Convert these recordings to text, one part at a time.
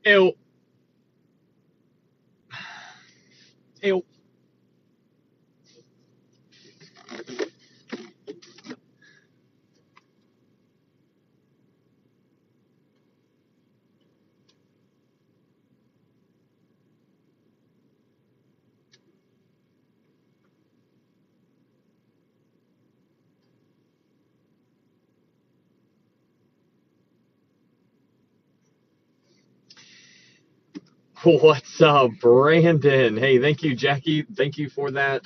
Ew. Ew. What's up, Brandon? Hey, thank you, Jackie. Thank you for that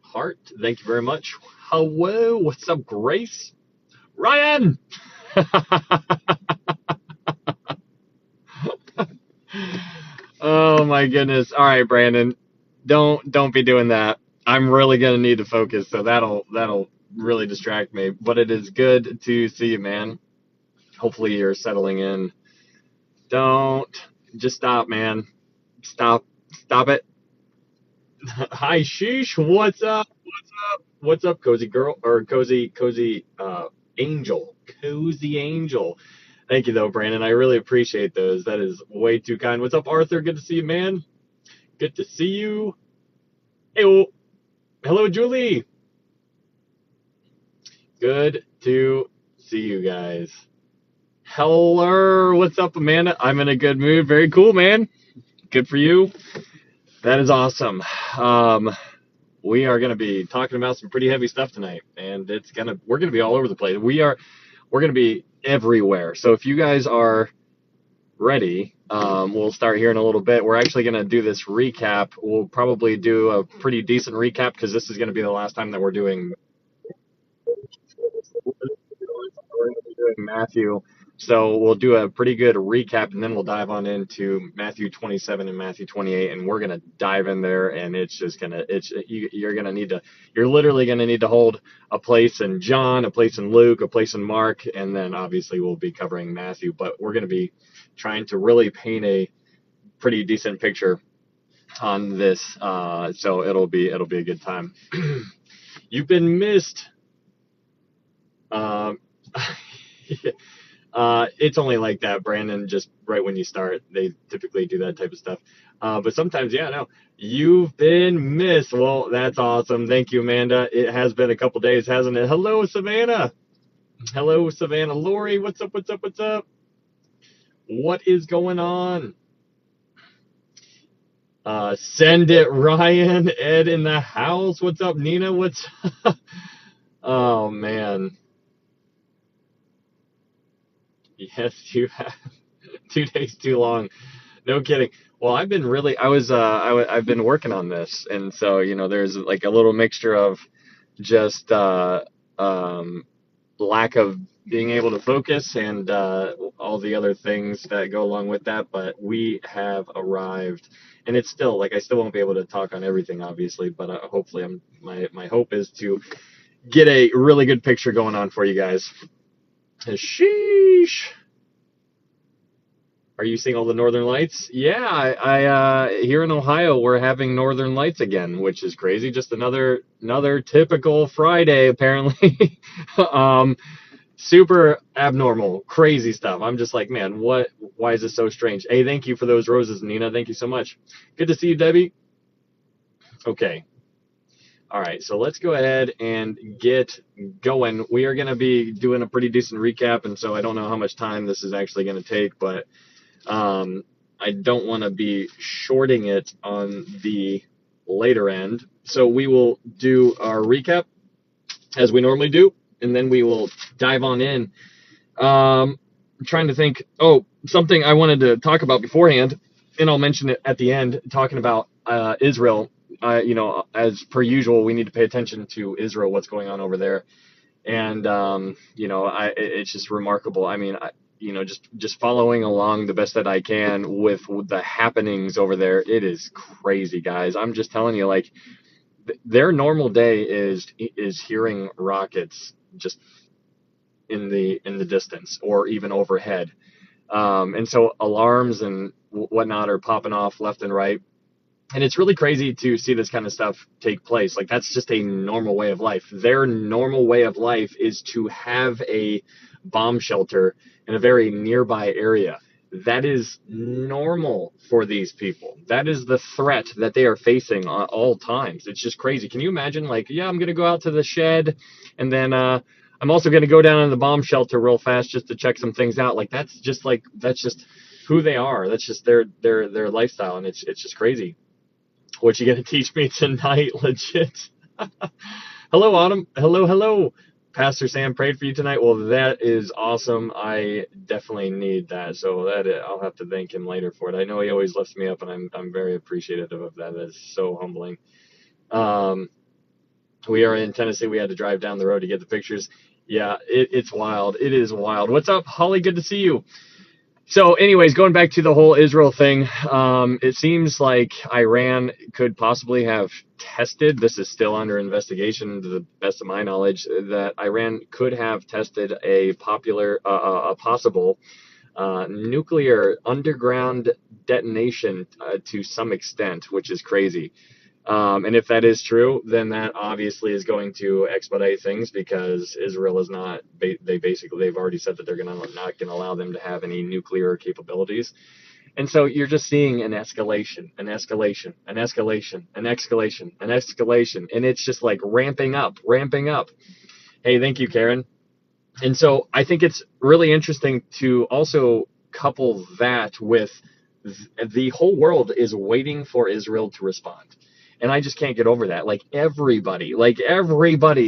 heart. Thank you very much. Hello. What's up, Grace? Ryan. Oh my goodness. All right, Brandon. Don't be doing that. I'm really gonna need to focus, so that'll really distract me. But it is good to see you, man. Hopefully you're settling in. Don't just stop, man. Stop it. Hi, Sheesh. What's up? What's up, cozy girl or cozy angel? Cozy angel. Thank you though, Brandon. I really appreciate those. That is way too kind. What's up, Arthur? Good to see you, man. Good to see you. Hey, hello, Julie. Good to see you guys. Hello. What's up, Amanda? I'm in a good mood. Very cool, man. Good for you. That is awesome. We are going to be talking about some pretty heavy stuff tonight, and we're going to be all over the place. We're going to be everywhere. So if you guys are ready, we'll start here in a little bit. We're actually going to do this recap. We'll probably do a pretty decent recap because this is going to be the last time that we're doing Matthew. So we'll do a pretty good recap, and then we'll dive on into Matthew 27 and Matthew 28, and we're gonna dive in there, and you're literally gonna need to hold a place in John, a place in Luke, a place in Mark, and then obviously we'll be covering Matthew, but we're gonna be trying to really paint a pretty decent picture on this, so it'll be a good time. You've been missed. Um, it's only like that, Brandon, just right when you start. They typically do that type of stuff. But sometimes, yeah, no, you've been missed. Well, that's awesome. Thank you, Amanda. It has been a couple days, hasn't it? Hello, Savannah. Hello, Savannah. Lori, what's up? What's up? What's up? What is going on? Send it, Ryan. Ed in the house. What's up, Nina? What's Oh, man. Yes, you have 2 days too long. No kidding. Well, I've been really, I've been working on this, and so there's like a little mixture of just lack of being able to focus and all the other things that go along with that. But we have arrived, and it's still like I still won't be able to talk on everything, obviously. But hopefully, my hope is to get a really good picture going on for you guys. Sheesh. Are you seeing all the northern lights? Yeah, I here in Ohio we're having northern lights again, which is crazy. Just another typical Friday apparently. Super abnormal, crazy stuff. I'm just like, man, why is this so strange? Hey, thank you for those roses, Nina. Thank you so much. Good to see you, Debbie. Okay. All right, so let's go ahead and get going. We are going to be doing a pretty decent recap, and so I don't know how much time this is actually going to take, but I don't want to be shorting it on the later end. So we will do our recap as we normally do, and then we will dive on in. I'm trying to think. Oh, something I wanted to talk about beforehand, and I'll mention it at the end, talking about Israel. As per usual, we need to pay attention to Israel, what's going on over there. And it's just remarkable. I mean, just following along the best that I can with the happenings over there. It is crazy, guys. I'm just telling you, like, their normal day is hearing rockets just in the distance or even overhead, and so alarms and whatnot are popping off left and right. And it's really crazy to see this kind of stuff take place. Like, that's just a normal way of life. Their normal way of life is to have a bomb shelter in a very nearby area. That is normal for these people. That is the threat that they are facing at all times. It's just crazy. Can you imagine, like, yeah, I'm going to go out to the shed, and then I'm also going to go down to the bomb shelter real fast just to check some things out. That's just who they are. That's just their lifestyle, and it's just crazy. What you going to teach me tonight? Legit. Hello, Autumn. Hello. Pastor Sam prayed for you tonight. Well, that is awesome. I definitely need that. So I'll have to thank him later for it. I know he always lifts me up, and I'm very appreciative of that. That's so humbling. We are in Tennessee. We had to drive down the road to get the pictures. Yeah, it's wild. It is wild. What's up, Holly? Good to see you. So anyways, going back to the whole Israel thing, it seems like Iran could possibly have tested, this is still under investigation to the best of my knowledge, that Iran could have tested a possible nuclear underground detonation to some extent, which is crazy. And if that is true, then that obviously is going to expedite things, because Israel is not, they've already said that they're not going to allow them to have any nuclear capabilities. And so you're just seeing an escalation. And it's just like ramping up. Hey, thank you, Karen. And so I think it's really interesting to also couple that with the whole world is waiting for Israel to respond. And I just can't get over that. Everybody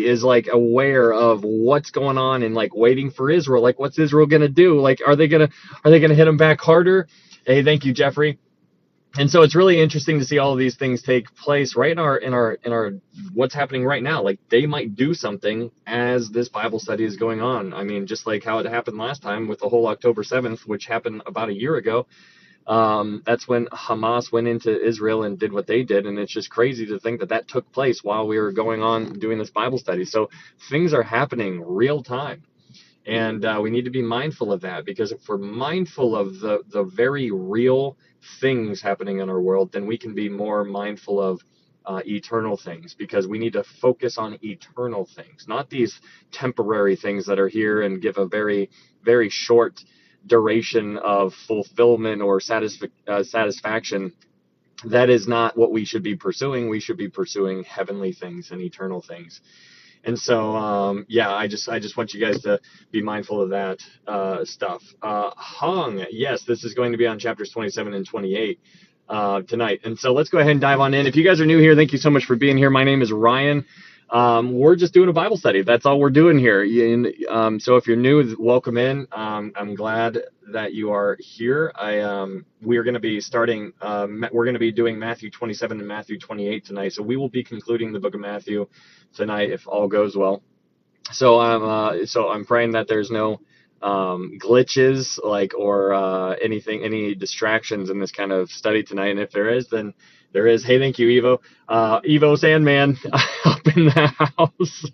is like aware of what's going on and like waiting for Israel. Like, what's Israel going to do? Like, are they going to hit them back harder? Hey, thank you, Jeffrey. And so it's really interesting to see all of these things take place right in our what's happening right now. Like, they might do something as this Bible study is going on. I mean, just like how it happened last time with the whole October 7th, which happened about a year ago. That's when Hamas went into Israel and did what they did, and it's just crazy to think that took place while we were going on doing this Bible study. So things are happening real time, and we need to be mindful of that, because if we're mindful of the very real things happening in our world, then we can be more mindful of eternal things, because we need to focus on eternal things, not these temporary things that are here and give a very, very short duration of fulfillment or satisfaction. That is not what we should be pursuing. We should be pursuing heavenly things and eternal things. And so, I just want you guys to be mindful of that stuff. Hung, yes, this is going to be on chapters 27 and 28 tonight. And so let's go ahead and dive on in. If you guys are new here, thank you so much for being here. My name is Ryan. We're just doing a Bible study. That's all we're doing here. So if you're new, welcome in. I'm glad that you are here. We're going to be starting. We're going to be doing Matthew 27 and Matthew 28 tonight. So we will be concluding the book of Matthew tonight if all goes well. So I'm praying that there's no glitches or any distractions in this kind of study tonight. And if there is, then there is. Hey, thank you, Evo. Evo Sandman up in the house.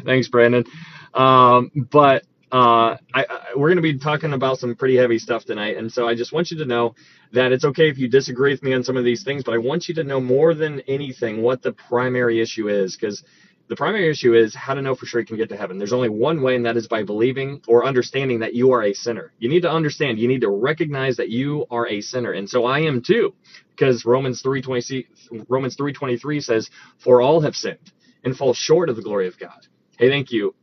Thanks, Brandon. We're going to be talking about some pretty heavy stuff tonight. And so I just want you to know that it's okay if you disagree with me on some of these things, but I want you to know more than anything what the primary issue is, because the primary issue is how to know for sure you can get to heaven. There's only one way, and that is by believing or understanding that you are a sinner. You need to understand, you need to recognize that you are a sinner. And so I am too, because Romans 3:23 says, "For all have sinned and fall short of the glory of God." Hey, thank you,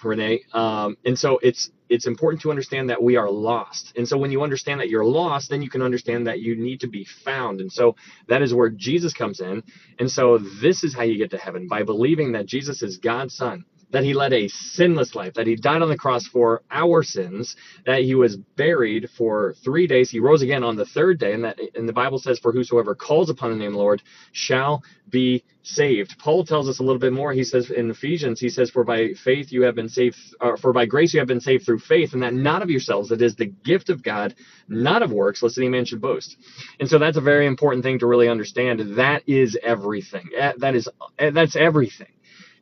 Renee. And so it's important to understand that we are lost. And so when you understand that you're lost, then you can understand that you need to be found. And so that is where Jesus comes in. And so this is how you get to heaven, by believing that Jesus is God's Son, that he led a sinless life, that he died on the cross for our sins, that he was buried for 3 days. He rose again on the third day. And the Bible says, "For whosoever calls upon the name of the Lord shall be saved." Paul tells us a little bit more. He says in Ephesians, he says, "For by faith you have been saved, for by grace you have been saved through faith, and that not of yourselves, it is the gift of God, not of works, lest any man should boast." And so that's a very important thing to really understand. That is everything. That's everything.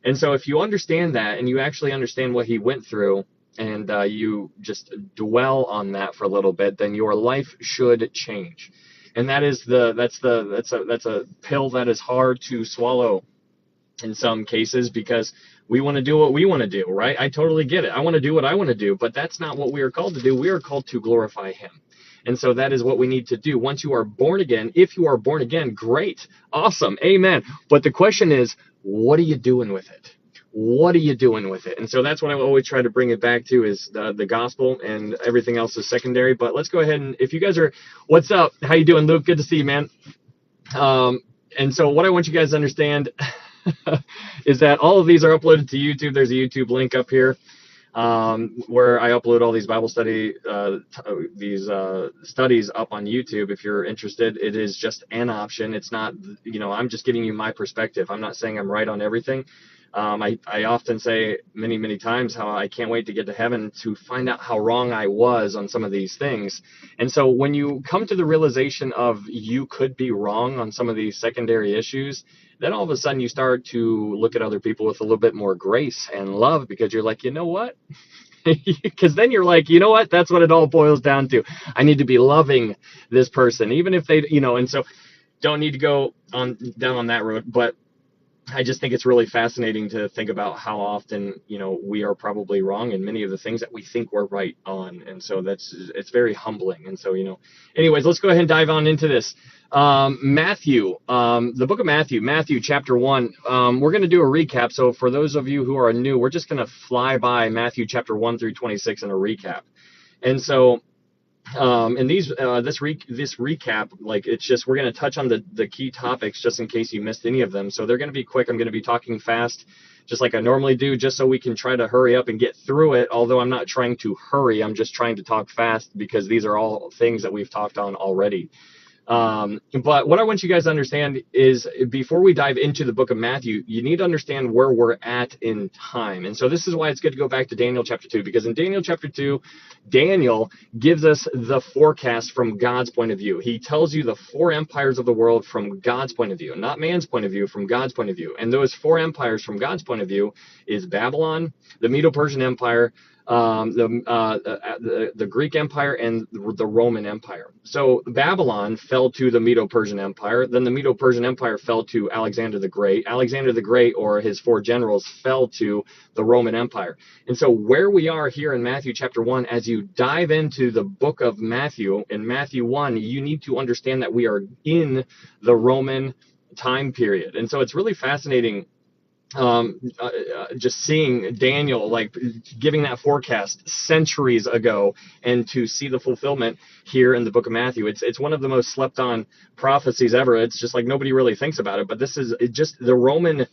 And so if you understand that, and you actually understand what he went through, and you just dwell on that for a little bit, then your life should change. And that's a pill that is hard to swallow. in some cases, because we want to do what we want to do, right? I totally get it. I want to do what I want to do, but that's not what we are called to do. We are called to glorify him. And so that is what we need to do. Once you are born again, if you are born again, great, awesome, amen. But the question is, what are you doing with it? What are you doing with it? And so that's what I always try to bring it back to, is the gospel, and everything else is secondary. But let's go ahead, and if you guys are, what's up? How you doing, Luke? Good to see you, man. And so what I want you guys to understand is that all of these are uploaded to YouTube. There's a YouTube link up here, where I upload all these Bible studies up on YouTube. If you're interested, it is just an option. It's not, I'm just giving you my perspective. I'm not saying I'm right on everything. I often say many times how I can't wait to get to heaven to find out how wrong I was on some of these things. And so when you come to the realization of you could be wrong on some of these secondary issues, then all of a sudden you start to look at other people with a little bit more grace and love, because you're like, you know what? Because then you're like, you know what? That's what it all boils down to. I need to be loving this person, even if they, and so don't need to go down on that road. But I just think it's really fascinating to think about how often, we are probably wrong in many of the things that we think we're right on. And so it's very humbling. And so, anyways, let's go ahead and dive on into this. Matthew, the book of Matthew chapter 1. We're going to do a recap. So for those of you who are new, we're just going to fly by Matthew chapter 1 through 26 in a recap. And so, and this recap, like, it's just, we're going to touch on the key topics just in case you missed any of them. So they're going to be quick. I'm going to be talking fast, just like I normally do, just so we can try to hurry up and get through it. Although I'm not trying to hurry, I'm just trying to talk fast, because these are all things that we've talked on already. But what I want you guys to understand is, before we dive into the book of Matthew, you need to understand where we're at in time. And so this is why it's good to go back to Daniel chapter 2, because in Daniel chapter 2, Daniel gives us the forecast from God's point of view. He tells you the 4 empires of the world from God's point of view, not man's point of view, from God's point of view. And those 4 empires from God's point of view is Babylon, the Medo-Persian Empire, the Greek Empire, and the Roman Empire. So Babylon fell to the Medo-Persian Empire. Then the Medo-Persian Empire fell to Alexander the Great. Alexander the Great, or his 4 generals, fell to the Roman Empire. And so where we are here in Matthew chapter 1, as you dive into the book of Matthew, in Matthew 1, you need to understand that we are in the Roman time period. And so it's really fascinating, just seeing Daniel, like, giving that forecast centuries ago, and to see the fulfillment here in the book of Matthew. It's one of the most slept on prophecies ever. It's just like nobody really thinks about it, but this is just the Roman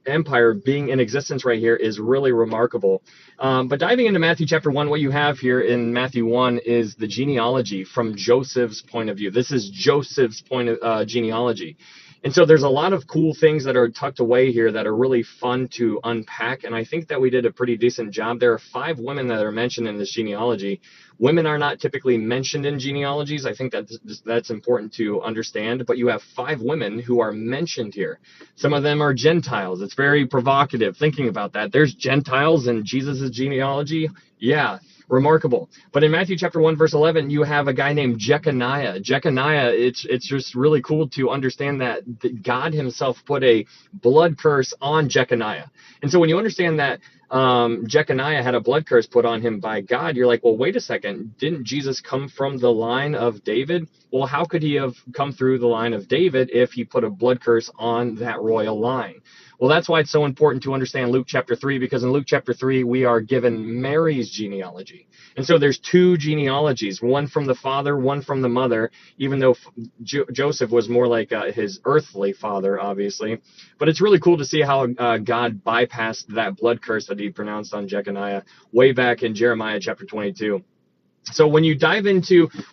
Empire being in existence right here is really remarkable. But diving into Matthew chapter 1, what you have here in Matthew 1 is the genealogy from Joseph's point of view. This is Joseph's point of genealogy. And so there's a lot of cool things that are tucked away here that are really fun to unpack, and I think that we did a pretty decent job. There are 5 women that are mentioned in this genealogy. Women are not typically mentioned in genealogies. I think that's important to understand, but you have 5 women who are mentioned here. Some of them are Gentiles. It's very provocative thinking about that. There's Gentiles in Jesus' genealogy. Yeah, remarkable. But in Matthew chapter 1, verse 11, you have a guy named Jeconiah. Jeconiah, it's just really cool to understand that God himself put a blood curse on Jeconiah. And so when you understand that Jeconiah had a blood curse put on him by God, you're like, well, wait a second. Didn't Jesus come from the line of David? Well, how could he have come through the line of David if he put a blood curse on that royal line? Well, that's why it's so important to understand Luke chapter 3, because in Luke chapter 3, we are given Mary's genealogy. And so there's 2 genealogies, one from the father, one from the mother, even though Joseph was more like his earthly father, obviously. But it's really cool to see how God bypassed that blood curse that he pronounced on Jeconiah way back in Jeremiah chapter 22. So when you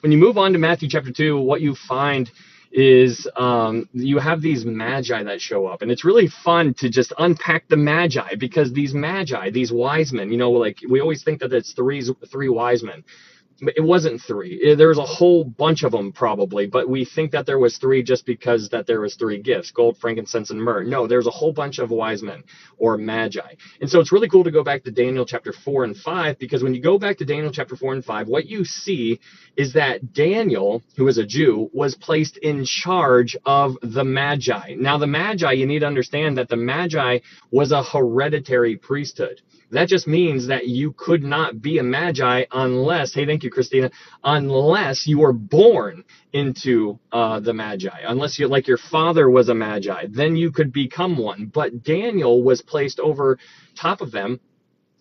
move on to Matthew chapter 2, what you find is you have these Magi that show up, and it's really fun to just unpack the Magi, because these Magi, these wise men, like, we always think that it's three wise men. It wasn't three. There was a whole bunch of them probably, but we think that there was three just because that there was three gifts: gold, frankincense, and myrrh. No, there's a whole bunch of wise men or magi. And so it's really cool to go back to Daniel chapter 4 and 5, because when you go back to Daniel chapter 4 and 5, what you see is that Daniel, who is a Jew, was placed in charge of the magi. Now, the magi, you need to understand that the magi was a hereditary priesthood. That just means that you could not be a magi unless, hey, thank you, Christina, unless you were born into the magi, unless you, like your father was a magi, then you could become one. But Daniel was placed over top of them.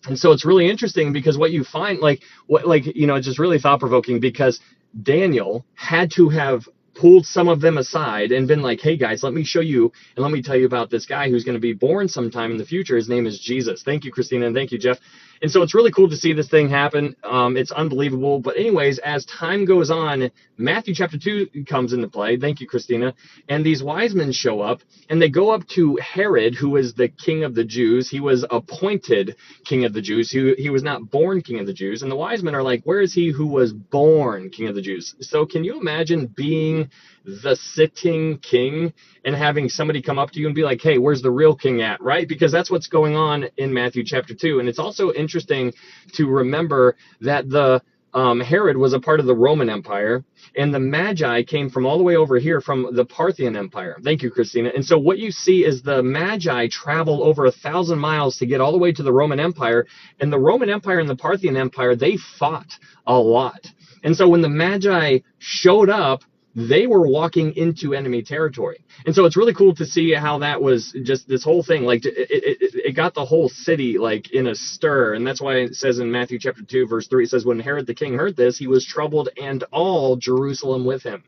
And so it's really interesting, because what you find, it's just really thought provoking, because Daniel had to have pulled some of them aside and been like, hey guys, let me show you and let me tell you about this guy who's going to be born sometime in the future. His name is Jesus. Thank you, Christina, and thank you, Jeff. And so it's really cool to see this thing happen. It's unbelievable. But anyways, as time goes on, Matthew chapter 2 comes into play. Thank you, Christina. And these wise men show up, and they go up to Herod, who is the king of the Jews. He was appointed king of the Jews. He was not born king of the Jews. And the wise men are like, where is he who was born king of the Jews? So can you imagine being the sitting king and having somebody come up to you and be like, hey, where's the real king at, right? Because that's what's going on in Matthew chapter 2. And it's also interesting to remember that the Herod was a part of the Roman Empire, and the Magi came from all the way over here from the Parthian Empire. Thank you, Christina. And so what you see is the Magi travel over 1,000 miles to get all the way to the Roman Empire, and the Roman Empire and the Parthian Empire, they fought a lot. And so when the Magi showed up, they were walking into enemy territory. And so it's really cool to see how that was just this whole thing, like it got the whole city like in a stir. And that's why it says in Matthew chapter 2 verse 3, it says, when Herod the king heard this, he was troubled, and all Jerusalem with him.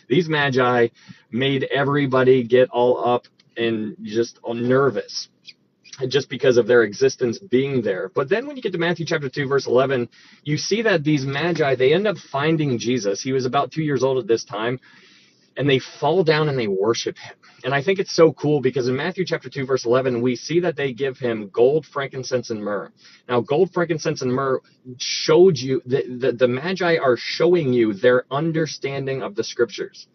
These Magi made everybody get all up and just nervous, just because of their existence being there. But then when you get to Matthew chapter 2, verse 11, you see that these Magi, they end up finding Jesus. He was about 2 years old at this time, and they fall down and they worship him. And I think it's so cool, because in Matthew chapter 2, verse 11, we see that they give him gold, frankincense, and myrrh. Now, gold, frankincense, and myrrh showed you, the Magi are showing you their understanding of the scriptures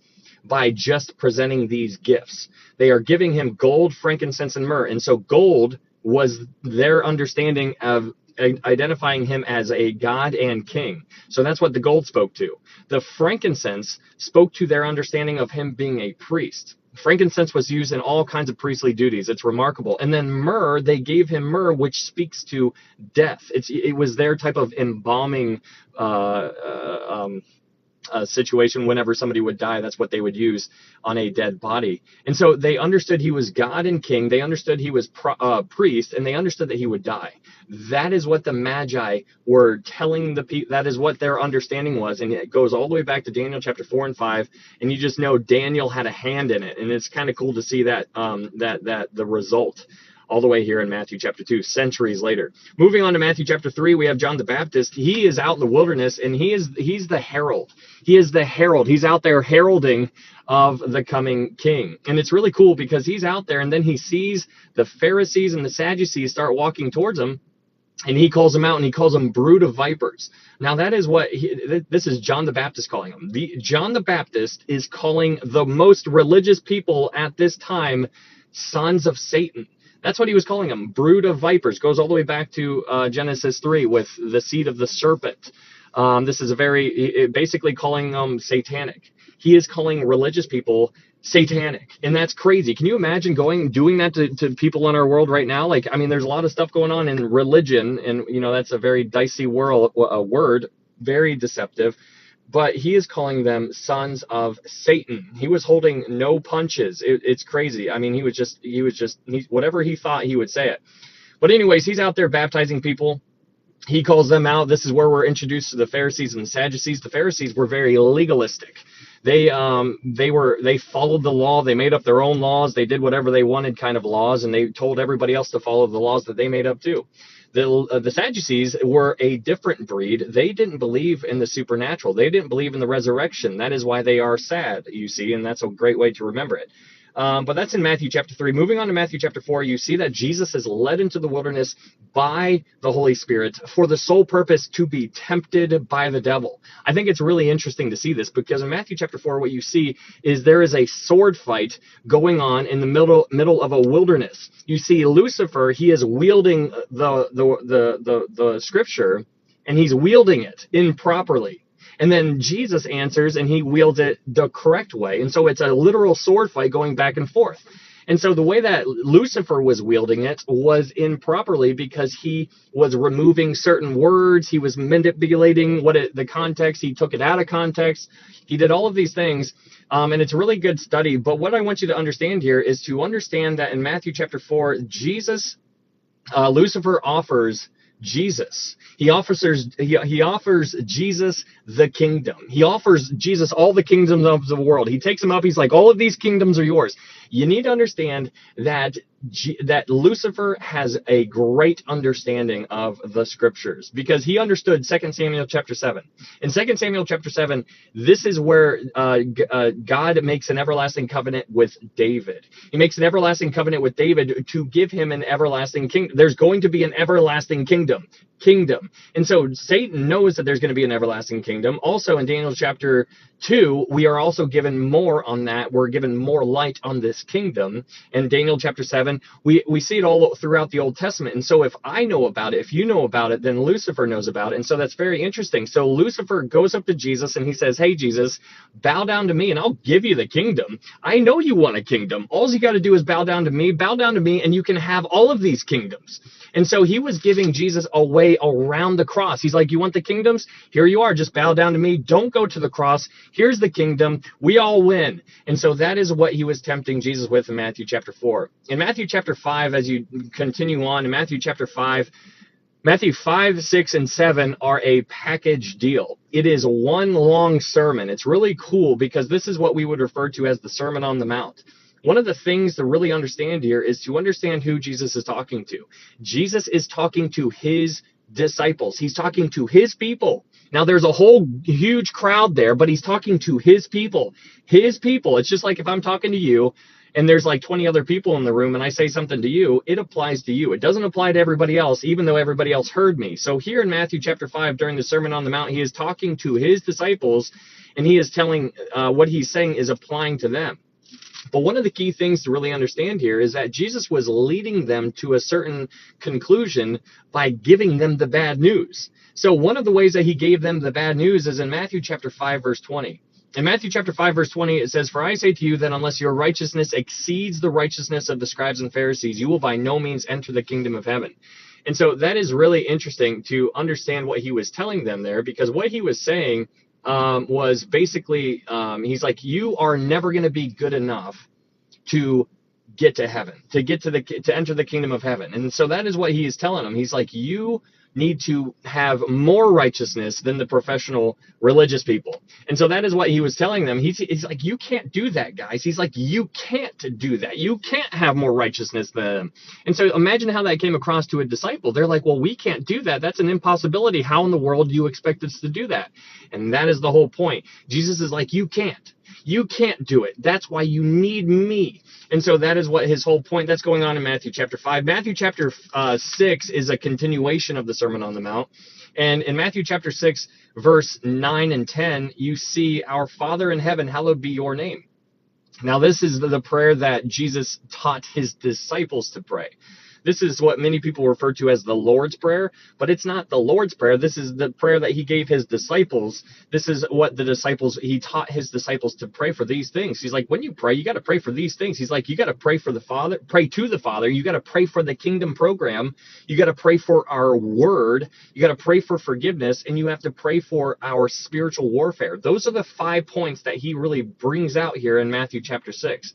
by just presenting these gifts. They are giving him gold, frankincense, and myrrh. And so gold was their understanding of identifying him as a god and king. So that's what the gold spoke to. The frankincense spoke to their understanding of him being a priest. Frankincense was used in all kinds of priestly duties. It's remarkable. And then myrrh, they gave him myrrh, which speaks to death. It was their type of embalming situation. Whenever somebody would die, that's what they would use on a dead body. And so they understood he was God and king. They understood he was priest, and they understood that he would die. That is what the Magi were telling the people. That is what their understanding was. And it goes all the way back to Daniel chapter 4 and 5. And you just know Daniel had a hand in it. And it's kind of cool to see that the result all the way here in Matthew chapter 2, centuries later. Moving on to Matthew chapter 3, we have John the Baptist. He is out in the wilderness, and he's the herald. He is the herald. He's out there heralding of the coming king. And it's really cool, because he's out there, and then he sees the Pharisees and the Sadducees start walking towards him, and he calls them out, and he calls them brood of vipers. Now, that is what this is John the Baptist calling them. John the Baptist is calling the most religious people at this time sons of Satan. That's what he was calling them, brood of vipers. Goes all the way back to Genesis 3 with the seed of the serpent. This is basically calling them satanic. He is calling religious people satanic, and that's crazy. Can you imagine doing that to people in our world right now? Like, I mean, there's a lot of stuff going on in religion, and that's a very dicey word, very deceptive. But he is calling them sons of Satan. He was holding no punches. It's crazy. I mean, he was just whatever he thought, he would say it. But anyways, he's out there baptizing people. He calls them out. This is where we're introduced to the Pharisees and the Sadducees. The Pharisees were very legalistic. They followed the law. They made up their own laws. They did whatever they wanted kind of laws, and they told everybody else to follow the laws that they made up too. The Sadducees were a different breed. They didn't believe in the supernatural. They didn't believe in the resurrection. That is why they are sad, you see, and that's a great way to remember it. But that's in Matthew chapter 3. Moving on to Matthew chapter 4, you see that Jesus is led into the wilderness by the Holy Spirit for the sole purpose to be tempted by the devil. I think it's really interesting to see this, because in Matthew chapter 4, what you see is there is a sword fight going on in the middle of a wilderness. You see Lucifer, he is wielding the scripture, and he's wielding it improperly. And then Jesus answers, and he wields it the correct way. And so it's a literal sword fight going back and forth. And so the way that Lucifer was wielding it was improperly, because he was removing certain words. He was manipulating the context. He took it out of context. He did all of these things. And it's a really good study. But what I want you to understand here is to understand that in Matthew chapter 4, Lucifer offers Jesus. He offers Jesus the kingdom. He offers Jesus all the kingdoms of the world. He takes him up. He's like, all of these kingdoms are yours. You need to understand that Lucifer has a great understanding of the scriptures, because he understood 2 Samuel chapter 7. In 2 Samuel chapter 7, this is where God makes an everlasting covenant with David. He makes an everlasting covenant with David to give him an everlasting kingdom. There's going to be an everlasting kingdom. And so Satan knows that there's going to be an everlasting kingdom. Also in Daniel chapter 2, we are also given more on that. We're given more light on this kingdom. In Daniel chapter 7, we see it all throughout the Old Testament. And so if I know about it, if you know about it, then Lucifer knows about it. And so that's very interesting. So Lucifer goes up to Jesus and he says, hey, Jesus, bow down to me and I'll give you the kingdom. I know you want a kingdom. All you got to do is bow down to me, and you can have all of these kingdoms. And so he was giving Jesus a way around the cross. He's like, you want the kingdoms? Here you are. Just bow down to me. Don't go to the cross. Here's the kingdom. We all win. And so that is what he was tempting Jesus with in Matthew chapter 4. In Matthew chapter 5, as you continue on, in Matthew chapter 5, Matthew 5, 6, and 7 are a package deal. It is one long sermon. It's really cool, because this is what we would refer to as the Sermon on the Mount. One of the things to really understand here is to understand who Jesus is talking to. Jesus is talking to his disciples. He's talking to his people. Now, there's a whole huge crowd there, but he's talking to his people. His people. It's just like if I'm talking to you and there's like 20 other people in the room and I say something to you, it applies to you. It doesn't apply to everybody else, even though everybody else heard me. So here in Matthew chapter 5, during the Sermon on the Mount, he is talking to his disciples, and he is telling what he's saying is applying to them. But one of the key things to really understand here is that Jesus was leading them to a certain conclusion by giving them the bad news. So one of the ways that he gave them the bad news is in Matthew chapter 5, verse 20. In Matthew chapter 5, verse 20, it says, for I say to you that unless your righteousness exceeds the righteousness of the scribes and Pharisees, you will by no means enter the kingdom of heaven. And so that is really interesting to understand what he was telling them there, because what he was saying was basically, he's like, you are never going to be good enough to get to heaven, to enter the kingdom of heaven. And so that is what he is telling them. He's like, you need to have more righteousness than the professional religious people. And so that is what he was telling them. He's like, you can't do that, guys. He's like, you can't do that. You can't have more righteousness than them. And so imagine how that came across to a disciple. They're like, well, we can't do that. That's an impossibility. How in the world do you expect us to do that? And that is the whole point. Jesus is like, you can't. You can't do it. That's why you need me. And so that is what his whole point, that's going on in Matthew chapter 5. Matthew chapter 6 is a continuation of the Sermon on the Mount. And in Matthew chapter 6, verse 9 and 10, you see, our Father in heaven, hallowed be your name. Now, this is the prayer that Jesus taught his disciples to pray. This is what many people refer to as the Lord's Prayer, but it's not the Lord's Prayer. This is the prayer that he gave his disciples. This is what he taught his disciples to pray for these things. He's like, when you pray, you got to pray for these things. He's like, you got to pray for the Father, pray to the Father. You got to pray for the kingdom program. You got to pray for our word. You got to pray for forgiveness, and you have to pray for our spiritual warfare. Those are the 5 points that he really brings out here in Matthew chapter 6.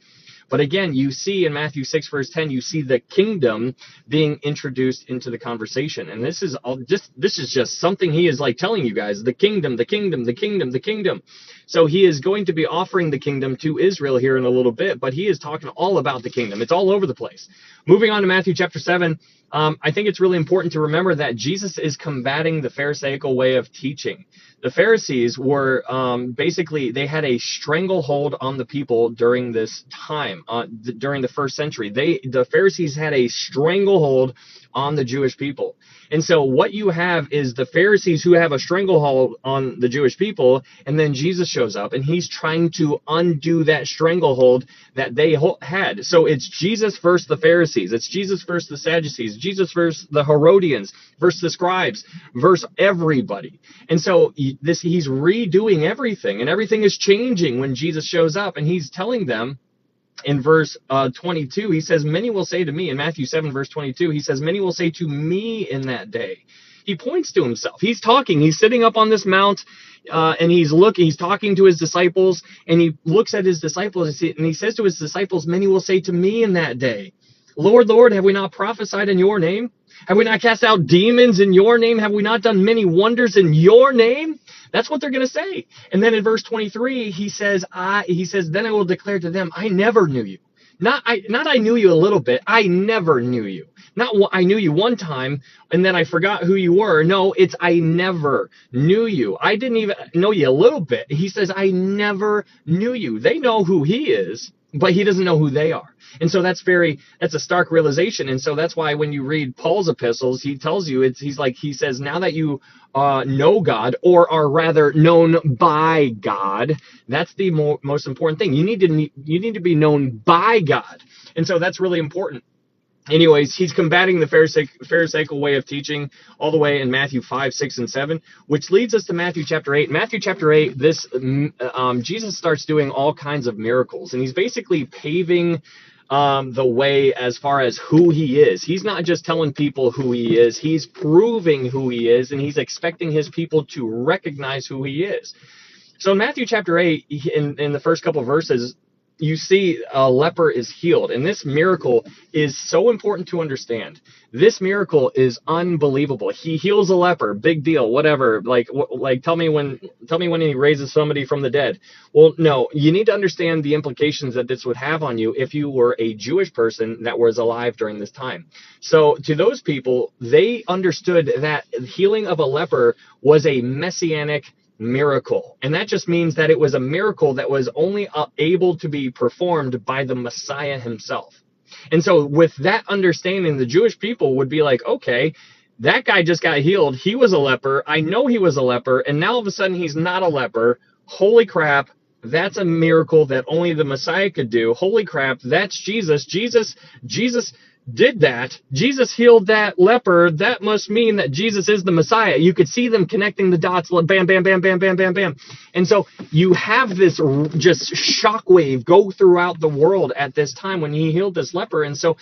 But again, you see in Matthew 6, verse 10, you see the kingdom being introduced into the conversation. And this is just something he is like telling you guys, the kingdom, the kingdom, the kingdom, the kingdom. So he is going to be offering the kingdom to Israel here in a little bit, but he is talking all about the kingdom. It's all over the place. Moving on to Matthew chapter 7, I think it's really important to remember that Jesus is combating the Pharisaical way of teaching. The Pharisees were basically, they had a stranglehold on the people during this time, during the first century. The Pharisees had a stranglehold on the Jewish people. And so what you have is the Pharisees who have a stranglehold on the Jewish people, and then Jesus shows up and he's trying to undo that stranglehold that they had. So it's Jesus versus the Pharisees. It's Jesus versus the Sadducees. Jesus versus the Herodians, versus the scribes, versus everybody. And so he's redoing everything, and everything is changing when Jesus shows up, and he's telling them in verse 22, he says, many will say to me, in Matthew 7, verse 22, he says, many will say to me in that day. He points to himself. He's talking. He's sitting up on this mount, and he's talking to his disciples, and he looks at his disciples, and he says to his disciples, many will say to me in that day, Lord, Lord, have we not prophesied in your name? Have we not cast out demons in your name? Have we not done many wonders in your name? That's what they're going to say. And then in verse 23, he says, then I will declare to them, I never knew you. Not I knew you a little bit. I never knew you. Not I knew you one time and then I forgot who you were. No, it's I never knew you. I didn't even know you a little bit. He says, I never knew you. They know who he is, but he doesn't know who they are. And so that's a stark realization. And so that's why when you read Paul's epistles, he tells you, he says, now that you know God, or are rather known by God, that's the most important thing. You need to be known by God. And so that's really important. Anyways, he's combating the Pharisaical way of teaching all the way in Matthew 5, 6, and 7, which leads us to Matthew chapter 8. Matthew chapter 8, Jesus starts doing all kinds of miracles, and he's basically paving the way as far as who he is. He's not just telling people who he is, he's proving who he is, and he's expecting his people to recognize who he is. So in Matthew chapter 8, in the first couple of verses, you see a leper is healed, and this miracle is so important to understand. This miracle is unbelievable. He heals a leper, big deal, whatever. Like tell me when he raises somebody from the dead. Well, no, you need to understand the implications that this would have on you if you were a Jewish person that was alive during this time. So to those people, they understood that healing of a leper was a messianic miracle, and that just means that it was a miracle that was only able to be performed by the Messiah himself. And so with that understanding, the Jewish people would be like, okay, that guy just got healed, he was a leper, I know he was a leper, and now all of a sudden he's not a leper. Holy crap, that's a miracle that only the Messiah could do. Holy crap, that's Jesus. Jesus did that. Jesus healed that leper. That must mean that Jesus is the Messiah. You could see them connecting the dots. Bam, bam, bam, bam, bam, bam, bam. And so you have this just shockwave go throughout the world at this time when he healed this leper. And so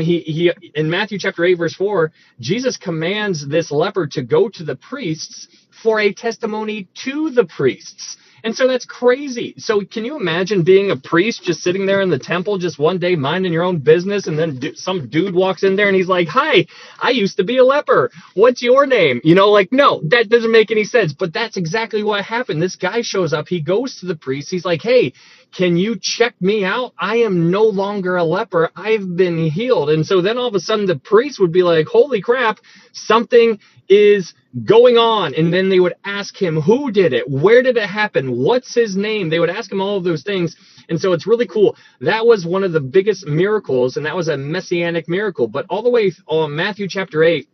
he in Matthew chapter 8, verse 4, Jesus commands this leper to go to the priests for a testimony to the priests. And so that's crazy. So can you imagine being a priest just sitting there in the temple just one day minding your own business, and then some dude walks in there and he's like, hi, I used to be a leper. What's your name? No, that doesn't make any sense. But that's exactly what happened. This guy shows up. He goes to the priest. He's like, hey, can you check me out? I am no longer a leper. I've been healed. And so then all of a sudden the priest would be like, holy crap, something is going on. And then they would ask him, who did it? Where did it happen? What's his name? They would ask him all of those things. And so it's really cool. That was one of the biggest miracles, and that was a messianic miracle. But all the way on Matthew chapter 8,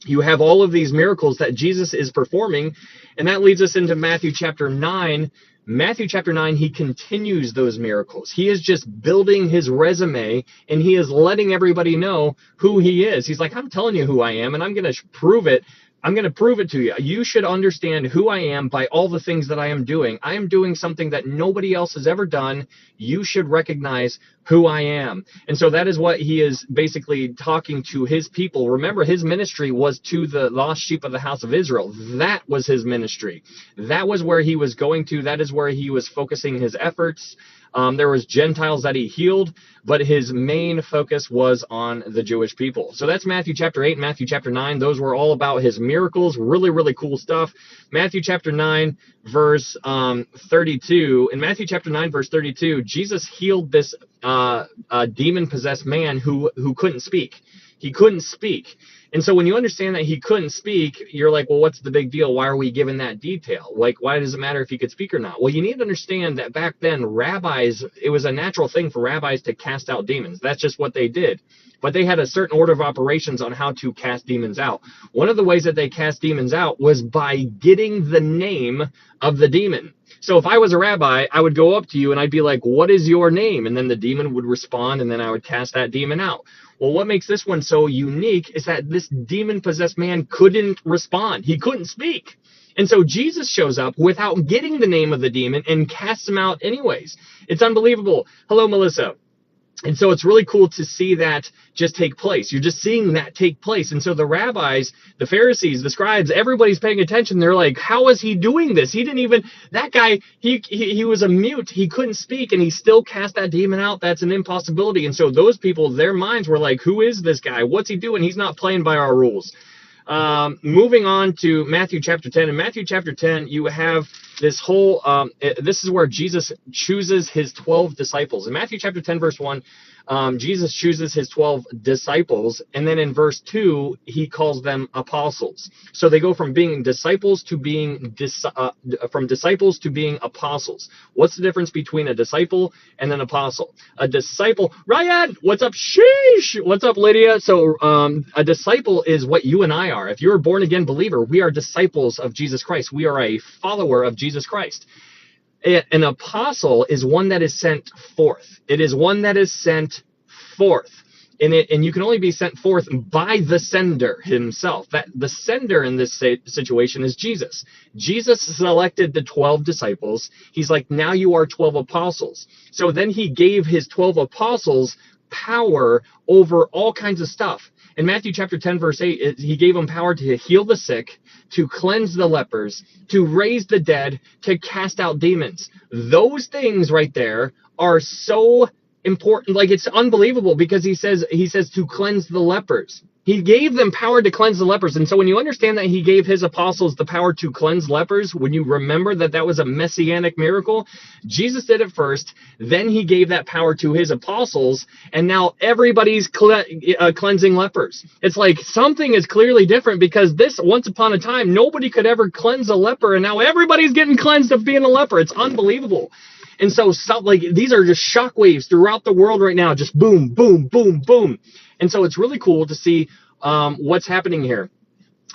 you have all of these miracles that Jesus is performing, and that leads us into Matthew chapter 9. Matthew chapter 9, he continues those miracles. He is just building his resume, and he is letting everybody know who he is. He's like, I'm telling you who I am, and I'm going to prove it. I'm going to prove it to you. You should understand who I am by all the things that I am doing. I am doing something that nobody else has ever done. You should recognize who I am. And so that is what he is basically talking to his people. Remember, his ministry was to the lost sheep of the house of Israel. That was his ministry. That was where he was going to. That is where he was focusing his efforts. There was Gentiles that he healed, but his main focus was on the Jewish people. So that's Matthew chapter 8 and Matthew chapter 9. Those were all about his miracles. Really, really cool stuff. Matthew chapter 9, verse 32. In Matthew chapter 9, verse 32, Jesus healed this demon-possessed man who couldn't speak. He couldn't speak. And so when you understand that he couldn't speak, you're like, well, what's the big deal? Why are we given that detail? Like, why does it matter if he could speak or not? Well, you need to understand that back then, rabbis, it was a natural thing for rabbis to cast out demons. That's just what they did. But they had a certain order of operations on how to cast demons out. One of the ways that they cast demons out was by getting the name of the demon. So if I was a rabbi, I would go up to you and I'd be like, what is your name? And then the demon would respond, and then I would cast that demon out. Well, what makes this one so unique is that this demon-possessed man couldn't respond. He couldn't speak. And so Jesus shows up without getting the name of the demon and casts him out anyways. It's unbelievable. Hello, Melissa. And so it's really cool to see that just take place. You're just seeing that take place. And so the rabbis, the Pharisees, the scribes, everybody's paying attention. They're like, how is he doing this? He didn't even, that guy, he was a mute. He couldn't speak, and he still cast that demon out. That's an impossibility. And so those people, their minds were like, who is this guy? What's he doing? He's not playing by our rules. Moving on to Matthew chapter 10. In Matthew chapter 10, you have this whole, this is where Jesus chooses his 12 disciples. In Matthew chapter 10, verse 1, Jesus chooses his 12 disciples. And then in verse 2, he calls them apostles. So they go from being disciples to being, from disciples to being apostles. What's the difference between a disciple and an apostle? A disciple, Ryan, what's up? Sheesh. What's up, Lydia? So a disciple is what you and I are. If you're a born again believer, we are disciples of Jesus Christ. We are a follower of Jesus Christ. An apostle is one that is sent forth. It is one that is sent forth. And you can only be sent forth by the sender himself. That the sender in this situation is Jesus. Jesus selected the 12 disciples. He's like, now you are 12 apostles. So then he gave his 12 apostles power over all kinds of stuff. In Matthew chapter 10, verse 8, he gave them power to heal the sick, to cleanse the lepers, to raise the dead, to cast out demons. Those things right there are so important. Like, it's unbelievable, because he says to cleanse the lepers. He gave them power to cleanse the lepers. And so when you understand that he gave his apostles the power to cleanse lepers, when you remember that that was a messianic miracle, Jesus did it first, then he gave that power to his apostles, and now everybody's cleansing lepers. It's like something is clearly different, because this, once upon a time, nobody could ever cleanse a leper, and now everybody's getting cleansed of being a leper. It's unbelievable. And so stuff like these are just shockwaves throughout the world right now, just boom, boom, boom, boom. And so it's really cool to see what's happening here.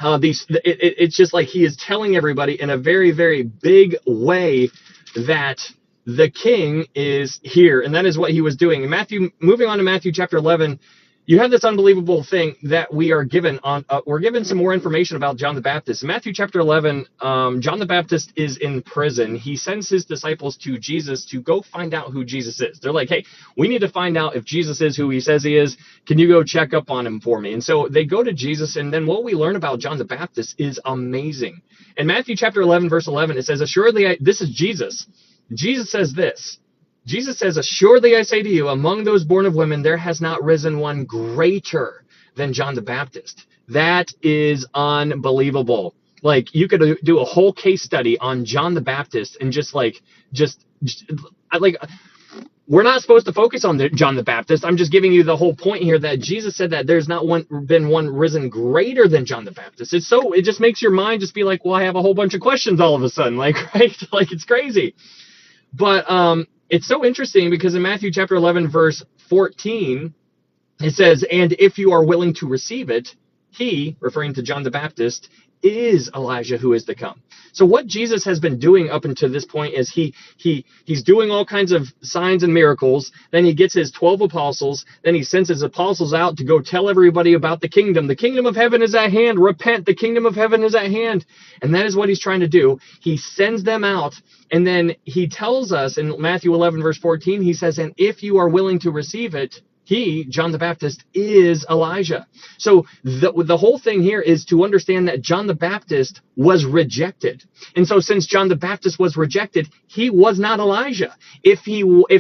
It's just like he is telling everybody in a very, very big way that the king is here. And that is what he was doing. In Matthew, moving on to Matthew chapter 11, you have this unbelievable thing that we are given on. We're given some more information about John the Baptist. In Matthew chapter 11, John the Baptist is in prison. He sends his disciples to Jesus to go find out who Jesus is. They're like, hey, we need to find out if Jesus is who he says he is. Can you go check up on him for me? And so they go to Jesus, and then what we learn about John the Baptist is amazing. In Matthew chapter 11, verse 11, it says, assuredly, this is Jesus. Jesus says this. Jesus says, assuredly I say to you, among those born of women, there has not risen one greater than John the Baptist. That is unbelievable. Like, you could do a whole case study on John the Baptist, and we're not supposed to focus on John the Baptist. I'm just giving you the whole point here that Jesus said that there's not been one risen greater than John the Baptist. It just makes your mind just be like, well, I have a whole bunch of questions all of a sudden, like, right? Like, it's crazy. But, it's so interesting, because in Matthew chapter 11, verse 14, it says, and if you are willing to receive it, he, referring to John the Baptist, is Elijah who is to come. So what Jesus has been doing up until this point is he's doing all kinds of signs and miracles. Then he gets his 12 apostles. Then he sends his apostles out to go tell everybody about the kingdom. The kingdom of heaven is at hand. Repent. The kingdom of heaven is at hand. And that is what he's trying to do. He sends them out. And then he tells us in Matthew 11, verse 14, he says, and if you are willing to receive it, he, John the Baptist, is Elijah. So the whole thing here is to understand that John the Baptist was rejected. And so since John the Baptist was rejected, he was not Elijah. If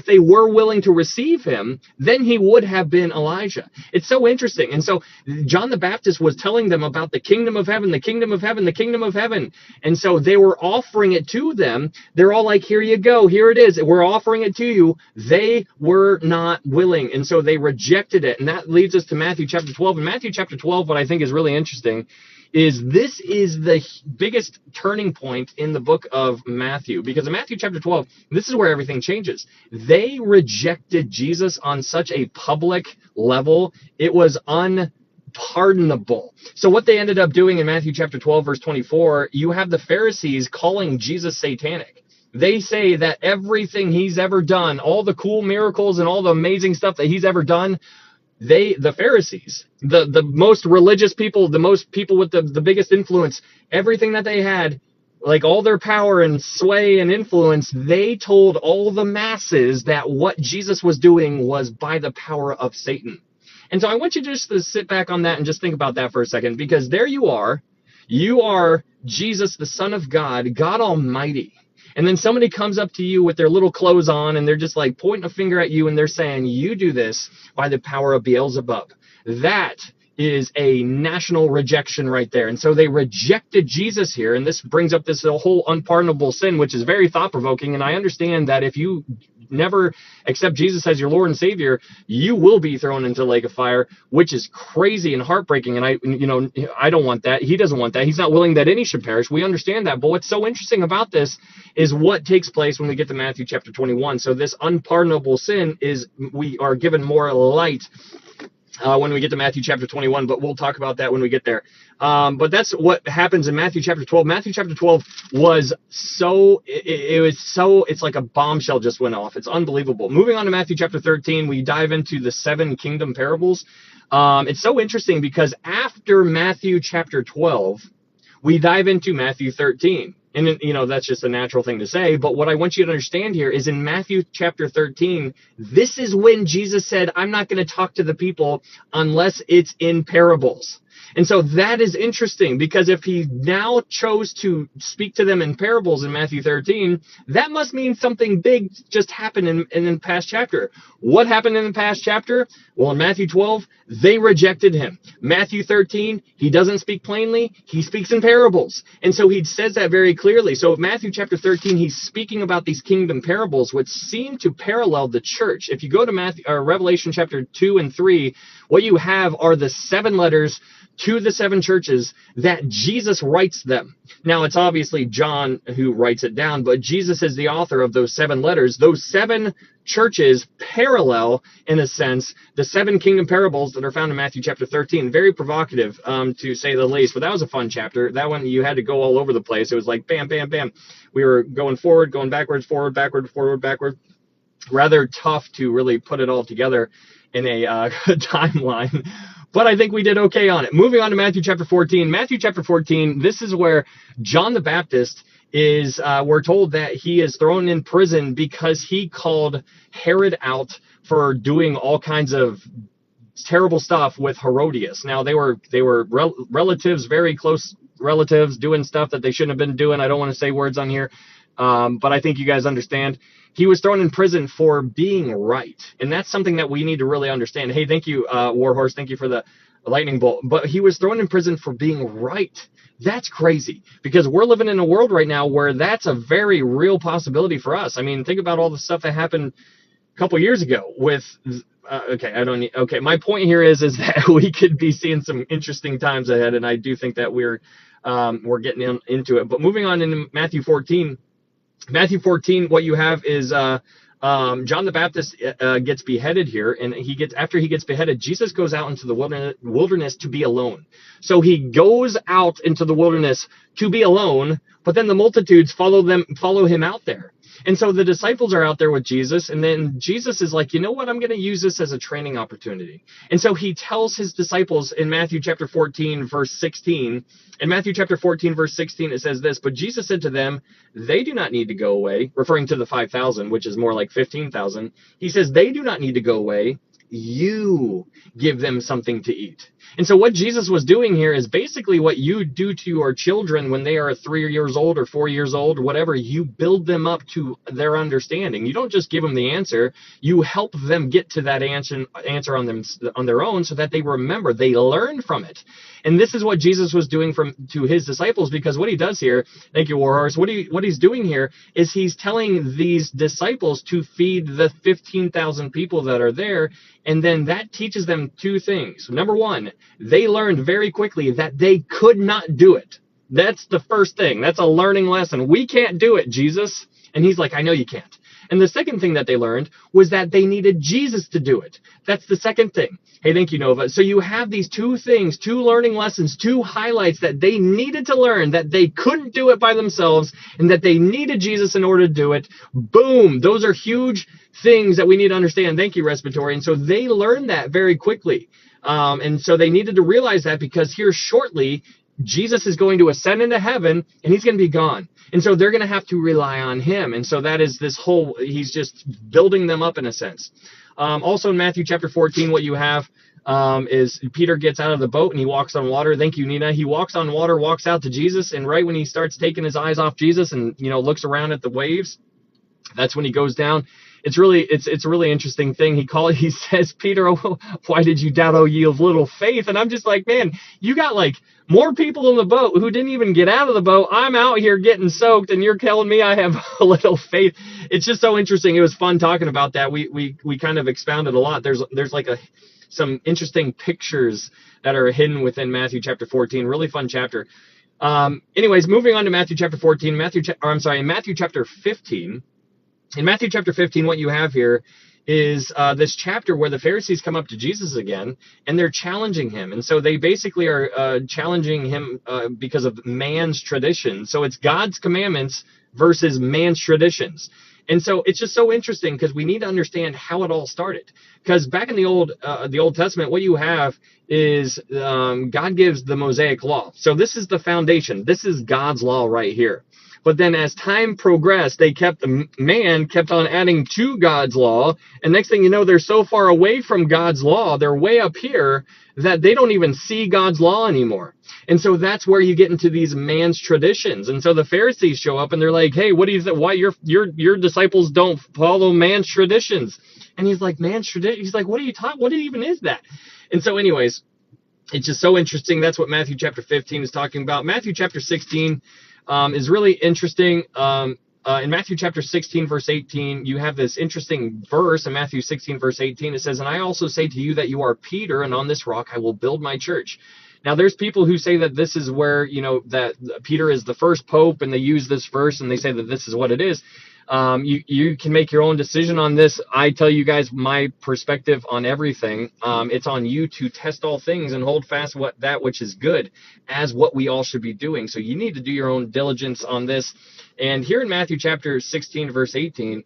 they were willing to receive him, then he would have been Elijah. It's so interesting. And so John the Baptist was telling them about the kingdom of heaven, the kingdom of heaven, the kingdom of heaven. And so they were offering it to them. They're all like, here you go. Here it is. We're offering it to you. They were not willing. And so they they rejected it. And that leads us to Matthew chapter 12. In Matthew chapter 12, what I think is really interesting is this is the biggest turning point in the book of Matthew, because in Matthew chapter 12, this is where everything changes. They rejected Jesus on such a public level. It was unpardonable. So what they ended up doing in Matthew chapter 12, verse 24, you have the Pharisees calling Jesus satanic. They say that everything he's ever done, all the cool miracles and all the amazing stuff that he's ever done, the Pharisees, the most religious people, the most people with the biggest influence, everything that they had, like all their power and sway and influence, they told all the masses that what Jesus was doing was by the power of Satan. And so I want you just to sit back on that and just think about that for a second, because there you are Jesus, the Son of God, God Almighty. And then somebody comes up to you with their little clothes on, and they're just like pointing a finger at you, and they're saying, you do this by the power of Beelzebub. That is a national rejection right there. And so they rejected Jesus here, and this brings up this whole unpardonable sin, which is very thought-provoking. And I understand that if you never accept Jesus as your Lord and Savior, you will be thrown into the lake of fire, which is crazy and heartbreaking. And I don't want that. He doesn't want that. He's not willing that any should perish. We understand that. But what's so interesting about this is what takes place when we get to Matthew chapter 21. So this unpardonable sin is, we are given more light when we get to Matthew chapter 21, but we'll talk about that when we get there. But that's what happens in Matthew chapter 12. Matthew chapter 12 was it's like a bombshell just went off. It's unbelievable. Moving on to Matthew chapter 13, we dive into the 7 kingdom parables. It's so interesting because after Matthew chapter 12, we dive into Matthew 13. And, that's just a natural thing to say. But what I want you to understand here is in Matthew chapter 13, this is when Jesus said, I'm not going to talk to the people unless it's in parables. And so that is interesting, because if he now chose to speak to them in parables in Matthew 13, that must mean something big just happened in the past chapter. What happened in the past chapter? Well, in Matthew 12, they rejected him. Matthew 13, he doesn't speak plainly. He speaks in parables. And so he says that very clearly. So Matthew chapter 13, he's speaking about these kingdom parables, which seem to parallel the church. If you go to Revelation chapter 2 and 3, what you have are the 7 letters to the 7 churches that Jesus writes them. Now, it's obviously John who writes it down, but Jesus is the author of those 7 letters. Those 7 churches parallel, in a sense, the 7 kingdom parables that are found in Matthew chapter 13. Very provocative, to say the least, but that was a fun chapter. That one, you had to go all over the place. It was like bam, bam, bam. We were going forward, going backwards, forward, backward, forward, backward. Rather tough to really put it all together in a timeline. But I think we did okay on it. Moving on to Matthew chapter 14. Matthew chapter 14, this is where John the Baptist is, we're told that he is thrown in prison because he called Herod out for doing all kinds of terrible stuff with Herodias. Now, they were relatives, very close relatives, doing stuff that they shouldn't have been doing. I don't want to say words on here, but I think you guys understand. He was thrown in prison for being right. And that's something that we need to really understand. Hey, thank you, Warhorse. Thank you for the lightning bolt. But he was thrown in prison for being right. That's crazy, because we're living in a world right now where that's a very real possibility for us. I mean, think about all the stuff that happened a couple years ago with my point here is that we could be seeing some interesting times ahead, and I do think that we're getting into it. But moving on into Matthew 14, what you have is John the Baptist gets beheaded here, and after he gets beheaded, Jesus goes out into the wilderness to be alone. So he goes out into the wilderness to be alone, but then the multitudes follow him out there. And so the disciples are out there with Jesus, and then Jesus is like, you know what, I'm going to use this as a training opportunity. And so he tells his disciples in Matthew chapter 14, verse 16, in Matthew chapter 14, verse 16, it says this, but Jesus said to them, they do not need to go away, referring to the 5,000, which is more like 15,000. He says, they do not need to go away. You give them something to eat. And so what Jesus was doing here is basically what you do to your children when they are 3 years old or 4 years old, or whatever. You build them up to their understanding. You don't just give them the answer. You help them get to that answer on their own, so that they remember, they learn from it. And this is what Jesus was doing to his disciples, because what he does here, thank you, Warhorse, what he's doing here is he's telling these disciples to feed the 15,000 people that are there And then that teaches them two things. Number one, they learned very quickly that they could not do it. That's the first thing. That's a learning lesson. We can't do it, Jesus. And he's like, I know you can't. And the second thing that they learned was that they needed Jesus to do it. That's the second thing. Hey, thank you, Nova. So you have these two things, two learning lessons, two highlights that they needed to learn, that they couldn't do it by themselves, and that they needed Jesus in order to do it. Boom. Those are huge things that we need to understand. Thank you, Respiratory. And so they learned that very quickly. And so they needed to realize that, because here shortly, Jesus is going to ascend into heaven and he's going to be gone. And so they're going to have to rely on him. And so that is this whole, he's just building them up in a sense. Also in Matthew chapter 14, what you have is Peter gets out of the boat and he walks on water. Thank you, Nina. He walks on water, walks out to Jesus. And right when he starts taking his eyes off Jesus and, looks around at the waves, that's when he goes down. It's a really interesting thing. He says, Peter, oh, why did you doubt, oh ye of little faith? And I'm just like, man, you got like more people in the boat who didn't even get out of the boat. I'm out here getting soaked and you're telling me I have a little faith. It's just so interesting. It was fun talking about that. We kind of expounded a lot. There's like some interesting pictures that are hidden within Matthew chapter 14. Really fun chapter. Anyways, moving on to Matthew chapter 14, in Matthew chapter 15. In Matthew chapter 15, what you have here is this chapter where the Pharisees come up to Jesus again, and they're challenging him. And so they basically are challenging him because of man's tradition. So it's God's commandments versus man's traditions. And so it's just so interesting because we need to understand how it all started. Because back in the Old Testament, what you have is God gives the Mosaic law. So this is the foundation. This is God's law right here. But then as time progressed, man kept on adding to God's law. And next thing you know, they're so far away from God's law, they're way up here, that they don't even see God's law anymore. And so that's where you get into these man's traditions. And so the Pharisees show up and they're like, hey, what do you think? Why your disciples don't follow man's traditions? And he's like, man's tradition? He's like, what are you talking? What even is that? And so anyways, it's just so interesting. That's what Matthew chapter 15 is talking about. Matthew chapter 16 is really interesting. In Matthew chapter 16, verse 18, you have this interesting verse in Matthew 16, verse 18. It says, and I also say to you that you are Peter, and on this rock I will build my church. Now, there's people who say that this is where, that Peter is the first pope, and they use this verse, and they say that this is what it is. You can make your own decision on this. I tell you guys my perspective on everything. It's on you to test all things and hold fast that which is good, as what we all should be doing. So you need to do your own diligence on this. And here in Matthew chapter 16, verse 18,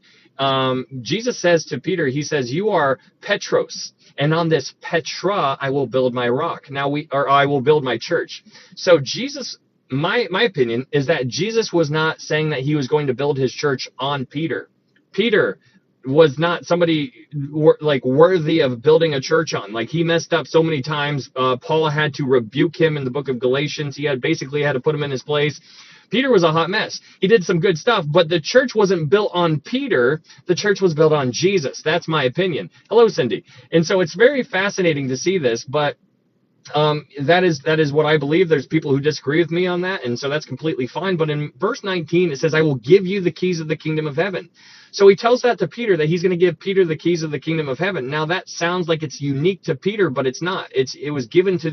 Jesus says to Peter, he says, you are Petros, and on this Petra I will build my rock. I will build my church. So Jesus, my opinion is that Jesus was not saying that he was going to build his church on Peter. Peter was not somebody like worthy of building a church on. Like, he messed up so many times. Paul had to rebuke him in the book of Galatians. He basically had to put him in his place. Peter was a hot mess. He did some good stuff, but the church wasn't built on Peter. The church was built on Jesus. That's my opinion. Hello, Cindy. And so it's very fascinating to see this, but that is what I believe. There's people who disagree with me on that, and so that's completely fine. But in verse 19, it says, I will give you the keys of the kingdom of heaven. So he tells that to Peter, that he's going to give Peter the keys of the kingdom of heaven. Now that sounds like it's unique to Peter, but it's not. It was given to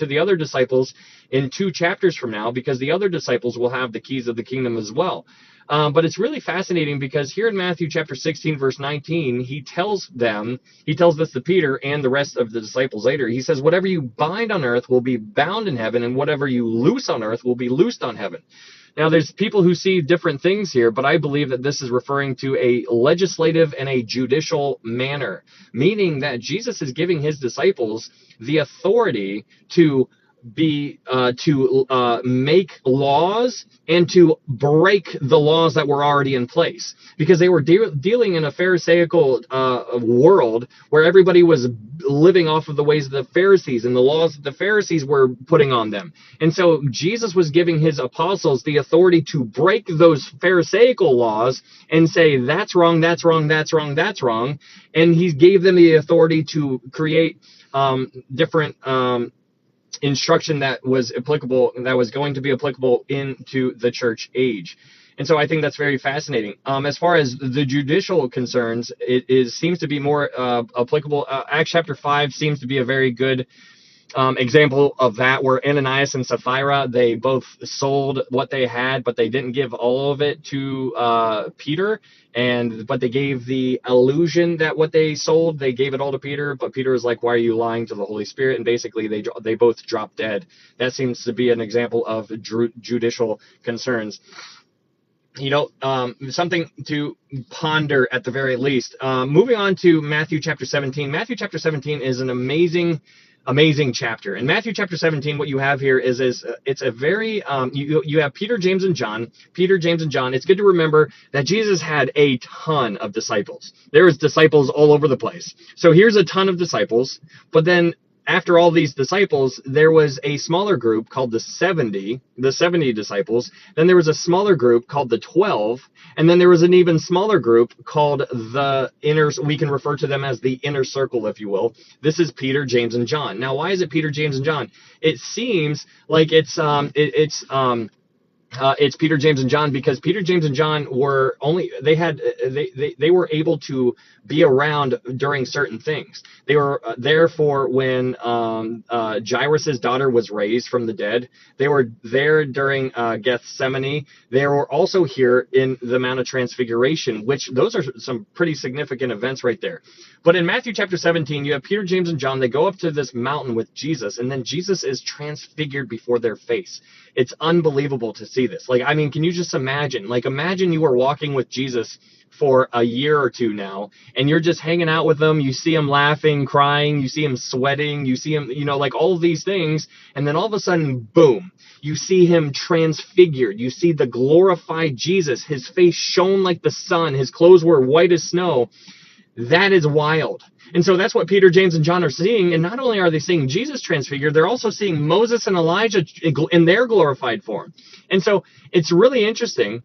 the other disciples in 2 chapters from now, because the other disciples will have the keys of the kingdom as well. But it's really fascinating, because here in Matthew chapter 16, verse 19, he tells this to Peter and the rest of the disciples later. He says, whatever you bind on earth will be bound in heaven, and whatever you loose on earth will be loosed on heaven. Now, there's people who see different things here, but I believe that this is referring to a legislative and a judicial manner, meaning that Jesus is giving his disciples the authority to make laws and to break the laws that were already in place, because they were dealing in a Pharisaical world where everybody was living off of the ways of the Pharisees and the laws that the Pharisees were putting on them. And so Jesus was giving his apostles the authority to break those Pharisaical laws and say, that's wrong, that's wrong, that's wrong, that's wrong. And he gave them the authority to create different instruction that was applicable, that was going to be applicable into the church age. And so I think that's very fascinating. As far as the judicial concerns, seems to be more applicable. Acts chapter 5 seems to be a very good example of that, where Ananias and Sapphira, they both sold what they had, but they didn't give all of it to Peter, but they gave the illusion that what they sold, they gave it all to Peter, but Peter was like, why are you lying to the Holy Spirit? And basically they both dropped dead. That seems to be an example of judicial concerns. Something to ponder at the very least. Moving on to Matthew chapter 17. Matthew chapter 17 is an amazing chapter. In Matthew chapter 17, what you have here is it's a very you have Peter, James, and John. Peter, James, and John. It's good to remember that Jesus had a ton of disciples. There was disciples all over the place. So here's a ton of disciples, but then after all these disciples, there was a smaller group called the 70 disciples. Then there was a smaller group called the 12. And then there was an even smaller group called the inner, we can refer to them as the inner circle, if you will. This is Peter, James, and John. Now, why is it Peter, James, and John? It seems like it's Peter, James, and John, because Peter, James, and John were they were able to be around during certain things. They were there for when Jairus's daughter was raised from the dead. They were there during Gethsemane. They were also here in the Mount of Transfiguration, which those are some pretty significant events right there. But in Matthew chapter 17, you have Peter, James, and John. They go up to this mountain with Jesus, and then Jesus is transfigured before their face. It's unbelievable to see this. Like, I mean, can you just imagine? Like, imagine you were walking with Jesus for a year or two now, and you're just hanging out with him. You see him laughing, crying, you see him sweating, you see him, like all of these things, and then all of a sudden, boom, you see him transfigured. You see the glorified Jesus. His face shone like the sun. His clothes were white as snow. That is wild. And so that's what Peter, James, and John are seeing. And not only are they seeing Jesus transfigured, they're also seeing Moses and Elijah in their glorified form. And so it's really interesting,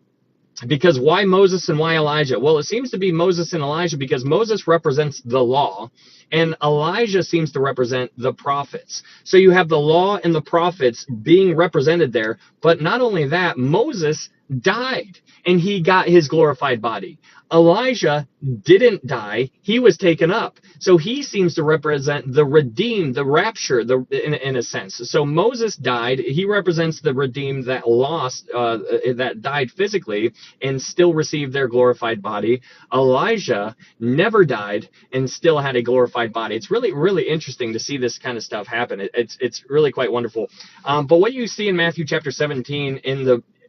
because why Moses and why Elijah? Well, it seems to be Moses and Elijah because Moses represents the law, and Elijah seems to represent the prophets. So you have the law and the prophets being represented there. But not only that, Moses died, and he got his glorified body. Elijah didn't die. He was taken up. So he seems to represent the redeemed, the rapture, in a sense. So Moses died. He represents the redeemed that lost, that died physically and still received their glorified body. Elijah never died and still had a glorified body. It's really, really interesting to see this kind of stuff happen. It's really quite wonderful. But what you see in Matthew chapter 17 in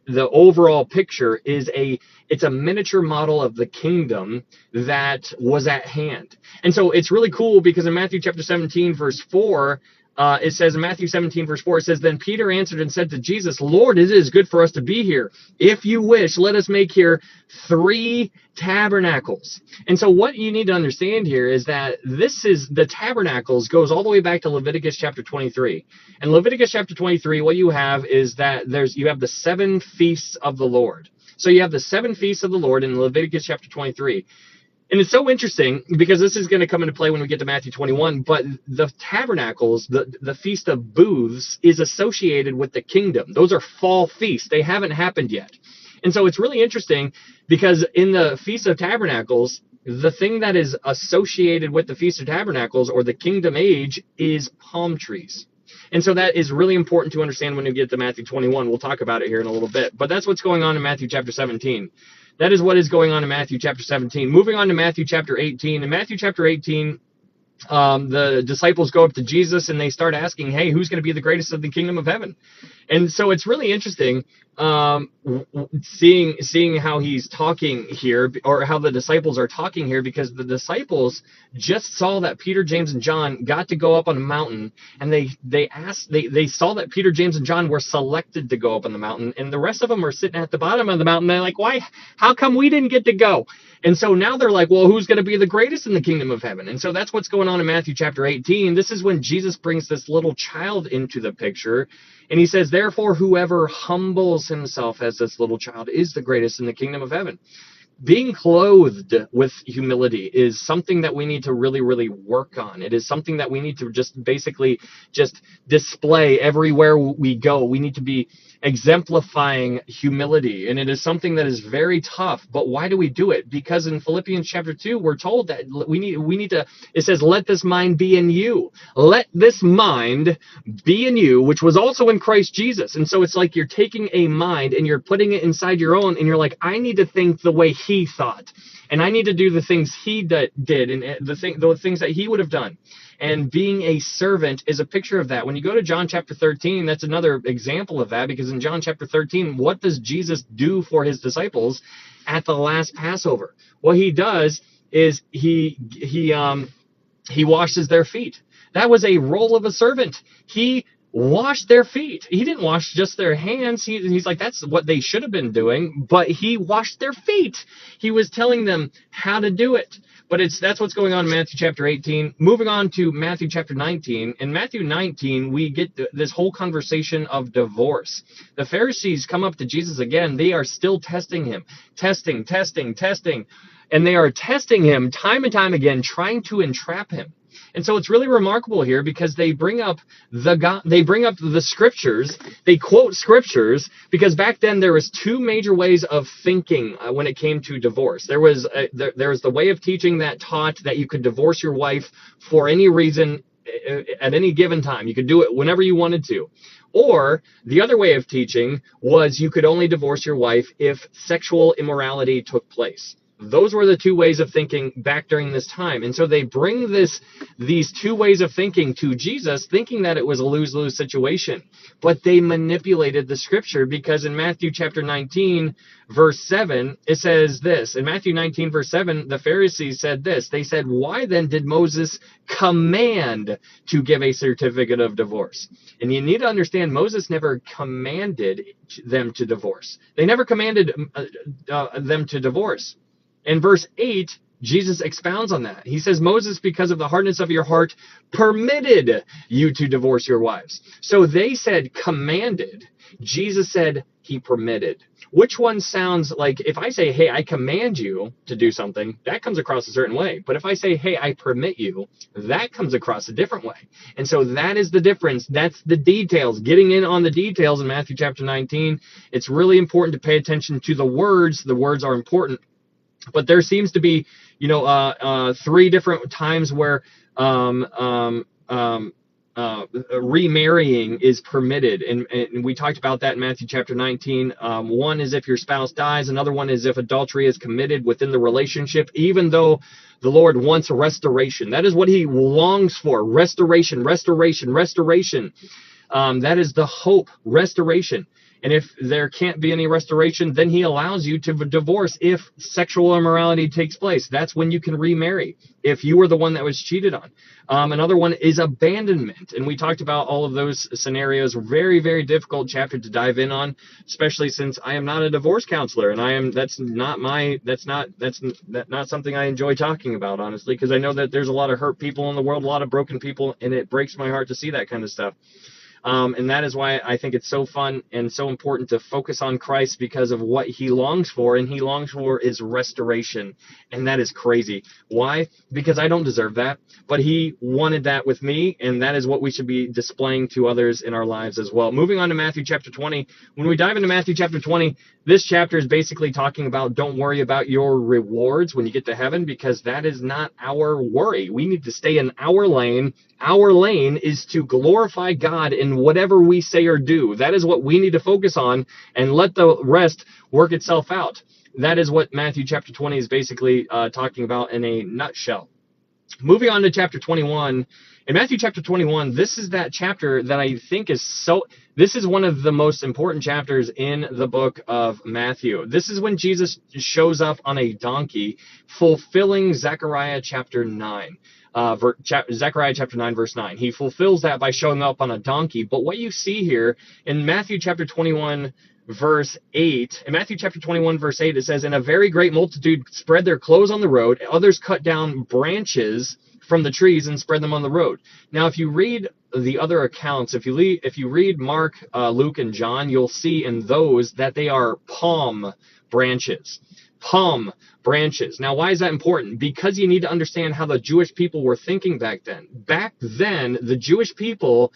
the overall picture is it's a miniature model of the kingdom that was at hand. And so it's really cool, because in Matthew chapter 17 verse 4, it says in Matthew 17 verse 4, it says, "Then Peter answered and said to Jesus, 'Lord, it is good for us to be here. If you wish, let us make here 3 tabernacles.'" And so what you need to understand here is that the tabernacles goes all the way back to Leviticus chapter 23. And Leviticus chapter 23, what you have is that you have the 7 feasts of the Lord. So you have the 7 feasts of the Lord in Leviticus chapter 23. And it's so interesting, because this is going to come into play when we get to Matthew 21, but the tabernacles, the Feast of Booths, is associated with the kingdom. Those are fall feasts. They haven't happened yet. And so it's really interesting, because in the Feast of Tabernacles, the thing that is associated with the Feast of Tabernacles, or the kingdom age, is palm trees. And so that is really important to understand when we get to Matthew 21. We'll talk about it here in a little bit. But that's what's going on in Matthew chapter 17. That is what is going on in Matthew chapter 17. Moving on to Matthew chapter 18. In Matthew chapter 18, the disciples go up to Jesus and they start asking, hey, who's going to be the greatest of the kingdom of heaven? And so it's really interesting seeing how he's talking here, or how the disciples are talking here, because the disciples just saw that Peter, James, and John got to go up on a mountain, and they saw that Peter, James, and John were selected to go up on the mountain, and the rest of them are sitting at the bottom of the mountain. They're like, why? How come we didn't get to go? And so now they're like, well, who's going to be the greatest in the kingdom of heaven? And so that's what's going on in Matthew chapter 18. This is when Jesus brings this little child into the picture. And he says, therefore, whoever humbles himself as this little child is the greatest in the kingdom of heaven. Being clothed with humility is something that we need to really, really work on. It is something that we need to just basically just display everywhere we go. We need to be exemplifying humility. And it is something that is very tough. But why do we do it? Because in Philippians chapter 2, we're told that we need to, it says, let this mind be in you. Let this mind be in you, which was also in Christ Jesus. And so it's like you're taking a mind and you're putting it inside your own, and you're like, I need to think the way he thought, and I need to do the things he did, and the things that he would have done. And being a servant is a picture of that. When you go to John chapter 13, that's another example of that, because in John chapter 13, what does Jesus do for his disciples at the last Passover? What he does is he washes their feet. That was a role of a servant. He washed their feet. He didn't wash just their hands. He's like, that's what they should have been doing, but he washed their feet. He was telling them how to do it. But that's what's going on in Matthew chapter 18. Moving on to Matthew chapter 19. In Matthew 19, we get this whole conversation of divorce. The Pharisees come up to Jesus again. They are still testing him. Testing. And they are testing him time and time again, trying to entrap him. And so it's really remarkable here, because they bring up the scriptures, they quote scriptures, because back then there was two major ways of thinking when it came to divorce. There was the way of teaching that taught that you could divorce your wife for any reason at any given time. You could do it whenever you wanted to. Or the other way of teaching was you could only divorce your wife if sexual immorality took place. Those were the two ways of thinking back during this time. And so they bring these two ways of thinking to Jesus, thinking that it was a lose-lose situation. But they manipulated the scripture, because in Matthew chapter 19, verse 7, it says this. In Matthew 19, verse 7, the Pharisees said this. They said, why then did Moses command to give a certificate of divorce? And you need to understand, Moses never commanded them to divorce. They never commanded them to divorce. In verse 8, Jesus expounds on that. He says, Moses, because of the hardness of your heart, permitted you to divorce your wives. So they said commanded. Jesus said he permitted. Which one sounds like, if I say, hey, I command you to do something, that comes across a certain way. But if I say, hey, I permit you, that comes across a different way. And so that is the difference. That's the details. Getting in on the details in Matthew chapter 19, it's really important to pay attention to the words. The words are important. But there seems to be, three different times where remarrying is permitted. And we talked about that in Matthew chapter 19. One is if your spouse dies. Another one is if adultery is committed within the relationship, even though the Lord wants restoration. That is what he longs for. Restoration. That is the hope, restoration. And if there can't be any restoration, then he allows you to divorce if sexual immorality takes place. That's when you can remarry, if you were the one that was cheated on. Another one is abandonment. And we talked about all of those scenarios. Very, very difficult chapter to dive in on, especially since I am not a divorce counselor. And that's not something I enjoy talking about, honestly, because I know that there's a lot of hurt people in the world, a lot of broken people, and it breaks my heart to see that kind of stuff. And that is why I think it's so fun and so important to focus on Christ, because of what he longs for, and he longs for is restoration. And that is crazy. Why? Because I don't deserve that, but he wanted that with me, and that is what we should be displaying to others in our lives as well. Moving on to Matthew chapter 20. When we dive into Matthew chapter 20, this chapter is basically talking about don't worry about your rewards when you get to heaven, because that is not our worry. We need to stay in our lane. Our lane is to glorify God in whatever we say or do. That is what we need to focus on, and let the rest work itself out. That is what Matthew chapter 20 is basically talking about in a nutshell. Moving on to chapter 21. In Matthew chapter 21, this is that chapter that I think this is one of the most important chapters in the book of Matthew. This is when Jesus shows up on a donkey, fulfilling Zechariah chapter 9. Zechariah chapter 9, verse 9. He fulfills that by showing up on a donkey. But what you see here in Matthew chapter 21, verse 8, in Matthew chapter 21, verse 8, it says, and a very great multitude spread their clothes on the road. Others cut down branches from the trees and spread them on the road. Now, if you read the other accounts, if you read Mark, Luke, and John, you'll see in those that they are palm branches. palm branches. Now, why is that important? Because you need to understand how the Jewish people were thinking back then. Back then, the Jewish people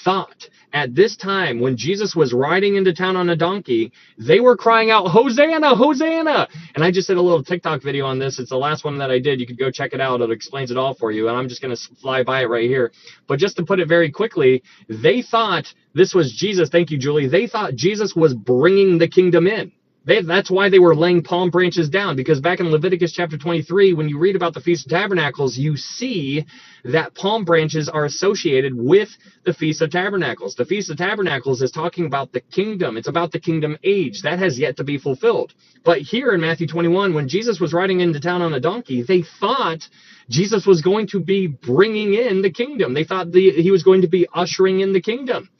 thought at this time when Jesus was riding into town on a donkey, they were crying out, Hosanna, Hosanna. And I just did a little TikTok video on this. It's the last one that I did. You could go check it out. It explains it all for you. And I'm just going to fly by it right here. But just to put it very quickly, they thought this was Jesus. Thank you, Julie. They thought Jesus was bringing the kingdom in. That's why they were laying palm branches down, because back in Leviticus chapter 23, when you read about the Feast of Tabernacles, you see that palm branches are associated with the Feast of Tabernacles. The Feast of Tabernacles is talking about the kingdom. It's about the kingdom age. That has yet to be fulfilled. But here in Matthew 21, when Jesus was riding into town on a donkey, they thought Jesus was going to be bringing in the kingdom. They thought he was going to be ushering in the kingdom.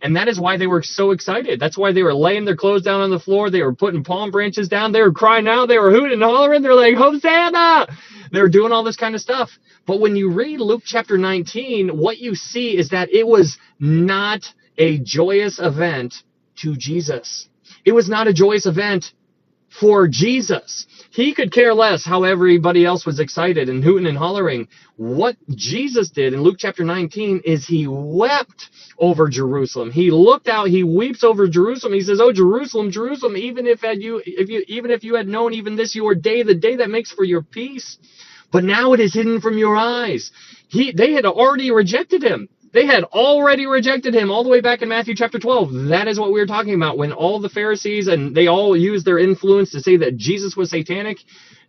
And that is why they were so excited. That's why they were laying their clothes down on the floor. They were putting palm branches down. They were crying out. They were hooting and hollering. They're like, Hosanna! They were doing all this kind of stuff. But when you read Luke chapter 19, what you see is that it was not a joyous event to Jesus. It was not a joyous event for Jesus. He could care less how everybody else was excited and hooting and hollering. What Jesus did in Luke chapter 19 is he wept over Jerusalem. He looked out, he weeps over Jerusalem. He says, "Oh, Jerusalem, Jerusalem, even if you had known even this your day, the day that makes for your peace, but now it is hidden from your eyes." They had already rejected him. They had already rejected him all the way back in Matthew chapter 12. That is what we were talking about when all the Pharisees and they all used their influence to say that Jesus was satanic.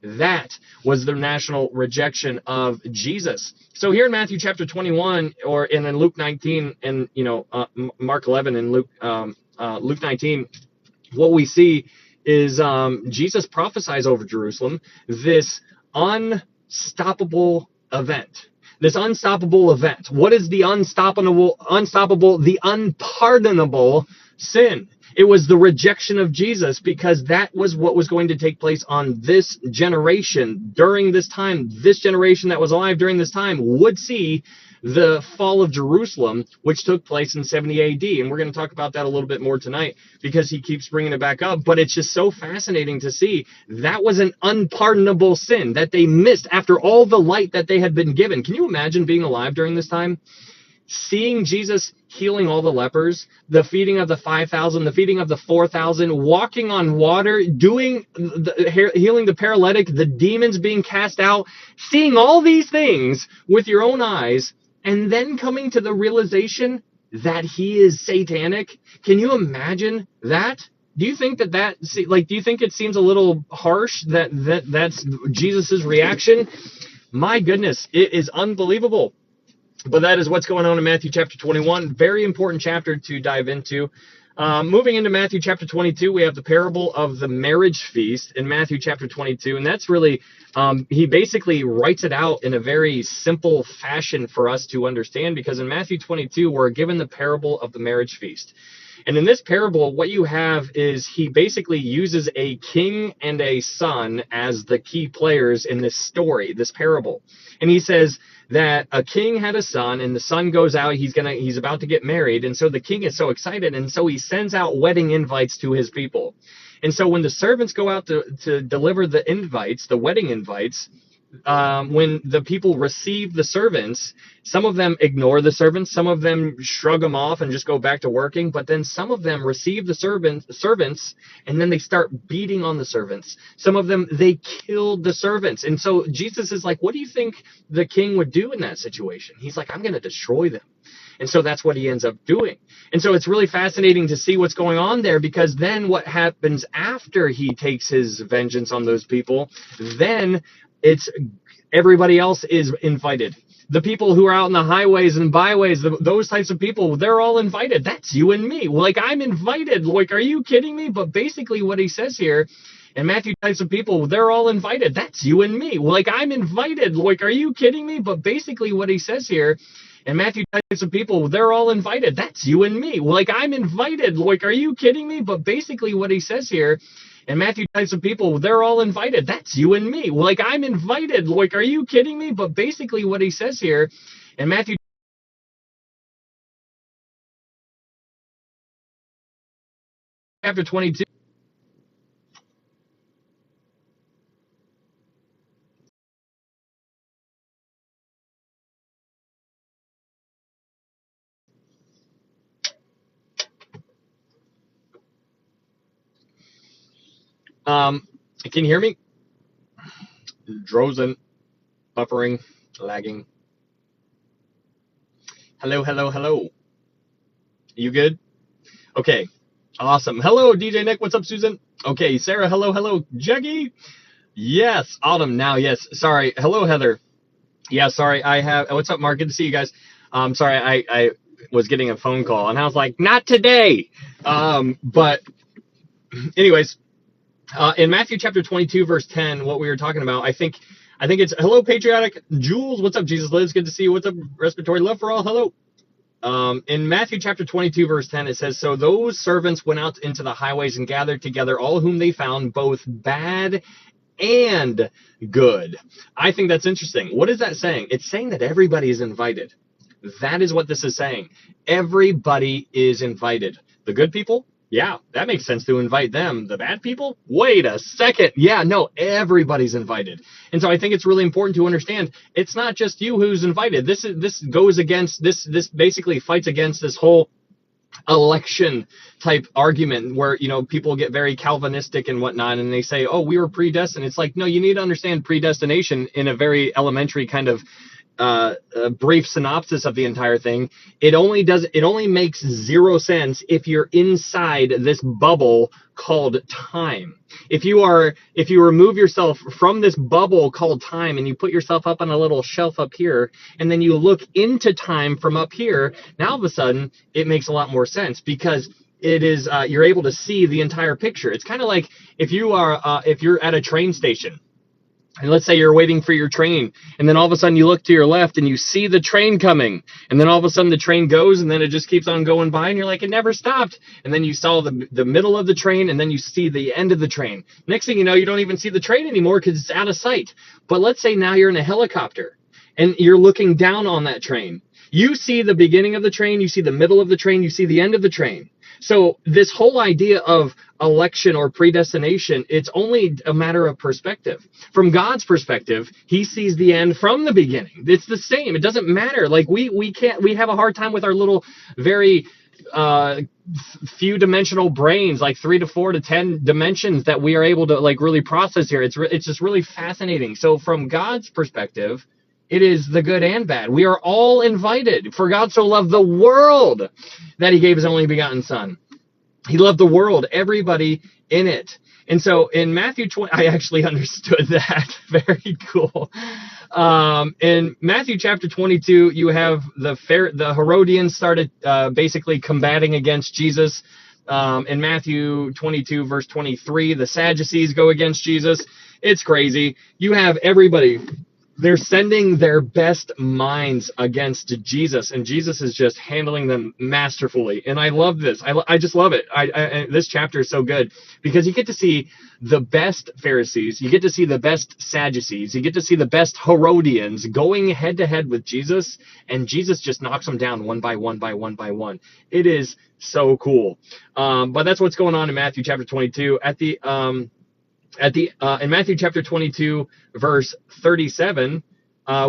That was their national rejection of Jesus. So here in Matthew chapter 21, and in Luke 19, and Mark 11 and Luke 19, what we see is Jesus prophesies over Jerusalem this unstoppable event. This unstoppable event. What is the unstoppable, the unpardonable sin? It was the rejection of Jesus, because that was what was going to take place on this generation during this time. This generation that was alive during this time would see the fall of Jerusalem, which took place in 70 AD. And we're going to talk about that a little bit more tonight, because he keeps bringing it back up. But it's just so fascinating to see that was an unpardonable sin that they missed after all the light that they had been given. Can you imagine being alive during this time? Seeing Jesus healing all the lepers, the feeding of the 5,000, the feeding of the 4,000, walking on water, healing the paralytic, the demons being cast out, seeing all these things with your own eyes, and then coming to the realization that he is satanic. Can you imagine that? Do you think do you think it seems a little harsh that's Jesus's reaction? My goodness, it is unbelievable. But that is what's going on in Matthew chapter 21. Very important chapter to dive into. Moving into Matthew chapter 22, we have the parable of the marriage feast in Matthew chapter 22. And that's really, he basically writes it out in a very simple fashion for us to understand, because in Matthew 22, we're given the parable of the marriage feast. And in this parable, what you have is he basically uses a king and a son as the key players in this story, this parable. And he says that a king had a son, and the son goes out, he's about to get married, and so the king is so excited, and so he sends out wedding invites to his people. And so when the servants go out to deliver the invites, the wedding invites, when the people receive the servants, some of them ignore the servants, some of them shrug them off and just go back to working, but then some of them receive the servants, and then they start beating on the servants. Some of them, they killed the servants. And so Jesus is like, what do you think the king would do in that situation? He's like, I'm going to destroy them. And so that's what he ends up doing. And so it's really fascinating to see what's going on there, because then what happens after he takes his vengeance on those people, then it's everybody else is invited. The people who are out in the highways and byways, those types of people, they're all invited. That's you and me. Like, I'm invited. Like, are you kidding me? But basically what he says here, and Matthew types of people, they're all invited. That's you and me. Like, I'm invited. Like, are you kidding me? But basically what he says here, and Matthew types of people, they're all invited. That's you and me. Like, I'm invited. Like, are you kidding me? But basically what he says here, and Matthew types of people, they're all invited. That's you and me. Like, I'm invited. Like, are you kidding me? But basically what he says here, and Matthew chapter 22. Can you hear me? Drozen, buffering, lagging. Hello, hello, hello. You good? Okay, awesome. Hello, DJ Nick. What's up, Susan? Okay, Sarah. Hello, hello. Juggy. Yes, Autumn. Now, yes. Sorry. Hello, Heather. Yeah, sorry. I have. What's up, Mark? Good to see you guys. Sorry, I was getting a phone call, and I was like, not today. But anyways, in Matthew chapter 22, verse 10, what we were talking about, I think it's hello, patriotic Jules. What's up, Jesus lives? Good to see you. What's up, respiratory love for all? Hello. In Matthew chapter 22, verse 10, it says, so those servants went out into the highways and gathered together all whom they found, both bad and good. I think that's interesting. What is that saying? It's saying that everybody is invited. That is what this is saying. Everybody is invited. The good people? Yeah, that makes sense to invite them. The bad people? Wait a second. Yeah, no, everybody's invited. And so I think it's really important to understand it's not just you who's invited. This goes against this basically fights against this whole election type argument where, people get very Calvinistic and whatnot, and they say, oh, we were predestined. It's like, no, you need to understand predestination in a very elementary kind of a brief synopsis of the entire thing. It only makes zero sense if you're inside this bubble called time. If you remove yourself from this bubble called time and you put yourself up on a little shelf up here, and then you look into time from up here, now all of a sudden it makes a lot more sense, because it is you're able to see the entire picture. It's kind of like if you're at a train station. And let's say you're waiting for your train, and then all of a sudden you look to your left and you see the train coming, and then all of a sudden the train goes, and then it just keeps on going by, and you're like, it never stopped. And then you saw the middle of the train, and then you see the end of the train. Next thing you know, you don't even see the train anymore because it's out of sight. But let's say now you're in a helicopter, and you're looking down on that train. You see the beginning of the train, you see the middle of the train, you see the end of the train. So this whole idea of election or predestination, it's only a matter of perspective. From God's perspective, he sees the end from the beginning. It's the same. It doesn't matter. Like we have a hard time with our little very few dimensional brains, like 3 to 4 to 10 dimensions that we are able to like really process here. It's just really fascinating. So from God's perspective, it is the good and bad. We are all invited. For God so loved the world that he gave his only begotten son. He loved the world, everybody in it. And so in Matthew 20, I actually understood that. Very cool. In Matthew chapter 22, you have the Herodians started basically combating against Jesus. In Matthew 22, verse 23, the Sadducees go against Jesus. It's crazy. You have everybody. They're sending their best minds against Jesus, and Jesus is just handling them masterfully. And I love this. I just love it. This chapter is so good because you get to see the best Pharisees, you get to see the best Sadducees, you get to see the best Herodians going head to head with Jesus, and Jesus just knocks them down one by one by one by one. It is so cool. But that's what's going on in Matthew chapter 22. In Matthew chapter 22, verse 37,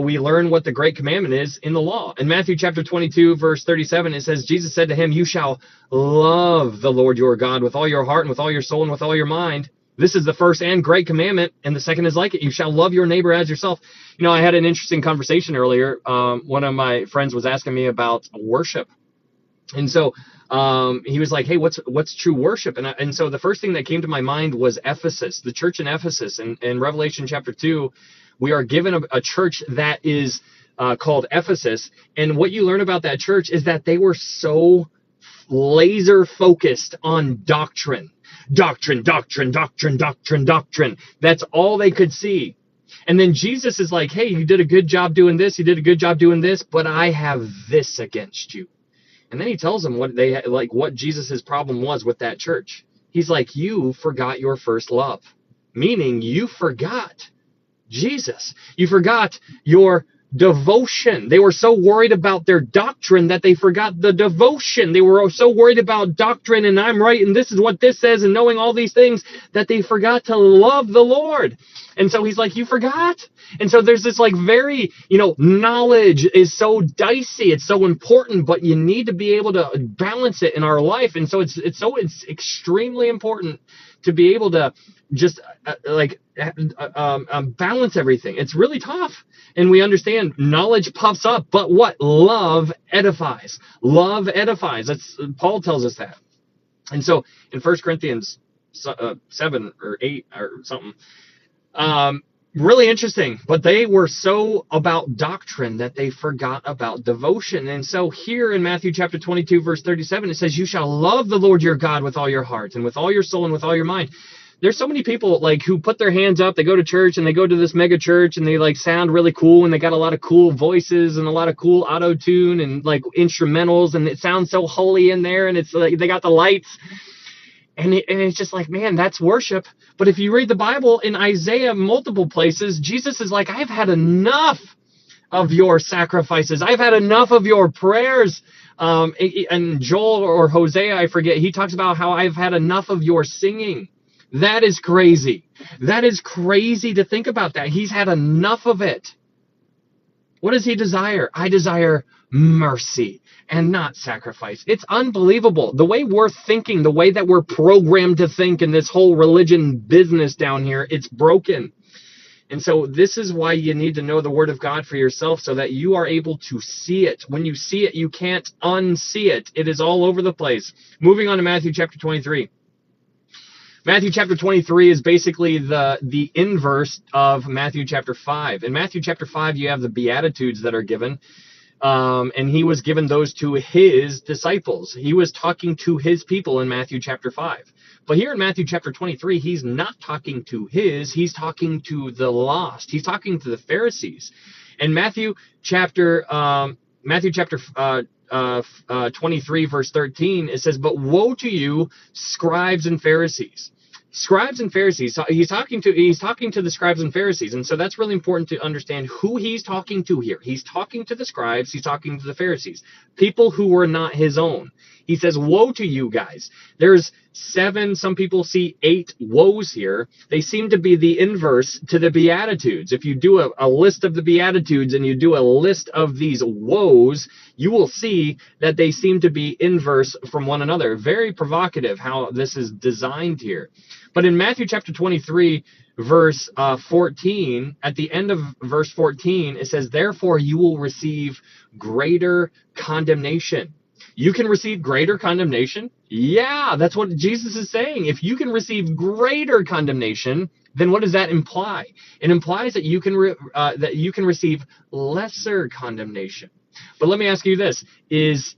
we learn what the great commandment is in the law. In Matthew chapter 22, verse 37, it says, Jesus said to him, you shall love the Lord your God with all your heart and with all your soul and with all your mind. This is the first and great commandment, and the second is like it. You shall love your neighbor as yourself. I had an interesting conversation earlier. One of my friends was asking me about worship. And so he was like, hey, what's true worship? And so the first thing that came to my mind was Ephesus, the church in Ephesus. In Revelation chapter 2, we are given a church that is called Ephesus. And what you learn about that church is that they were so laser focused on doctrine. Doctrine. That's all they could see. And then Jesus is like, hey, you did a good job doing this. You did a good job doing this, but I have this against you. And then he tells them what Jesus's problem was with that church. He's like, you forgot your first love, meaning you forgot Jesus. You forgot your devotion. They were so worried about their doctrine that they forgot the devotion. They were so worried about doctrine and I'm right and this is what this says and knowing all these things that they forgot to love the Lord. And so he's like, you forgot? And so there's this very, knowledge is so dicey. It's so important, but you need to be able to balance it in our life. And so it's extremely important to be able to just balance everything. It's really tough. And we understand knowledge puffs up, but what? Love edifies. Love edifies. That's Paul tells us that. And so in 1 Corinthians 7 or 8 or something, really interesting, but they were so about doctrine that they forgot about devotion. And so here in Matthew chapter 22, verse 37, it says, you shall love the Lord your God with all your heart and with all your soul and with all your mind. There's so many people like who put their hands up, they go to church and they go to this mega church and they like sound really cool and they got a lot of cool voices and a lot of cool auto tune and like instrumentals and it sounds so holy in there and it's like they got the lights. And it's just like, man, that's worship. But if you read the Bible in Isaiah, multiple places, Jesus is like, I've had enough of your sacrifices. I've had enough of your prayers. And Joel or Hosea, I forget, he talks about how I've had enough of your singing. That is crazy. That is crazy to think about that. He's had enough of it. What does he desire? I desire mercy and not sacrifice. It's unbelievable. The way we're thinking, the way that we're programmed to think in this whole religion business down here, it's broken. And so this is why you need to know the Word of God for yourself so that you are able to see it. When you see it, you can't unsee it. It is all over the place. Moving on to Matthew chapter 23. Matthew chapter 23 is basically the inverse of Matthew chapter 5. In Matthew chapter 5, you have the Beatitudes that are given. And he was given those to his disciples. He was talking to his people in Matthew chapter 5. But here in Matthew chapter 23, he's not talking to he's talking to the lost. He's talking to the Pharisees. In Matthew chapter 23, verse 13, it says, but woe to you, scribes and Pharisees. Scribes and Pharisees. He's talking to the scribes and Pharisees, and so that's really important to understand who he's talking to here. He's talking to the scribes. He's talking to the Pharisees, people who were not his own. He says, woe to you guys. There's 7, some people see 8 woes here. They seem to be the inverse to the Beatitudes. If you do a list of the Beatitudes and you do a list of these woes, you will see that they seem to be inverse from one another. Very provocative how this is designed here. But in Matthew chapter 23, verse 14, at the end of verse 14, it says, therefore you will receive greater condemnation. You can receive greater condemnation? Yeah, that's what Jesus is saying. If you can receive greater condemnation, then what does that imply? It implies that you can receive lesser condemnation. But let me ask you this: is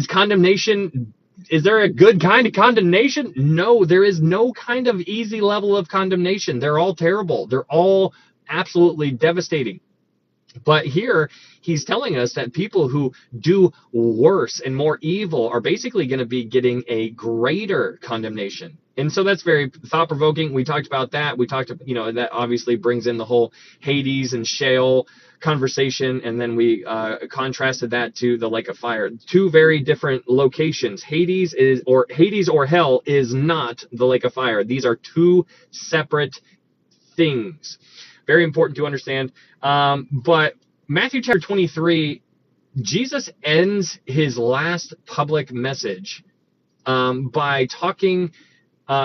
condemnation? Is there a good kind of condemnation? No, there is no kind of easy level of condemnation. They're all terrible. They're all absolutely devastating. But here, he's telling us that people who do worse and more evil are basically going to be getting a greater condemnation. And so that's very thought-provoking. We talked about that. We talked, that obviously brings in the whole Hades and Sheol conversation. And then we contrasted that to the lake of fire. 2 very different locations. Hades or hell is not the lake of fire. These are 2 separate things. Very important to understand. But Matthew chapter 23, Jesus ends his last public message by talking.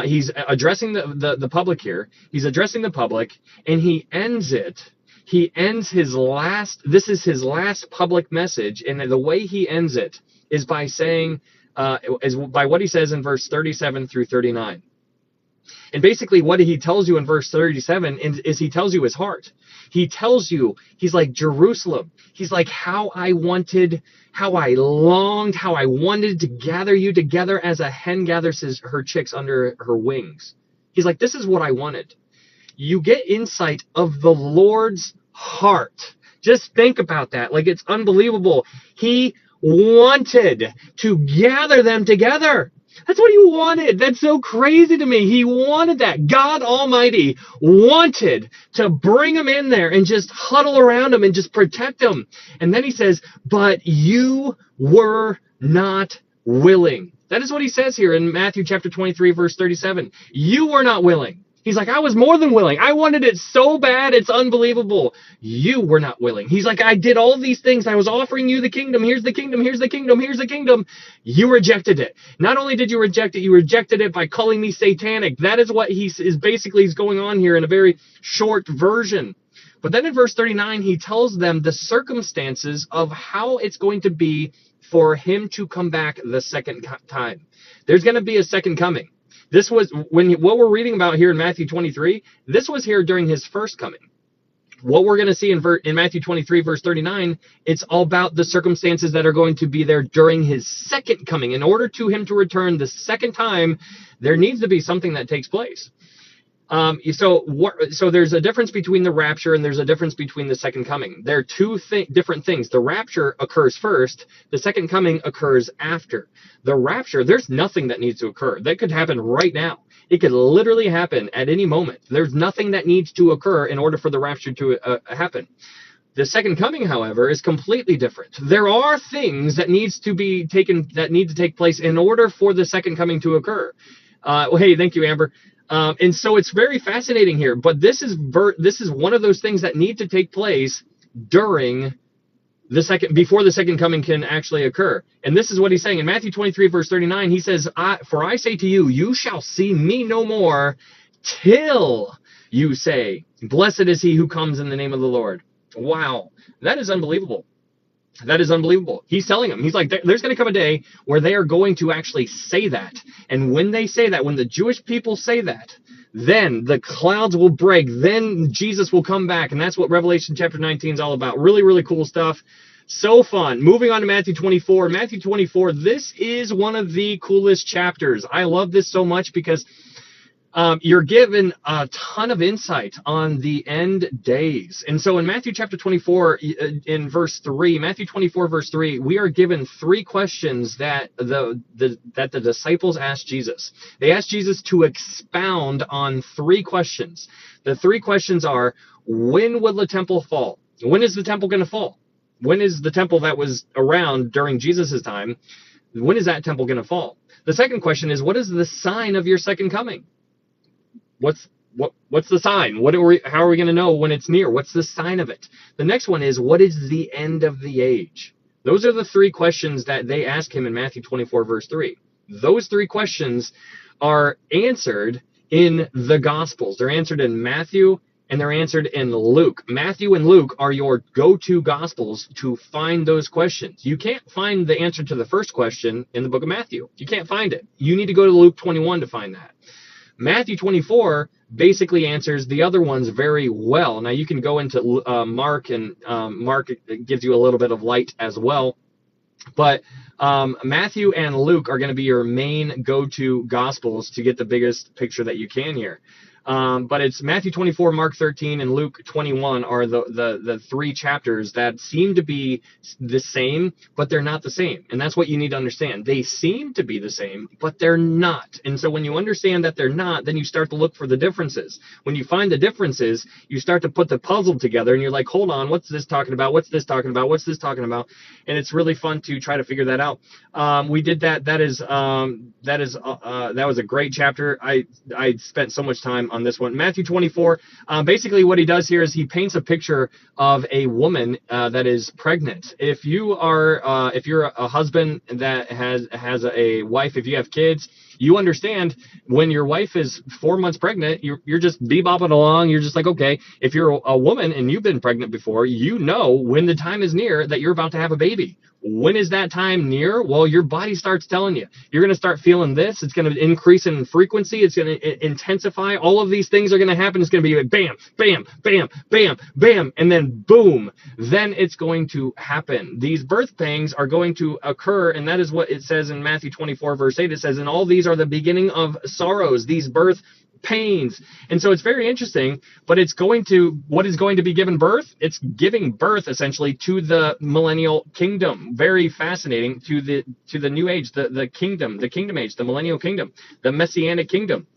He's addressing the public here. He's addressing the public, and he ends it. He ends his last. This is his last public message, and the way he ends it is by saying, by what he says in verse 37 through 39. And basically what he tells you in verse 37 is he tells you his heart. He tells you, he's like, Jerusalem. He's like, how I longed, how I wanted to gather you together as a hen gathers her chicks under her wings. He's like, this is what I wanted. You get insight of the Lord's heart. Just think about that. Like, it's unbelievable. He wanted to gather them together. That's what he wanted. That's so crazy to me. He wanted that. God Almighty wanted to bring them in there and just huddle around them and just protect them. And then he says, but you were not willing. That is what he says here in Matthew chapter 23, verse 37. You were not willing. He's like, I was more than willing. I wanted it so bad, it's unbelievable. You were not willing. He's like, I did all these things. I was offering you the kingdom. Here's the kingdom. Here's the kingdom. Here's the kingdom. You rejected it. Not only did you reject it, you rejected it by calling me satanic. That is what he's going on here in a very short version. But then in verse 39, he tells them the circumstances of how it's going to be for him to come back the second time. There's going to be a second coming. This was what we're reading about here in Matthew 23. This was here during his first coming. What we're going to see in Matthew 23, verse 39, it's all about the circumstances that are going to be there during his second coming. In order to him to return the second time, there needs to be something that takes place. So there's a difference between the rapture and there's a difference between the second coming. They're two different things. The rapture occurs first. The second coming occurs after. The rapture, there's nothing that needs to occur. That could happen right now. It could literally happen at any moment. There's nothing that needs to occur in order for the rapture to happen. The second coming, however, is completely different. There are things that need to take place in order for the second coming to occur. Hey, thank you, Amber. And so it's very fascinating here, but this is one of those things that need to take place before the second coming can actually occur. And this is what he's saying in Matthew 23, verse 39. He says, for I say to you, you shall see me no more till you say, blessed is he who comes in the name of the Lord. Wow, that is unbelievable. That is unbelievable. He's telling them, he's like, there's going to come a day where they are going to actually say that. And when they say that, when the Jewish people say that, then the clouds will break. Then Jesus will come back. And that's what Revelation chapter 19 is all about. Really, really cool stuff. So fun. Moving on to Matthew 24. Matthew 24, this is one of the coolest chapters. I love this so much because you're given a ton of insight on the end days. And so in Matthew chapter 24, in verse 3, Matthew 24, verse 3, we are given three questions that the disciples asked Jesus. They asked Jesus to expound on three questions. The three questions are, when will the temple fall? When is the temple going to fall? When is the temple that was around during Jesus' time, when is that temple going to fall? The second question is, what is the sign of your second coming? What's the sign? How are we going to know when it's near? What's the sign of it? The next one is, what is the end of the age? Those are the three questions that they ask him in Matthew 24, verse 3. Those three questions are answered in the Gospels. They're answered in Matthew and they're answered in Luke. Matthew and Luke are your go-to Gospels to find those questions. You can't find the answer to the first question in the book of Matthew. You can't find it. You need to go to Luke 21 to find that. Matthew 24 basically answers the other ones very well. Now you can go into Mark, and Mark gives you a little bit of light as well. But Matthew and Luke are going to be your main go-to Gospels to get the biggest picture that you can here. But it's Matthew 24, Mark 13, and Luke 21 are the three chapters that seem to be the same, but they're not the same. And that's what you need to understand. They seem to be the same, but they're not. And so when you understand that they're not, then you start to look for the differences. When you find the differences, you start to put the puzzle together, and you're like, hold on, what's this talking about? What's this talking about? What's this talking about? And it's really fun to try to figure that out. We did that. That was a great chapter. I spent so much time on this one. Matthew 24, basically what he does here is he paints a picture of a woman that is pregnant. If you're a husband that has a wife, if you have kids, you understand when your wife is 4 months pregnant, you're just bebopping along. You're just like, okay. If you're a woman and you've been pregnant before, you know when the time is near that you're about to have a baby. When is that time near? Well, your body starts telling you. You're going to start feeling this. It's going to increase in frequency. It's going to intensify. All of these things are going to happen. It's going to be like bam, bam, bam, bam, bam, and then boom. Then it's going to happen. These birth pangs are going to occur, and that is what it says in Matthew 24, verse 8. It says, and all these are the beginning of sorrows, these birth pains. And so it's very interesting, but what is going to be given birth? It's giving birth essentially to the millennial kingdom. Very fascinating, to the new age, the kingdom age, the millennial kingdom, the messianic kingdom.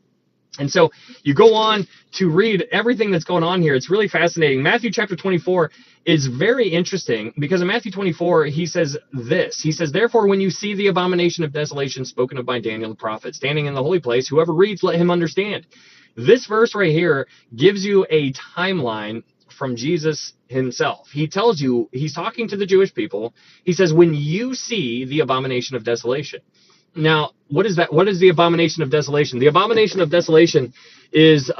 And so you go on to read everything that's going on here. It's really fascinating. Matthew chapter 24 is very interesting because in Matthew 24, he says this. He says, therefore, when you see the abomination of desolation spoken of by Daniel the prophet standing in the holy place, whoever reads, let him understand. This verse right here gives you a timeline from Jesus himself. He tells you, he's talking to the Jewish people. He says, when you see the abomination of desolation. Now, what is that? What is the abomination of desolation? The abomination of desolation is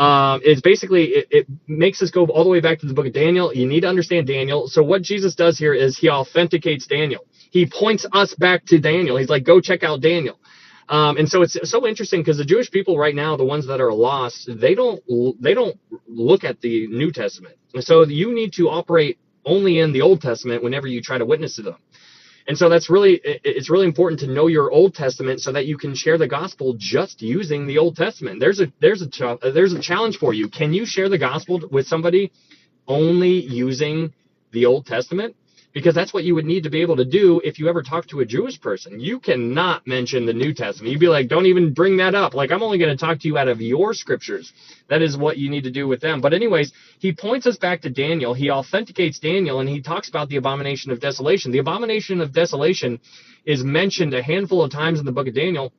basically, it makes us go all the way back to the book of Daniel. You need to understand Daniel. So what Jesus does here is he authenticates Daniel. He points us back to Daniel. He's like, go check out Daniel. And so it's so interesting because the Jewish people right now, the ones that are lost, they don't look at the New Testament. So you need to operate only in the Old Testament whenever you try to witness to them. And so it's really important to know your Old Testament so that you can share the gospel just using the Old Testament. There's a challenge for you. Can you share the gospel with somebody only using the Old Testament? Because that's what you would need to be able to do if you ever talk to a Jewish person. You cannot mention the New Testament. You'd be like, don't even bring that up. Like, I'm only going to talk to you out of your scriptures. That is what you need to do with them. But anyways, he points us back to Daniel. He authenticates Daniel, and he talks about the abomination of desolation. The abomination of desolation is mentioned a handful of times in the book of Daniel.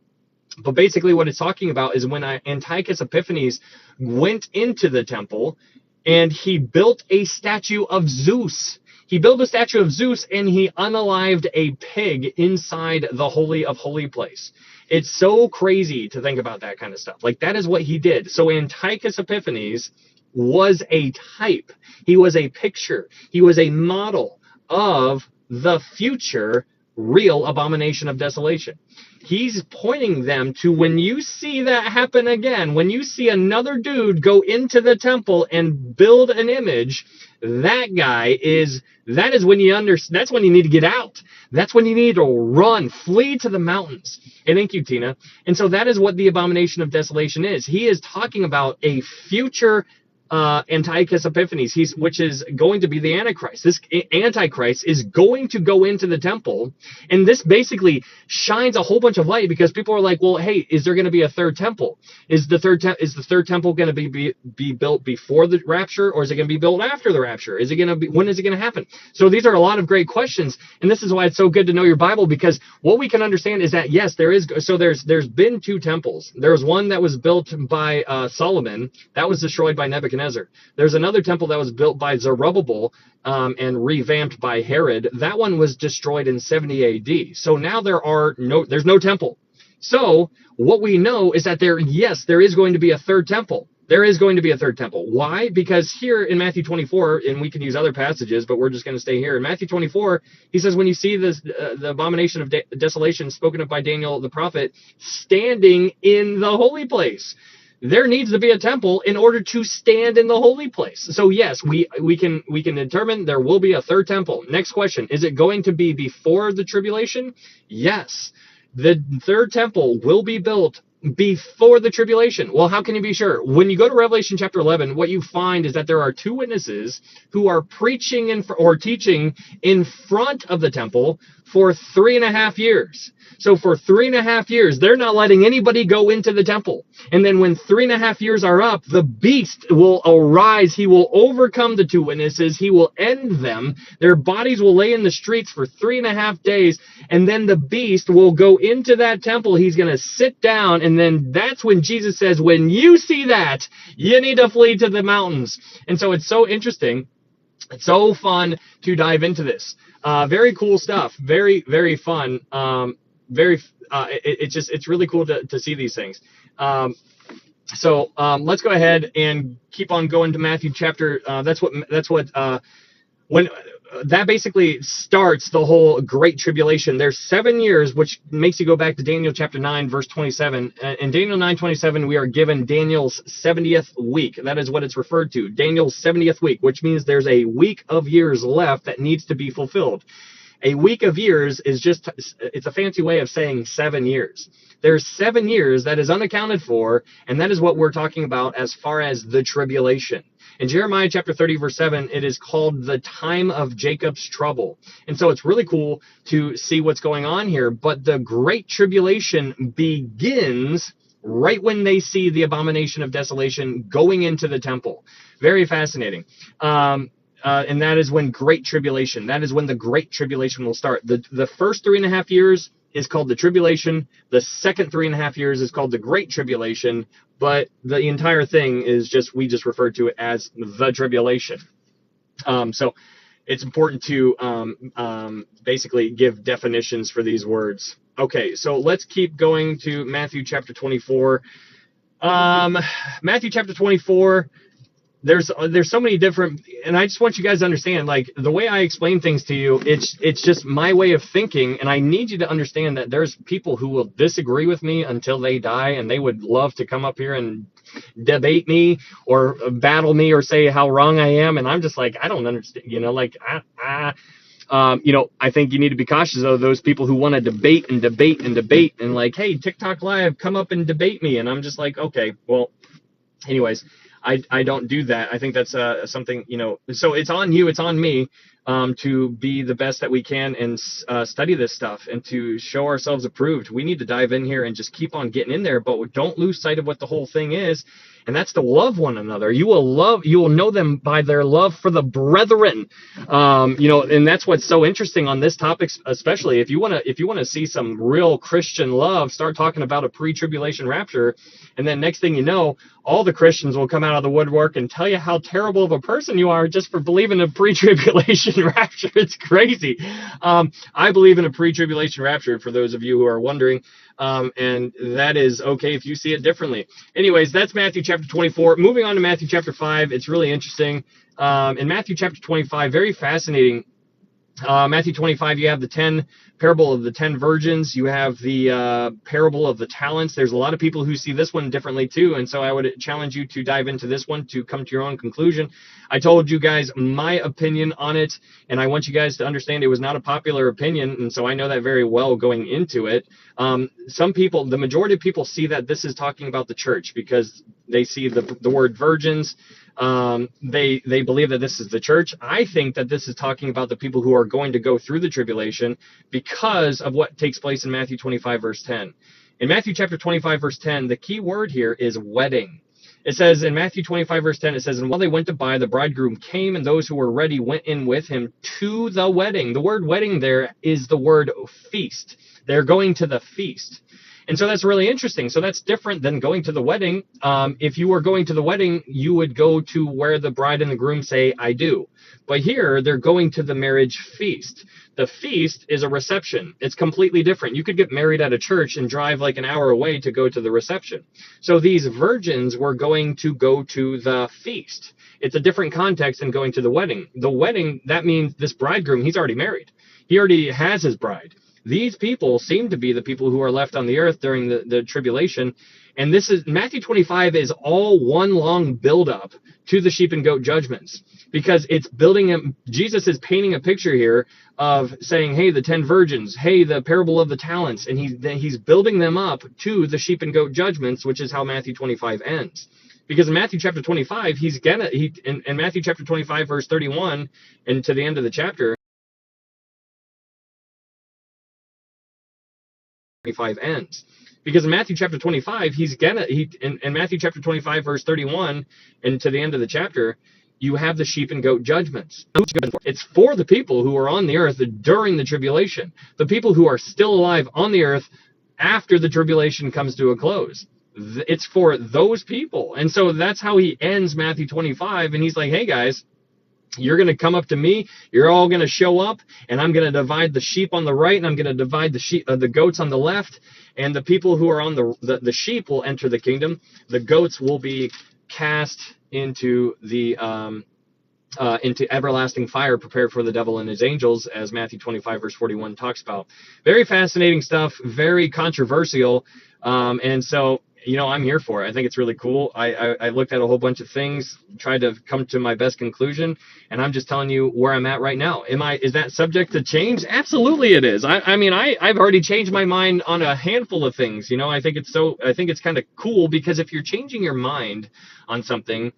But basically what it's talking about is when Antiochus Epiphanes went into the temple and he built a statue of Zeus. He built a statue of Zeus, and he unalived a pig inside the Holy of Holy place. It's so crazy to think about that kind of stuff. Like, that is what he did. So Antiochus Epiphanes was a type. He was a picture. He was a model of the future real abomination of desolation. He's pointing them to, when you see that happen again, when you see another dude go into the temple and build an image, that is when that's when you need to get out. That's when you need to run, flee to the mountains. And thank you, Tina. And so that is what the abomination of desolation is. He is talking about a future Antiochus Epiphanes, which is going to be the Antichrist. This Antichrist is going to go into the temple, and this basically shines a whole bunch of light because people are like, well, hey, is there going to be a third temple? Is the third temple going to be built before the rapture, or is it going to be built after the rapture? When is it going to happen? So these are a lot of great questions, and this is why it's so good to know your Bible, because what we can understand is that yes, there's been two temples. There's one that was built by Solomon, that was destroyed by Nebuchadnezzar. There's another temple that was built by Zerubbabel and revamped by Herod. That one was destroyed in 70 AD. So now there's no temple. So what we know is that there is going to be a third temple. There is going to be a third temple. Why? Because here in Matthew 24, and we can use other passages, but we're just going to stay here. In Matthew 24, he says, when you see this, the abomination of desolation spoken of by Daniel the prophet standing in the holy place, there needs to be a temple in order to stand in the holy place. So yes, we can determine there will be a third temple. Next question, is it going to be before the tribulation? Yes. The third temple will be built before the tribulation. Well, how can you be sure? When you go to Revelation chapter 11, what you find is that there are two witnesses who are preaching or teaching in front of the temple for 3.5 years. So for 3.5 years, they're not letting anybody go into the temple. And then when 3.5 years are up, the beast will arise. He will overcome the two witnesses. He will end them. Their bodies will lay in the streets for 3.5 days. And then the beast will go into that temple. He's going to sit down. And then that's when Jesus says, when you see that, you need to flee to the mountains. And so it's so interesting. It's so fun to dive into this. Very cool stuff. Very, very fun. It's really cool to see these things. So let's go ahead and keep on going to Matthew chapter. When that basically starts the whole Great Tribulation. There's 7 years, which makes you go back to Daniel chapter 9, verse 27. In Daniel 9:27, we are given Daniel's 70th week. That is what it's referred to, Daniel's 70th week, which means there's a week of years left that needs to be fulfilled. A week of years it's a fancy way of saying 7 years. There's 7 years that is unaccounted for, and that is what we're talking about as far as the tribulation. In Jeremiah chapter 30, verse 7, it is called the time of Jacob's trouble. And so it's really cool to see what's going on here. But the Great Tribulation begins right when they see the abomination of desolation going into the temple. Very fascinating. And that is when the Great Tribulation will start. The first 3.5 years is called the tribulation. The second 3.5 years is called the Great Tribulation. But the entire thing is we just refer to it as the tribulation. So it's important to basically give definitions for these words. Okay, so let's keep going to Matthew chapter 24. Matthew chapter 24. There's so many different, and I just want you guys to understand, like, the way I explain things to you, it's just my way of thinking, and I need you to understand that there's people who will disagree with me until they die, and they would love to come up here and debate me or battle me or say how wrong I am, and I'm just like, I don't understand, I think you need to be cautious of those people who want to debate and like, hey, TikTok Live, come up and debate me, and I'm just like, okay, well, anyways. I don't do that. I think that's something, so it's on you, it's on me to be the best that we can and study this stuff and to show ourselves approved. We need to dive in here and just keep on getting in there, but don't lose sight of what the whole thing is. And that's to love one another. You will know them by their love for the brethren. And that's what's so interesting on this topic, especially if you want to see some real Christian love, start talking about a pre-tribulation rapture. And then next thing you know, all the Christians will come out of the woodwork and tell you how terrible of a person you are just for believing in a pre-tribulation rapture. It's crazy. I believe in a pre-tribulation rapture, for those of you who are wondering. And that is okay if you see it differently. Anyways, that's Matthew chapter 24. Moving on to Matthew chapter 5, it's really interesting. In Matthew chapter 25, very fascinating. Matthew 25, you have the parable of the 10 virgins. You have the parable of the talents. There's a lot of people who see this one differently too, and so I would challenge you to dive into this one to come to your own conclusion. I told you guys my opinion on it, and I want you guys to understand it was not a popular opinion, and so I know that very well going into it. Some people, the majority of people, see that this is talking about the church because they see the word virgins. They believe that this is the church. I think that this is talking about the people who are going to go through the tribulation because of what takes place in Matthew 25 verse 10. In Matthew chapter 25 verse 10, the key word here is wedding. It says in Matthew 25 verse 10, it says, and while they went to buy, the bridegroom came, and those who were ready went in with him to the wedding. The word wedding there is the word feast. They're going to the feast. And so that's really interesting. So that's different than going to the wedding. If you were going to the wedding, you would go to where the bride and the groom say, I do. But here, they're going to the marriage feast. The feast is a reception. It's completely different. You could get married at a church and drive like an hour away to go to the reception. So these virgins were going to go to the feast. It's a different context than going to the wedding. The wedding, that means this bridegroom, he's already married. He already has his bride. These people seem to be the people who are left on the earth during the tribulation. And this is Matthew 25 is all one long buildup to the sheep and goat judgments, because it's building. Jesus is painting a picture here of saying, hey, the 10 virgins, hey, the parable of the talents. And he's building them up to the sheep and goat judgments, which is how Matthew 25 ends. Because in Matthew chapter 25, in Matthew chapter 25, verse 31, and to the end of the chapter, 25 ends. Because in Matthew chapter 25, in Matthew chapter 25, verse 31, and to the end of the chapter, you have the sheep and goat judgments. It's for the people who are on the earth during the tribulation, the people who are still alive on the earth after the tribulation comes to a close. It's for those people. And so that's how he ends Matthew 25. And he's like, hey guys, you're going to come up to me. You're all going to show up, and I'm going to divide the sheep on the right, and I'm going to divide the goats on the left. And the people who are on the sheep will enter the kingdom. The goats will be cast into into everlasting fire, prepared for the devil and his angels, as Matthew 25 verse 41 talks about. Very fascinating stuff. Very controversial. And so, I'm here for it. I think it's really cool. I looked at a whole bunch of things, tried to come to my best conclusion, and I'm just telling you where I'm at right now. Is that subject to change? Absolutely it is. I've already changed my mind on a handful of things. I think it's kind of cool, because if you're changing your mind on something,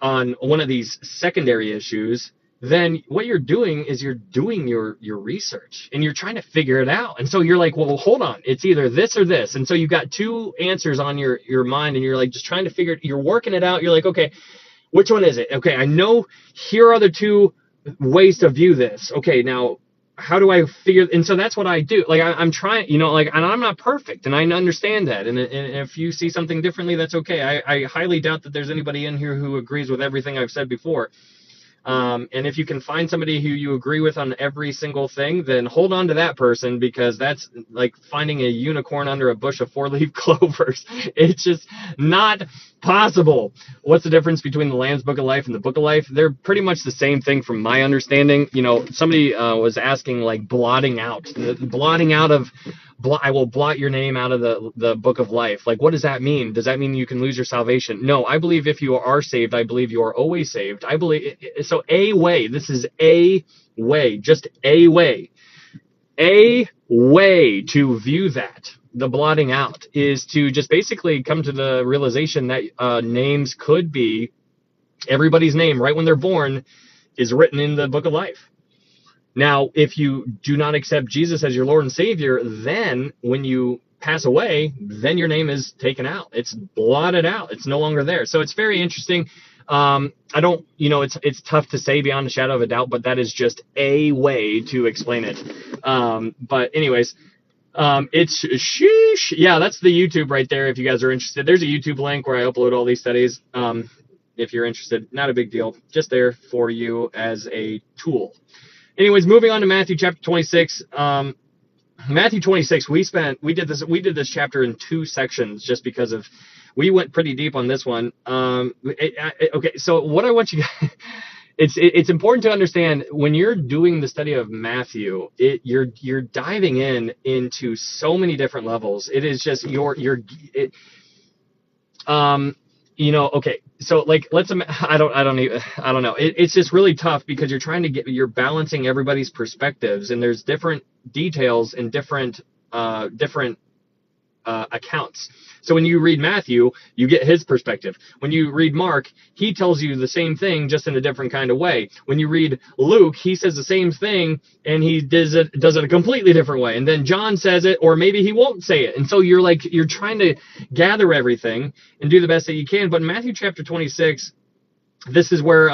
on one of these secondary issues, then what you're doing is you're doing your research and you're trying to figure it out. And so you're like, well, hold on, it's either this or this. And so you've got two answers on your mind, and you're like just trying to figure it, you're working it out. You're like, okay, which one is it? Okay, I know here are the two ways to view this. Okay, now how do I figure? And so that's what I do. Like I'm trying, like, and I'm not perfect, and I understand that. And if you see something differently, that's okay. I highly doubt that there's anybody in here who agrees with everything I've said before. And if you can find somebody who you agree with on every single thing, then hold on to that person, because that's like finding a unicorn under a bush of four-leaf clovers. It's just not possible. What's the difference between the Lamb's Book of Life and the Book of Life? They're pretty much the same thing from my understanding. Somebody was asking, like, blotting out of I will blot your name out of the book of life. Like, what does that mean? Does that mean you can lose your salvation? No, I believe if you are saved, I believe you are always saved. I believe so. A way, this is a way, just a way to view that. The blotting out is to just basically come to the realization that names could be, everybody's name right when they're born is written in the book of life. Now, if you do not accept Jesus as your Lord and Savior, then when you pass away, then your name is taken out. It's blotted out. It's no longer there. So it's very interesting. I don't, it's tough to say beyond a shadow of a doubt, but that is just a way to explain it. But anyways, it's sheesh. Yeah, that's the YouTube right there. If you guys are interested, there's a YouTube link where I upload all these studies. If you're interested, not a big deal, just there for you as a tool. Anyways, moving on to Matthew chapter 26. Matthew 26, we did this chapter in 2 sections just because we went pretty deep on this one. Okay, so what I want you guys, it's important to understand when you're doing the study of Matthew, you're diving into so many different levels. It is just okay, so like I don't know. It's just really tough because you're balancing everybody's perspectives, and there's different details and different accounts. So when you read Matthew, you get his perspective. When you read Mark, he tells you the same thing, just in a different kind of way. When you read Luke, he says the same thing, and he does it a completely different way. And then John says it, or maybe he won't say it. And so you're trying to gather everything and do the best that you can. But in Matthew chapter 26, this is where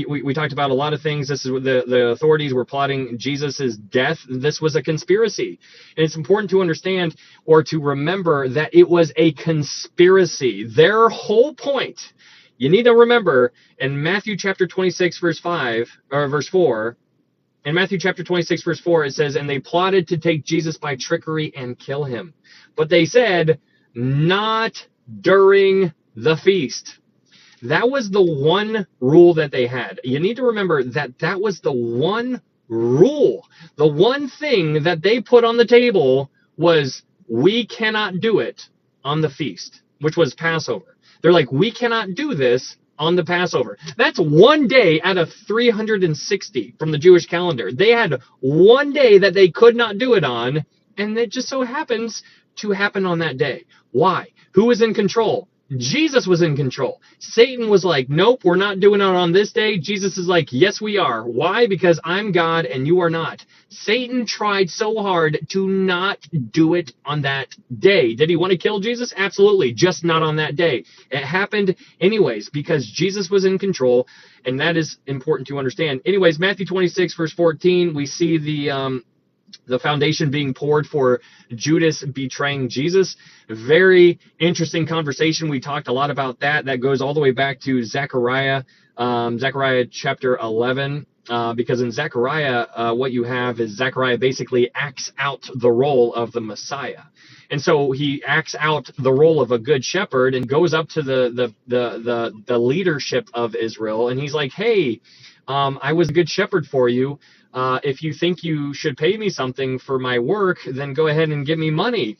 we talked about a lot of things. This is where the authorities were plotting Jesus's death. This was a conspiracy. And it's important to understand or to remember that it was a conspiracy. Their whole point, you need to remember, in Matthew chapter 26, verse 4, in Matthew chapter 26, verse 4, it says, "And they plotted to take Jesus by trickery and kill him. But they said, not during the feast." That was the one rule that they had. You need to remember that was the one rule. The one thing that they put on the table was, we cannot do it on the feast, which was Passover. They're like, we cannot do this on the Passover. That's one day out of 360 from the Jewish calendar. They had one day that they could not do it on, and it just so happens to happen on that day. Why? Who was in control? Jesus was in control. Satan was like, nope, we're not doing it on this day. Jesus is like, yes, we are. Why? Because I'm God and you are not. Satan tried so hard to not do it on that day. Did he want to kill Jesus? Absolutely, just not on that day. It happened anyways because Jesus was in control, and that is important to understand. Anyways, Matthew 26, verse 14, we see the foundation being poured for Judas betraying Jesus. Very interesting conversation. We talked a lot about that. That goes all the way back to Zechariah chapter 11. Because in Zechariah, what you have is Zechariah basically acts out the role of the Messiah. And so he acts out the role of a good shepherd and goes up to the leadership of Israel. And he's like, hey, I was a good shepherd for you. If you think you should pay me something for my work, then go ahead and give me money.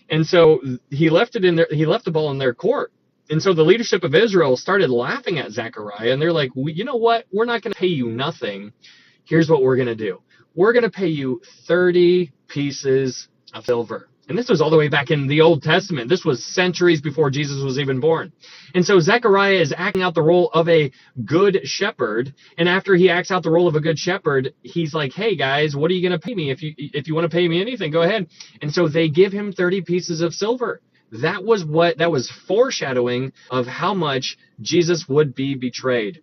And so he left the ball in their court. And so the leadership of Israel started laughing at Zechariah, and they're like, you know what? We're not going to pay you nothing. Here's what we're going to do. We're going to pay you 30 pieces of silver. And this was all the way back in the Old Testament. This was centuries before Jesus was even born. And so Zechariah is acting out the role of a good shepherd. And after he acts out the role of a good shepherd, he's like, hey, guys, what are you going to pay me? If you want to pay me anything, go ahead. And so they give him 30 pieces of silver. That was foreshadowing of how much Jesus would be betrayed.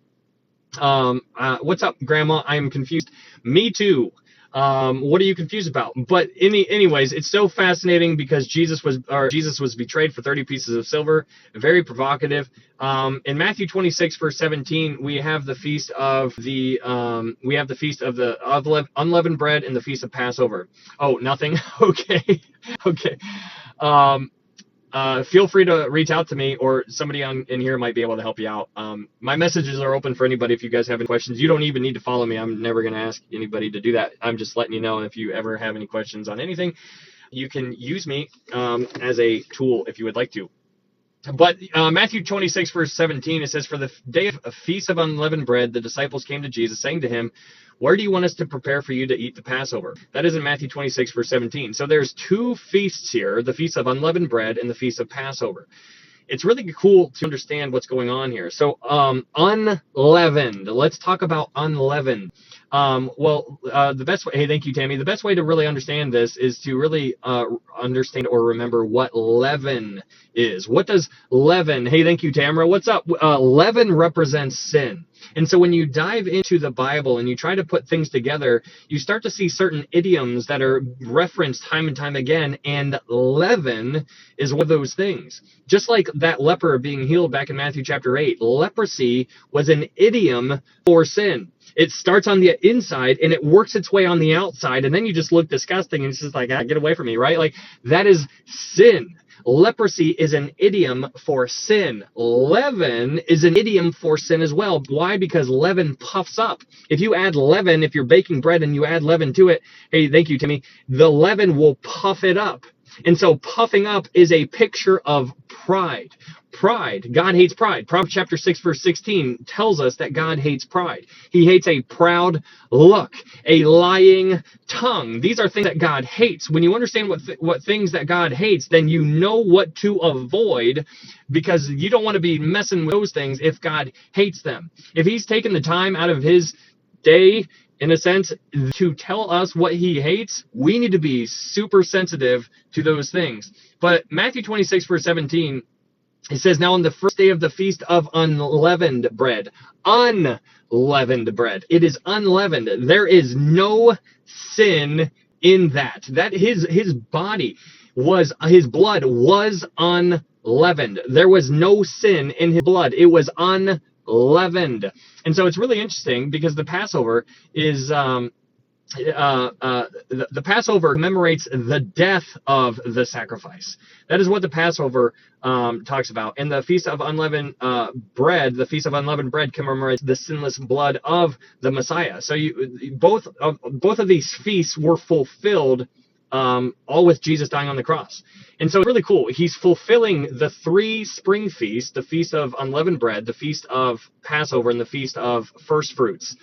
What's up, Grandma? I'm confused. Me too. What are you confused about? But anyways, it's so fascinating because Jesus was betrayed for 30 pieces of silver. Very provocative. In Matthew 26 verse 17, we have the feast of the unleavened bread and the feast of Passover. Oh, nothing. Okay, okay. Um, feel free to reach out to me, or somebody in here might be able to help you out. My messages are open for anybody if you guys have any questions. You don't even need to follow me. I'm never going to ask anybody to do that. I'm just letting you know if you ever have any questions on anything, you can use me as a tool if you would like to. But Matthew 26, verse 17, it says, "For the day of a feast of unleavened bread, the disciples came to Jesus, saying to him, 'Where do you want us to prepare for you to eat the Passover?'" That is in Matthew 26, verse 17. So there's two feasts here, the feast of unleavened bread and the feast of Passover. It's really cool to understand what's going on here. So unleavened. Let's talk about unleavened. The best way, hey, thank you, Tammy. The best way to really understand this is to really understand or remember what leaven is. What does leaven? Hey, thank you, Tamara. What's up? Leaven represents sin. And so when you dive into the Bible and you try to put things together, you start to see certain idioms that are referenced time and time again, and leaven is one of those things. Just like that leper being healed back in Matthew chapter 8, leprosy was an idiom for sin. It starts on the inside and it works its way on the outside, and then you just look disgusting and it's just like, get away from me, right? Like, that is sin. Leprosy is an idiom for sin. Leaven is an idiom for sin as well. Why? Because leaven puffs up. If you add leaven, if you're baking bread and you add leaven to it, hey, thank you, Timmy, the leaven will puff it up. And so puffing up is a picture of pride. Pride. God hates pride. Proverbs chapter 6, verse 16 tells us that God hates pride. He hates a proud look, a lying tongue. These are things that God hates. When you understand what things that God hates, then you know what to avoid, because you don't want to be messing with those things if God hates them. If he's taken the time out of his day, in a sense, to tell us what he hates, we need to be super sensitive to those things. But Matthew 26, verse 17, it says, "Now on the first day of the feast of unleavened bread," unleavened bread. It is unleavened. There is no sin in that. That his body was, his blood was unleavened. There was no sin in his blood. It was unleavened. And so it's really interesting because the Passover is the Passover commemorates the death of the sacrifice. That is what the Passover talks about. And the Feast of Unleavened Bread, the Feast of Unleavened Bread commemorates the sinless blood of the Messiah. So both of these feasts were fulfilled, all with Jesus dying on the cross. And so it's really cool. He's fulfilling the three spring feasts, the Feast of Unleavened Bread, the Feast of Passover, and the Feast of First Fruits.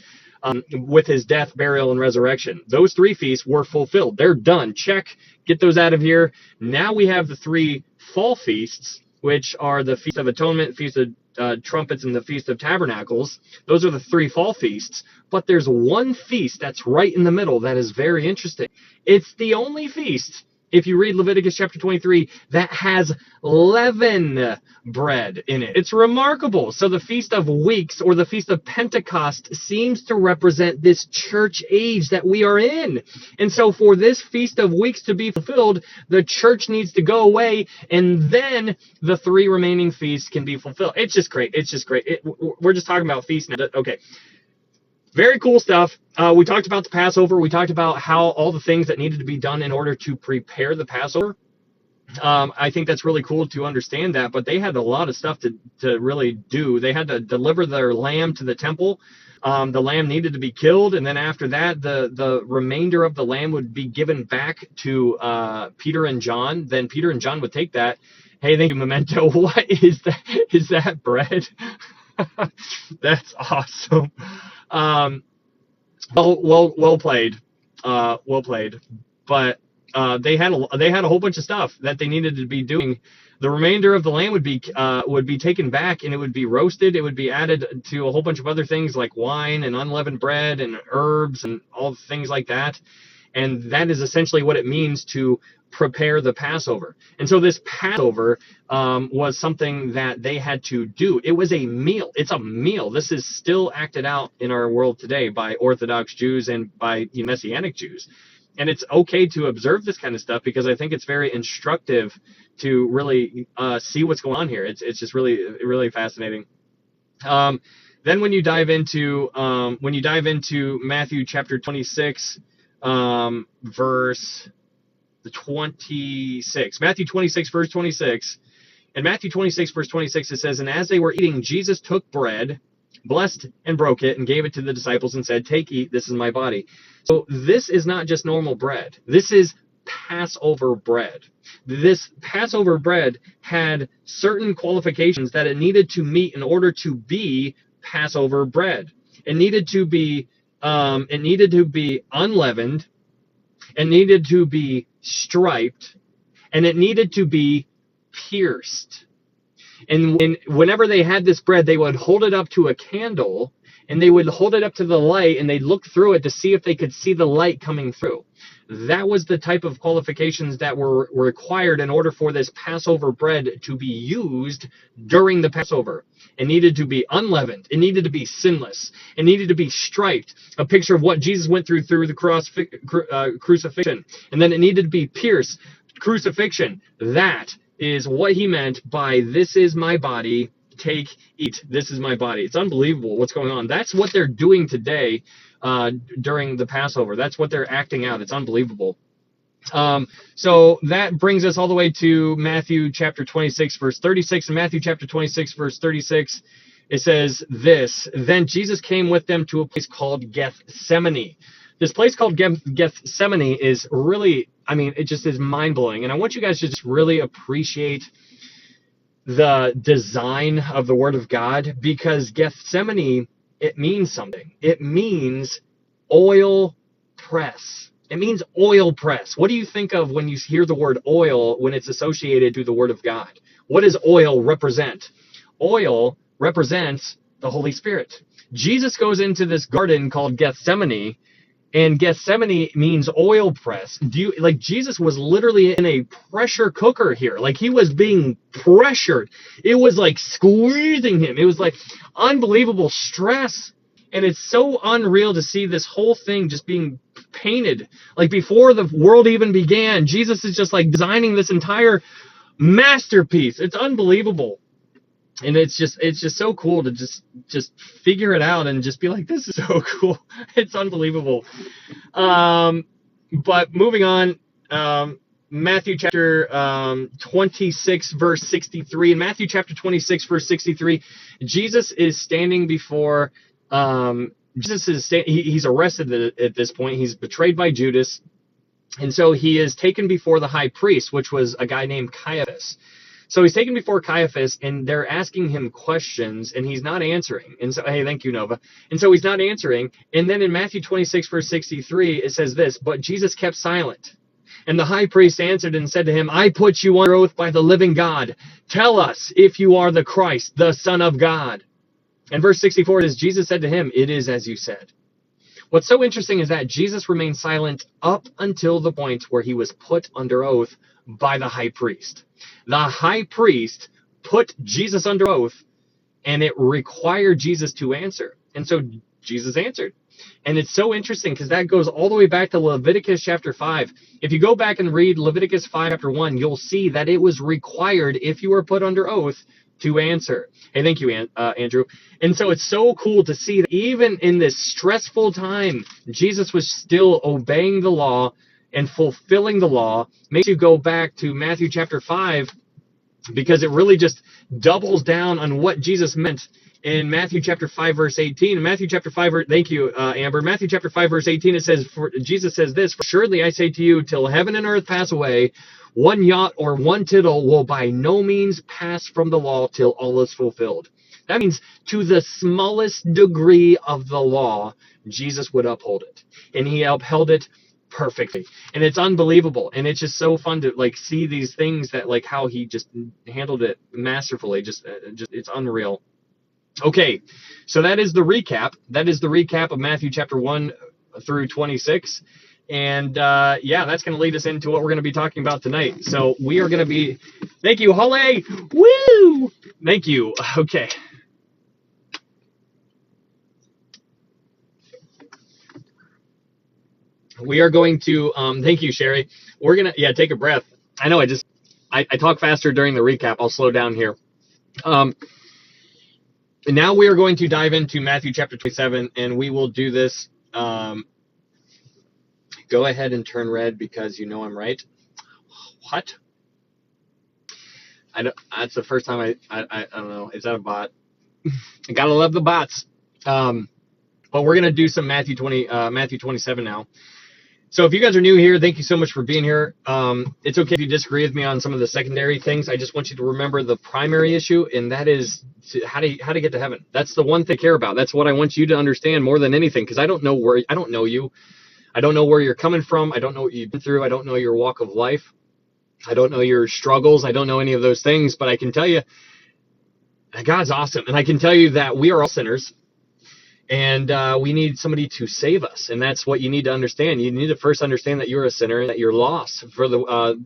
With his death, burial, and resurrection. Those three feasts were fulfilled. They're done. Check. Get those out of here. Now we have the three fall feasts, which are the Feast of Atonement, Feast of Trumpets, and the Feast of Tabernacles. Those are the three fall feasts. But there's one feast that's right in the middle that is very interesting. It's the only feast, if you read Leviticus chapter 23, that has leaven bread in it. It's remarkable. So the Feast of Weeks, or the Feast of Pentecost, seems to represent this church age that we are in. And so for this Feast of Weeks to be fulfilled, the church needs to go away, and then the three remaining feasts can be fulfilled. It's just great. It's just great. We're just talking about feasts now. Okay. Very cool stuff. We talked about the Passover. We talked about how all the things that needed to be done in order to prepare the Passover. I think that's really cool to understand that, but they had a lot of stuff to really do. They had to deliver their lamb to the temple. The lamb needed to be killed, and then after that, the remainder of the lamb would be given back to Peter and John. Then Peter and John would take that. Hey, thank you, Memento. What is that? Is that bread? That's awesome. Well played. Well played. But they had a whole bunch of stuff that they needed to be doing. The remainder of the lamb would be taken back, and it would be roasted. It would be added to a whole bunch of other things like wine and unleavened bread and herbs and all things like that. And that is essentially what it means to prepare the Passover. And so this Passover was something that they had to do. It was a meal. It's a meal. This is still acted out in our world today by Orthodox Jews and by Messianic Jews. And it's okay to observe this kind of stuff because I think it's very instructive to really see what's going on here. It's just really fascinating. Then when you dive into Matthew chapter 26, verse 26, Matthew 26 verse 26, in Matthew 26 verse 26 it says, "And as they were eating, Jesus took bread, blessed and broke it, and gave it to the disciples and said, 'Take, eat, this is my body.'" So this is not just normal bread. This is Passover bread. This Passover bread had certain qualifications that it needed to meet in order to be Passover bread. It needed to be unleavened, it needed to be striped, and it needed to be pierced. And whenever they had this bread, they would hold it up to a candle, and they would hold it up to the light, and they'd look through it to see if they could see the light coming through. That was the type of qualifications that were required in order for this Passover bread to be used during the Passover. It needed to be unleavened. It needed to be sinless. It needed to be striped, a picture of what Jesus went through the crucifixion. And then it needed to be pierced, crucifixion. That is what he meant by "this is my body, take, eat, this is my body." It's unbelievable what's going on. That's what they're doing today during the Passover. That's what they're acting out. It's unbelievable. So that brings us all the way to Matthew chapter 26 verse 36. In Matthew chapter 26 verse 36, it says this: "Then Jesus came with them to a place called Gethsemane." This place called Gethsemane is really, it just is mind-blowing. And I want you guys to just really appreciate the design of the Word of God, because Gethsemane, it means something. It means oil press. It means oil press. What do you think of when you hear the word oil when it's associated to the Word of God? What does oil represent? Oil represents the Holy Spirit. Jesus goes into this garden called Gethsemane, and Gethsemane means oil press. Jesus was literally in a pressure cooker here. Like, he was being pressured. It was like squeezing him. It was like unbelievable stress. And it's so unreal to see this whole thing just being painted. Like, before the world even began, Jesus is just like designing this entire masterpiece. It's unbelievable. And it's just so cool to just figure it out and just be like, this is so cool. It's unbelievable. But moving on, Matthew chapter 26 verse 63. In Matthew chapter 26 verse 63, Jesus is standing before he's arrested at this point. He's betrayed by Judas, and so he is taken before the high priest, which was a guy named Caiaphas. So he's taken before Caiaphas, and they're asking him questions, and he's not answering. And so, hey, thank you, Nova. And so he's not answering. And then in Matthew 26, verse 63, it says this: "But Jesus kept silent. And the high priest answered and said to him, 'I put you under oath by the living God. Tell us if you are the Christ, the Son of God.' And verse 64 is, Jesus said to him, 'It is as you said.'" What's so interesting is that Jesus remained silent up until the point where he was put under oath by the high priest. The high priest put Jesus under oath, and it required Jesus to answer. And so Jesus answered. And it's so interesting because that goes all the way back to Leviticus chapter 5. If you go back and read Leviticus 5 chapter 1, you'll see that it was required, if you were put under oath, to answer. Hey, thank you, Andrew. And so it's so cool to see that even in this stressful time, Jesus was still obeying the law and fulfilling the law. Makes you go back to Matthew chapter 5, because it really just doubles down on what Jesus meant in Matthew chapter 5 verse 18. In Matthew chapter 5, thank you, Amber. Matthew chapter 5 verse 18, it says, Jesus says this: "For surely I say to you, till heaven and earth pass away, one jot or one tittle will by no means pass from the law till all is fulfilled." That means to the smallest degree of the law, Jesus would uphold it. And he upheld it perfectly. And it's unbelievable. And it's just so fun to see these things that how he just handled it masterfully. Just it's unreal. Okay, so that is the recap. That is the recap of Matthew chapter 1 through 26. And yeah, that's going to lead us into what we're going to be talking about tonight. So we are going to be, thank you, Holly. Woo! Thank you. Okay. We are going to, thank you, Sherry. We're going to, yeah, take a breath. I know I talk faster during the recap. I'll slow down here. Now we are going to dive into Matthew chapter 27, and we will do this. Go ahead and turn red because you know I'm right. What? I don't, that's the first time I don't know. Is that a bot? I gotta love the bots. But we're gonna do some Matthew 27 now. So if you guys are new here, thank you so much for being here. It's okay if you disagree with me on some of the secondary things. I just want you to remember the primary issue, and that is how to get to heaven. That's the one thing I care about. That's what I want you to understand more than anything, because I don't know you. I don't know where you're coming from. I don't know what you've been through. I don't know your walk of life. I don't know your struggles. I don't know any of those things, but I can tell you that God's awesome. And I can tell you that we are all sinners, and we need somebody to save us. And that's what you need to understand. You need to first understand that you're a sinner and that you're lost. For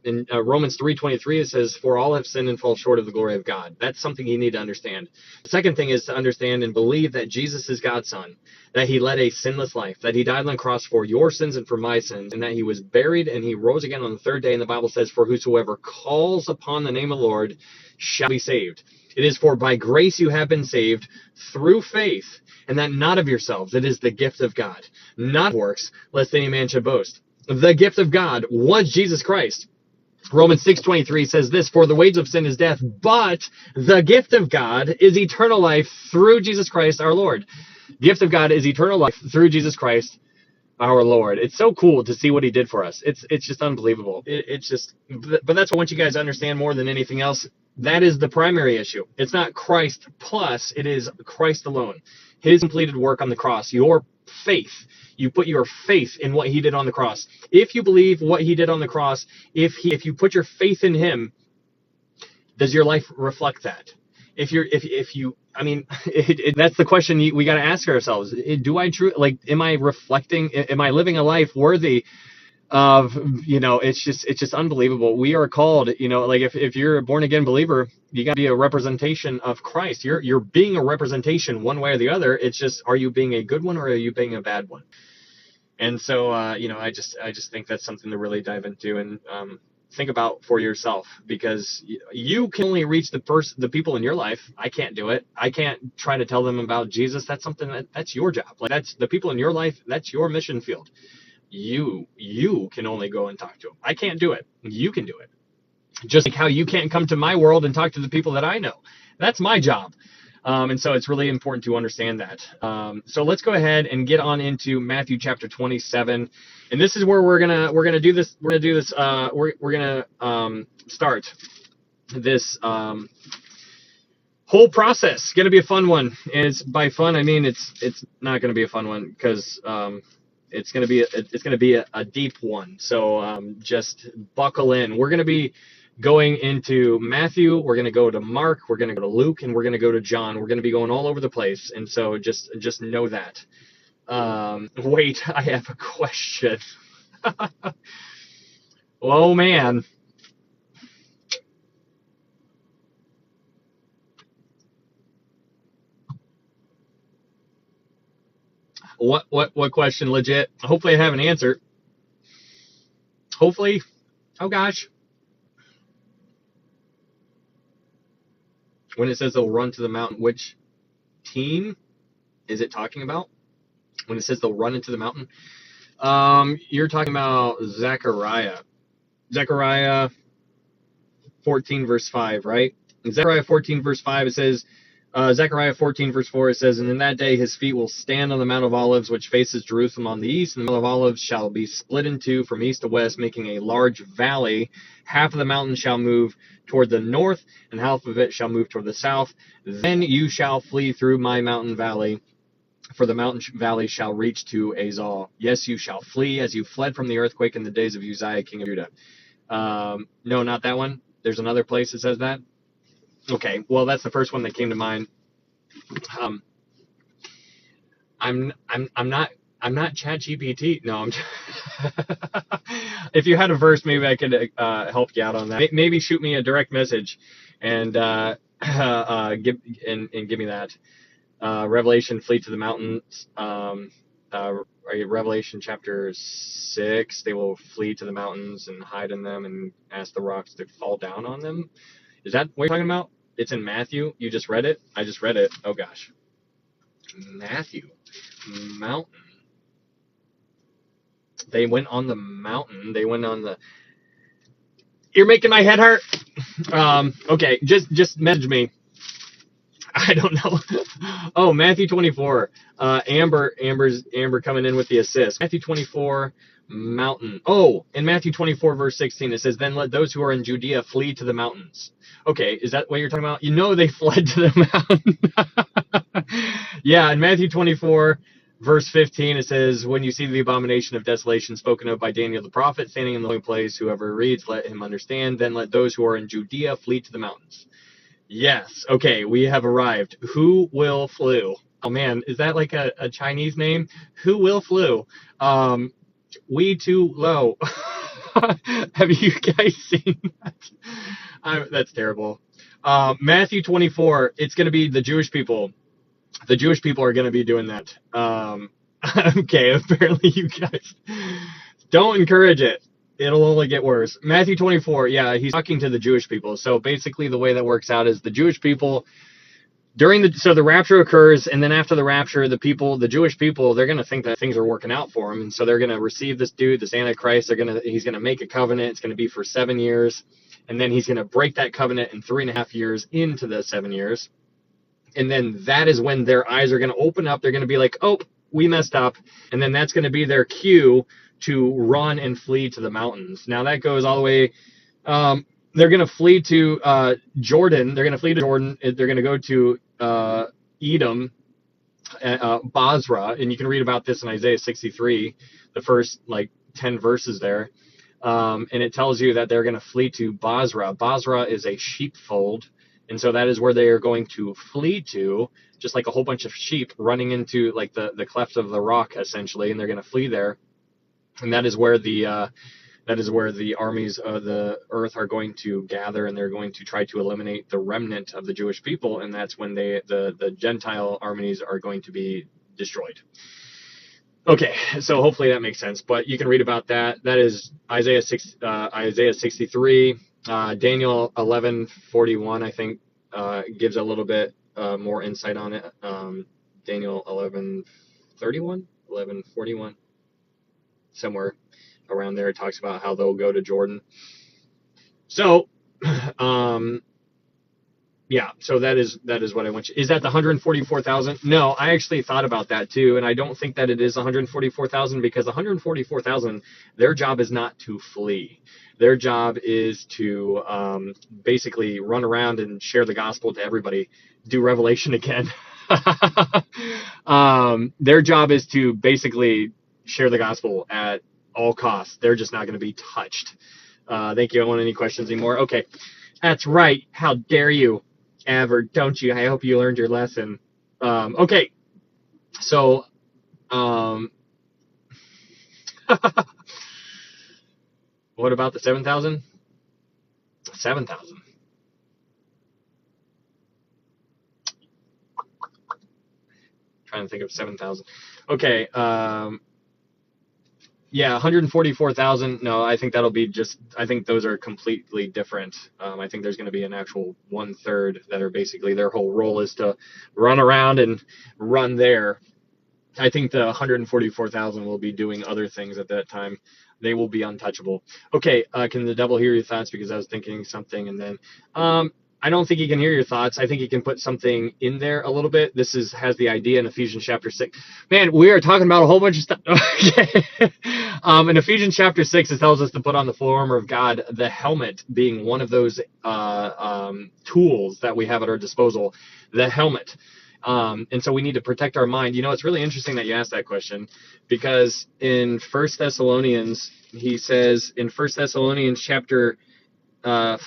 in Romans 3:23, it says, "For all have sinned and fall short of the glory of God." That's something you need to understand. The second thing is to understand and believe that Jesus is God's son, that he led a sinless life, that he died on the cross for your sins and for my sins, and that he was buried and he rose again on the third day. And the Bible says, "For whosoever calls upon the name of the Lord shall be saved." It is for by grace you have been saved through faith, and that not of yourselves. It is the gift of God, not works, lest any man should boast. The gift of God was Jesus Christ. Romans 6:23 says this, "For the wages of sin is death, but the gift of God is eternal life through Jesus Christ our Lord." The gift of God is eternal life through Jesus Christ our Lord. It's so cool to see what he did for us. It's just unbelievable. It's just, but that's what I want you guys to understand more than anything else. That is the primary issue. It's not Christ plus, it is Christ alone. His completed work on the cross, your faith. You put your faith in what he did on the cross. If you believe what he did on the cross, if you put your faith in him, does your life reflect that? If you, I mean, that's the question we got to ask ourselves. Do I am I reflecting? Am I living a life worthy of, it's just unbelievable. We are called, like if you're a born again believer, you got to be a representation of Christ. You're being a representation one way or the other. It's just, are you being a good one or are you being a bad one? And so, I just think that's something to really dive into and think about for yourself, because you can only reach the people in your life. I can't do it. I can't try to tell them about Jesus. That's something that's your job. Like, that's the people in your life. That's your mission field. You can only go and talk to them. I can't do it. You can do it. Just like how you can't come to my world and talk to the people that I know. That's my job. And so it's really important to understand that. So let's go ahead and get on into Matthew chapter 27, and this is where we're gonna do this. We're gonna start this whole process. It's gonna be a fun one, and it's by fun I mean it's not gonna be a fun one, because it's gonna be a deep one. So just buckle in. We're gonna be going into Matthew, we're going to go to Mark, we're going to go to Luke, and we're going to go to John. We're going to be going all over the place, and so just know that. Wait, I have a question. Oh man. What question? Legit? Hopefully I have an answer. Hopefully. Oh gosh. When it says they'll run to the mountain, which team is it talking about? When it says they'll run into the mountain, you're talking about Zechariah 14 verse 5, right? In Zechariah 14 verse 5, it says, Zechariah 14 verse 4, it says, "And in that day his feet will stand on the Mount of Olives, which faces Jerusalem on the east, and the Mount of Olives shall be split in two from east to west, making a large valley. Half of the mountain shall move toward the north, and half of it shall move toward the south. Then you shall flee through my mountain valley, for the mountain valley shall reach to Azal. Yes, you shall flee as you fled from the earthquake in the days of Uzziah, king of Judah." No, not that one. There's another place that says that. Okay, well, that's the first one that came to mind. I'm not I'm not ChatGPT. No, I'm. If you had a verse, maybe I could help you out on that. Maybe shoot me a direct message, and give me that. Revelation, flee to the mountains. Revelation chapter 6, they will flee to the mountains and hide in them and ask the rocks to fall down on them. Is that what you're talking about? It's in Matthew. You just read it? I just read it. Oh gosh. Matthew. Mountain. They went on the mountain. They went on the. You're making my head hurt. Okay, just message me. I don't know. Oh, Matthew 24. Amber coming in with the assist. Matthew 24, mountain. Oh, in Matthew 24, verse 16, it says, "Then let those who are in Judea flee to the mountains." Okay, is that what you're talking about? You know they fled to the mountain. Yeah, in Matthew 24, verse 15, it says, "When you see the abomination of desolation spoken of by Daniel the prophet standing in the holy place, whoever reads, let him understand. Then let those who are in Judea flee to the mountains." Yes. Okay, we have arrived. Who will flew? Oh man, is that like a Chinese name? Who will flew? We too low. Have you guys seen that? That's terrible. Matthew 24. It's going to be the Jewish people. The Jewish people are going to be doing that. Okay. Apparently, you guys don't encourage it. It'll only get worse. Matthew 24, yeah, he's talking to the Jewish people. So basically the way that works out is the Jewish people, so the rapture occurs, and then after the rapture, the Jewish people, they're going to think that things are working out for them, and so they're going to receive this dude, this Antichrist. He's going to make a covenant. It's going to be for 7 years, and then he's going to break that covenant in 3.5 years into the 7 years. And then that is when their eyes are going to open up. They're going to be like, oh, we messed up. And then that's going to be their cue to run and flee to the mountains. Now that goes all the way. They're going to flee to Jordan. They're going to flee to Jordan. They're going to go to Edom, Basra. And you can read about this in Isaiah 63, the first 10 verses there. And it tells you that they're going to flee to Basra. Basra is a sheepfold. And so that is where they are going to flee to, just like a whole bunch of sheep running into the cleft of the rock, essentially, and they're going to flee there. And that is where the armies of the earth are going to gather, and they're going to try to eliminate the remnant of the Jewish people, and that's when the Gentile armies are going to be destroyed. Okay, so hopefully that makes sense. But you can read about that. That is Isaiah 63. Daniel 11:41, I think, gives a little bit more insight on it. Daniel 11:31, 11:41, somewhere around there, it talks about how they'll go to Jordan. So, yeah, so that is what I want you. Is that the 144,000? No, I actually thought about that too, and I don't think that it is 144,000, because 144,000, their job is not to flee. Their job is to basically run around and share the gospel to everybody, do Revelation again. Their job is to basically share the gospel at all costs. They're just not going to be touched. Thank you. I don't want any questions anymore. Okay, that's right. How dare you? Ever, don't you? I hope you learned your lesson. Okay, so what about the 7,000? 7,000. Trying to think of 7,000. Okay, yeah, 144,000. No, I think that'll be I think those are completely different. I think there's going to be an actual 1/3 that are basically their whole role is to run around and run there. I think the 144,000 will be doing other things at that time. They will be untouchable. Okay, can the devil hear your thoughts? Because I was thinking something, and then I don't think he can hear your thoughts. I think he can put something in there a little bit. This has the idea in Ephesians chapter 6. Man, we are talking about a whole bunch of stuff. Okay. In Ephesians chapter 6, it tells us to put on the full armor of God, the helmet being one of those tools that we have at our disposal, the helmet. And so we need to protect our mind. You know, it's really interesting that you asked that question, because in 1 Thessalonians, he says in 1 Thessalonians chapter 5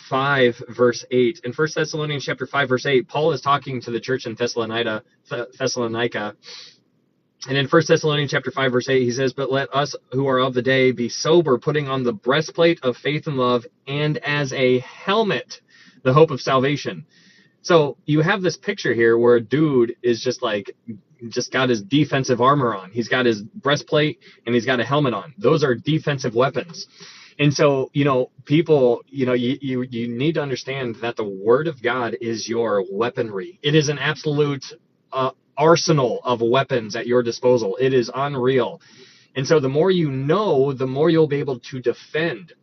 verse 8. In 1 Thessalonians chapter 5 verse 8, Paul is talking to the church in Thessalonica, And in 1 Thessalonians chapter 5, verse 8, he says, "But let us who are of the day be sober, putting on the breastplate of faith and love, and as a helmet, the hope of salvation." So you have this picture here where a dude is just got his defensive armor on. He's got his breastplate and he's got a helmet on. Those are defensive weapons. And so, people, you need to understand that the word of God is your weaponry. It is an absolute arsenal of weapons at your disposal. It is unreal. And so the more you know, the more you'll be able to defend.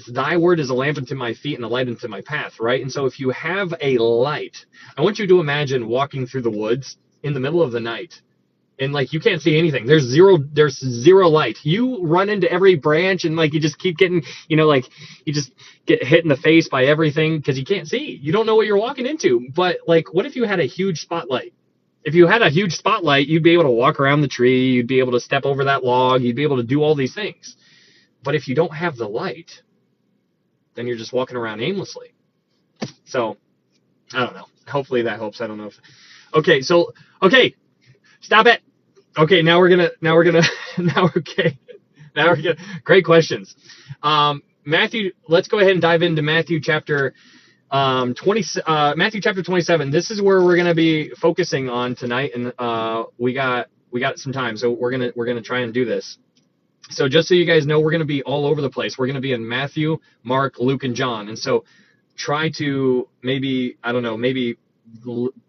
Thy word is a lamp unto my feet and a light unto my path, right? And so if you have a light, I want you to imagine walking through the woods in the middle of the night, and you can't see anything. There's zero light. You run into every branch, and you just keep getting, you just get hit in the face by everything because you can't see. You don't know what you're walking into. But what if you had a huge spotlight? If you had a huge spotlight, you'd be able to walk around the tree, you'd be able to step over that log, you'd be able to do all these things. But if you don't have the light, then you're just walking around aimlessly. So, I don't know. Hopefully that helps. I don't know if... Okay, stop it. Okay, now we're gonna great questions. Matthew, let's go ahead and dive into Matthew chapter 27. This is where we're going to be focusing on tonight, and we got some time, so we're gonna try and do this. So just so you guys know, we're going to be all over the place. We're going to be in Matthew, Mark, Luke, and John, and so try to maybe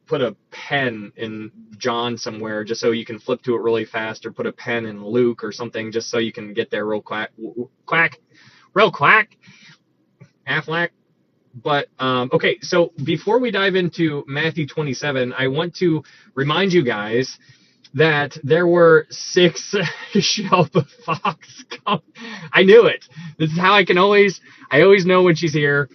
put a pen in John somewhere just so you can flip to it really fast, or put a pen in Luke or something just so you can get there real quack, Affleck. But, okay, so before we dive into Matthew 27, I want to remind you guys that there were 6 Shelba Fox. I knew it. This is how I always know when she's here,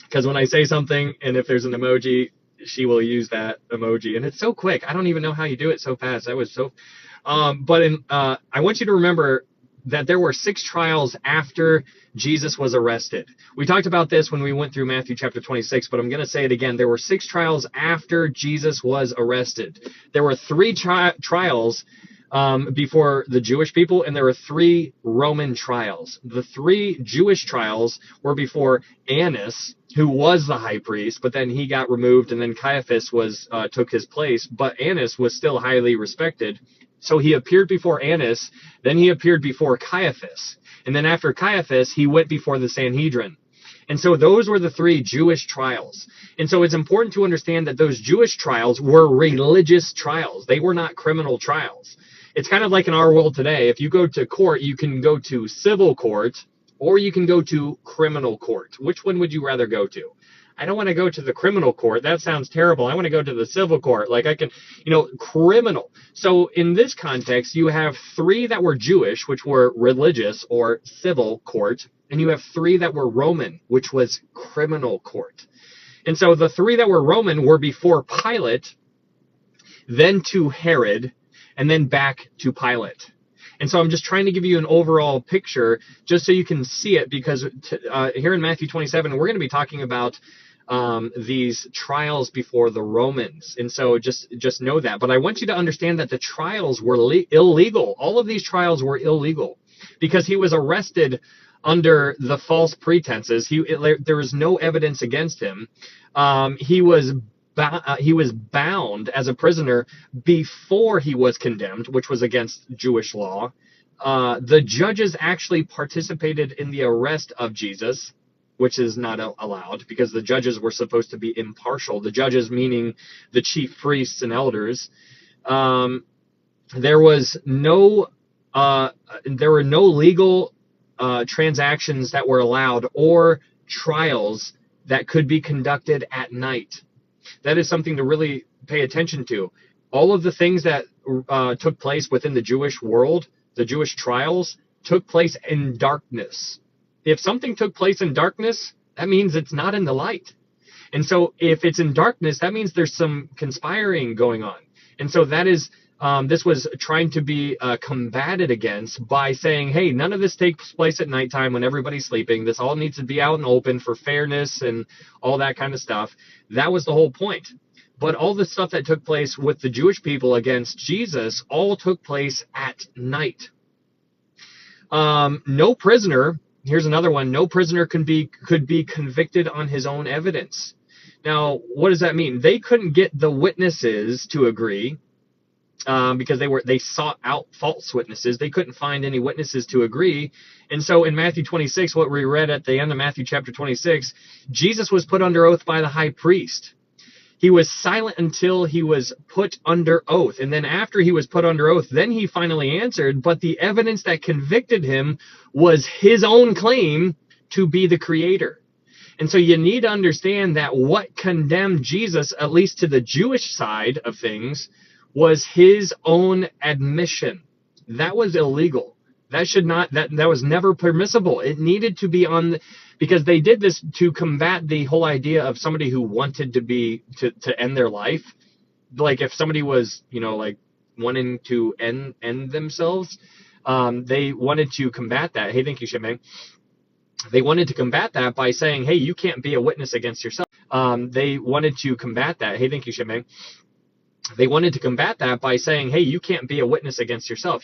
because when I say something, and if there's an emoji, she will use that emoji, and it's so quick. I don't even know how you do it so fast. I want you to remember that there were 6 trials after Jesus was arrested. We talked about this when we went through Matthew chapter 26, but I'm going to say it again. There were 6 trials after Jesus was arrested. There were 3 trials before the Jewish people, and there were 3 Roman trials. The 3 Jewish trials were before Annas, who was the high priest, but then he got removed, and then Caiaphas took his place. But Annas was still highly respected. So he appeared before Annas, then he appeared before Caiaphas. And then after Caiaphas, he went before the Sanhedrin. And so those were the 3 Jewish trials. And so it's important to understand that those Jewish trials were religious trials. They were not criminal trials. It's kind of like in our world today. If you go to court, you can go to civil court or you can go to criminal court. Which one would you rather go to? I don't want to go to the criminal court. That sounds terrible. I want to go to the civil court. Criminal. So in this context, you have 3 that were Jewish, which were religious or civil court, and you have 3 that were Roman, which was criminal court. And so the 3 that were Roman were before Pilate, then to Herod, and then back to Pilate. And so I'm just trying to give you an overall picture just so you can see it, because here in Matthew 27, we're going to be talking about these trials before the Romans. And so just know that. But I want you to understand that the trials were illegal. All of these trials were illegal because he was arrested under the false pretenses. There was no evidence against him. He was bound as a prisoner before he was condemned, which was against Jewish law. The judges actually participated in the arrest of Jesus, which is not allowed because the judges were supposed to be impartial. The judges meaning the chief priests and elders. There were no legal transactions that were allowed or trials that could be conducted at night. That is something to really pay attention to. All of the things that took place within the Jewish world, the Jewish trials, took place in darkness. If something took place in darkness, that means it's not in the light. And so if it's in darkness, that means there's some conspiring going on. And so that is, this was trying to be combated against by saying, hey, none of this takes place at nighttime when everybody's sleeping. This all needs to be out and open for fairness and all that kind of stuff. That was the whole point. But all the stuff that took place with the Jewish people against Jesus all took place at night. No prisoner, here's another one, no prisoner could be convicted on his own evidence. Now, what does that mean? They couldn't get the witnesses to agree, because they sought out false witnesses. They couldn't find any witnesses to agree. And so in Matthew 26, what we read at the end of Matthew chapter 26, Jesus was put under oath by the high priest. He was silent until he was put under oath. And then after he was put under oath, then he finally answered. But the evidence that convicted him was his own claim to be the creator. And so you need to understand that what condemned Jesus, at least to the Jewish side of things, was his own admission. That was illegal. That was never permissible. It needed to be because they did this to combat the whole idea of somebody who wanted to end their life. Like if somebody was, like wanting to end themselves, they wanted to combat that. Hey, thank you, Shimei. They wanted to combat that by saying, hey, you can't be a witness against yourself. They wanted to combat that. Hey, thank you, Shimei. They wanted to combat that by saying, hey, you can't be a witness against yourself.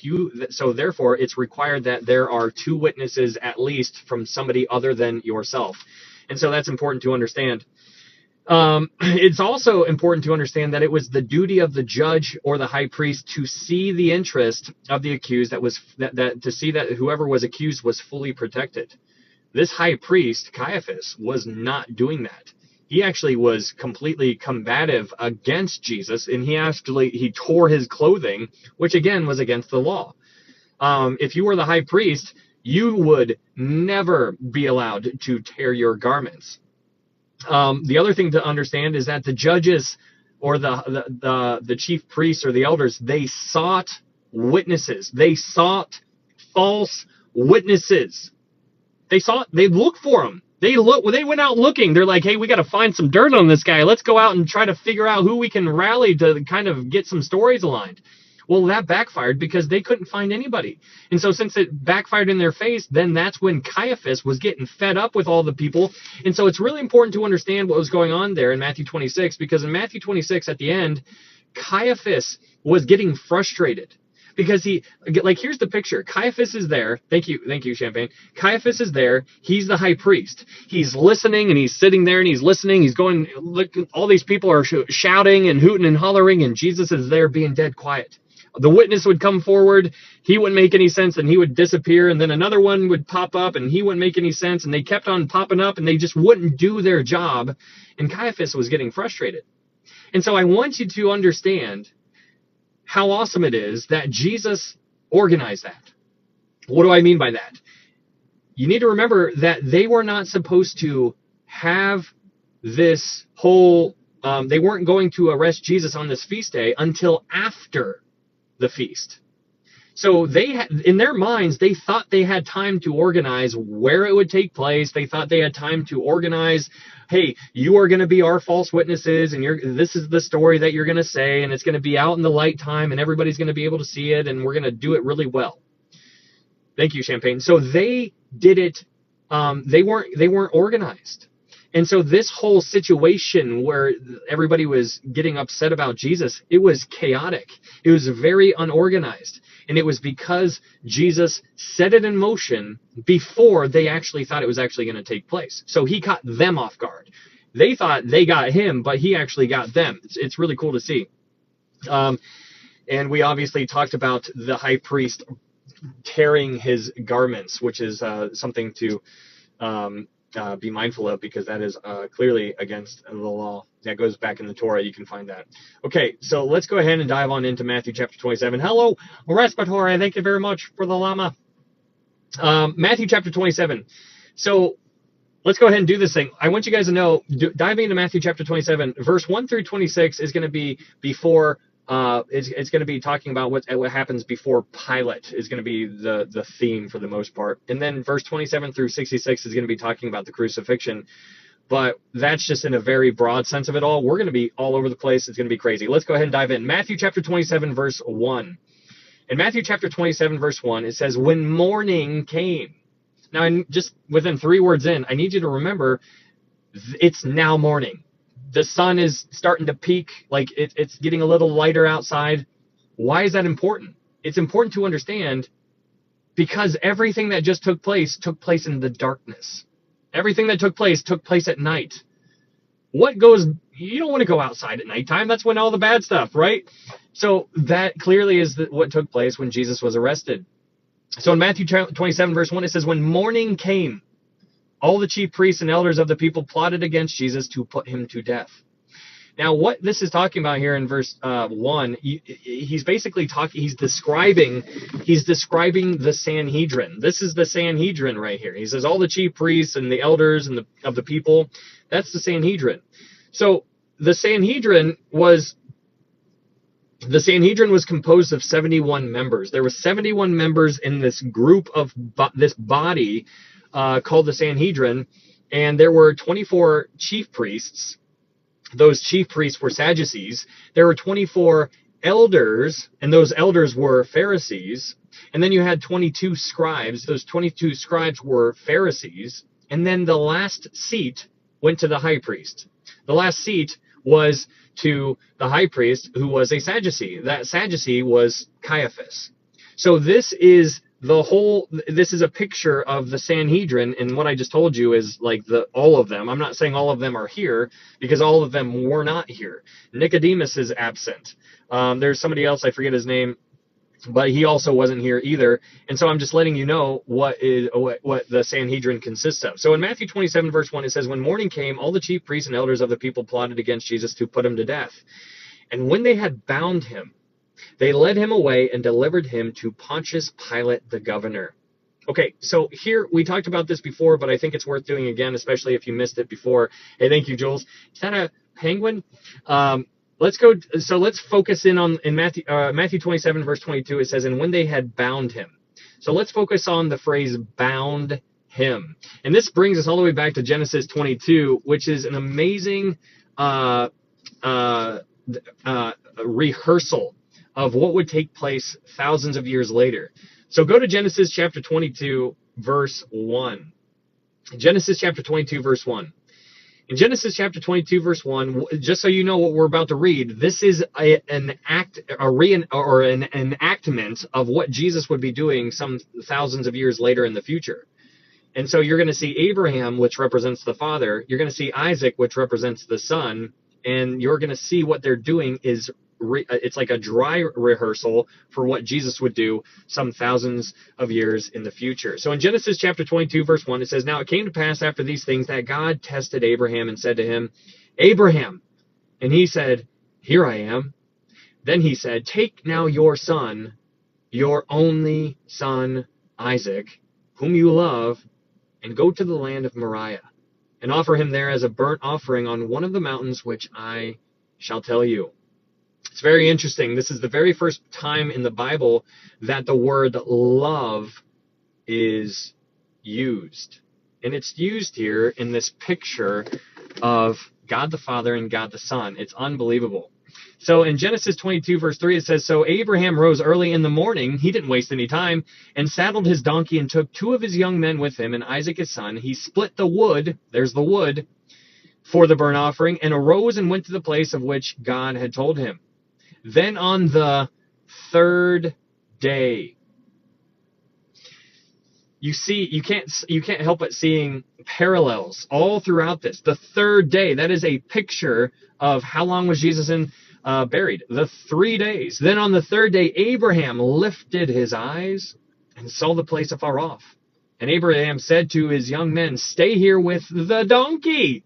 So therefore, it's required that there are two witnesses at least from somebody other than yourself. And so that's important to understand. It's also important to understand that it was the duty of the judge or the high priest to see the interest of the accused, to see that whoever was accused was fully protected. This high priest, Caiaphas, was not doing that. He actually was completely combative against Jesus, and he tore his clothing, which again was against the law. If you were the high priest, you would never be allowed to tear your garments. The other thing to understand is that the judges or the chief priests or the elders, they sought witnesses. They sought false witnesses. They looked for them. They went out looking. They're like, hey, we got to find some dirt on this guy. Let's go out and try to figure out who we can rally to kind of get some stories aligned. Well, that backfired because they couldn't find anybody. And so since it backfired in their face, then that's when Caiaphas was getting fed up with all the people. And so it's really important to understand what was going on there in Matthew 26, because in Matthew 26 at the end, Caiaphas was getting frustrated. Because here's the picture. Caiaphas is there. Thank you, Champagne. Caiaphas is there. He's the high priest. He's listening, and he's sitting there, and he's listening. He's going, look, all these people are shouting and hooting and hollering, and Jesus is there being dead quiet. The witness would come forward. He wouldn't make any sense, and he would disappear, and then another one would pop up, and he wouldn't make any sense, and they kept on popping up, and they just wouldn't do their job, and Caiaphas was getting frustrated. And so I want you to understand how awesome it is that Jesus organized that. What do I mean by that? You need to remember that they were not supposed to have this whole, they weren't going to arrest Jesus on this feast day until after the feast. So in their minds, they thought they had time to organize where it would take place. They thought they had time to organize, hey, you are going to be our false witnesses, and this is the story that you're going to say, and it's going to be out in the light time, and everybody's going to be able to see it, and we're going to do it really well. Thank you, Champagne. So they did it. They weren't organized. And so this whole situation where everybody was getting upset about Jesus, it was chaotic. It was very unorganized. And it was because Jesus set it in motion before they actually thought it was actually going to take place. So he caught them off guard. They thought they got him, but he actually got them. It's really cool to see. And we obviously talked about the high priest tearing his garments, which is something to be mindful of, because that is clearly against the law. That goes back in the Torah. You can find that. Okay, so let's go ahead and dive on into Matthew chapter 27. Hello, Respiratory. Thank you very much for the llama. Matthew chapter 27. So let's go ahead and do this thing. I want you guys to know, diving into Matthew chapter 27, verse 1 through 26 is going to be before. It's going to be talking about what happens before Pilate is going to be the theme for the most part. And then verse 27 through 66 is going to be talking about the crucifixion. But that's just in a very broad sense of it all. We're going to be all over the place. It's going to be crazy. Let's go ahead and dive in. Matthew chapter 27, verse 1. In Matthew chapter 27, verse 1, it says, when morning came. Now, just within 3 words in, I need you to remember, it's now morning. The sun is starting to peak, like it's getting a little lighter outside. Why is that important? It's important to understand because everything that just took place in the darkness. Everything that took place at night. You don't want to go outside at nighttime. That's when all the bad stuff, right? So that clearly is what took place when Jesus was arrested. So in Matthew 27, verse 1, it says, when morning came, all the chief priests and elders of the people plotted against Jesus to put him to death. Now, what this is talking about here in verse 1, he's basically he's describing the Sanhedrin. This is the Sanhedrin right here. He says all the chief priests and the elders and of the people, that's the Sanhedrin. So the Sanhedrin was composed of 71 members. There were 71 members in this group of this body called the Sanhedrin, and there were 24 chief priests. Those chief priests were Sadducees. There were 24 elders, and those elders were Pharisees. And then you had 22 scribes. Those 22 scribes were Pharisees. And then the last seat went to the high priest. The last seat was to the high priest, who was a Sadducee. That Sadducee was Caiaphas. So this is a picture of the Sanhedrin, and what I just told you is like all of them. I'm not saying all of them are here, because all of them were not here. Nicodemus is absent. There's somebody else, I forget his name, but he also wasn't here either. And so I'm just letting you know what the Sanhedrin consists of. So in Matthew 27, verse 1, it says, when morning came, all the chief priests and elders of the people plotted against Jesus to put him to death. And when they had bound him, they led him away and delivered him to Pontius Pilate, the governor. Okay, so here, we talked about this before, but I think it's worth doing again, especially if you missed it before. Hey, thank you, Jules. Is that a penguin? Let's focus in Matthew 27, verse 22. It says, and when they had bound him. So let's focus on the phrase bound him. And this brings us all the way back to Genesis 22, which is an amazing rehearsal of what would take place thousands of years later. So go to Genesis chapter 22, verse 1. Genesis chapter 22, verse 1. In Genesis chapter 22, verse 1, just so you know what we're about to read, this is an enactment of what Jesus would be doing some thousands of years later in the future. And so you're going to see Abraham, which represents the father. You're going to see Isaac, which represents the son. And you're going to see what they're doing is it's like a dry rehearsal for what Jesus would do some thousands of years in the future. So in Genesis chapter 22, verse 1, it says, now it came to pass after these things that God tested Abraham and said to him, Abraham. And he said, here I am. Then he said, take now your son, your only son, Isaac, whom you love, and go to the land of Moriah, and offer him there as a burnt offering on one of the mountains which I shall tell you. It's very interesting. This is the very first time in the Bible that the word love is used. And it's used here in this picture of God the Father and God the Son. It's unbelievable. So in Genesis 22, verse 3, it says, so Abraham rose early in the morning. He didn't waste any time, and saddled his donkey and took 2 of his young men with him and Isaac his son. He split the wood, there's the wood, for the burnt offering, and arose and went to the place of which God had told him. Then on the 3rd day, you can't help but seeing parallels all throughout this. The 3rd day, that is a picture of how long was Jesus buried? The 3 days. Then on the 3rd day, Abraham lifted his eyes and saw the place afar off. And Abraham said to his young men, stay here with the donkey.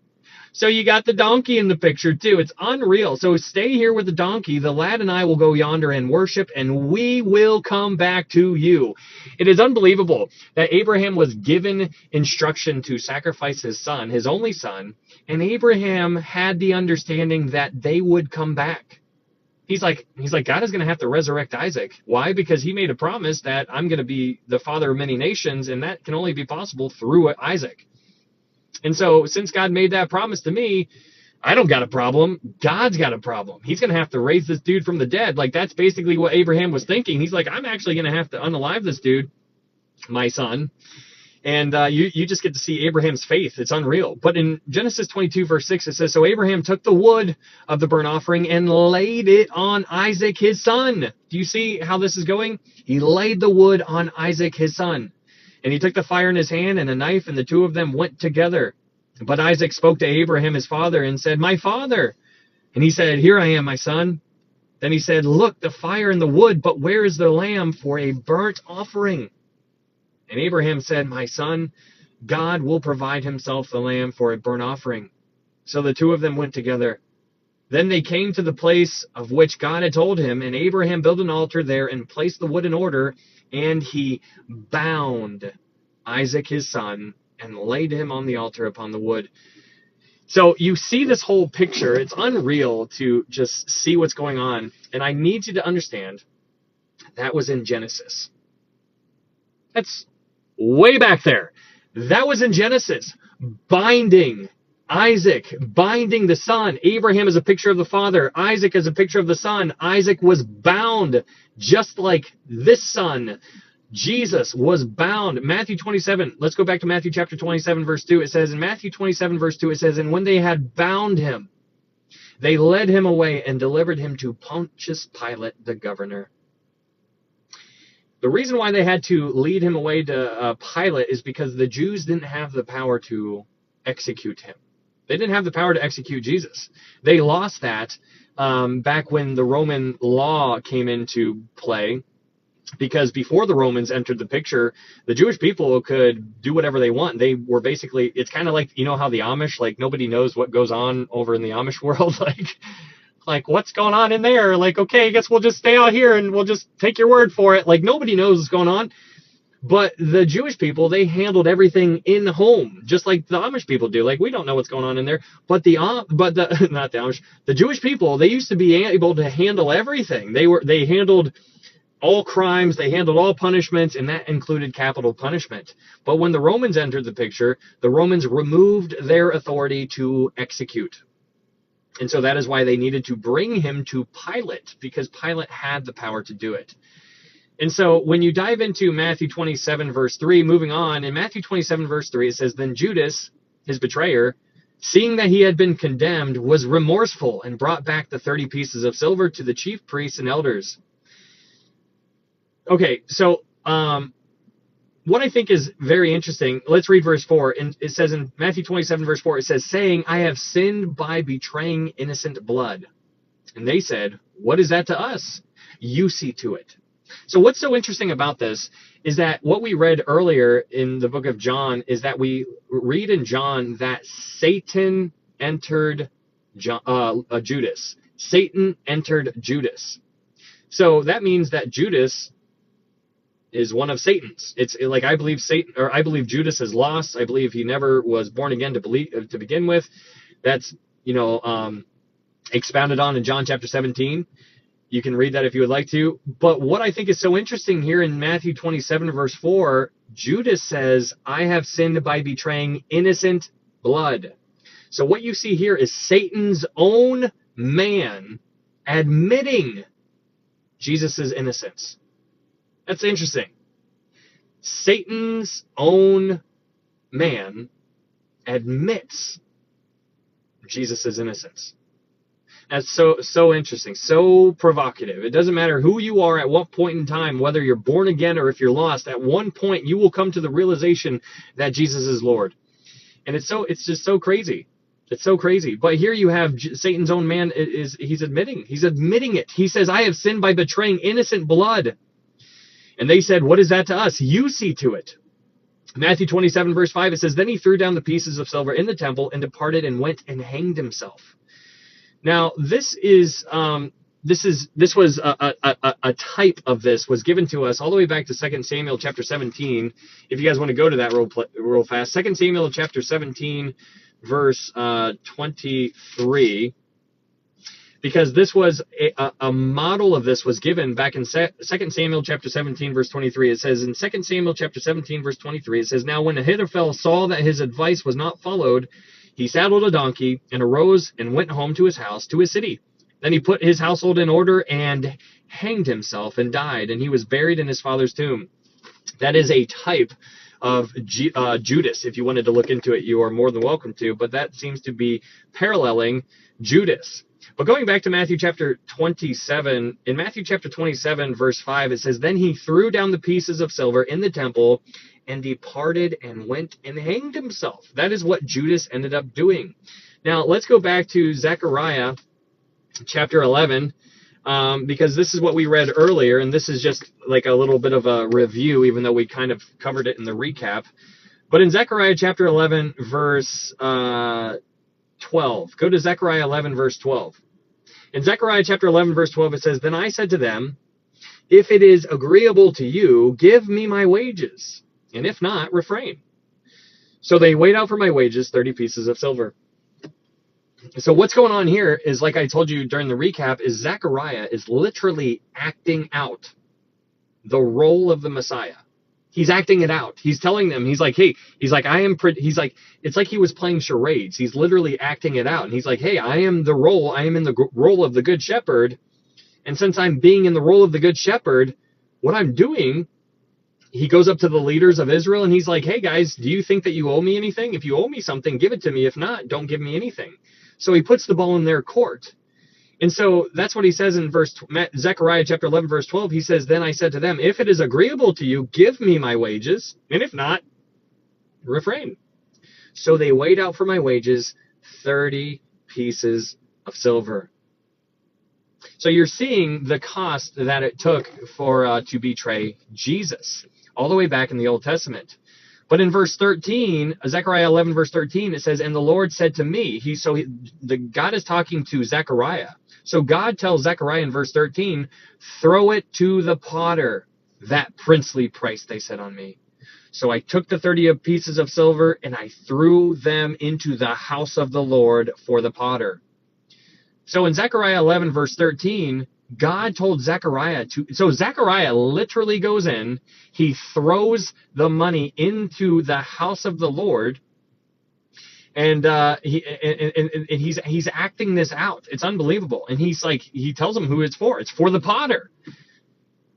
So you got the donkey in the picture too. It's unreal. So stay here with the donkey. The lad and I will go yonder and worship, and we will come back to you. It is unbelievable that Abraham was given instruction to sacrifice his son, his only son, and Abraham had the understanding that they would come back. He's like, God is going to have to resurrect Isaac. Why? Because he made a promise that I'm going to be the father of many nations, and that can only be possible through Isaac. And so since God made that promise to me, I don't got a problem. God's got a problem. He's going to have to raise this dude from the dead. Like, that's basically what Abraham was thinking. He's like, I'm actually going to have to unalive this dude, my son. And you just get to see Abraham's faith. It's unreal. But in Genesis 22, verse 6, it says, so Abraham took the wood of the burnt offering and laid it on Isaac, his son. Do you see how this is going? He laid the wood on Isaac, his son. And he took the fire in his hand and a knife, and the two of them went together. But Isaac spoke to Abraham, his father, and said, my father. And he said, here I am, my son. Then he said, look, the fire and the wood, but where is the lamb for a burnt offering? And Abraham said, my son, God will provide himself the lamb for a burnt offering. So the two of them went together. Then they came to the place of which God had told him, and Abraham built an altar there and placed the wood in order, and he bound Isaac his son and laid him on the altar upon the wood. So you see this whole picture. It's unreal to just see what's going on. And I need you to understand that was in Genesis. That's way back there. That was in Genesis. Binding Isaac, binding the son. Abraham is a picture of the father. Isaac is a picture of the son. Isaac was bound just like this son. Jesus was bound. Matthew 27. Let's go back to Matthew chapter 27, verse 2. It says in Matthew 27, verse 2, it says, and when they had bound him, they led him away and delivered him to Pontius Pilate, the governor. The reason why they had to lead him away to Pilate is because the Jews didn't have the power to execute him. They didn't have the power to execute Jesus. They lost that back when the Roman law came into play. Because before the Romans entered the picture, the Jewish people could do whatever they want. They were basically, it's kind of like, you know how the Amish, like nobody knows what goes on over in the Amish world. Like what's going on in there? Like, okay, I guess we'll just stay out here and we'll just take your word for it. Like nobody knows what's going on. But the Jewish people, they handled everything in home, just like the Amish people do. Like we don't know what's going on in there. But not the Amish, the Jewish people, they used to be able to handle everything. They handled all crimes, they handled all punishments, and that included capital punishment. But when the Romans entered the picture, the Romans removed their authority to execute. And so that is why they needed to bring him to Pilate, because Pilate had the power to do it. And so when you dive into Matthew 27, verse 3, moving on, in Matthew 27, verse 3, it says, then Judas, his betrayer, seeing that he had been condemned, was remorseful and brought back the 30 pieces of silver to the chief priests and elders. Okay, so what I think is very interesting, let's read verse 4. And it says in Matthew 27, verse 4, it says, saying, I have sinned by betraying innocent blood. And they said, what is that to us? You see to it. So what's so interesting about this is that what we read earlier in the book of John is that we read in John that Satan entered Judas. Satan entered Judas. So that means that Judas is one of Satan's. It's like I believe Judas is lost. I believe he never was born again to begin with. That's expounded on in John chapter 17. You can read that if you would like to. But what I think is so interesting here in Matthew 27 verse 4, Judas says, I have sinned by betraying innocent blood. So what you see here is Satan's own man admitting Jesus' innocence. That's interesting. Satan's own man admits Jesus' innocence. That's so interesting, so provocative. It doesn't matter who you are at what point in time, whether you're born again or if you're lost, at one point you will come to the realization that Jesus is Lord. And it's just so crazy. It's so crazy. But here you have Satan's own man, he's admitting it. He says, I have sinned by betraying innocent blood. And they said, what is that to us? You see to it. Matthew 27 verse 5, it says, then he threw down the pieces of silver in the temple and departed and went and hanged himself. Now, this was a type of this was given to us all the way back to 2 Samuel chapter 17. If you guys want to go to that real fast, 2 Samuel chapter 17 verse 23, because this was a model of this was given back in 2 Samuel chapter 17 verse 23. It says in 2 Samuel chapter 17 verse 23, it says, now when Ahithophel saw that his advice was not followed, he saddled a donkey and arose and went home to his house, to his city. Then he put his household in order and hanged himself and died, and he was buried in his father's tomb. That is a type of Judas. If you wanted to look into it, you are more than welcome to, but that seems to be paralleling Judas. But going back to Matthew chapter 27, in Matthew chapter 27, verse 5, it says, "Then he threw down the pieces of silver in the temple and departed and went and hanged himself." That is what Judas ended up doing. Now, let's go back to Zechariah chapter 11, because this is what we read earlier, and this is just like a little bit of a review, even though we kind of covered it in the recap. But in Zechariah chapter 11, verse 12, go to Zechariah 11, verse 12. In Zechariah chapter 11, verse 12, it says, "Then I said to them, if it is agreeable to you, give me my wages, and if not, refrain. So they weighed out for my wages 30 pieces of silver." So what's going on here is, like I told you during the recap, is Zechariah is literally acting out the role of the Messiah. He's acting it out. He's telling them, he's like, hey, he's like, he's like, it's like he was playing charades. He's literally acting it out. And he's like, hey, I am in the role of the good shepherd. And since I'm being in the role of the good shepherd, what I'm doing, he goes up to the leaders of Israel and he's like, hey guys, do you think that you owe me anything? If you owe me something, give it to me. If not, don't give me anything. So he puts the ball in their court. And so that's what he says in Zechariah chapter 11, verse 12. He says, "Then I said to them, if it is agreeable to you, give me my wages, and if not, refrain." So they weighed out for my wages 30 pieces of silver. So you're seeing the cost that it took for to betray Jesus, all the way back in the Old Testament. But in verse 13, Zechariah 11, verse 13, it says, "And the Lord said to me," God is talking to Zechariah. So God tells Zechariah in verse 13, "Throw it to the potter, that princely price they set on me." So I took the 30 pieces of silver and I threw them into the house of the Lord for the potter. So in Zechariah 11, verse 13, God told Zechariah so Zechariah literally goes in, he throws the money into the house of the Lord, and he's acting this out. It's unbelievable. And he tells him who it's for. It's for the potter.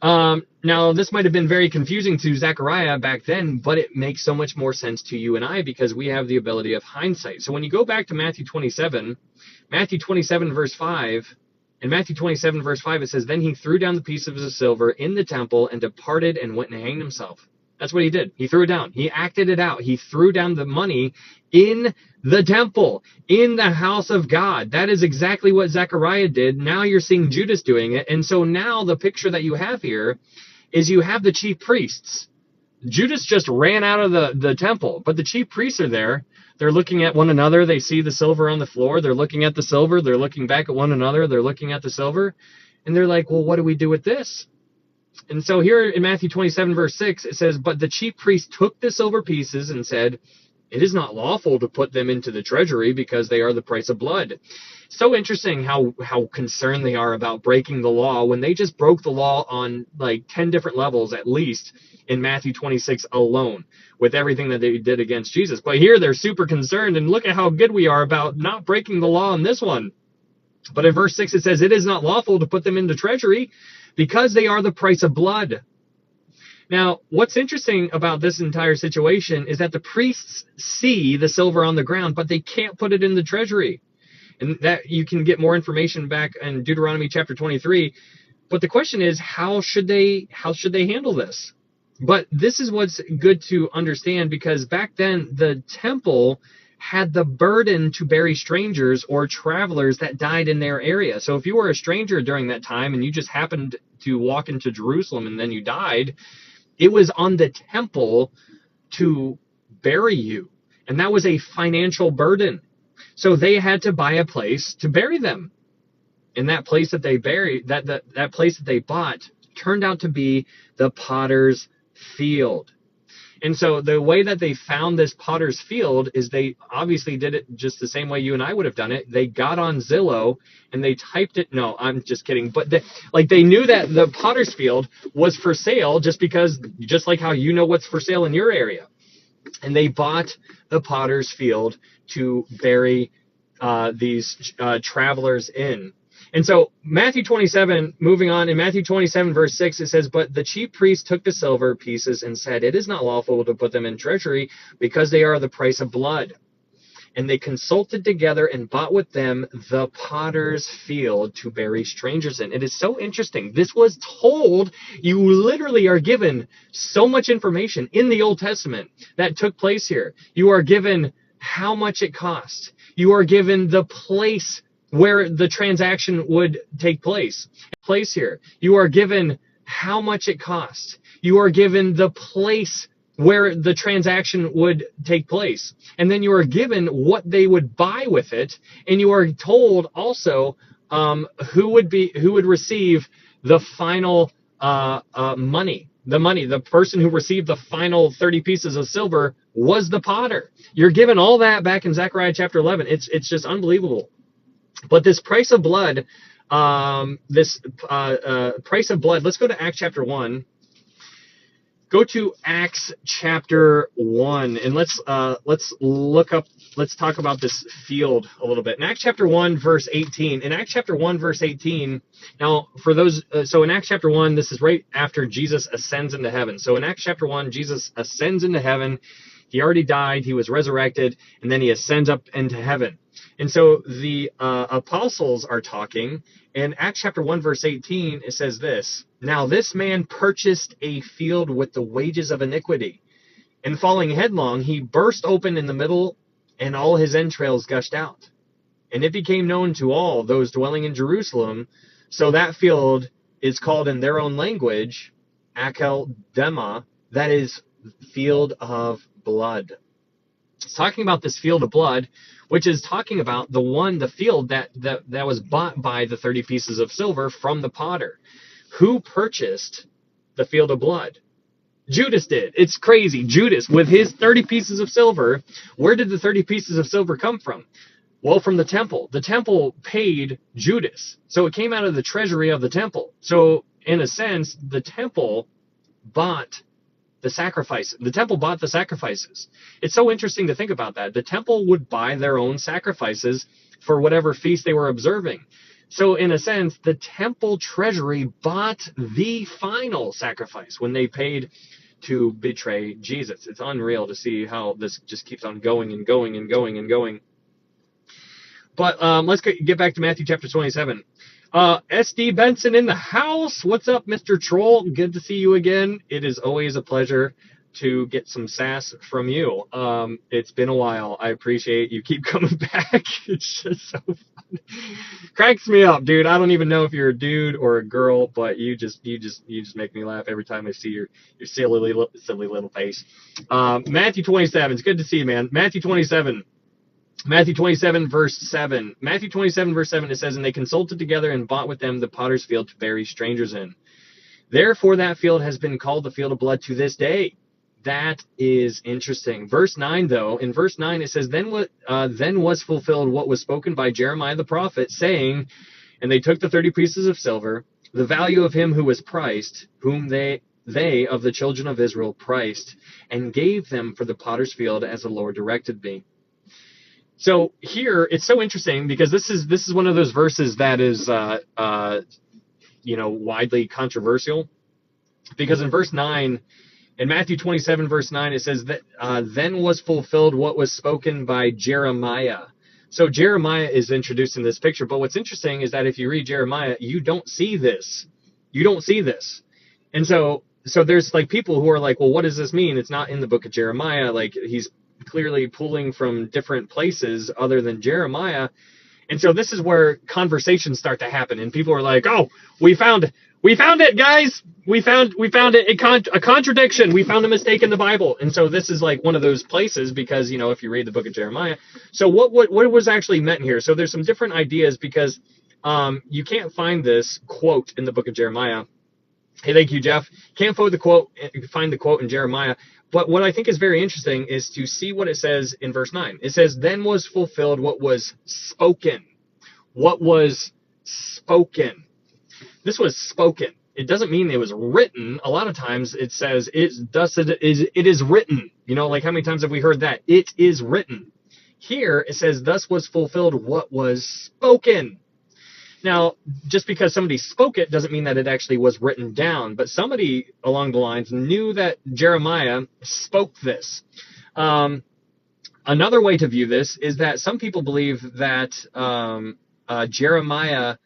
Now, this might have been very confusing to Zechariah back then, but it makes so much more sense to you and I because we have the ability of hindsight. So when you go back to Matthew 27, verse 5, in Matthew 27, verse 5, it says, "Then he threw down the pieces of silver in the temple and departed and went and hanged himself." That's what he did. He threw it down. He acted it out. He threw down the money in the temple, in the house of God. That is exactly what Zechariah did. Now you're seeing Judas doing it. And so now the picture that you have here is you have the chief priests. Judas just ran out of the temple, but the chief priests are there. They're looking at one another. They see the silver on the floor. They're looking at the silver. They're looking back at one another. They're looking at the silver. And they're like, well, what do we do with this? And so here in Matthew 27, verse 6, it says, "But the chief priest took the silver pieces and said, 'It is not lawful to put them into the treasury because they are the price of blood.'" So interesting how concerned they are about breaking the law when they just broke the law on like 10 different levels at least in Matthew 26 alone with everything that they did against Jesus. But here they're super concerned, and look at how good we are about not breaking the law on this one. But in verse 6 it says, "It is not lawful to put them into treasury because they are the price of blood." Now, what's interesting about this entire situation is that the priests see the silver on the ground, but they can't put it in the treasury. And that you can get more information back in Deuteronomy chapter 23. But the question is, how should they handle this? But this is what's good to understand, because back then the temple had the burden to bury strangers or travelers that died in their area. So if you were a stranger during that time and you just happened to walk into Jerusalem and then you died, it was on the temple to bury you. And that was a financial burden. So they had to buy a place to bury them. And that place that they buried, that place that they bought turned out to be the potter's field. And so the way that they found this potter's field is they obviously did it just the same way you and I would have done it. They got on Zillow and they typed it. No, I'm just kidding. But they knew that the potter's field was for sale just like how you know what's for sale in your area. And they bought the potter's field to bury these travelers in. And so Matthew 27, moving on, in Matthew 27, verse 6, it says, "But the chief priests took the silver pieces and said, 'It is not lawful to put them in treasury, because they are the price of blood.' And they consulted together and bought with them the potter's field to bury strangers in." It is so interesting. This was told. You literally are given so much information in the Old Testament that took place here. You are given how much it cost. You are given the place where the transaction would take place. Here. You are given how much it cost. You are given the place where the transaction would take place. And then you are given what they would buy with it. And you are told also who would receive the final money. The person who received the final 30 pieces of silver was the potter. You're given all that back in Zechariah chapter 11. It's just unbelievable. But this price of blood, price of blood, let's go to Acts chapter 1. Go to Acts chapter 1, and let's talk about this field a little bit. In Acts chapter 1, verse 18. In Acts chapter 1, verse 18, now for those, so in Acts chapter 1, this is right after Jesus ascends into heaven. So in Acts chapter 1, Jesus ascends into heaven. He already died, he was resurrected, and then he ascends up into heaven. And so the apostles are talking. In Acts chapter 1, verse 18, it says this: "Now this man purchased a field with the wages of iniquity. And falling headlong, he burst open in the middle, and all his entrails gushed out. And it became known to all those dwelling in Jerusalem. So that field is called in their own language, Akel Dema, that is, field of blood." It's talking about this field of blood, which is talking about the field that was bought by the 30 pieces of silver from the potter. Who purchased the field of blood? Judas did. It's crazy. Judas, with his 30 pieces of silver. Where did the 30 pieces of silver come from? Well, from the temple. The temple paid Judas. So it came out of the treasury of the temple. So in a sense, the temple bought the sacrifice. The temple bought the sacrifices. It's so interesting to think about that. The temple would buy their own sacrifices for whatever feast they were observing. So in a sense, the temple treasury bought the final sacrifice when they paid to betray Jesus. It's unreal to see how this just keeps on going and going and going and going. But let's get back to Matthew chapter 27. SD Benson in the house. What's up, Mr. Troll? Good to see you again. It is always a pleasure to get some sass from you. It's been a while. I appreciate you keep coming back. It's just so fun. Cracks me up, dude. I don't even know if you're a dude or a girl, but you just make me laugh every time I see your silly little face. Matthew 27. It's good to see you, man. Matthew 27, verse 7. Matthew 27, verse 7, it says, "And they consulted together and bought with them the potter's field to bury strangers in. Therefore that field has been called the field of blood to this day." That is interesting. Verse 9, though, in verse 9, it says, then was fulfilled what was spoken by Jeremiah the prophet, saying, "And they took the 30 pieces of silver, the value of him who was priced, whom they of the children of Israel priced, and gave them for the potter's field as the Lord directed me." So here, it's so interesting because this is one of those verses that is, widely controversial. Because in verse 9, in Matthew 27, verse 9, it says that then was fulfilled what was spoken by Jeremiah. So Jeremiah is introduced in this picture. But what's interesting is that if you read Jeremiah, you don't see this. You don't see this. And so there's like people who are like, well, what does this mean? It's not in the book of Jeremiah. Like, he's clearly pulling from different places other than Jeremiah. And so this is where conversations start to happen, and people are like, "Oh, we found it, guys. We found it, a contradiction. We found a mistake in the Bible." And so this is like one of those places, because if you read the book of Jeremiah. So what was actually meant here? So there's some different ideas, because you can't find this quote in the book of Jeremiah. Hey, thank you, Jeff. Can't find the quote in Jeremiah. But what I think is very interesting is to see what it says in verse 9. It says, "Then was fulfilled what was spoken." What was spoken? This was spoken. It doesn't mean it was written. A lot of times it says it is written. Like, how many times have we heard that? It is written. Here it says, "Thus was fulfilled what was spoken." Now, just because somebody spoke it doesn't mean that it actually was written down, but somebody along the lines knew that Jeremiah spoke this. Another way to view this is that some people believe that Jeremiah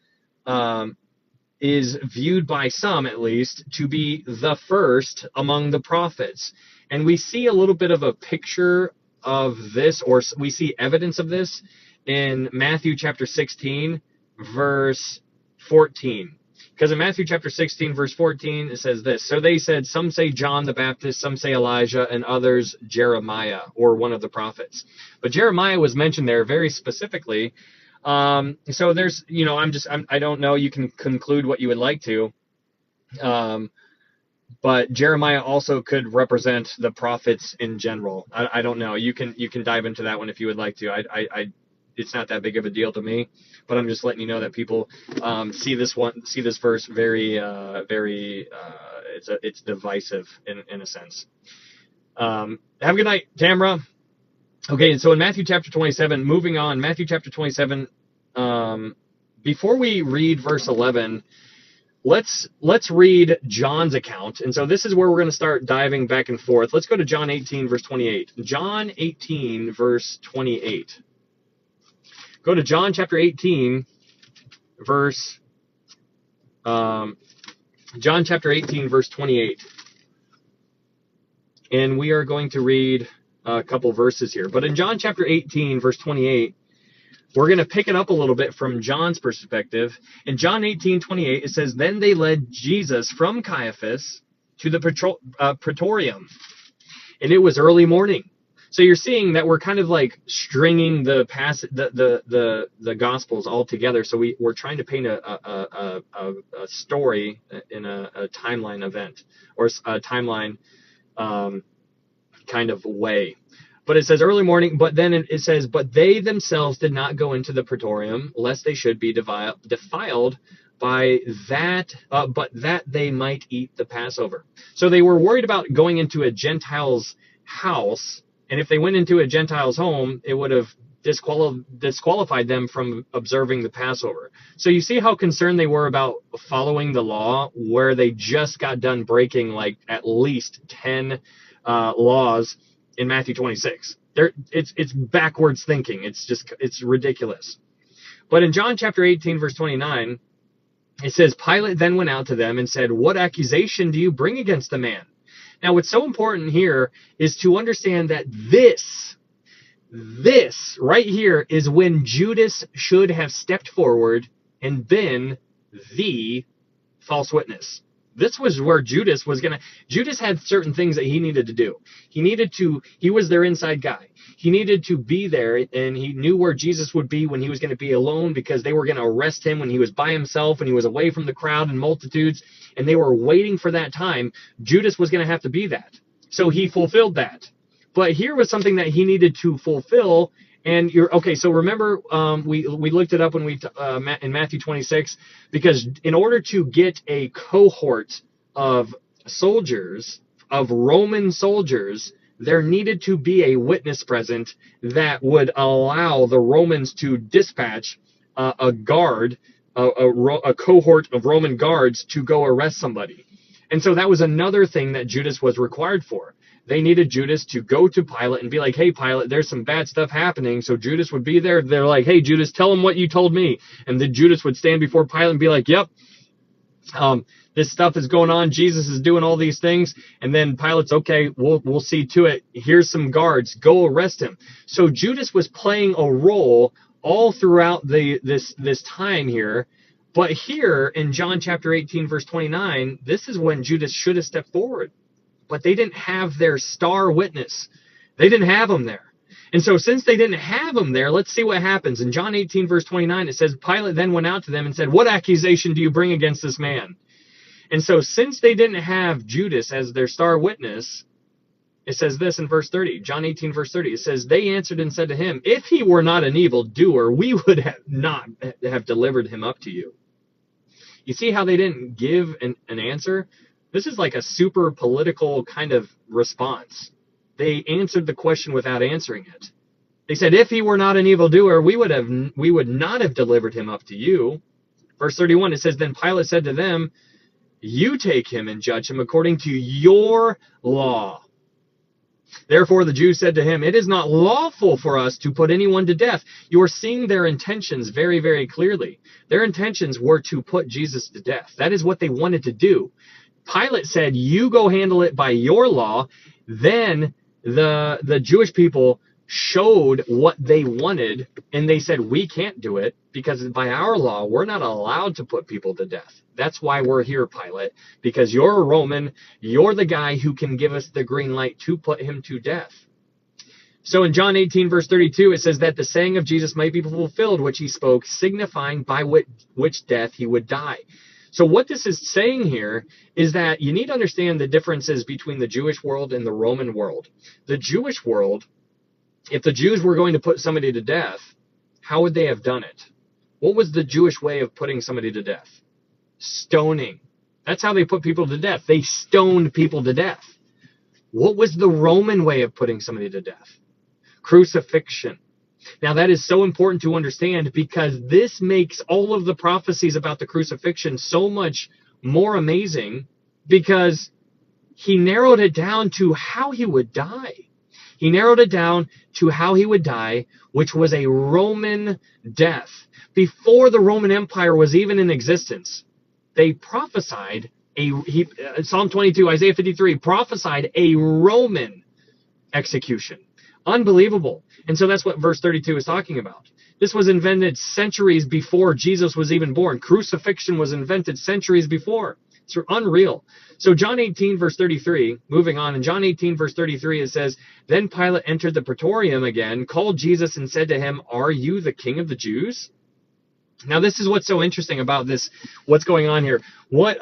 is viewed by some, at least, to be the first among the prophets. And we see a little bit of a picture of this, or we see evidence of this in Matthew chapter 16, verse 14. Because in Matthew chapter 16, verse 14, it says this: "So they said, some say John the Baptist, some say Elijah, and others Jeremiah," or one of the prophets. But Jeremiah was mentioned there very specifically. So there's, I don't know. You can conclude what you would like to. But Jeremiah also could represent the prophets in general. I don't know. You can dive into that one if you would like to. It's not that big of a deal to me, but I'm just letting you know that people see this verse very it's divisive in a sense. Have a good night, Tamra. Okay, so in Matthew chapter 27, moving on, Matthew chapter 27, before we read verse 11, let's read John's account. And so this is where we're going to start diving back and forth. Let's go to John 18, verse 28. John 18, verse 28. Go to John chapter 18, verse John chapter 18, verse 28. And we are going to read a couple verses here. But in John chapter 18, verse 28, we're going to pick it up a little bit from John's perspective. In John 18:28, it says, "Then they led Jesus from Caiaphas to the praetorium, and it was early morning." So you're seeing that we're kind of like stringing the Gospels all together. So we're trying to paint a story in a timeline event, or a timeline kind of way. But it says early morning, but then it says, "But they themselves did not go into the praetorium, lest they should be defiled by that, but that they might eat the Passover." So they were worried about going into a Gentile's house, and if they went into a Gentile's home, it would have disqualified them from observing the Passover. So you see how concerned they were about following the law, where they just got done breaking like at least 10 laws in Matthew 26. It's backwards thinking. It's ridiculous. But in John chapter 18, verse 29, it says, "Pilate then went out to them and said, 'What accusation do you bring against the man?'" Now, what's so important here is to understand that this right here is when Judas should have stepped forward and been the false witness. This was where Judas had certain things that he needed to do. He was their inside guy. He needed to be there, and he knew where Jesus would be when he was going to be alone, because they were going to arrest him when he was by himself, when he was away from the crowd and multitudes, and they were waiting for that time. Judas was going to have to be that. So he fulfilled that. But here was something that he needed to fulfill. And so remember, we looked it up when in Matthew 26, because in order to get a cohort of soldiers, of Roman soldiers, there needed to be a witness present that would allow the Romans to dispatch a guard, a cohort of Roman guards to go arrest somebody. And so that was another thing that Judas was required for. They needed Judas to go to Pilate and be like, "Hey, Pilate, there's some bad stuff happening." So Judas would be there. They're like, "Hey, Judas, tell him what you told me." And then Judas would stand before Pilate and be like, "Yep, this stuff is going on. Jesus is doing all these things." And then Pilate's, "Okay, we'll see to it. Here's some guards. Go arrest him." So Judas was playing a role all throughout this time here. But here in John chapter 18, verse 29, this is when Judas should have stepped forward. But they didn't have their star witness. They didn't have him there. And so since they didn't have him there, let's see what happens. In John 18, verse 29, it says, "Pilate then went out to them and said, 'What accusation do you bring against this man?'" And so since they didn't have Judas as their star witness, it says this in verse 30, John 18, verse 30. It says, "They answered and said to him, 'If he were not an evildoer, we would not have delivered him up to you.'" You see how they didn't give an answer? This is like a super political kind of response. They answered the question without answering it. They said, "If he were not an evildoer, we would not have delivered him up to you." Verse 31, it says, then Pilate said to them, you take him and judge him according to your law. Therefore the Jews said to him, it is not lawful for us to put anyone to death. You are seeing their intentions very, very clearly. Their intentions were to put Jesus to death. That is what they wanted to do. Pilate said, you go handle it by your law. Then the Jewish people showed what they wanted, and they said, we can't do it because by our law, we're not allowed to put people to death. That's why we're here, Pilate, because you're a Roman. You're the guy who can give us the green light to put him to death. So in John 18, verse 32, it says that the saying of Jesus might be fulfilled, which he spoke, signifying by which death he would die. So what this is saying here is that you need to understand the differences between the Jewish world and the Roman world. The Jewish world, if the Jews were going to put somebody to death, how would they have done it? What was the Jewish way of putting somebody to death? Stoning. That's how they put people to death. They stoned people to death. What was the Roman way of putting somebody to death? Crucifixion. Now that is so important to understand because this makes all of the prophecies about the crucifixion so much more amazing because he narrowed it down to how he would die. He narrowed it down to how he would die, which was a Roman death. Before the Roman Empire was even in existence, they prophesied, Psalm 22, Isaiah 53, prophesied a Roman execution. Unbelievable. And so that's what verse 32 is talking about. This was invented centuries before Jesus was even born. Crucifixion was invented centuries before. It's unreal. So John 18, verse 33, moving on, in John 18, verse 33, it says, then Pilate entered the praetorium again, called Jesus and said to him, are you the king of the Jews? Now, this is what's so interesting about this, what's going on here. What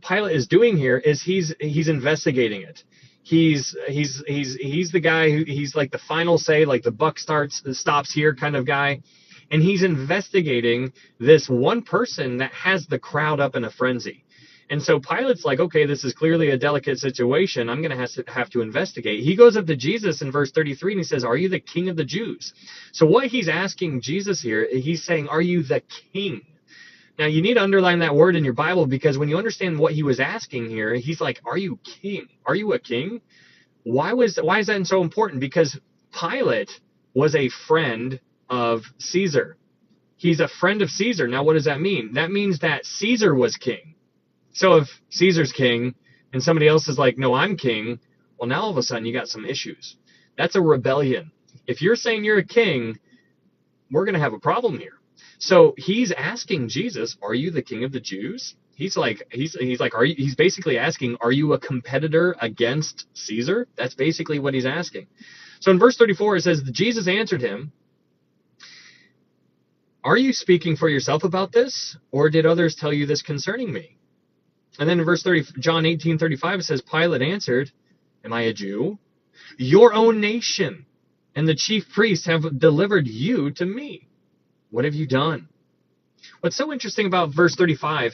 Pilate is doing here is he's investigating it. He's the guy who, he's like the final say, like the buck stops here kind of guy. And he's investigating this one person that has the crowd up in a frenzy. And so Pilate's like, okay, this is clearly a delicate situation. I'm going to have to investigate. He goes up to Jesus in verse 33 and he says, are you the king of the Jews? So what he's asking Jesus here, he's saying, are you the king? Now you need to underline that word in your Bible because when you understand what he was asking here, he's like, are you king? Are you a king? Why is that so important? Because Pilate was a friend of Caesar. He's a friend of Caesar. Now what does that mean? That means that Caesar was king. So if Caesar's king and somebody else is like, no, I'm king, well, now all of a sudden you got some issues. That's a rebellion. If you're saying you're a king, we're going to have a problem here. So he's asking Jesus, are you the king of the Jews? He's basically asking, are you a competitor against Caesar? That's basically what he's asking. So in verse 34, it says, Jesus answered him, are you speaking for yourself about this? Or did others tell you this concerning me? And then in verse 30, John 18:35, it says, Pilate answered, am I a Jew? Your own nation and the chief priests have delivered you to me. What have you done? What's so interesting about verse 35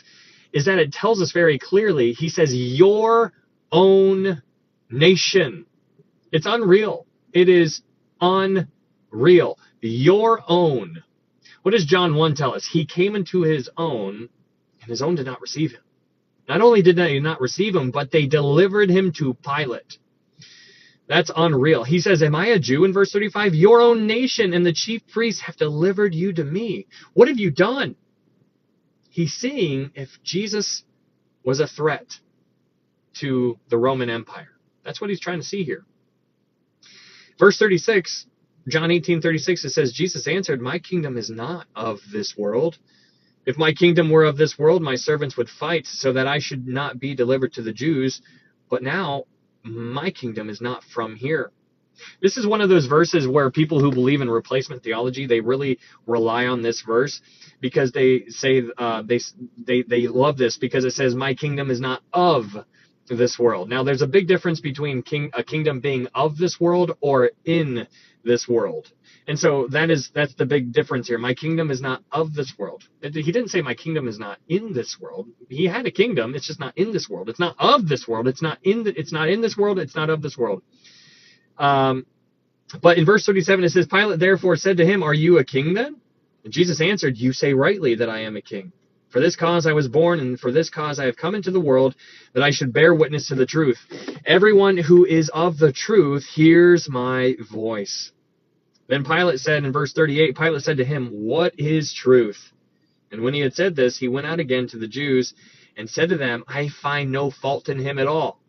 is that it tells us very clearly, he says, your own nation. It's unreal. It is unreal. Your own. What does John 1 tell us? He came into his own, and his own did not receive him. Not only did they not receive him, but they delivered him to Pilate. That's unreal. He says, am I a Jew in verse 35? Your own nation and the chief priests have delivered you to me. What have you done? He's seeing if Jesus was a threat to the Roman Empire. That's what he's trying to see here. Verse 36, John 18:36, it says, Jesus answered, my kingdom is not of this world. If my kingdom were of this world, my servants would fight so that I should not be delivered to the Jews. But now my kingdom is not from here. This is one of those verses where people who believe in replacement theology, they really rely on this verse because they say they love this because it says my kingdom is not of this world. Now there's a big difference between a kingdom being of this world or in this world. And so that's the big difference here. My kingdom is not of this world. He didn't say my kingdom is not in this world. He had a kingdom. It's just not in this world. It's not of this world. It's not in this world. It's not of this world. But in verse 37, it says, Pilate therefore said to him, are you a king then? And Jesus answered, you say rightly that I am a king. For this cause I was born, and for this cause I have come into the world, that I should bear witness to the truth. Everyone who is of the truth hears my voice. Then Pilate said in verse 38, Pilate said to him, What is truth? And when he had said this, he went out again to the Jews and said to them, I find no fault in him at all.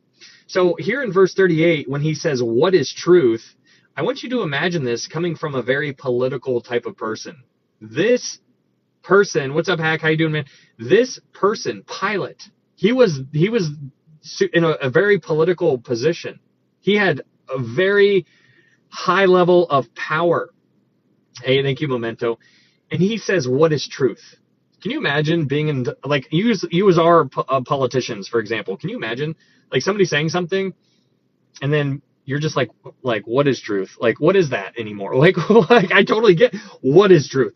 So here in verse 38, when he says, what is truth? I want you to imagine this coming from a very political type of person. This person, what's up, Hack? How you doing, man? This person, Pilate, he was in a very political position. He had a very high level of power. Hey, thank you, Memento. And he says, what is truth? Can you imagine being in, like, you as our politicians, for example, can you imagine, like, somebody saying something, and then you're just like, what is truth? Like, what is that anymore? Like I totally get what is truth.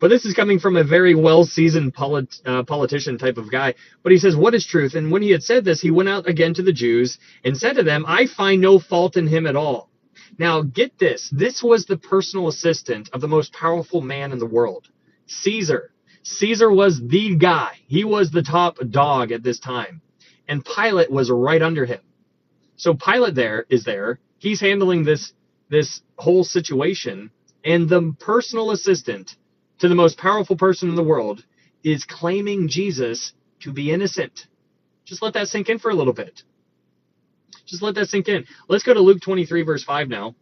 But this is coming from a very well-seasoned politician type of guy. But he says, what is truth? And when he had said this, he went out again to the Jews and said to them, I find no fault in him at all. Now, get this. This was the personal assistant of the most powerful man in the world, Caesar. Caesar was the guy. He was the top dog at this time. And Pilate was right under him. So Pilate is there. He's handling this whole situation. And the personal assistant to the most powerful person in the world is claiming Jesus to be innocent. Just let that sink in for a little bit. Just let that sink in. Let's go to Luke 23, verse 5 now.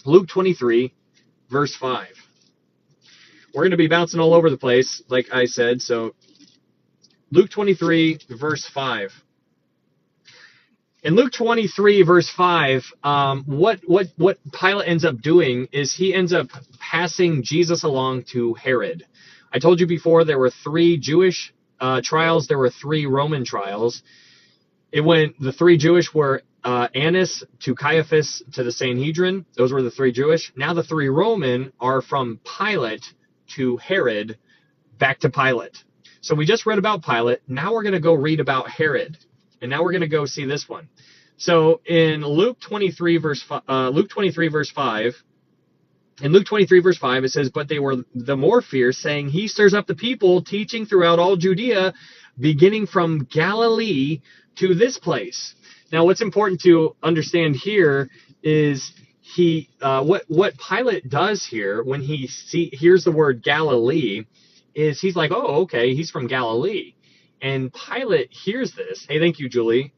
Luke 23, verse 5. We're going to be bouncing all over the place, like I said. So Luke 23, verse 5. In Luke 23, verse 5, what Pilate ends up doing is he ends up passing Jesus along to Herod. I told you before there were 3 Jewish trials. There were 3 Roman trials. The 3 Jewish were Annas to Caiaphas to the Sanhedrin. Those were the 3 Jewish. Now the 3 Roman are from Pilate to Herod, back to Pilate. So we just read about Pilate. Now we're going to go read about Herod. And now we're going to go see this one. So in Luke 23, verse 5, in Luke 23, verse 5, it says, but they were the more fierce, saying, he stirs up the people, teaching throughout all Judea, beginning from Galilee to this place. Now, what's important to understand here is what Pilate does here when he hears the word Galilee is he's like, oh, okay, he's from Galilee. And Pilate hears this. Hey, thank you, Julie.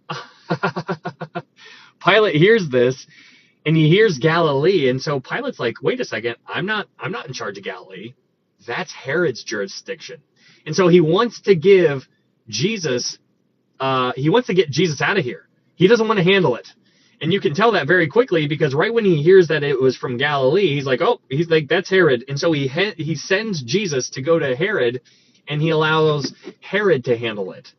Pilate hears this, and he hears Galilee. And so Pilate's like, wait a second, I'm not in charge of Galilee. That's Herod's jurisdiction. And so he wants to give Jesus, he wants to get Jesus out of here. He doesn't want to handle it. And you can tell that very quickly because right when he hears that it was from Galilee, he's like, that's Herod. And so he sends Jesus to go to Herod, and he allows Herod to handle it.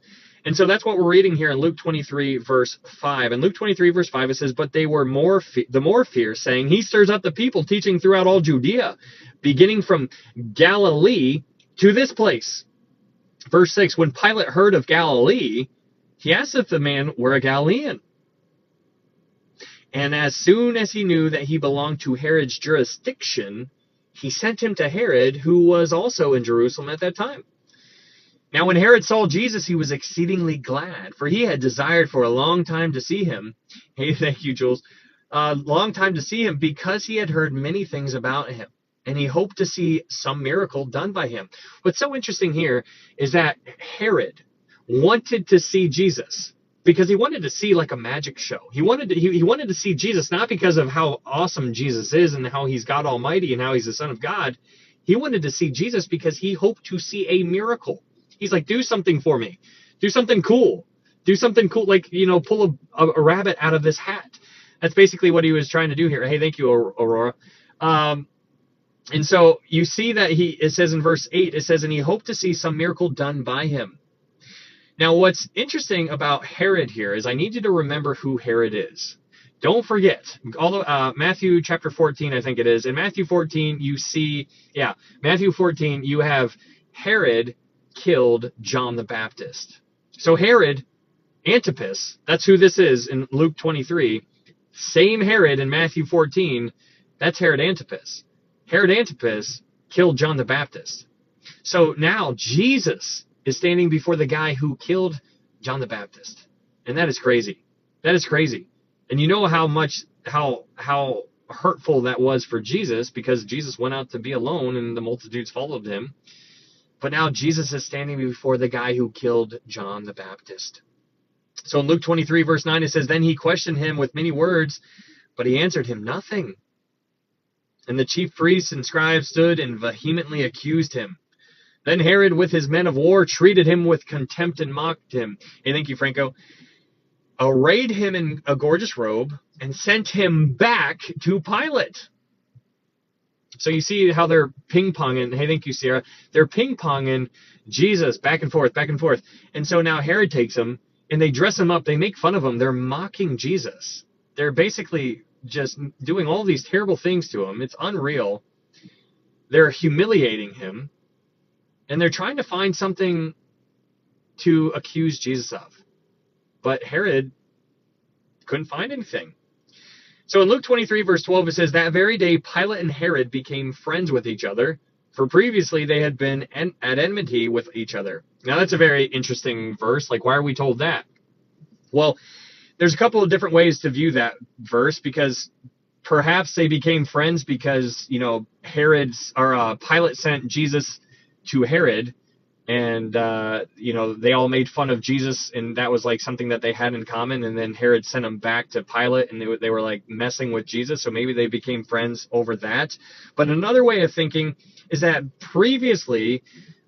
And so that's what we're reading here in Luke 23, verse 5. In Luke 23, verse 5, it says, but they were the more fierce, saying, he stirs up the people, teaching throughout all Judea, beginning from Galilee to this place. Verse 6, when Pilate heard of Galilee, he asked if the man were a Galilean. And as soon as he knew that he belonged to Herod's jurisdiction, he sent him to Herod, who was also in Jerusalem at that time. Now when Herod saw Jesus, he was exceedingly glad, for he had desired for a long time to see him. Hey, thank you, Jules. Long time to see him, because he had heard many things about him, and he hoped to see some miracle done by him. What's so interesting here is that Herod wanted to see Jesus because he wanted to see like a magic show. He wanted to see Jesus, not because of how awesome Jesus is and how he's God Almighty and how he's the Son of God. He wanted to see Jesus because he hoped to see a miracle. He's like, do something for me. Do something cool. Do something cool, like, pull a rabbit out of this hat. That's basically what he was trying to do here. Hey, thank you, Aurora. And so you see that it says in verse 8, it says, and he hoped to see some miracle done by him. Now, what's interesting about Herod here is I need you to remember who Herod is. Don't forget, although Matthew chapter 14, I think it is. In Matthew 14, Matthew 14, you have Herod killed John the Baptist. So Herod Antipas, that's who this is in Luke 23. Same Herod in Matthew 14, that's Herod Antipas. Herod Antipas killed John the Baptist. So now Jesus is standing before the guy who killed John the Baptist. And that is crazy. That is crazy. And you know how hurtful that was for Jesus, because Jesus went out to be alone and the multitudes followed him. But now Jesus is standing before the guy who killed John the Baptist. So in Luke 23, verse 9, it says, "Then he questioned him with many words, but he answered him nothing. And the chief priests and scribes stood and vehemently accused him. Then Herod, with his men of war, treated him with contempt and mocked him." Hey, thank you, Franco. "Arrayed him in a gorgeous robe and sent him back to Pilate." So you see how they're ping-ponging. Hey, thank you, Sierra. They're ping-ponging Jesus back and forth, back and forth. And so now Herod takes him, and they dress him up. They make fun of him. They're mocking Jesus. They're basically just doing all these terrible things to him. It's unreal. They're humiliating him. And they're trying to find something to accuse Jesus of. But Herod couldn't find anything. So in Luke 23, verse 12, it says, "That very day Pilate and Herod became friends with each other, for previously they had been at enmity with each other." Now that's a very interesting verse. Like, why are we told that? Well, there's a couple of different ways to view that verse, because perhaps they became friends because, Pilate sent Jesus to Herod, and they all made fun of Jesus, and that was like something that they had in common. And then Herod sent him back to Pilate, and they were like messing with Jesus, so maybe they became friends over that. But another way of thinking is that previously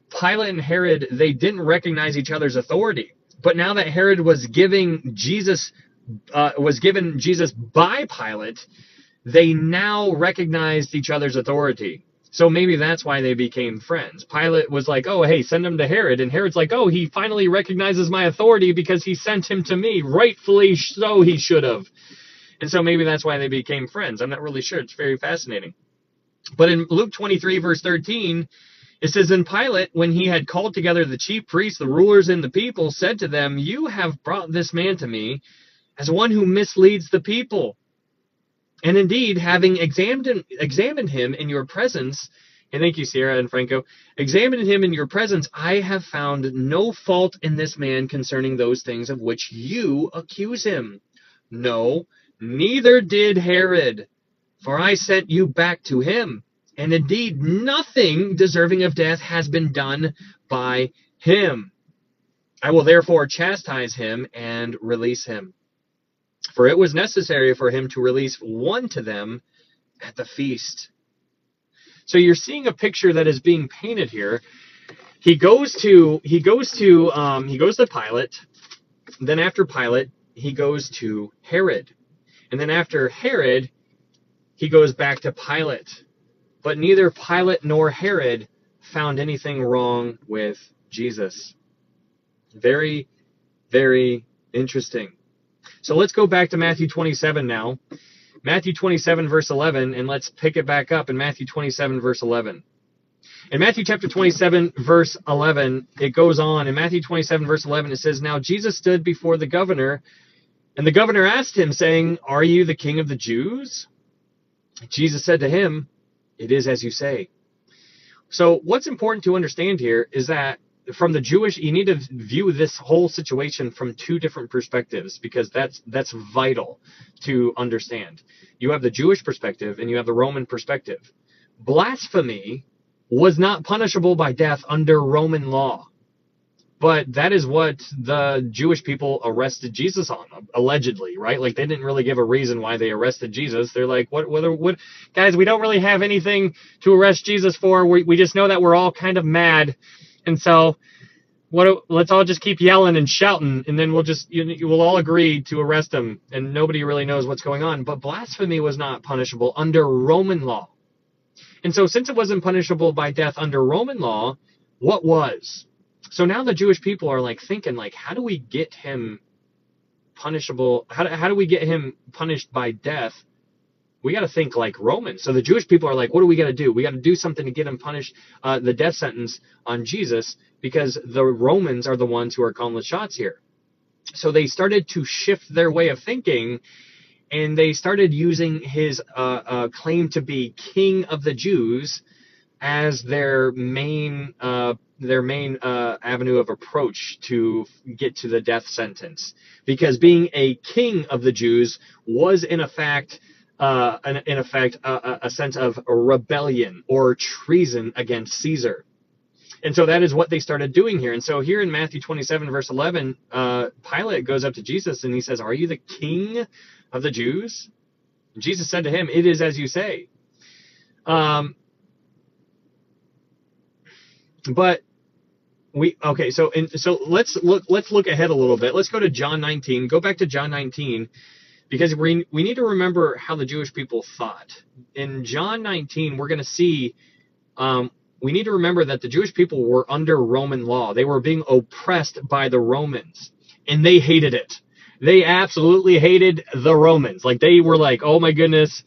Pilate and Herod, they didn't recognize each other's authority, but now that Herod was given Jesus by Pilate, they now recognized each other's authority. So maybe that's why they became friends. Pilate was like, "Oh, hey, send him to Herod." And Herod's like, "Oh, he finally recognizes my authority because he sent him to me. Rightfully so, he should have." And so maybe that's why they became friends. I'm not really sure. It's very fascinating. But in Luke 23, verse 13, it says, "And Pilate, when he had called together the chief priests, the rulers, and the people, said to them, 'You have brought this man to me as one who misleads the people. And indeed, having examined him in your presence,'" and thank you, Sierra and Franco, "'examined him in your presence, I have found no fault in this man concerning those things of which you accuse him. No, neither did Herod, for I sent you back to him. And indeed, nothing deserving of death has been done by him. I will therefore chastise him and release him. For it was necessary for him to release one to them at the feast." So you're seeing a picture that is being painted here. He goes to Pilate. Then after Pilate, he goes to Herod. And then after Herod, he goes back to Pilate. But neither Pilate nor Herod found anything wrong with Jesus. Very, very interesting. So let's go back to Matthew 27 now. Matthew 27, verse 11, and let's pick it back up in Matthew 27, verse 11. In Matthew chapter 27, verse 11, it goes on. In Matthew 27, verse 11, it says, "Now Jesus stood before the governor, and the governor asked him, saying, 'Are you the king of the Jews?' Jesus said to him, 'It is as you say.'" So what's important to understand here is that from the Jewish, you need to view this whole situation from two different perspectives, because that's vital to understand. You have the Jewish perspective and you have the Roman perspective. Blasphemy was not punishable by death under Roman law, but that is what the Jewish people arrested Jesus on, allegedly, right? Like, they didn't really give a reason why they arrested Jesus. They're like, what guys, we don't really have anything to arrest Jesus for. We just know that we're all kind of mad. And so let's all just keep yelling and shouting, and then we'll all agree to arrest him, and nobody really knows what's going on. But blasphemy was not punishable under Roman law. And so since it wasn't punishable by death under Roman law, what was? So now the Jewish people are like thinking, like, how do we get him punishable? How do we get him punished by death? We got to think like Romans. So the Jewish people are like, what do we got to do? We got to do something to get him punished, the death sentence on Jesus, because the Romans are the ones who are calling the shots here. So they started to shift their way of thinking, and they started using his claim to be king of the Jews as their main avenue of approach to get to the death sentence, because being a king of the Jews was in effect a sense of rebellion or treason against Caesar. And so that is what they started doing here. And so here in Matthew 27, verse 11, Pilate goes up to Jesus and he says, "Are you the king of the Jews?" And Jesus said to him, "It is as you say." But so let's look ahead a little bit. Let's go to John 19. Go back to John 19, because we need to remember how the Jewish people thought. In John 19, we're going to see we need to remember that the Jewish people were under Roman law. They were being oppressed by the Romans, and they hated it. They absolutely hated the Romans. Like, they were like, "Oh my goodness,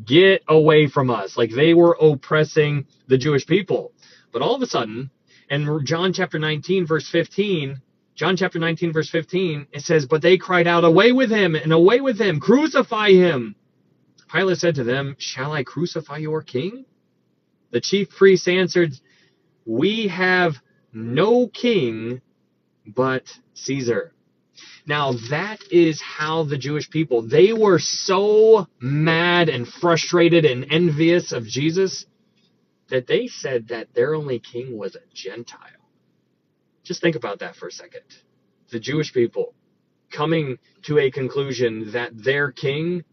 get away from us." Like, they were oppressing the Jewish people. But all of a sudden, in John chapter 19, verse 15, it says, "But they cried out, 'Away with him, and away with him, crucify him!' Pilate said to them, 'Shall I crucify your king?' The chief priests answered, 'We have no king but Caesar.'" Now, that is how the Jewish people, they were so mad and frustrated and envious of Jesus that they said that their only king was a Gentile. Just think about that for a second. The Jewish people coming to a conclusion that their king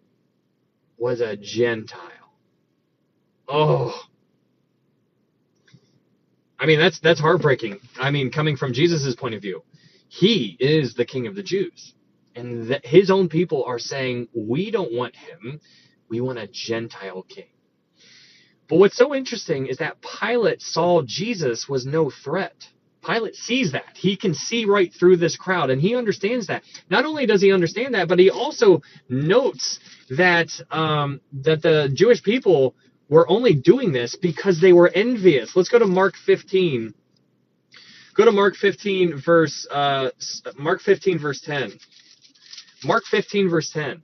was a Gentile. Oh, I mean, that's heartbreaking. I mean, coming from Jesus's point of view, he is the king of the Jews. And his own people are saying, "We don't want him. We want a Gentile king." But what's so interesting is that Pilate saw Jesus was no threat. Pilate sees that. He can see right through this crowd, and he understands that. Not only does he understand that, but he also notes that that the Jewish people were only doing this because they were envious. Let's go to Mark 15. Go to Mark 15 verse 10. Mark 15 verse 10.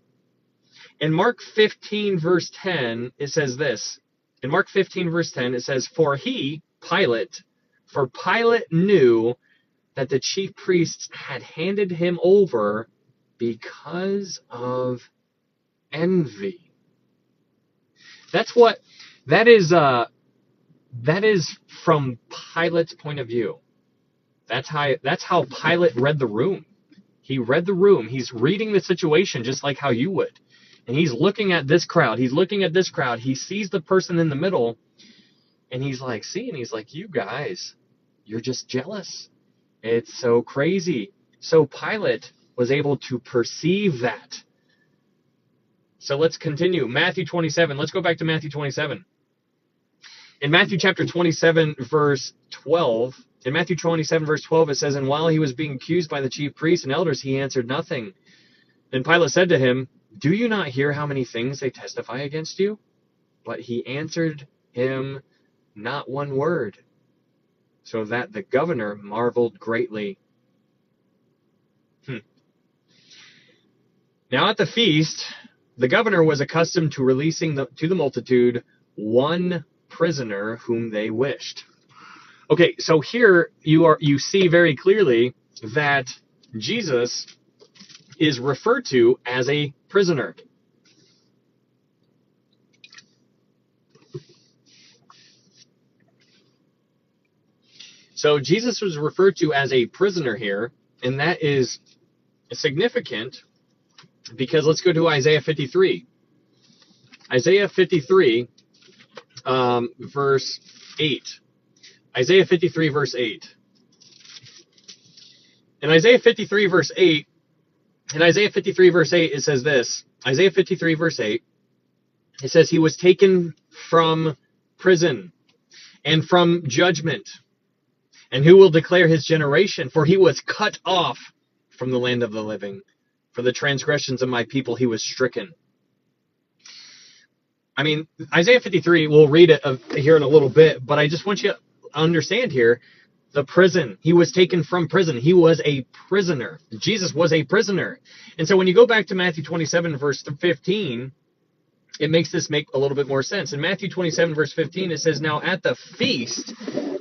In Mark 15 verse 10, it says this. In Mark 15 verse 10, it says, For Pilate knew that the chief priests had handed him over because of envy. That is from Pilate's point of view. That's how Pilate read the room. He read the room. He's reading the situation just like how you would. And he's looking at this crowd. He sees the person in the middle, and he's like, "You guys, you're just jealous. It's so crazy." So Pilate was able to perceive that. So let's continue. Matthew 27. Let's go back to Matthew 27. In Matthew chapter 27, verse 12, it says, "And while he was being accused by the chief priests and elders, he answered nothing. Then Pilate said to him, 'Do you not hear how many things they testify against you?' But he answered him not one word, so that the governor marveled greatly." Now at the feast, the governor was accustomed to releasing to the multitude one prisoner whom they wished. Okay, so here you see very clearly that Jesus is referred to as a prisoner. So Jesus was referred to as a prisoner here, and that is significant because let's go to Isaiah 53. Isaiah 53, verse 8. Isaiah 53, verse 8. In Isaiah 53, verse 8, it says this. Isaiah 53, verse 8, it says, "He was taken from prison and from judgment. And who will declare his generation? For he was cut off from the land of the living. For the transgressions of my people he was stricken." I mean, Isaiah 53, we'll read it here in a little bit, but I just want you to understand here, the prison. He was taken from prison. He was a prisoner. Jesus was a prisoner. And so when you go back to Matthew 27, verse 15, it makes this make a little bit more sense. In Matthew 27, verse 15, it says, "Now at the feast,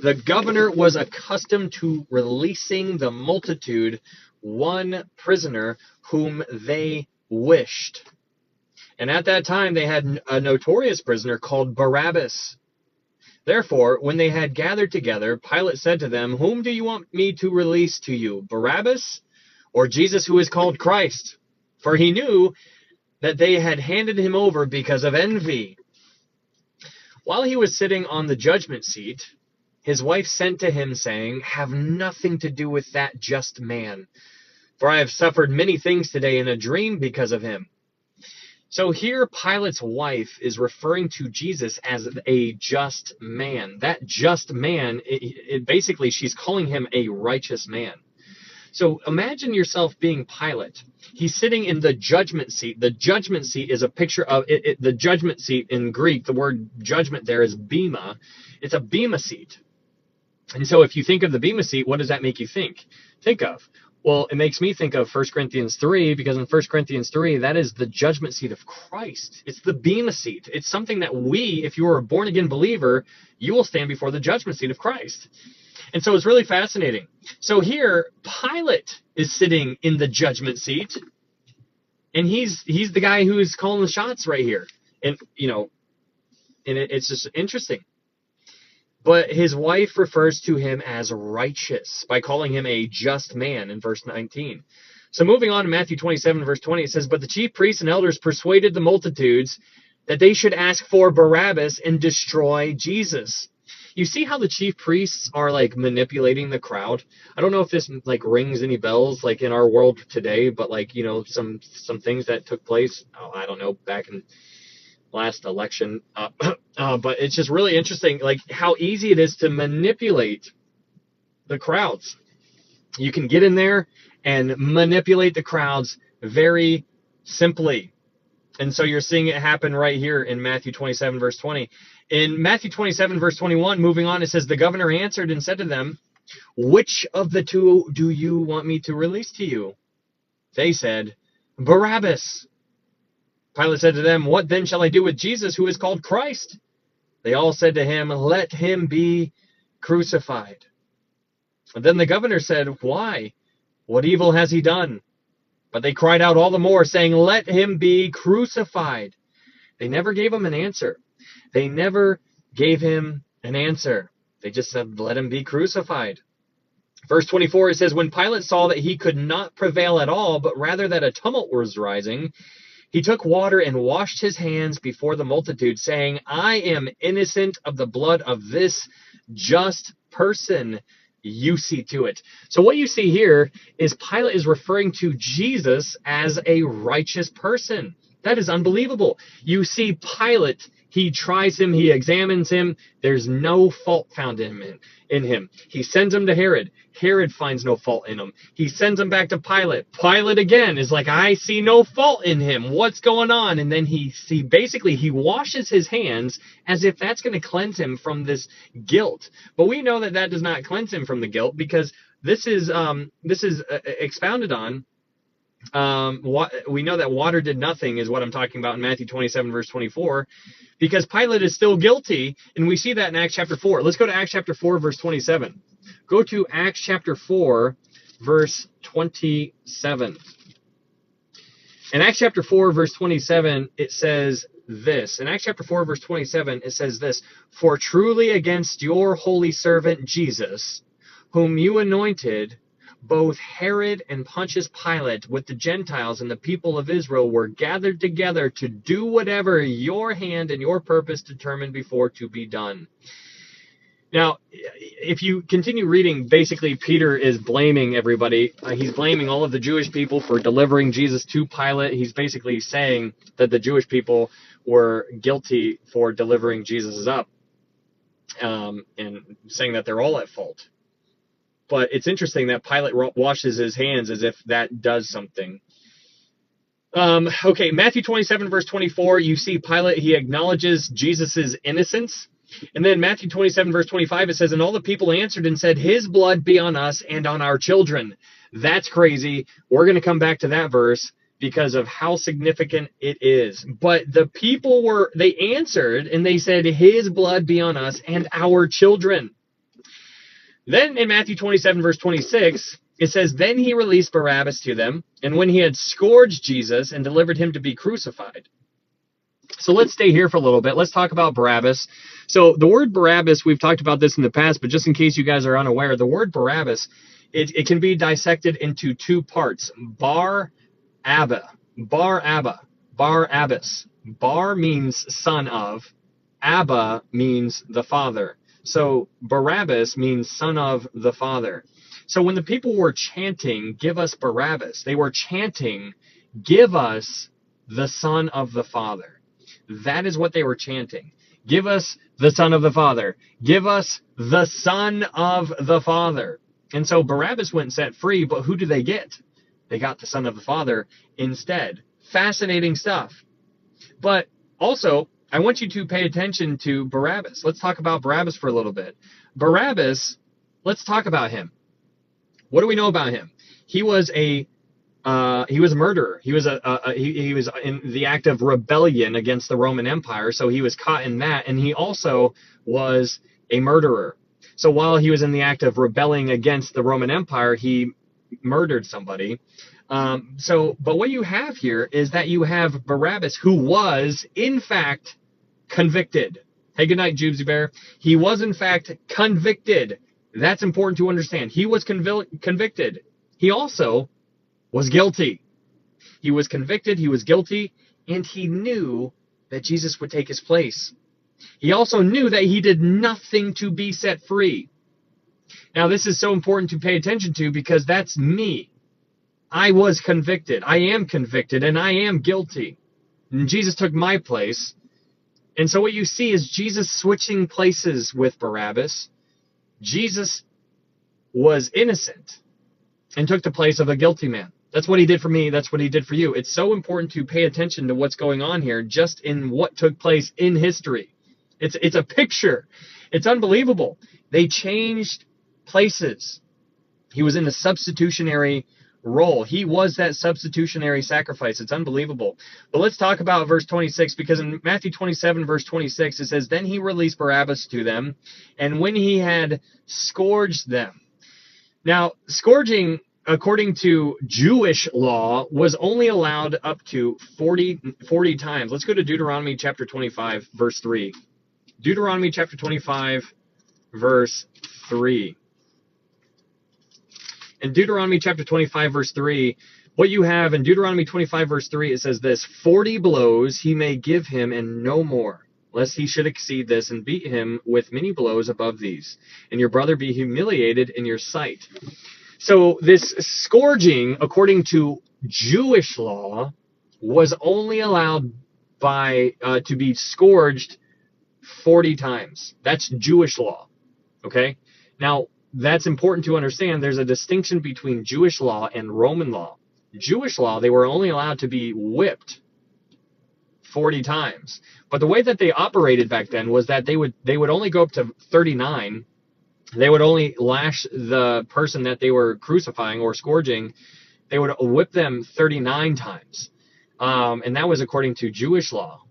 the governor was accustomed to releasing the multitude one prisoner whom they wished. And at that time they had a notorious prisoner called Barabbas. Therefore, when they had gathered together, Pilate said to them, 'Whom do you want me to release to you, Barabbas or Jesus who is called Christ?' For he knew that they had handed him over because of envy. While he was sitting on the judgment seat, his wife sent to him, saying, 'Have nothing to do with that just man, for I have suffered many things today in a dream because of him.'" So here Pilate's wife is referring to Jesus as a just man. That just man, it basically, she's calling him a righteous man. So imagine yourself being Pilate. He's sitting in the judgment seat. The judgment seat is a picture of the judgment seat in Greek. The word judgment there is bema. It's a bema seat. And so if you think of the bema seat, what does that make you think of? Well, it makes me think of 1 Corinthians 3, because in 1 Corinthians 3, that is the judgment seat of Christ. It's the bema seat. It's something that we, if you are a born-again believer, you will stand before the judgment seat of Christ. And so it's really fascinating. So here, Pilate is sitting in the judgment seat, and he's the guy who is calling the shots right here. And, it's just interesting. But his wife refers to him as righteous by calling him a just man in verse 19. So moving on to Matthew 27, verse 20, it says, "But the chief priests and elders persuaded the multitudes that they should ask for Barabbas and destroy Jesus." You see how the chief priests are like manipulating the crowd? I don't know if this like rings any bells like in our world today, but like, some things that took place, I don't know, back in last election. But it's just really interesting, like how easy it is to manipulate the crowds. You can get in there and manipulate the crowds very simply. And so you're seeing it happen right here in Matthew 27, verse 20. In Matthew 27, verse 21, moving on, it says, "The governor answered and said to them, 'Which of the two do you want me to release to you?' They said, 'Barabbas.' Pilate said to them, 'What then shall I do with Jesus, who is called Christ?' They all said to him, 'Let him be crucified.' And then the governor said, 'Why? What evil has he done?' But they cried out all the more, saying, 'Let him be crucified.' They never gave him an answer. They never gave him an answer. They just said, 'Let him be crucified.' Verse 24, it says, "When Pilate saw that he could not prevail at all, but rather that a tumult was rising, he took water and washed his hands before the multitude, saying, 'I am innocent of the blood of this just person. You see to it.'" So what you see here is Pilate is referring to Jesus as a righteous person. That is unbelievable. You see Pilate, he tries him, he examines him. There's no fault found in him. He sends him to Herod. Herod finds no fault in him. He sends him back to Pilate. Pilate again is like, "I see no fault in him. What's going on?" And then he washes his hands as if that's going to cleanse him from this guilt. But we know that does not cleanse him from the guilt, because this is expounded on. We know that water did nothing, is what I'm talking about in Matthew 27, verse 24, because Pilate is still guilty, and we see that in Acts chapter 4. Let's go to Acts chapter 4, verse 27. Go to Acts chapter 4, verse 27. In Acts chapter 4, verse 27, it says this. In Acts chapter 4, verse 27, it says this, "For truly against your holy servant Jesus, whom you anointed, both Herod and Pontius Pilate with the Gentiles and the people of Israel were gathered together to do whatever your hand and your purpose determined before to be done." Now, if you continue reading, basically Peter is blaming everybody. He's blaming all of the Jewish people for delivering Jesus to Pilate. He's basically saying that the Jewish people were guilty for delivering Jesus up, and saying that they're all at fault. But it's interesting that Pilate washes his hands as if that does something. Okay, Matthew 27, verse 24, you see Pilate, he acknowledges Jesus' innocence. And then Matthew 27, verse 25, it says, "And all the people answered and said, 'His blood be on us and on our children.'" That's crazy. We're going to come back to that verse, because of how significant it is. But the people they answered and they said, his blood be on us and our children. Then in Matthew 27, verse 26, it says, then he released Barabbas to them, and when he had scourged Jesus and delivered him to be crucified. So let's stay here for a little bit. Let's talk about Barabbas. So the word Barabbas, we've talked about this in the past, but just in case you guys are unaware, the word Barabbas, it can be dissected into two parts. Bar-Abba. Bar-Abba. Bar-Abbas. Bar means son of. Abba means the father. So Barabbas means son of the father. So when the people were chanting, give us Barabbas, they were chanting, give us the son of the father. That is what they were chanting. Give us the son of the father. Give us the son of the father. And so Barabbas went set free, but who did they get? They got the son of the father instead. Fascinating stuff. But also, I want you to pay attention to Barabbas. Let's talk about Barabbas for a little bit. Barabbas, let's talk about him. What do we know about him? He was a murderer. He was in the act of rebellion against the Roman Empire, so he was caught in that, and he also was a murderer. So while he was in the act of rebelling against the Roman Empire, he murdered somebody. But what you have here is that you have Barabbas, who was in fact convicted. Hey, good night, Jubesy Bear. He was in fact convicted. That's important to understand. He was convicted. He also was guilty. He was convicted, he was guilty, and he knew that Jesus would take his place. He also knew that he did nothing to be set free. Now, this is so important to pay attention to because that's me. I was convicted. I am convicted, and I am guilty. And Jesus took my place. And so what you see is Jesus switching places with Barabbas. Jesus was innocent and took the place of a guilty man. That's what he did for me. That's what he did for you. It's so important to pay attention to what's going on here, just in what took place in history. It's a picture. It's unbelievable. They changed places. He was in a substitutionary role. He was that substitutionary sacrifice. It's unbelievable. But let's talk about verse 26, because in Matthew 27, verse 26, it says, then he released Barabbas to them, and when he had scourged them. Now, scourging, according to Jewish law, was only allowed up to 40 times. Let's go to Deuteronomy chapter 25, verse 3. Deuteronomy chapter 25, verse 3. In Deuteronomy chapter 25, verse 3, what you have in Deuteronomy 25, verse 3, it says this, 40 blows he may give him and no more, lest he should exceed this and beat him with many blows above these, and your brother be humiliated in your sight. So this scourging, according to Jewish law, was only allowed to be scourged 40 times. That's Jewish law. Okay? Now, that's important to understand. There's a distinction between Jewish law and Roman law. Jewish law, they were only allowed to be whipped 40 times. But the way that they operated back then was that they would only go up to 39. They would only lash the person that they were crucifying or scourging. They would whip them 39 times. And that was according to Jewish law.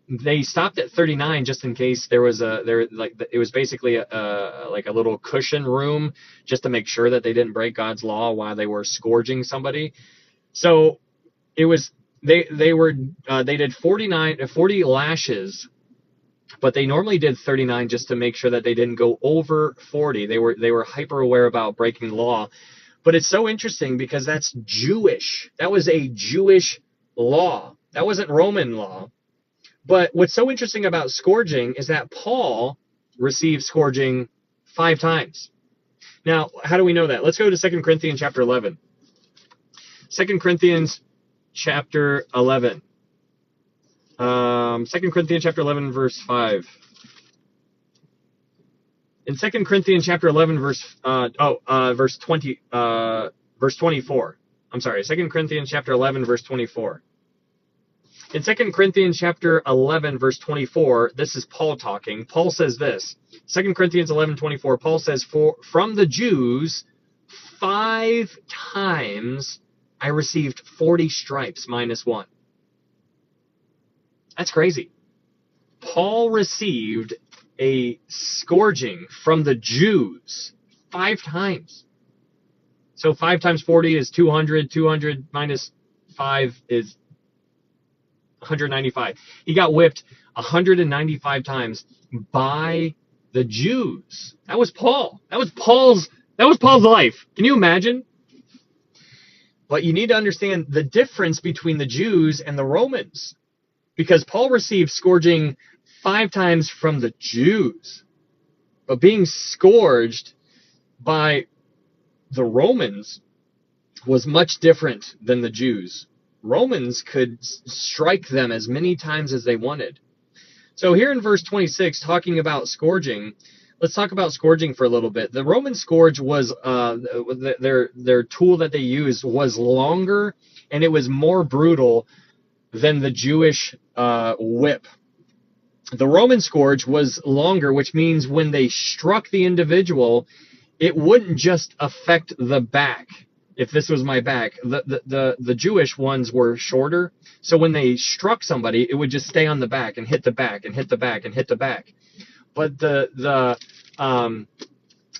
They stopped at 39 just in case it was basically like a little cushion room just to make sure that they didn't break God's law while they were scourging somebody. So it was they did 40 lashes, but they normally did 39 just to make sure that they didn't go over 40. They were hyper aware about breaking law. But it's so interesting because that's Jewish. That was a Jewish law. That wasn't Roman law. But what's so interesting about scourging is that Paul received scourging 5 times. Now, how do we know that? Let's go to 2 Corinthians chapter 11. 2 Corinthians chapter 11. 2 Corinthians chapter 11, verse 5. In 2 Corinthians chapter 11, verse 24. I'm sorry, 2 Corinthians chapter 11, verse 24. In 2 Corinthians chapter 11, verse 24, this is Paul talking. Paul says this. 2 Corinthians 11:24, Paul says, from the Jews 5 times I received 40 stripes minus one. That's crazy. Paul received a scourging from the Jews 5 times. So 5 times 40 is 200. 200 minus 5 is 195. He got whipped 195 times by the Jews. That was Paul. That was Paul's life. Can you imagine? But you need to understand the difference between the Jews and the Romans, because Paul received scourging 5 times from the Jews, but being scourged by the Romans was much different than the Jews. Romans could strike them as many times as they wanted. So here in verse 26, talking about scourging, let's talk about scourging for a little bit. The Roman scourge was their tool that they used was longer, and it was more brutal than the Jewish whip. The Roman scourge was longer, which means when they struck the individual, it wouldn't just affect the back. If this was my back, the Jewish ones were shorter, so when they struck somebody, it would just stay on the back and hit the back and hit the back and hit the back. But the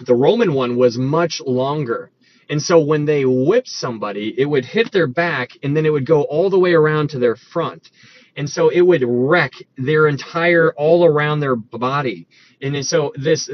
Roman one was much longer, and so when they whipped somebody, it would hit their back and then it would go all the way around to their front. And so it would wreck their entire, all around their body. And so this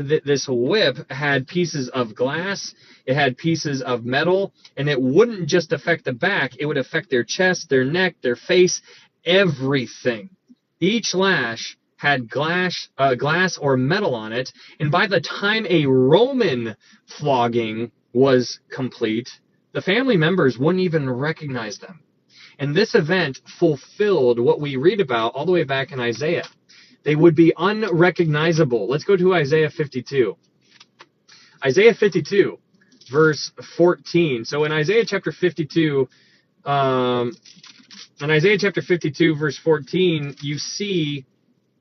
whip had pieces of glass, it had pieces of metal, and it wouldn't just affect the back, it would affect their chest, their neck, their face, everything. Each lash had glass or metal on it, and by the time a Roman flogging was complete, the family members wouldn't even recognize them. And this event fulfilled what we read about all the way back in Isaiah. They would be unrecognizable. Let's go to Isaiah 52. Isaiah 52, verse 14. So in Isaiah chapter 52, verse 14, you see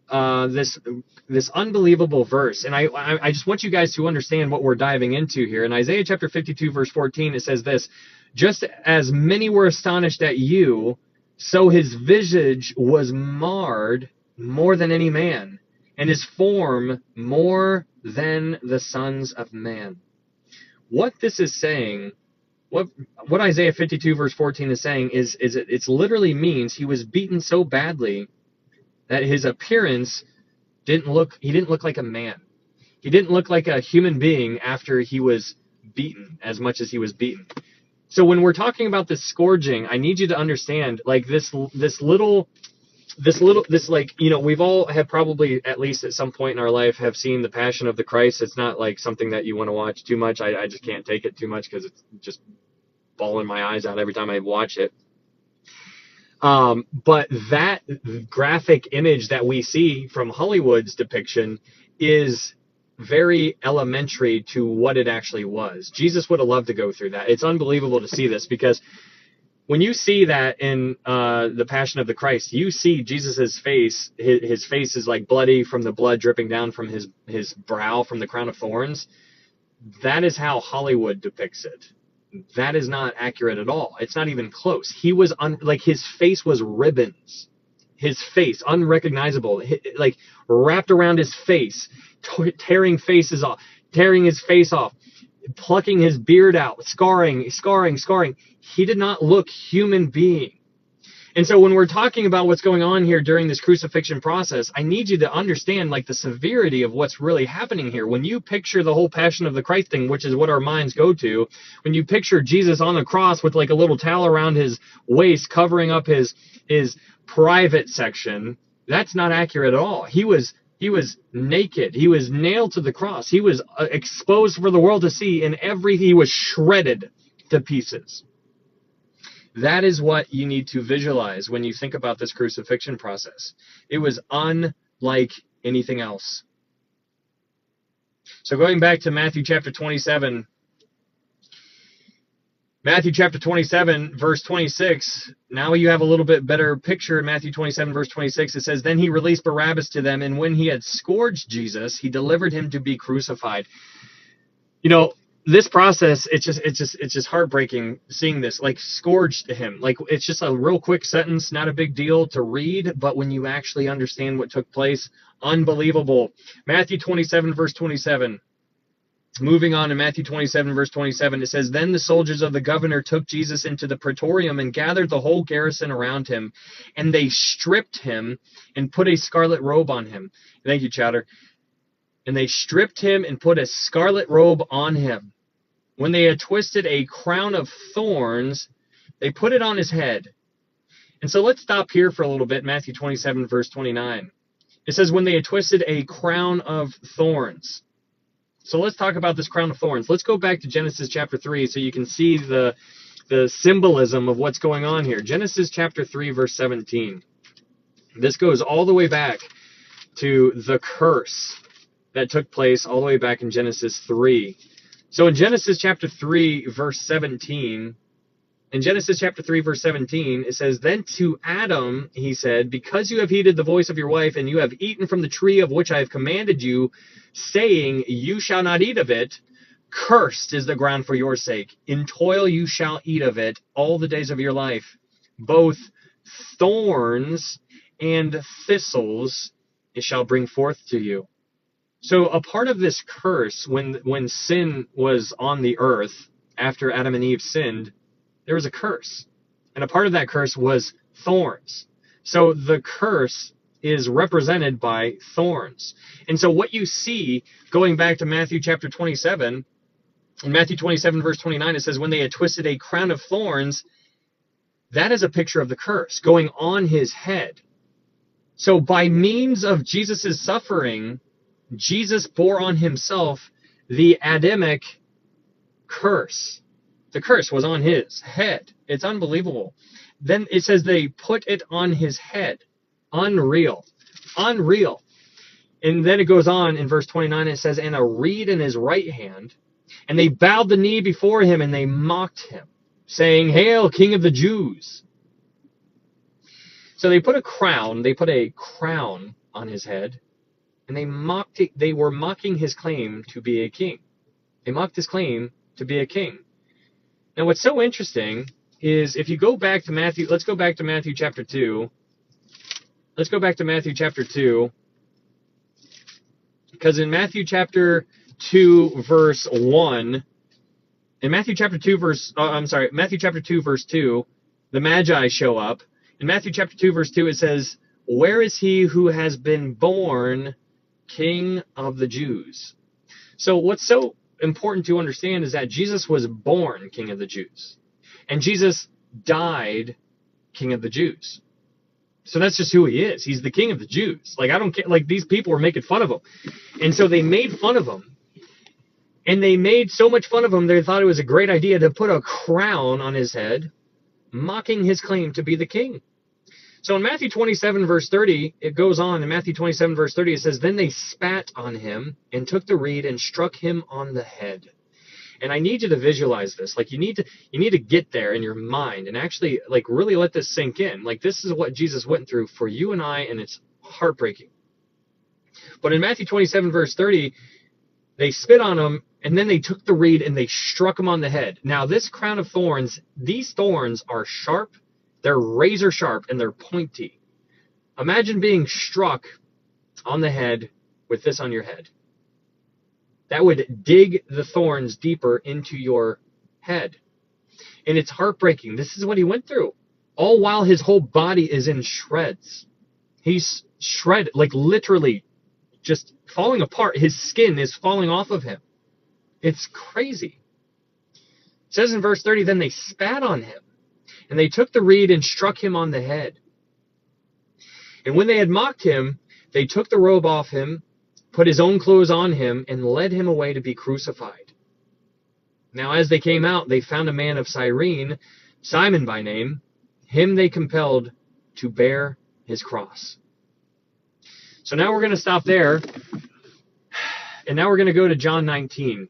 this unbelievable verse. And I just want you guys to understand what we're diving into here. In Isaiah chapter 52, verse 14, it says this: just as many were astonished at you, so his visage was marred more than any man, and his form more than the sons of man. What this is saying, what Isaiah 52 verse 14 is saying is it literally means he was beaten so badly that his appearance didn't look like a man. He didn't look like a human being after he was beaten as much as he was beaten. So when we're talking about this scourging, I need you to understand, like, this like, you know, we've all have probably at least at some point in our life have seen The Passion of the Christ. It's not like something that you want to watch too much. I just can't take it too much because it's just bawling my eyes out every time I watch it. But that graphic image that we see from Hollywood's depiction is very elementary to what it actually was. Jesus would have loved to go through that. It's unbelievable to see this, because when you see that in The Passion of the Christ, you see Jesus's face. His face is like bloody from the blood dripping down from his brow from the crown of thorns. That is how Hollywood depicts it. That is not accurate at all. It's not even close. He was like, his face was ribbons. His face, unrecognizable, like wrapped around his face, tearing his face off, plucking his beard out, scarring. He did not look human being. And so when we're talking about what's going on here during this crucifixion process, I need you to understand, like, the severity of what's really happening here. When you picture the whole Passion of the Christ thing, which is what our minds go to, when you picture Jesus on the cross with like a little towel around his waist covering up his private section, that's not accurate at all. He was naked. He was nailed to the cross. He was exposed for the world to see, and he was shredded to pieces. That is what you need to visualize when you think about this crucifixion process. It was unlike anything else. So going back to Matthew chapter 27, verse 26, now you have a little bit better picture in Matthew 27, verse 26. It says, then he released Barabbas to them, and when he had scourged Jesus, he delivered him to be crucified. You know, this process, it's just heartbreaking seeing this, like, scourged to him. Like, it's just a real quick sentence, not a big deal to read, but when you actually understand what took place, unbelievable. Matthew 27, verse 27. Moving on to Matthew 27, verse 27, it says, Then the soldiers of the governor took Jesus into the praetorium and gathered the whole garrison around him, and they stripped him and put a scarlet robe on him. Thank you, Chowder. And they stripped him and put a scarlet robe on him. When they had twisted a crown of thorns, they put it on his head. And so let's stop here for a little bit, Matthew 27, verse 29. It says, when they had twisted a crown of thorns. So let's talk about this crown of thorns. Let's go back to Genesis chapter 3 so you can see the symbolism of what's going on here. Genesis chapter 3, verse 17. This goes all the way back to the curse that took place all the way back in Genesis 3. So in Genesis chapter 3, verse 17, it says, Then to Adam he said, Because you have heeded the voice of your wife, and you have eaten from the tree of which I have commanded you, saying, You shall not eat of it, cursed is the ground for your sake. In toil you shall eat of it all the days of your life. Both thorns and thistles it shall bring forth to you. So a part of this curse, when sin was on the earth, after Adam and Eve sinned, there was a curse. And a part of that curse was thorns. So the curse is represented by thorns. And so what you see, going back to Matthew chapter 27, in Matthew 27, verse 29, it says, when they had twisted a crown of thorns, that is a picture of the curse going on his head. So by means of Jesus' suffering, Jesus bore on himself the Adamic curse. The curse was on his head. It's unbelievable. Then it says they put it on his head. Unreal. Unreal. And then it goes on in verse 29, it says, and a reed in his right hand. And they bowed the knee before him and they mocked him, saying, Hail, King of the Jews. So they put a crown on his head, and they were mocking his claim to be a king. They mocked his claim to be a king. Now what's so interesting is if you go back to Matthew, let's go back to Matthew chapter 2. Let's go back to Matthew chapter 2. Because in Matthew chapter 2 verse 1, in Matthew chapter 2 verse 2, the Magi show up. In Matthew chapter 2 verse 2 it says, Where is he who has been born King of the Jews? So what's so important to understand is that Jesus was born King of the Jews. And Jesus died King of the Jews. So that's just who he is. He's the King of the Jews. Like, I don't care. Like, these people were making fun of him. And so they made fun of him. And they made so much fun of him, they thought it was a great idea to put a crown on his head, mocking his claim to be the king. So in Matthew 27, verse 30, it goes on. In Matthew 27, verse 30, it says, Then they spat on him and took the reed and struck him on the head. And I need you to visualize this. Like, you need to get there in your mind and actually, like, really let this sink in. Like, this is what Jesus went through for you and I, and it's heartbreaking. But in Matthew 27, verse 30, they spit on him, and then they took the reed and they struck him on the head. Now, this crown of thorns, these thorns are sharp. They're razor sharp and they're pointy. Imagine being struck on the head with this on your head. That would dig the thorns deeper into your head. And it's heartbreaking. This is what he went through. All while his whole body is in shreds. He's shredded, like literally just falling apart. His skin is falling off of him. It's crazy. It says in verse 30, Then they spat on him. And they took the reed and struck him on the head. And when they had mocked him, they took the robe off him, put his own clothes on him, and led him away to be crucified. Now as they came out, they found a man of Cyrene, Simon by name. Him they compelled to bear his cross. So now we're going to stop there. And now we're going to go to John 19.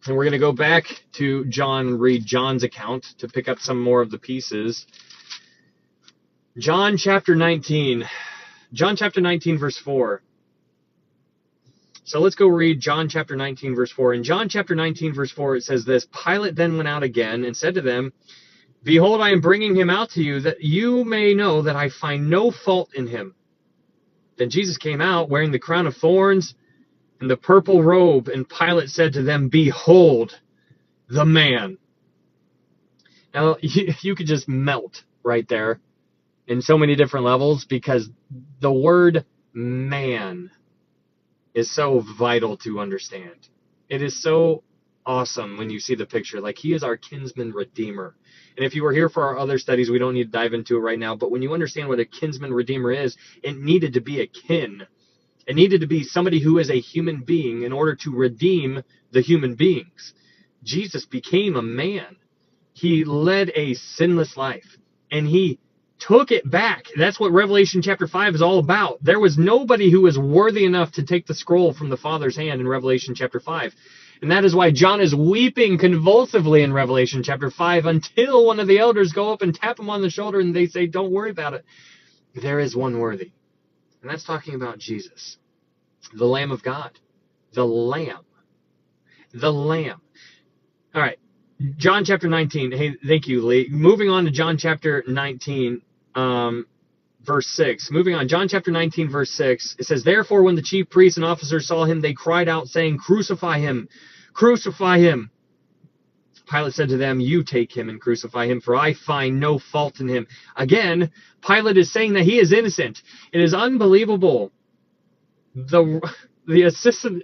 And we're going to go back to John and read John's account to pick up some more of the pieces. John chapter 19. John chapter 19, verse 4. It So let's go read John chapter 19, verse 4. In John chapter 19, verse 4, it says this, Pilate then went out again and said to them, Behold, I am bringing him out to you, that you may know that I find no fault in him. Then Jesus came out, wearing the crown of thorns and the purple robe, and Pilate said to them, Behold, the man. Now, you could just melt right there in so many different levels, because the word man is so vital to understand. It is so awesome when you see the picture. Like, he is our kinsman redeemer. And if you were here for our other studies, we don't need to dive into it right now, but when you understand what a kinsman redeemer is, it needed to be a kin. It needed to be somebody who is a human being in order to redeem the human beings. Jesus became a man. He led a sinless life, and he took it back. That's what Revelation chapter 5 is all about. There was nobody who was worthy enough to take the scroll from the Father's hand in Revelation chapter 5. And that is why John is weeping convulsively in Revelation chapter 5 until one of the elders go up and tap him on the shoulder and they say, don't worry about it. There is one worthy. And that's talking about Jesus, the Lamb of God. The Lamb. The Lamb. All right. John chapter 19. Hey, thank you, Lee. Moving on to John chapter 19, verse 6. Moving on. John chapter 19, verse 6. It says, Therefore, when the chief priests and officers saw him, they cried out, saying, Crucify him! Crucify him! Pilate said to them, You take him and crucify him, for I find no fault in him. Again, Pilate is saying that he is innocent. It is unbelievable. The assistant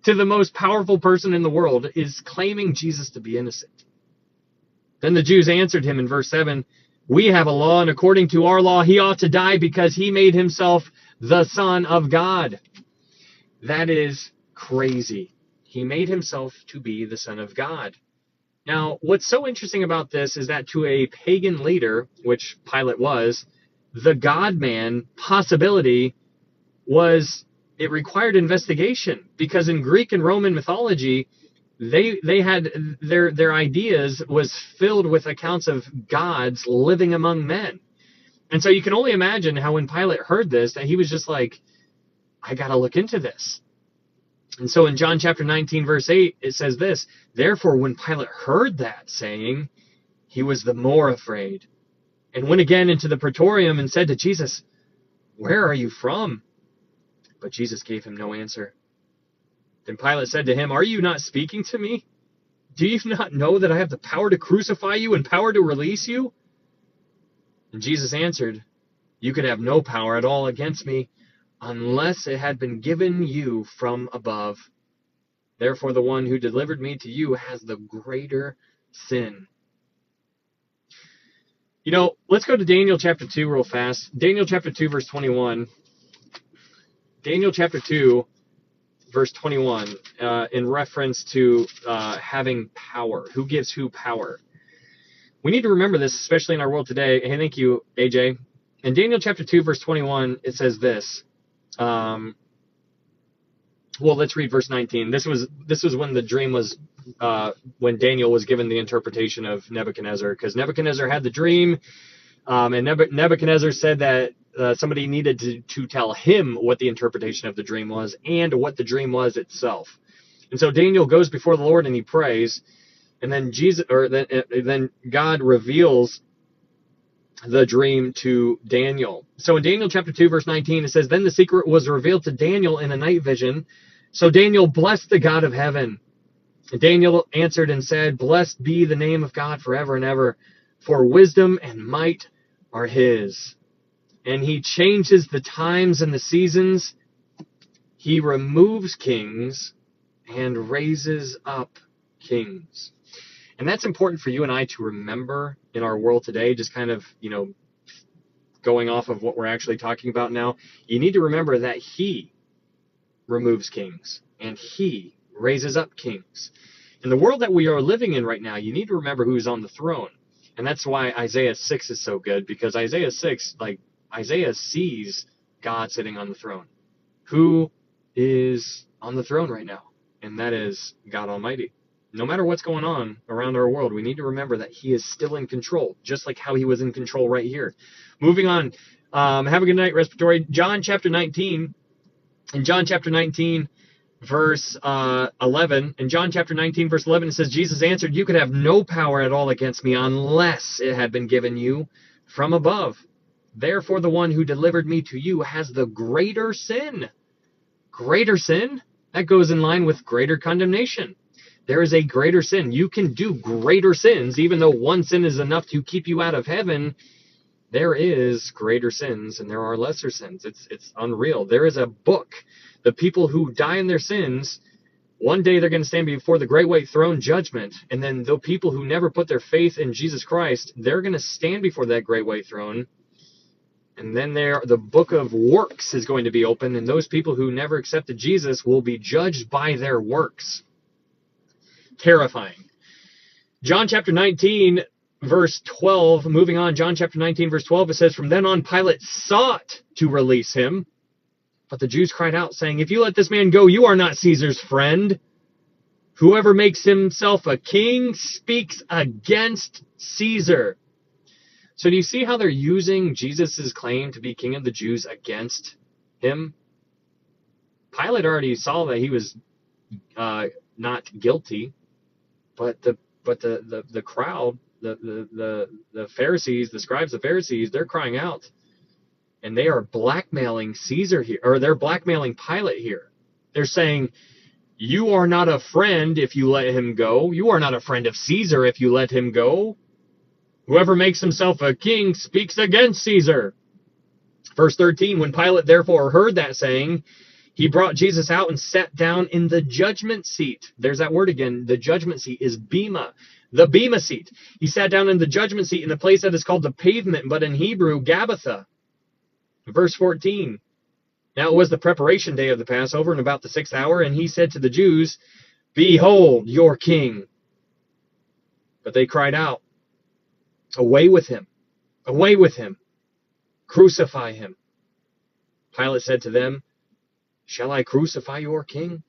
to the most powerful person in the world is claiming Jesus to be innocent. Then the Jews answered him in verse 7, We have a law, and according to our law, he ought to die because he made himself the Son of God. That is crazy. He made himself to be the Son of God. Now, what's so interesting about this is that to a pagan leader, which Pilate was, the God-man possibility it required investigation, because in Greek and Roman mythology, they had their ideas was filled with accounts of gods living among men. And so you can only imagine how when Pilate heard this, that he was just like, I got to look into this. And so in John chapter 19, verse 8, it says this, Therefore, when Pilate heard that saying, he was the more afraid, and went again into the praetorium and said to Jesus, Where are you from? But Jesus gave him no answer. Then Pilate said to him, Are you not speaking to me? Do you not know that I have the power to crucify you and power to release you? And Jesus answered, You could have no power at all against me unless it had been given you from above. Therefore, the one who delivered me to you has the greater sin. You know, let's go to Daniel chapter 2 real fast. Daniel chapter 2, verse 21. Daniel chapter 2, verse 21, in reference to having power. Who gives who power? We need to remember this, especially in our world today. Hey, thank you, AJ. In Daniel chapter 2, verse 21, it says this. Well, let's read verse 19. This was when the dream was, when Daniel was given the interpretation of Nebuchadnezzar, because Nebuchadnezzar had the dream, and Nebuchadnezzar said that somebody needed to tell him what the interpretation of the dream was and what the dream was itself. And so Daniel goes before the Lord and he prays, and then then God reveals the dream to Daniel. So in Daniel chapter 2, verse 19, it says, Then the secret was revealed to Daniel in a night vision. So Daniel blessed the God of heaven. And Daniel answered and said, Blessed be the name of God forever and ever, for wisdom and might are his. And he changes the times and the seasons. He removes kings and raises up kings. And that's important for you and I to remember in our world today, just kind of, going off of what we're actually talking about now. You need to remember that he removes kings and he raises up kings. In the world that we are living in right now, you need to remember who's on the throne. And that's why Isaiah 6 is so good, because Isaiah 6, Isaiah sees God sitting on the throne. Who is on the throne right now? And that is God Almighty. No matter what's going on around our world, we need to remember that he is still in control, just like how he was in control right here. Moving on. Have a good night, Respiratory. John chapter 19. In John chapter 19, verse 11, in John chapter 19, verse 11, it says, Jesus answered, you could have no power at all against me unless it had been given you from above. Therefore, the one who delivered me to you has the greater sin. Greater sin? That goes in line with greater condemnation. There is a greater sin. You can do greater sins, even though one sin is enough to keep you out of heaven. There is greater sins and there are lesser sins. It's unreal. There is a book. The people who die in their sins, one day they're going to stand before the great white throne judgment. And then the people who never put their faith in Jesus Christ, they're going to stand before that great white throne. And then the book of works is going to be open, and those people who never accepted Jesus will be judged by their works. Terrifying. John chapter 19, verse 12, moving on, John chapter 19, verse 12, it says, from then on Pilate sought to release him, but the Jews cried out, saying, if you let this man go, you are not Caesar's friend. Whoever makes himself a king speaks against Caesar. So do you see how they're using Jesus' claim to be king of the Jews against him? Pilate already saw that he was not guilty, but the crowd, the Pharisees, the scribes, the Pharisees, they're crying out, and they are blackmailing Caesar here, or they're blackmailing Pilate here. They're saying, you are not a friend if you let him go. You are not a friend of Caesar if you let him go. Whoever makes himself a king speaks against Caesar. Verse 13, when Pilate therefore heard that saying, he brought Jesus out and sat down in the judgment seat. There's that word again. The judgment seat is bema, the bema seat. He sat down in the judgment seat in the place that is called the pavement, but in Hebrew, Gabbatha. Verse 14, now it was the preparation day of the Passover, and about the 6th hour, and he said to the Jews, behold your king. But they cried out, away with him, away with him, crucify him. Pilate said to them, shall I crucify your king?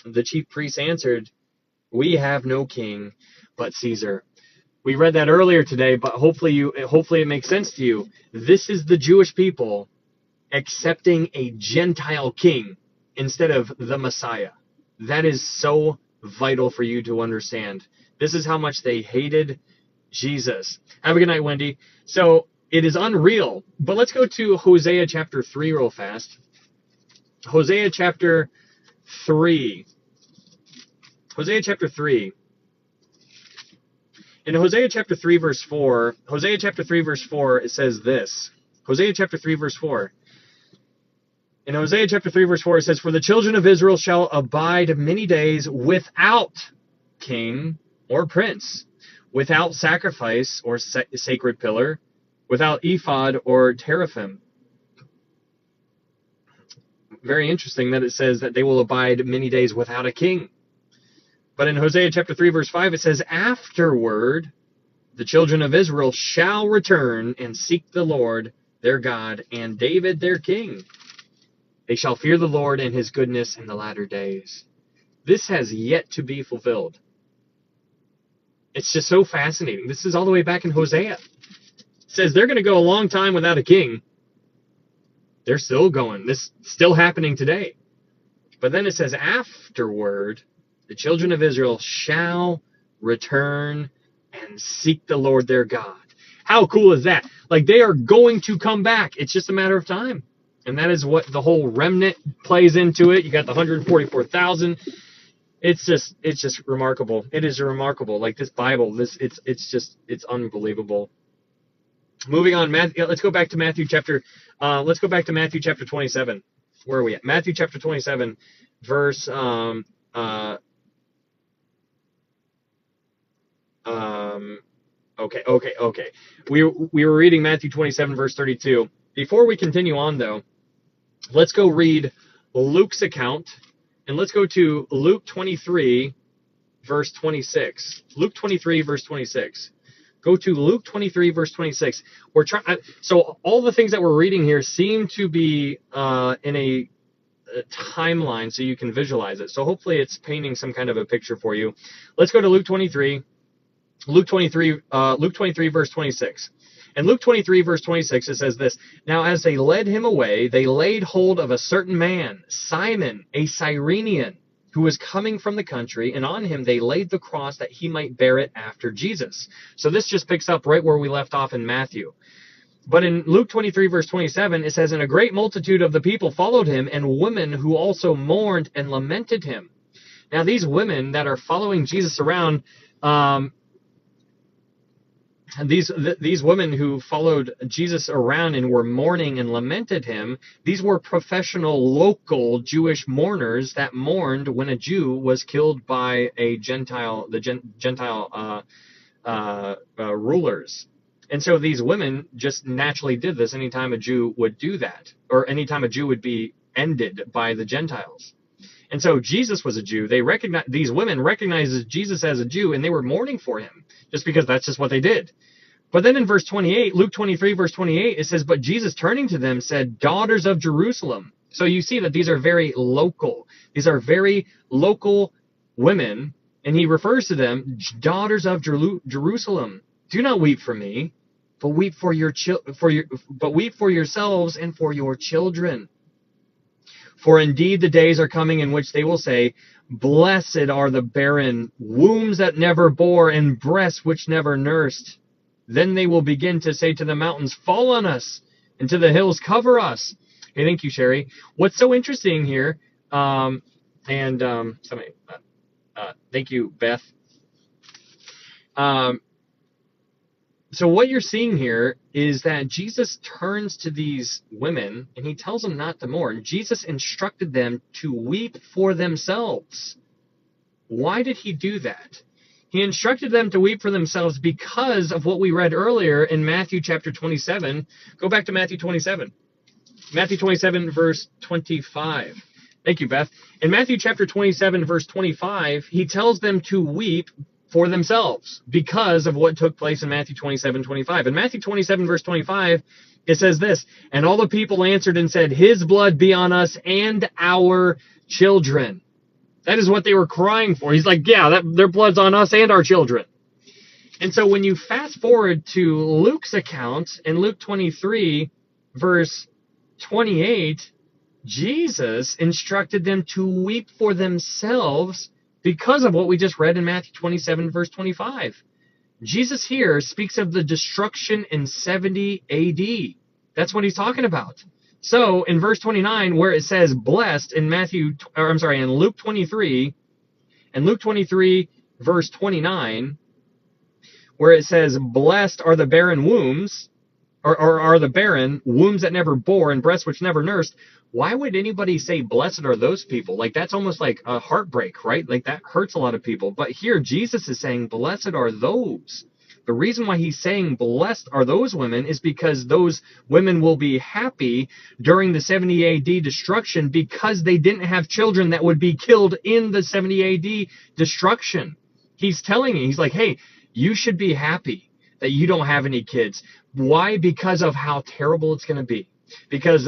The chief priests answered, we have no king but Caesar. We read that earlier today, but hopefully it makes sense to you. This is the Jewish people accepting a Gentile king instead of the Messiah. That is so vital for you to understand. This is how much they hated Jesus. Have a good night, Wendy. So it is unreal. But let's go to Hosea chapter 3 real fast. Hosea chapter 3. Hosea chapter 3. In Hosea chapter 3 verse 4, Hosea chapter 3 verse 4, it says this. Hosea chapter 3 verse 4. In Hosea chapter 3 verse 4, it says, for the children of Israel shall abide many days without king or prince, without sacrifice or sacred pillar, without ephod or teraphim. Very interesting that it says that they will abide many days without a king. But in Hosea chapter 3 verse 5, it says, afterward the children of Israel shall return and seek the Lord their God and David their king. They shall fear the Lord and his goodness in the latter days. This has yet to be fulfilled. It's just so fascinating. This is all the way back in Hosea. It says they're going to go a long time without a king. They're still going. This is still happening today. But then it says, afterward, the children of Israel shall return and seek the Lord their God. How cool is that? Like, they are going to come back. It's just a matter of time. And that is what the whole remnant plays into it. You got the 144,000. It's just remarkable. It is remarkable. Like this Bible, it's unbelievable. Moving on, let's go back to Matthew chapter 27. Where are we at? Matthew chapter 27, verse okay. We were reading Matthew 27, verse 32. Before we continue on, though, let's go read Luke's account, and let's go to Luke 23, verse 26. Luke 23, verse 26. Go to Luke 23, verse 26. So all the things that we're reading here seem to be in a timeline, so you can visualize it. So hopefully it's painting some kind of a picture for you. Let's go to Luke 23. Luke 23, verse 26. In Luke 23, verse 26, it says this, "Now as they led him away, they laid hold of a certain man, Simon, a Cyrenian, who was coming from the country, and on him they laid the cross that he might bear it after Jesus." So this just picks up right where we left off in Matthew. But in Luke 23, verse 27, it says, "And a great multitude of the people followed him, and women who also mourned and lamented him." Now these women that are following Jesus around, these women who followed Jesus around and were mourning and lamented him, these were professional local Jewish mourners that mourned when a Jew was killed by a Gentile, Gentile rulers. And so these women just naturally did this anytime a Jew would do that, or anytime a Jew would be ended by the Gentiles. And so Jesus was a Jew. These women recognized Jesus as a Jew, and they were mourning for him just because that's just what they did. But then in verse 28, Luke 23, verse 28, it says, "But Jesus turning to them said, 'Daughters of Jerusalem.'" So you see that these are very local. These are very local women, and he refers to them, "Daughters of Jerusalem, do not weep for me, but weep for yourselves and for your children. For indeed the days are coming in which they will say, 'Blessed are the barren, wombs that never bore, and breasts which never nursed.' Then they will begin to say to the mountains, 'Fall on us,' and to the hills, 'Cover us.'" Hey, thank you, Sherry. What's so interesting here, thank you, Beth. So what you're seeing here is that Jesus turns to these women and he tells them not to mourn. Jesus instructed them to weep for themselves. Why did he do that? He instructed them to weep for themselves because of what we read earlier in Matthew chapter 27. Go back to Matthew 27. Matthew 27, verse 25. Thank you, Beth. In Matthew chapter 27, verse 25, he tells them to weep for themselves because of what took place in Matthew 27, 25. In Matthew 27, verse 25, it says this, "And all the people answered and said, 'His blood be on us and our children.'" That is what they were crying for. He's like, yeah, their blood's on us and our children. And so when you fast forward to Luke's account in Luke 23, verse 28, Jesus instructed them to weep for themselves because of what we just read in Matthew 27, verse 25. Jesus here speaks of the destruction in 70 AD. That's what he's talking about. So in verse 29, where it says blessed in in Luke 23, verse 29, where it says, "Blessed are the barren wombs," or are the barren wombs that never bore and breasts which never nursed. Why would anybody say blessed are those people? Like, that's almost like a heartbreak, right? Like, that hurts a lot of people. But here Jesus is saying blessed are those. The reason why he's saying blessed are those women is because those women will be happy during the 70 AD destruction because they didn't have children that would be killed in the 70 AD destruction. He's telling you, he's like, hey, you should be happy that you don't have any kids. Why? Because of how terrible it's going to be. Because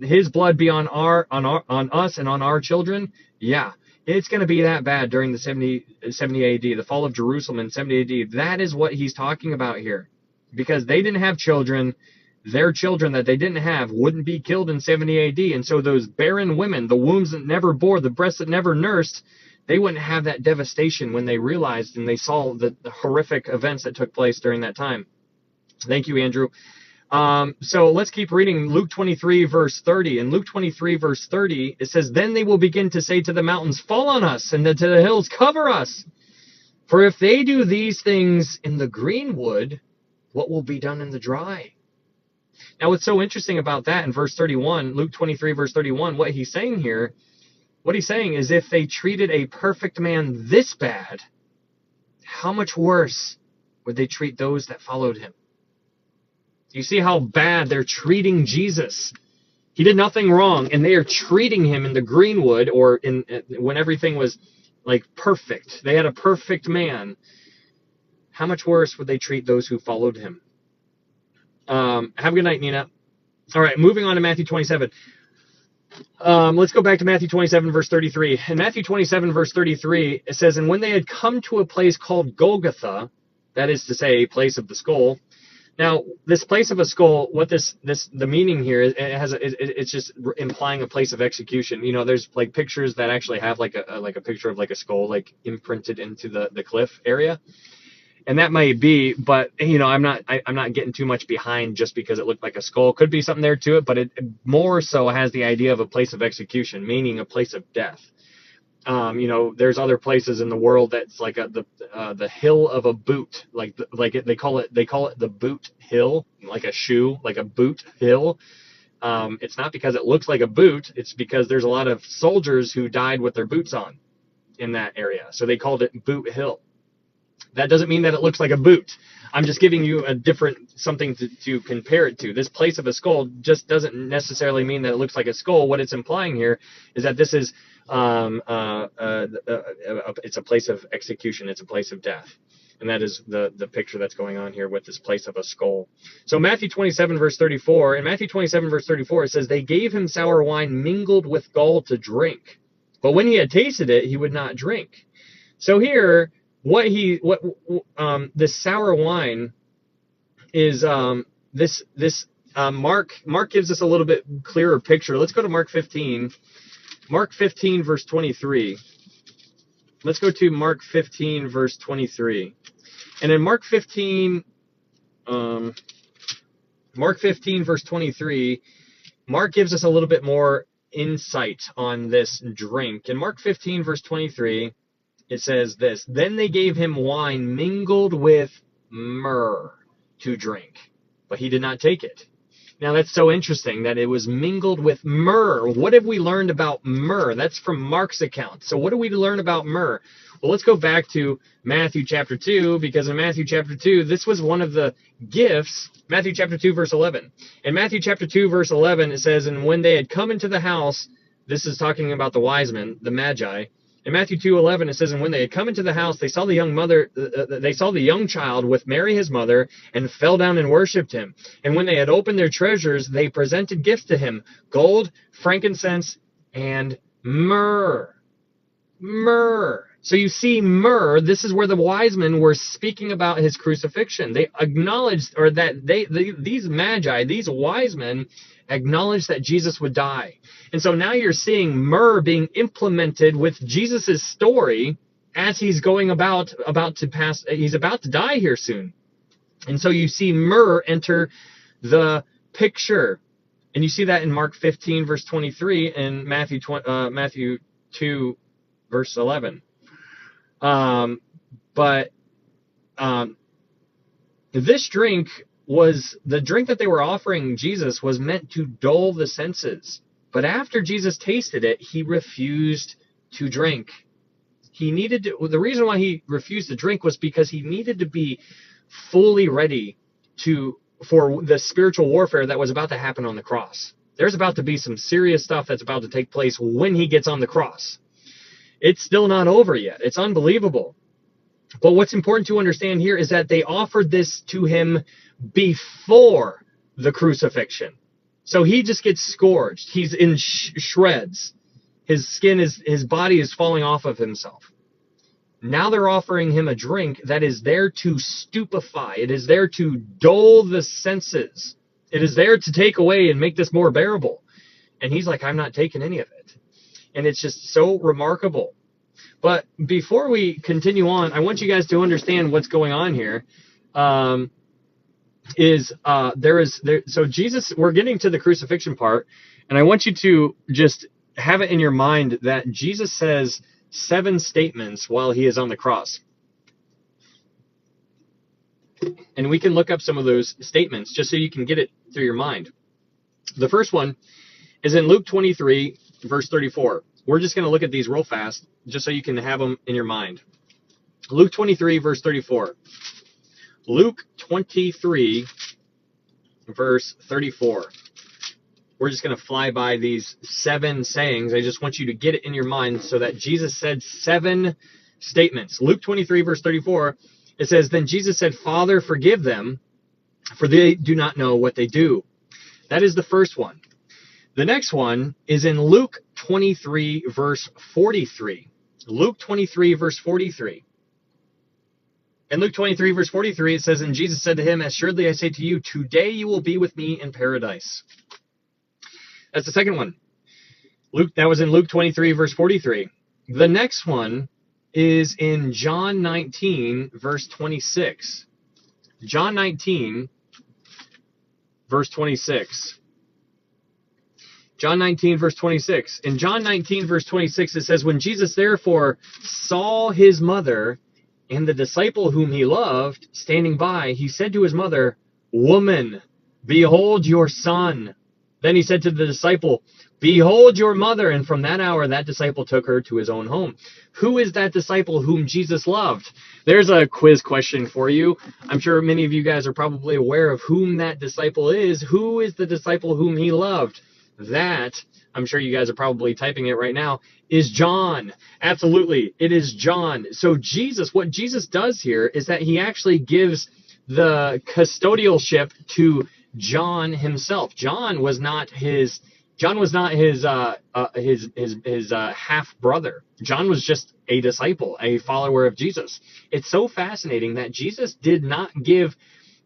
his blood be on us and on our children. Yeah, it's going to be that bad during the 70 AD, the fall of Jerusalem in 70 AD. That is what he's talking about here. Because they didn't have children, their children that they didn't have wouldn't be killed in 70 AD. And so those barren women, the wombs that never bore, the breasts that never nursed, they wouldn't have that devastation when they realized and they saw the horrific events that took place during that time. Thank you, Andrew. So let's keep reading Luke 23, verse 30. In Luke 23, verse 30, it says, "Then they will begin to say to the mountains, 'Fall on us,' and to the hills, 'Cover us.' For if they do these things in the green wood, what will be done in the dry?" Now, what's so interesting about that in verse 31, Luke 23, verse 31, what he's saying is if they treated a perfect man this bad, how much worse would they treat those that followed him? You see how bad they're treating Jesus. He did nothing wrong, and they are treating him in the greenwood, or when everything was like perfect. They had a perfect man. How much worse would they treat those who followed him? Have a good night, Nina. All right, moving on to Matthew 27. Let's go back to Matthew 27, verse 33. In Matthew 27, verse 33, it says, "And when they had come to a place called Golgotha," that is to say, place of the skull, Now, this place of a skull, what the meaning here is, it's just implying a place of execution. You know, there's like pictures that actually have like a picture of like a skull like imprinted into the cliff area, and that may be, but you know, I'm not getting too much behind just because it looked like a skull. Could be something there to it, but it more so has the idea of a place of execution, meaning a place of death. You know, there's other places in the world that's like the hill of a boot, they call it the boot hill, like a shoe, like a boot hill. It's not because it looks like a boot; it's because there's a lot of soldiers who died with their boots on in that area, so they called it Boot Hill. That doesn't mean that it looks like a boot. I'm just giving you a different something to compare it to. This place of a skull just doesn't necessarily mean that it looks like a skull. What it's implying here is that this is it's a place of execution. It's a place of death. And that is the picture that's going on here with this place of a skull. So Matthew 27, verse 34, in Matthew 27, verse 34, it says, they gave him sour wine mingled with gall to drink. But when he had tasted it, he would not drink. So here, this sour wine is Mark gives us a little bit clearer picture. Let's go to Mark 15. Mark 15, verse 23. Let's go to Mark 15, verse 23. And in Mark 15, verse 23, Mark gives us a little bit more insight on this drink. In Mark 15, verse 23, it says this, then they gave him wine mingled with myrrh to drink, but he did not take it. Now, that's so interesting that it was mingled with myrrh. What have we learned about myrrh? That's from Mark's account. So what do we learn about myrrh? Well, let's go back to Matthew chapter 2, because in Matthew chapter 2, this was one of the gifts. Matthew chapter 2, verse 11. In Matthew chapter 2, verse 11, it says, and when they had come into the house, this is talking about the wise men, the Magi. In Matthew 2:11, it says, and when they had come into the house, they saw the young child with Mary his mother, and fell down and worshipped him. And when they had opened their treasures, they presented gifts to him, gold, frankincense, and myrrh. Myrrh. So you see, myrrh, this is where the wise men were speaking about his crucifixion. They acknowledged, or that these Magi, these wise men, acknowledged that Jesus would die. And so now you're seeing myrrh being implemented with Jesus's story as he's going about to pass. He's about to die here soon. And so you see myrrh enter the picture. And you see that in Mark 15, verse 23, and Matthew 2, verse 11. This drink was the drink that they were offering Jesus was meant to dull the senses. But after Jesus tasted it, he refused to drink. The reason why he refused to drink was because he needed to be fully ready for the spiritual warfare that was about to happen on the cross. There's about to be some serious stuff that's about to take place when he gets on the cross. It's still not over yet. It's unbelievable. But what's important to understand here is that they offered this to him before the crucifixion. So he just gets scourged. He's in shreds. His body is falling off of himself. Now they're offering him a drink that is there to stupefy. It is there to dull the senses. It is there to take away and make this more bearable. And he's like, I'm not taking any of it. And it's just so remarkable. But before we continue on, I want you guys to understand what's going on here. So Jesus, we're getting to the crucifixion part, and I want you to just have it in your mind that Jesus says 7 statements while he is on the cross. And we can look up some of those statements just so you can get it through your mind. The first one is in Luke 23, verse 34. We're just going to look at these real fast just so you can have them in your mind. Luke 23, verse 34. Luke 23, verse 34. We're just going to fly by these 7 sayings. I just want you to get it in your mind so that Jesus said 7 statements. Luke 23, verse 34, it says, then Jesus said, Father, forgive them, for they do not know what they do. That is the first one. The next one is in Luke 23, verse 43. Luke 23, verse 43. In Luke 23, verse 43, it says, and Jesus said to him, assuredly I say to you, today you will be with me in paradise. That's the second one. That was in Luke 23, verse 43. The next one is in John 19, verse 26. John 19, verse 26. John 19, verse 26. In John 19, verse 26, it says, when Jesus therefore saw his mother and the disciple whom he loved standing by, he said to his mother, woman, behold your son. Then he said to the disciple, behold your mother. And from that hour, that disciple took her to his own home. Who is that disciple whom Jesus loved? There's a quiz question for you. I'm sure many of you guys are probably aware of whom that disciple is. Who is the disciple whom he loved? That, I'm sure you guys are probably typing it right now, is John. Absolutely, it is John. So Jesus, what Jesus does here is that he actually gives the custodialship to John himself. John was not his half brother. John was just a disciple, a follower of Jesus. It's so fascinating that Jesus did not give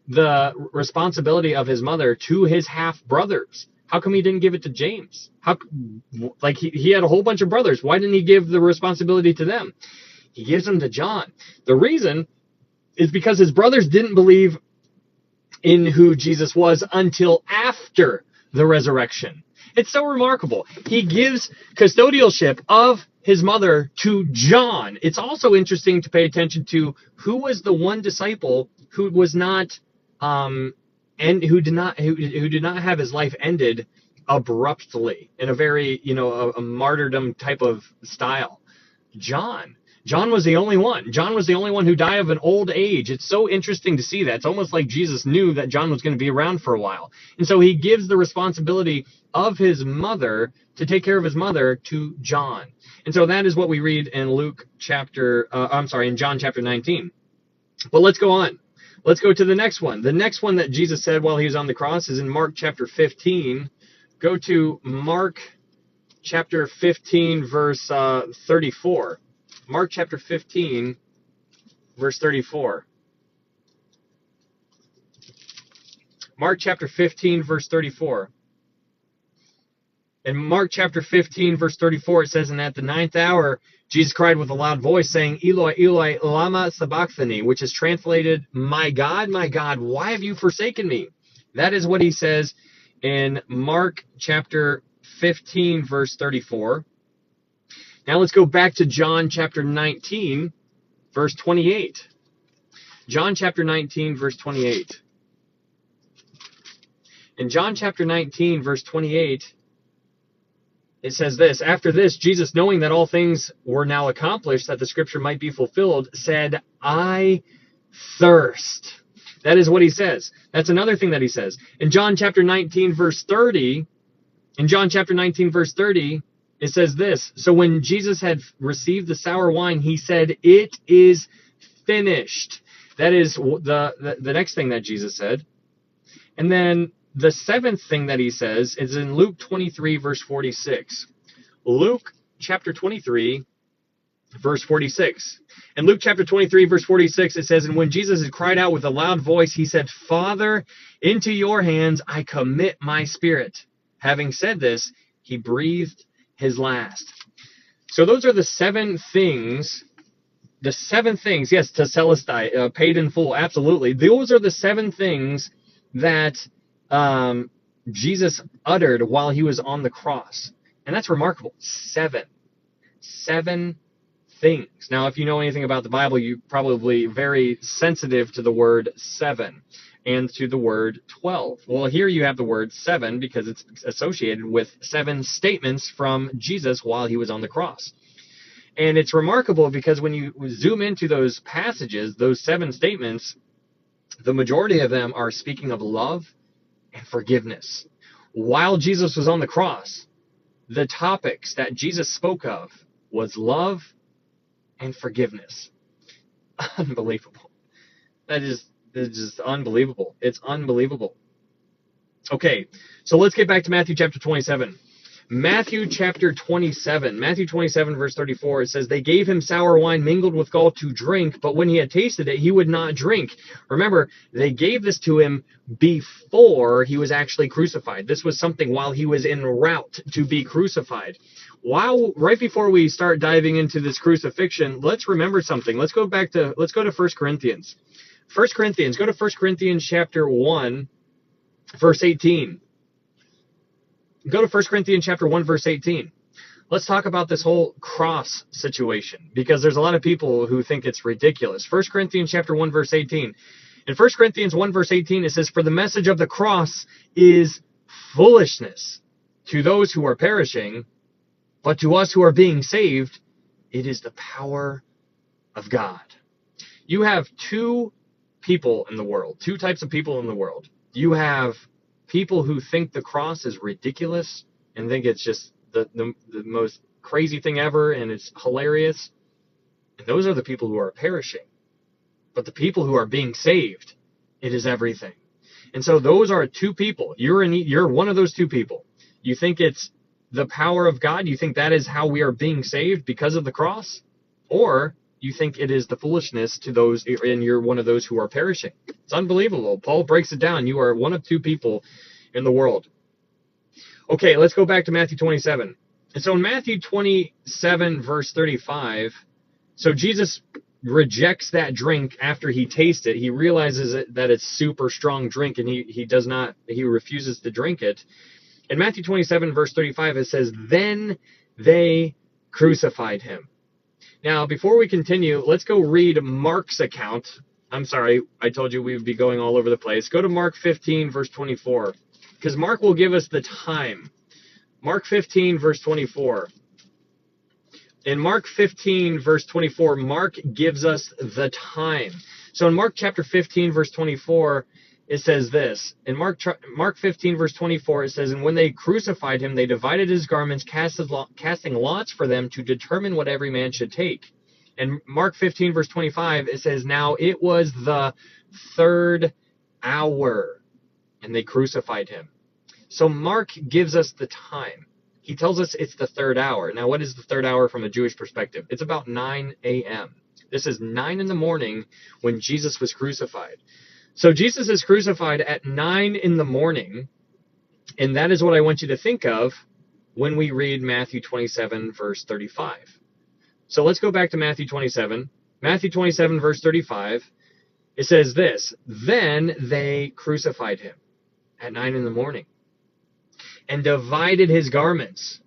the responsibility of his mother to his half brothers. How come he didn't give it to James? He had a whole bunch of brothers. Why didn't he give the responsibility to them? He gives them to John. The reason is because his brothers didn't believe in who Jesus was until after the resurrection. It's so remarkable. He gives custodialship of his mother to John. It's also interesting to pay attention to who was the one disciple who was not and who did not have his life ended abruptly in a very, a martyrdom type of style. John was the only one. John was the only one who died of an old age. It's so interesting to see that. It's almost like Jesus knew that John was going to be around for a while. And so he gives the responsibility of his mother to take care of his mother to John. And so that is what we read in in John chapter 19. But let's go on. Let's go to the next one. The next one that Jesus said while he was on the cross is in Mark chapter 15. Go to Mark chapter 15, verse 34. Mark chapter 15, verse 34. Mark chapter 15, verse 34. In Mark chapter 15, verse 34, it says, and at the ninth hour, Jesus cried with a loud voice, saying, Eloi, Eloi, lama sabachthani, which is translated, my God, why have you forsaken me? That is what he says in Mark chapter 15, verse 34. Now let's go back to John chapter 19, verse 28. John chapter 19, verse 28. In John chapter 19, verse 28, it says this, after this, Jesus, knowing that all things were now accomplished, that the scripture might be fulfilled, said, I thirst. That is what he says. That's another thing that he says. In John chapter 19, verse 30, it says this, so when Jesus had received the sour wine, he said, it is finished. That is the next thing that Jesus said. And then the seventh thing that he says is in Luke 23, verse 46. Luke chapter 23, verse 46. In Luke chapter 23, verse 46, it says, and when Jesus had cried out with a loud voice, he said, Father, into your hands I commit my spirit. Having said this, he breathed his last. So those are the seven things. The seven things, yes, tetelestai, paid in full, absolutely. Those are the seven things that Jesus uttered while he was on the cross. And that's remarkable. Seven things. Now, if you know anything about the Bible, you're probably very sensitive to the word seven and to the word 12. Well, here you have the word seven because it's associated with seven statements from Jesus while he was on the cross. And it's remarkable because when you zoom into those passages, those seven statements, the majority of them are speaking of love and forgiveness. While Jesus was on the cross, the topics that Jesus spoke of was love and forgiveness. Unbelievable. That is just unbelievable. It's unbelievable. Okay, so let's get back to Matthew chapter 27. Matthew chapter 27. Matthew 27, verse 34, it says, they gave him sour wine mingled with gall to drink, but when he had tasted it, he would not drink. Remember, they gave this to him before he was actually crucified. This was something while he was en route to be crucified. Right before we start diving into this crucifixion, let's remember something. Let's go to 1 Corinthians. 1 Corinthians, go to 1 Corinthians chapter 1, verse 18. Go to 1 Corinthians chapter 1, verse 18. Let's talk about this whole cross situation, because there's a lot of people who think it's ridiculous. 1 Corinthians chapter 1, verse 18. In 1 Corinthians 1, verse 18, it says, for the message of the cross is foolishness to those who are perishing, but to us who are being saved, it is the power of God. You have two people in the world, two types of people in the world. You have people who think the cross is ridiculous and think it's just the most crazy thing ever and it's hilarious. And those are the people who are perishing. But the people who are being saved, it is everything. And so those are two people. You're one of those two people. You think it's the power of God? You think that is how we are being saved because of the cross? Or you think it is the foolishness to those, and you're one of those who are perishing. It's unbelievable. Paul breaks it down. You are one of two people in the world. Okay, let's go back to Matthew 27. And so in Matthew 27, verse 35, so Jesus rejects that drink after he tastes it. He realizes that it's super strong drink, and he refuses to drink it. In Matthew 27, verse 35, it says, then they crucified him. Now, before we continue, let's go read Mark's account. I'm sorry, I told you we would be going all over the place. Go to Mark 15, verse 24, because Mark will give us the time. Mark 15, verse 24. In Mark 15, verse 24, Mark gives us the time. So in Mark chapter 15, verse 24, it says this. In Mark 15, verse 24, it says, and when they crucified him, they divided his garments, casting lots for them to determine what every man should take. And Mark 15, verse 25, it says, now it was the third hour, and they crucified him. So Mark gives us the time. He tells us it's the third hour. Now, what is the third hour from a Jewish perspective? It's about 9 a.m. This is 9 in the morning when Jesus was crucified. So Jesus is crucified at 9 in the morning, and that is what I want you to think of when we read Matthew 27, verse 35. So let's go back to Matthew 27. Matthew 27, verse 35, it says this, then they crucified him at 9 in the morning and divided his garments,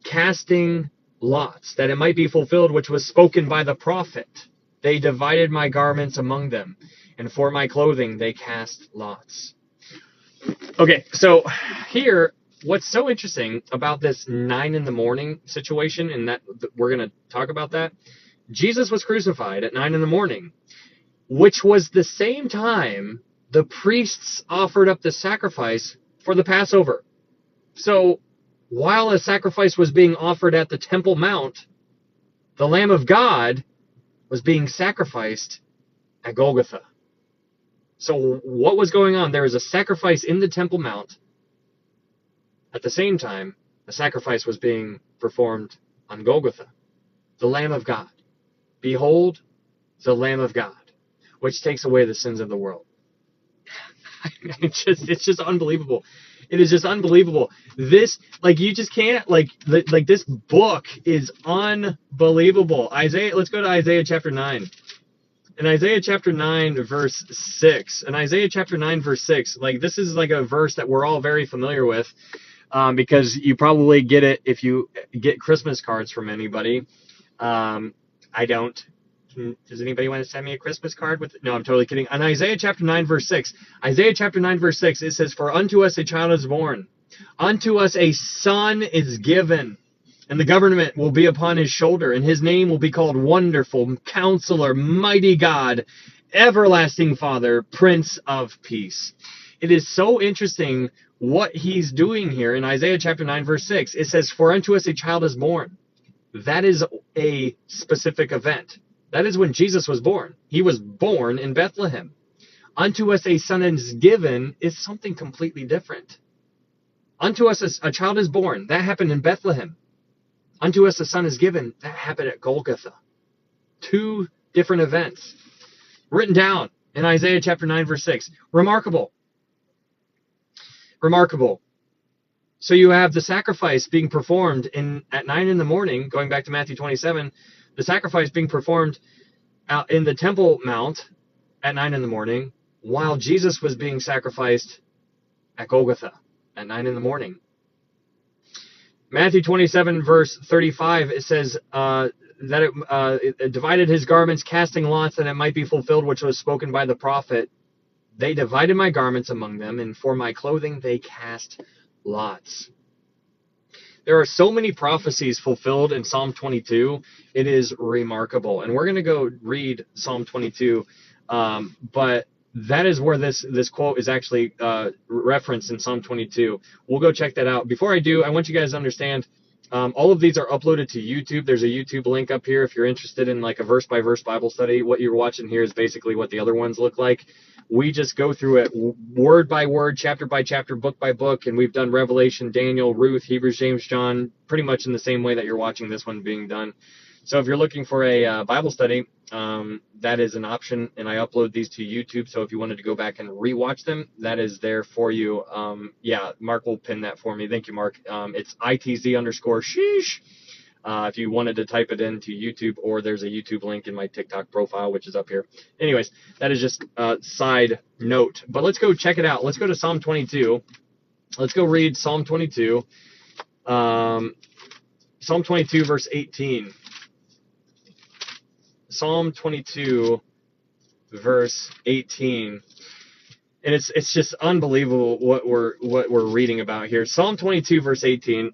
casting lots, that it might be fulfilled which was spoken by the prophet. They divided my garments among them, and for my clothing they cast lots. Okay, so here, what's so interesting about this 9 in the morning situation, and that we're going to talk about that, Jesus was crucified at 9 in the morning, which was the same time the priests offered up the sacrifice for the Passover. So while a sacrifice was being offered at the Temple Mount, the Lamb of God was being sacrificed at Golgotha. So what was going on? There was a sacrifice in the Temple Mount. At the same time, a sacrifice was being performed on Golgotha. The Lamb of God. Behold, the Lamb of God, which takes away the sins of the world. It's just unbelievable. It is just unbelievable. This, you just can't, this book is unbelievable. Let's go to Isaiah chapter 9. In Isaiah chapter 9, verse 6. In Isaiah chapter 9, verse 6, this is a verse that we're all very familiar with, because you probably get it if you get Christmas cards from anybody. I don't. Does anybody want to send me a Christmas card? No, I'm totally kidding. On Isaiah chapter 9, verse 6. Isaiah chapter 9, verse 6, it says, for unto us a child is born, unto us a son is given, and the government will be upon his shoulder, and his name will be called Wonderful, Counselor, Mighty God, Everlasting Father, Prince of Peace. It is so interesting what he's doing here in Isaiah chapter 9, verse 6. It says, for unto us a child is born. That is a specific event. That is when Jesus was born. He was born in Bethlehem. Unto us a son is given is something completely different. Unto us a child is born. That happened in Bethlehem. Unto us a son is given. That happened at Golgotha. 2 different events written down in Isaiah chapter 9, verse 6. Remarkable. Remarkable. So you have the sacrifice being performed at 9 in the morning, going back to Matthew 27, the sacrifice being performed out in the Temple Mount at 9 in the morning, while Jesus was being sacrificed at Golgotha at 9 in the morning. Matthew 27, verse 35, it says that it divided his garments, casting lots, that it might be fulfilled, which was spoken by the prophet. They divided my garments among them, and for my clothing they cast lots. There are so many prophecies fulfilled in Psalm 22. It is remarkable. And we're going to go read Psalm 22. But that is where this quote is actually referenced in Psalm 22. We'll go check that out. Before I do, I want you guys to understand, all of these are uploaded to YouTube. There's a YouTube link up here if you're interested in like a verse-by-verse Bible study. What you're watching here is basically what the other ones look like. We just go through it word by word, chapter by chapter, book by book, and we've done Revelation, Daniel, Ruth, Hebrews, James, John, pretty much in the same way that you're watching this one being done. So if you're looking for a Bible study, that is an option, and I upload these to YouTube. So if you wanted to go back and rewatch them, that is there for you. Yeah, Mark will pin that for me. Thank you, Mark. It's ITZ_sheesh. If you wanted to type it into YouTube, or there's a YouTube link in my TikTok profile, which is up here. Anyways, that is just a side note. But let's go check it out. Let's go to Psalm 22. Let's go read Psalm 22. Psalm 22, verse 18. Psalm 22, verse 18. And it's just unbelievable what we're reading about here. Psalm 22, verse 18.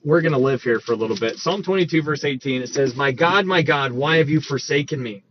We're going to live here for a little bit. Psalm 22, verse 18, it says, my God, why have you forsaken me?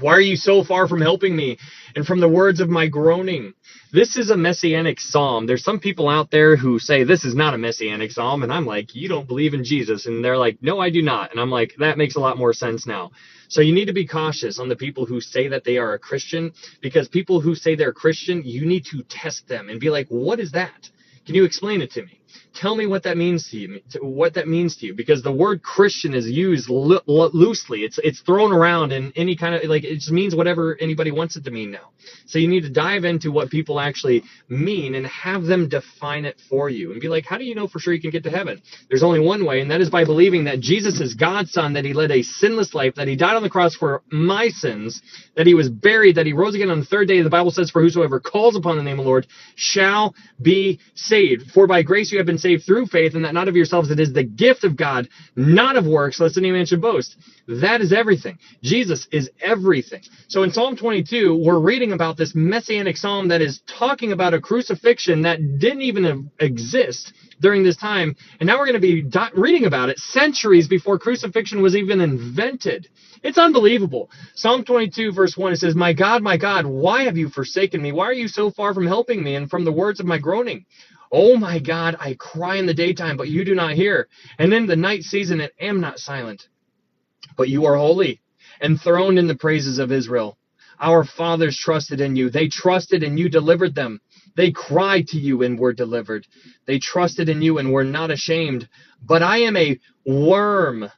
Why are you so far from helping me and from the words of my groaning? This is a messianic psalm. There's some people out there who say this is not a messianic psalm, and I'm like, you don't believe in Jesus. And they're like, no, I do not. And I'm like, that makes a lot more sense now. So you need to be cautious on the people who say that they are a Christian, because people who say they're Christian, you need to test them and be like, what is that? Can you explain it to me? Tell me what that means to you. Because the word Christian is used loosely. It's thrown around in any kind of, like, it just means whatever anybody wants it to mean now. So you need to dive into what people actually mean and have them define it for you and be like, how do you know for sure you can get to heaven? There's only one way, and that is by believing that Jesus is God's son, that he led a sinless life, that he died on the cross for my sins, that he was buried, that he rose again on the third day. The Bible says, for whosoever calls upon the name of the Lord shall be saved. For by grace you have been saved through faith, and that not of yourselves, it is the gift of God, not of works, lest any man should boast. That is everything. Jesus is everything. So in Psalm 22, we're reading about this messianic psalm that is talking about a crucifixion that didn't even exist during this time, and now we're going to be reading about it centuries before crucifixion was even invented. It's unbelievable. Psalm 22, verse 1, it says, my God, why have you forsaken me? Why are you so far from helping me and from the words of my groaning? Oh my God, I cry in the daytime, but you do not hear. And in the night season, I am not silent. But you are holy, enthroned in the praises of Israel. Our fathers trusted in you. They trusted and you delivered them. They cried to you and were delivered. They trusted in you and were not ashamed. But I am a worm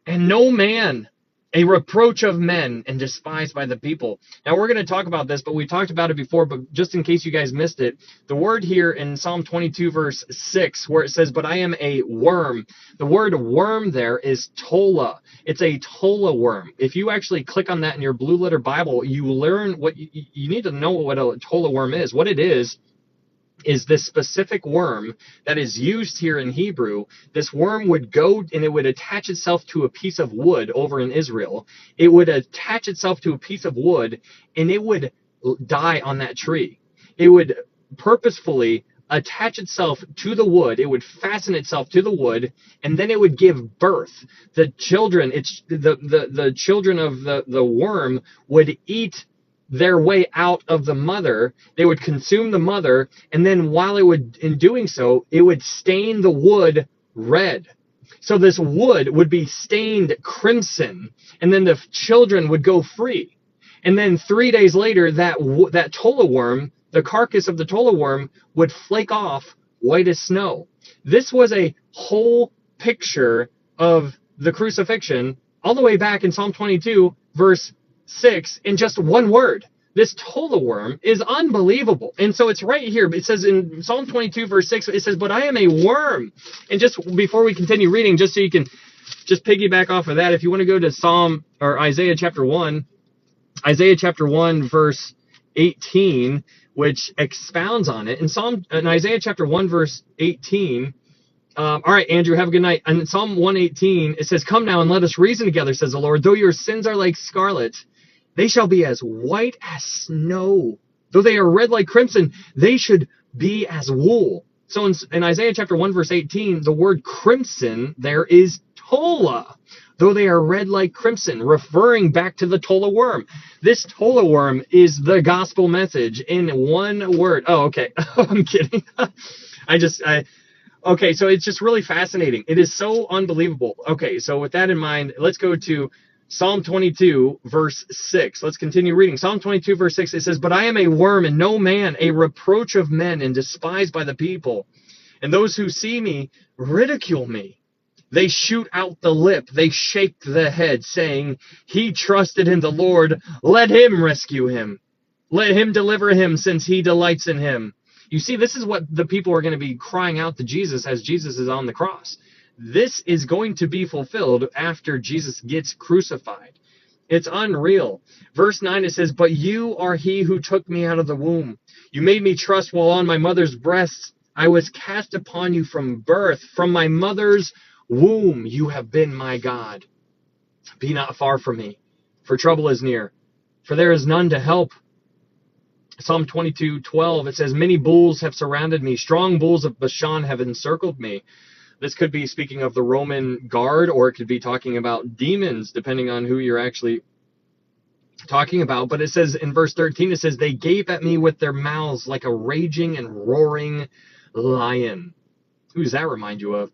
and no man, a reproach of men and despised by the people. Now we're going to talk about this, but we talked about it before, but just in case you guys missed it, the word here in Psalm 22 verse 6, where it says, but I am a worm, the word worm there is tola. It's a tola worm. If you actually click on that in your blue letter Bible, you learn what you need to know what a tola worm is. What it is this specific worm that is used here in Hebrew. This worm would go and it would attach itself to a piece of wood over in Israel. It would attach itself to a piece of wood and it would die on that tree. It would purposefully attach itself to the wood. It would fasten itself to the wood, and then it would give birth. The children, the children of the worm would eat their way out of the mother. They would consume the mother, and then while in doing so, it would stain the wood red. So this wood would be stained crimson, and then the children would go free. And then 3 days later, that tola worm, the carcass of the tola worm, would flake off white as snow. This was a whole picture of the crucifixion all the way back in Psalm 22, verse 6, in just one word. This tola worm is unbelievable. And so it's right here. It says in Psalm 22, verse 6, it says, but I am a worm. And just before we continue reading, just so you can just piggyback off of that, if you want to go to Isaiah chapter 1, verse 18, which expounds on it. In Isaiah chapter 1, verse 18, all right, Andrew, have a good night. In Psalm 118, it says, come now and let us reason together, says the Lord. Though your sins are like scarlet, they shall be as white as snow. Though they are red like crimson, they should be as wool. So in Isaiah chapter 1, verse 18, the word crimson there is tola. Though they are red like crimson, referring back to the tola worm. This tola worm is the gospel message in one word. Oh, okay. I'm kidding. Okay, so it's just really fascinating. It is so unbelievable. Okay, so with that in mind, let's go to Psalm 22, verse 6. Let's continue reading. Psalm 22, verse 6, it says, but I am a worm and no man, a reproach of men and despised by the people. And those who see me ridicule me. They shoot out the lip, they shake the head, saying, he trusted in the Lord, let him rescue him. Let him deliver him, since he delights in him. You see, this is what the people are going to be crying out to Jesus as Jesus is on the cross. This is going to be fulfilled after Jesus gets crucified. It's unreal. Verse 9, it says, but you are he who took me out of the womb. You made me trust while on my mother's breast. I was cast upon you from birth. From my mother's womb you have been my God. Be not far from me, for trouble is near, for there is none to help. Psalm 22:12, it says, many bulls have surrounded me. Strong bulls of Bashan have encircled me. This could be speaking of the Roman guard, or it could be talking about demons, depending on who you're actually talking about. But it says in verse 13, it says, they gape at me with their mouths like a raging and roaring lion. Who does that remind you of?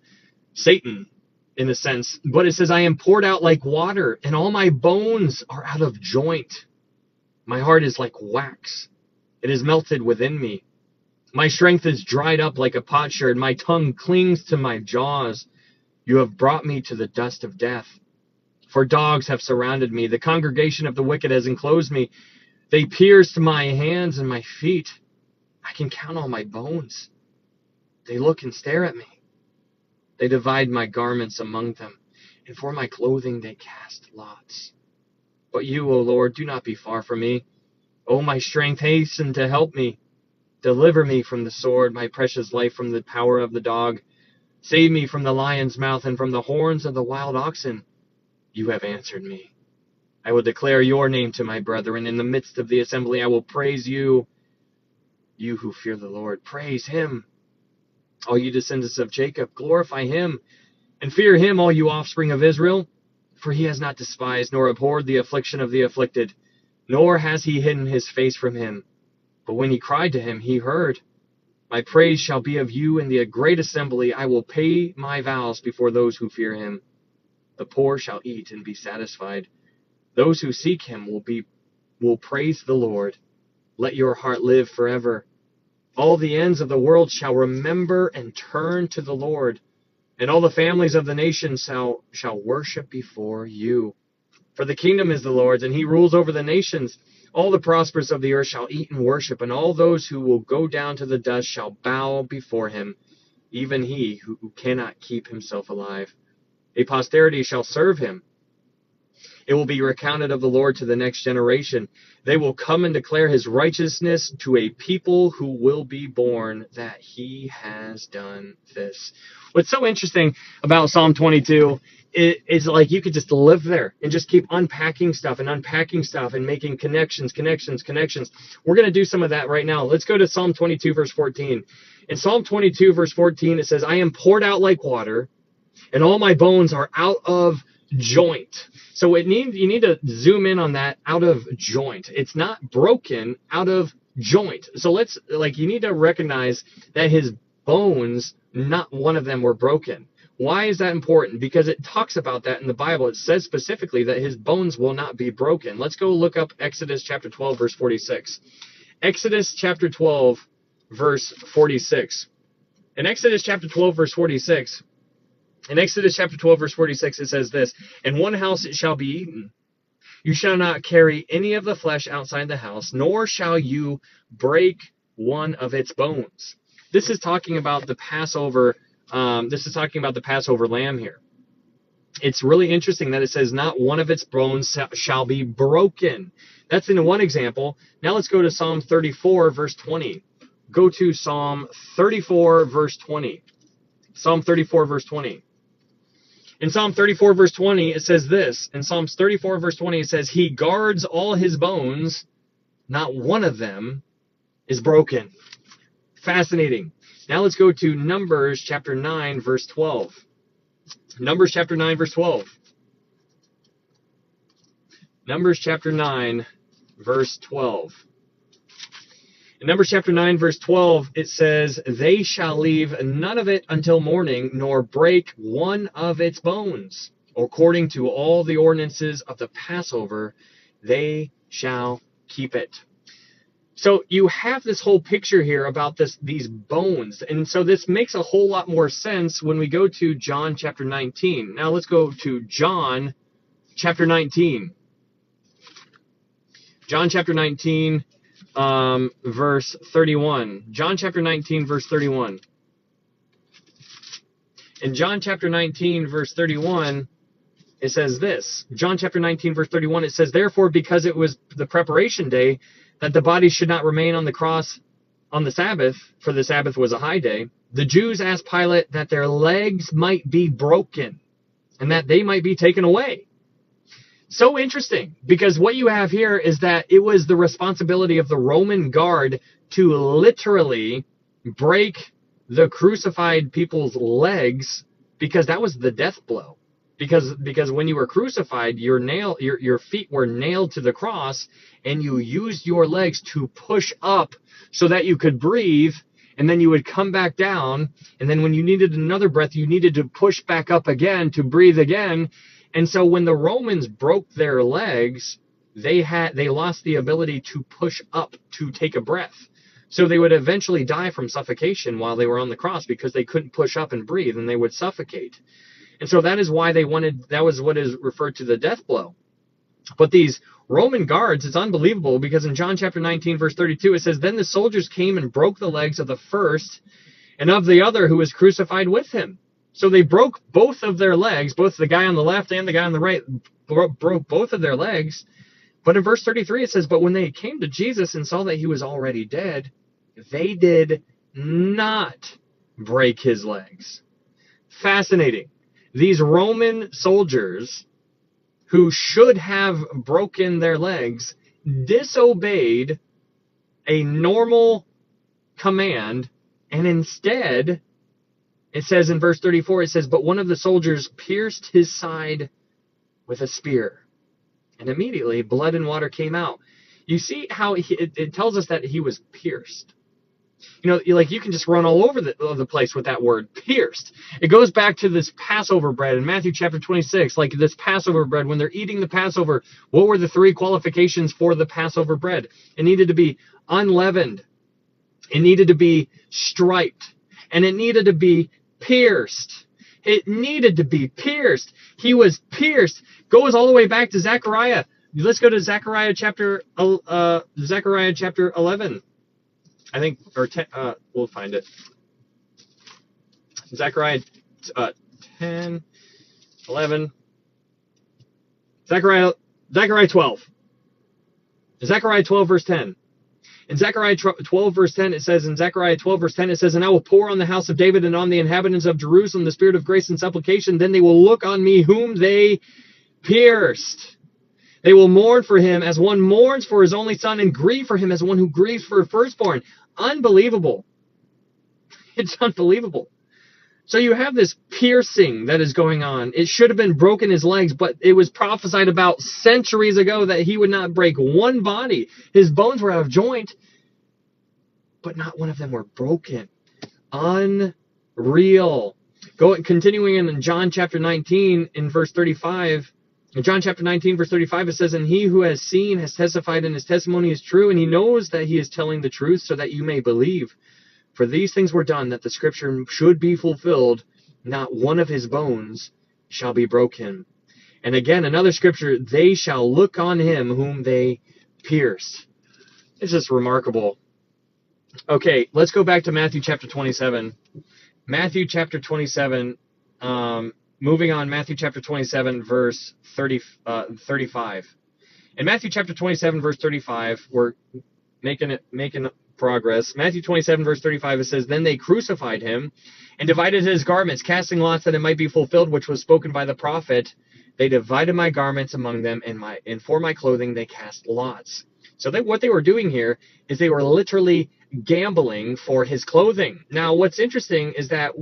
Satan, in a sense. But it says, I am poured out like water, and all my bones are out of joint. My heart is like wax. It is melted within me. My strength is dried up like a potsherd. My tongue clings to my jaws. You have brought me to the dust of death. For dogs have surrounded me. The congregation of the wicked has enclosed me. They pierced my hands and my feet. I can count all my bones. They look and stare at me. They divide my garments among them, and for my clothing they cast lots. But you, O Lord, do not be far from me. O my strength, hasten to help me. Deliver me from the sword, my precious life from the power of the dog. Save me from the lion's mouth and from the horns of the wild oxen. You have answered me. I will declare your name to my brethren. In the midst of the assembly I will praise you. You who fear the Lord, praise him. All you descendants of Jacob, glorify him. And fear him, all you offspring of Israel. For he has not despised nor abhorred the affliction of the afflicted, nor has he hidden his face from him. But when he cried to him, he heard. My praise shall be of you in the great assembly. I will pay my vows before those who fear him. The poor shall eat and be satisfied. Those who seek him will praise the Lord. Let your heart live forever. All the ends of the world shall remember and turn to the Lord, and all the families of the nations shall worship before you. For the kingdom is the Lord's, and he rules over the nations. All the prosperous of the earth shall eat and worship, and all those who will go down to the dust shall bow before him, even he who cannot keep himself alive. A posterity shall serve him. It will be recounted of the Lord to the next generation. They will come and declare his righteousness to a people who will be born, that he has done this. What's so interesting about Psalm 22 is like you could just live there and just keep unpacking stuff and making connections. We're going to do some of that right now. Let's go to Psalm 22, verse 14. In Psalm 22, verse 14, it says, I am poured out like water, and all my bones are out of joint. So you need to zoom in on that, out of joint. It's not broken, out of joint. So you need to recognize that his bones, not one of them were broken. Why is that important? Because it talks about that in the Bible. It says specifically that his bones will not be broken. Let's go look up Exodus chapter 12, verse 46. Exodus chapter 12, verse 46. In Exodus chapter 12, verse 46, it says this, "In one house it shall be eaten. You shall not carry any of the flesh outside the house, nor shall you break one of its bones." This is talking about the Passover. This is talking about the Passover lamb here. It's really interesting that it says not one of its bones shall be broken. That's in one example. Now let's go to Psalm 34, verse 20. Go to Psalm 34, verse 20. Psalm 34, verse 20. In Psalm 34, verse 20, it says this. In Psalms 34, verse 20, it says, "He guards all his bones, not one of them is broken." Fascinating. Now let's go to Numbers chapter 9, verse 12. Numbers chapter 9, verse 12. Numbers chapter 9, verse 12. In Numbers chapter 9, verse 12, it says, "They shall leave none of it until morning, nor break one of its bones. According to all the ordinances of the Passover, they shall keep it." So you have this whole picture here about these bones. And so this makes a whole lot more sense when we go to John chapter 19. Now let's go to John chapter 19. John chapter 19, verse 31. John chapter 19, verse 31. In John chapter 19, verse 31, it says this. John chapter 19, verse 31, it says, "Therefore, because it was the preparation day, that the body should not remain on the cross on the Sabbath, for the Sabbath was a high day, the Jews asked Pilate that their legs might be broken and that they might be taken away." So interesting, because what you have here is that it was the responsibility of the Roman guard to literally break the crucified people's legs, because that was the death blow. Because when you were crucified, your feet were nailed to the cross, and you used your legs to push up so that you could breathe, and then you would come back down, and then when you needed another breath, you needed to push back up again to breathe again. And so when the Romans broke their legs, they lost the ability to push up to take a breath. So they would eventually die from suffocation while they were on the cross, because they couldn't push up and breathe, and they would suffocate. And so that is why that was what is referred to the death blow. But these Roman guards, it's unbelievable, because in John chapter 19, verse 32, it says, "Then the soldiers came and broke the legs of the first and of the other who was crucified with him." So they broke both of their legs, both the guy on the left and the guy on the right broke both of their legs. But in verse 33, it says, "But when they came to Jesus and saw that he was already dead, they did not break his legs." Fascinating. These Roman soldiers, who should have broken their legs, disobeyed a normal command, and instead, it says in verse 34, it says, "But one of the soldiers pierced his side with a spear, and immediately blood and water came out." You see how it tells us that he was pierced. You can just run all over the place with that word, pierced. It goes back to this Passover bread in Matthew chapter 26, like this Passover bread. When they're eating the Passover, what were the three qualifications for the Passover bread? It needed to be unleavened. It needed to be striped. And it needed to be pierced. It needed to be pierced. He was pierced. Goes all the way back to Zechariah. Let's go to Zechariah chapter 11. I think, or 10, we'll find it. Zechariah 10, 11. Zechariah 12. Zechariah 12, verse 10. In Zechariah 12, verse 10, it says, "And I will pour on the house of David and on the inhabitants of Jerusalem the spirit of grace and supplication. Then they will look on me whom they pierced. They will mourn for him as one mourns for his only son, and grieve for him as one who grieves for a firstborn." Unbelievable. It's unbelievable. So you have this piercing that is going on. It should have been broken his legs, but it was prophesied about centuries ago that he would not break one body. His bones were out of joint, but not one of them were broken. Unreal. Continuing in John chapter 19 in verse 35. In John chapter 19, verse 35, it says, "And he who has seen has testified, and his testimony is true, and he knows that he is telling the truth, so that you may believe. For these things were done that the scripture should be fulfilled, not one of his bones shall be broken. And again, another scripture, they shall look on him whom they pierced. It's just remarkable. Okay, let's go back to Matthew chapter 27. Matthew chapter 27, moving on, Matthew chapter 27, verse 35. In Matthew chapter 27, verse 35, we're making progress. Matthew 27, verse 35, it says, Then they crucified him and divided his garments, casting lots that it might be fulfilled, which was spoken by the prophet. They divided my garments among them, and for my clothing they cast lots. So what they were doing here is they were literally gambling for his clothing. Now, what's interesting is that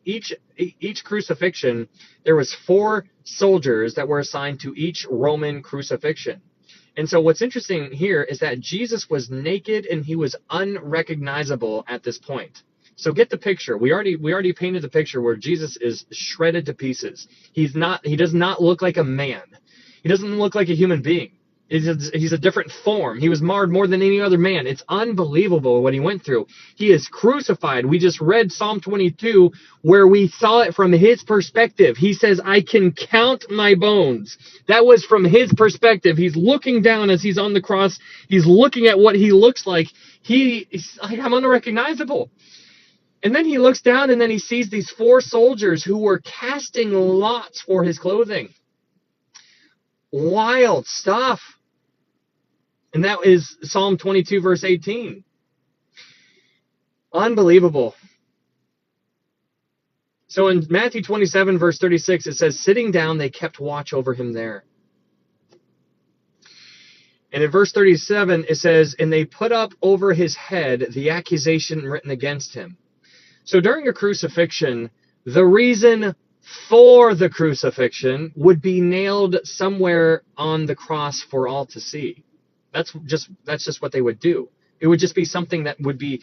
each crucifixion, there was 4 soldiers that were assigned to each Roman crucifixion. And so what's interesting here is that Jesus was naked and he was unrecognizable at this point. So get the picture. We already painted the picture where Jesus is shredded to pieces. He does not look like a man. He doesn't look like a human being. He's a different form. He was marred more than any other man. It's unbelievable what he went through. He is crucified. We just read Psalm 22 where we saw it from his perspective. He says, I can count my bones. That was from his perspective. He's looking down as he's on the cross. He's looking at what he looks like. He's like, I'm unrecognizable. And then he looks down and then he sees these 4 soldiers who were casting lots for his clothing. Wild stuff. And that is Psalm 22, verse 18. Unbelievable. So in Matthew 27, verse 36, it says, Sitting down, they kept watch over him there. And in verse 37, it says, And they put up over his head the accusation written against him. So during a crucifixion, the reason for the crucifixion would be nailed somewhere on the cross for all to see. That's just what they would do. It would just be something that would be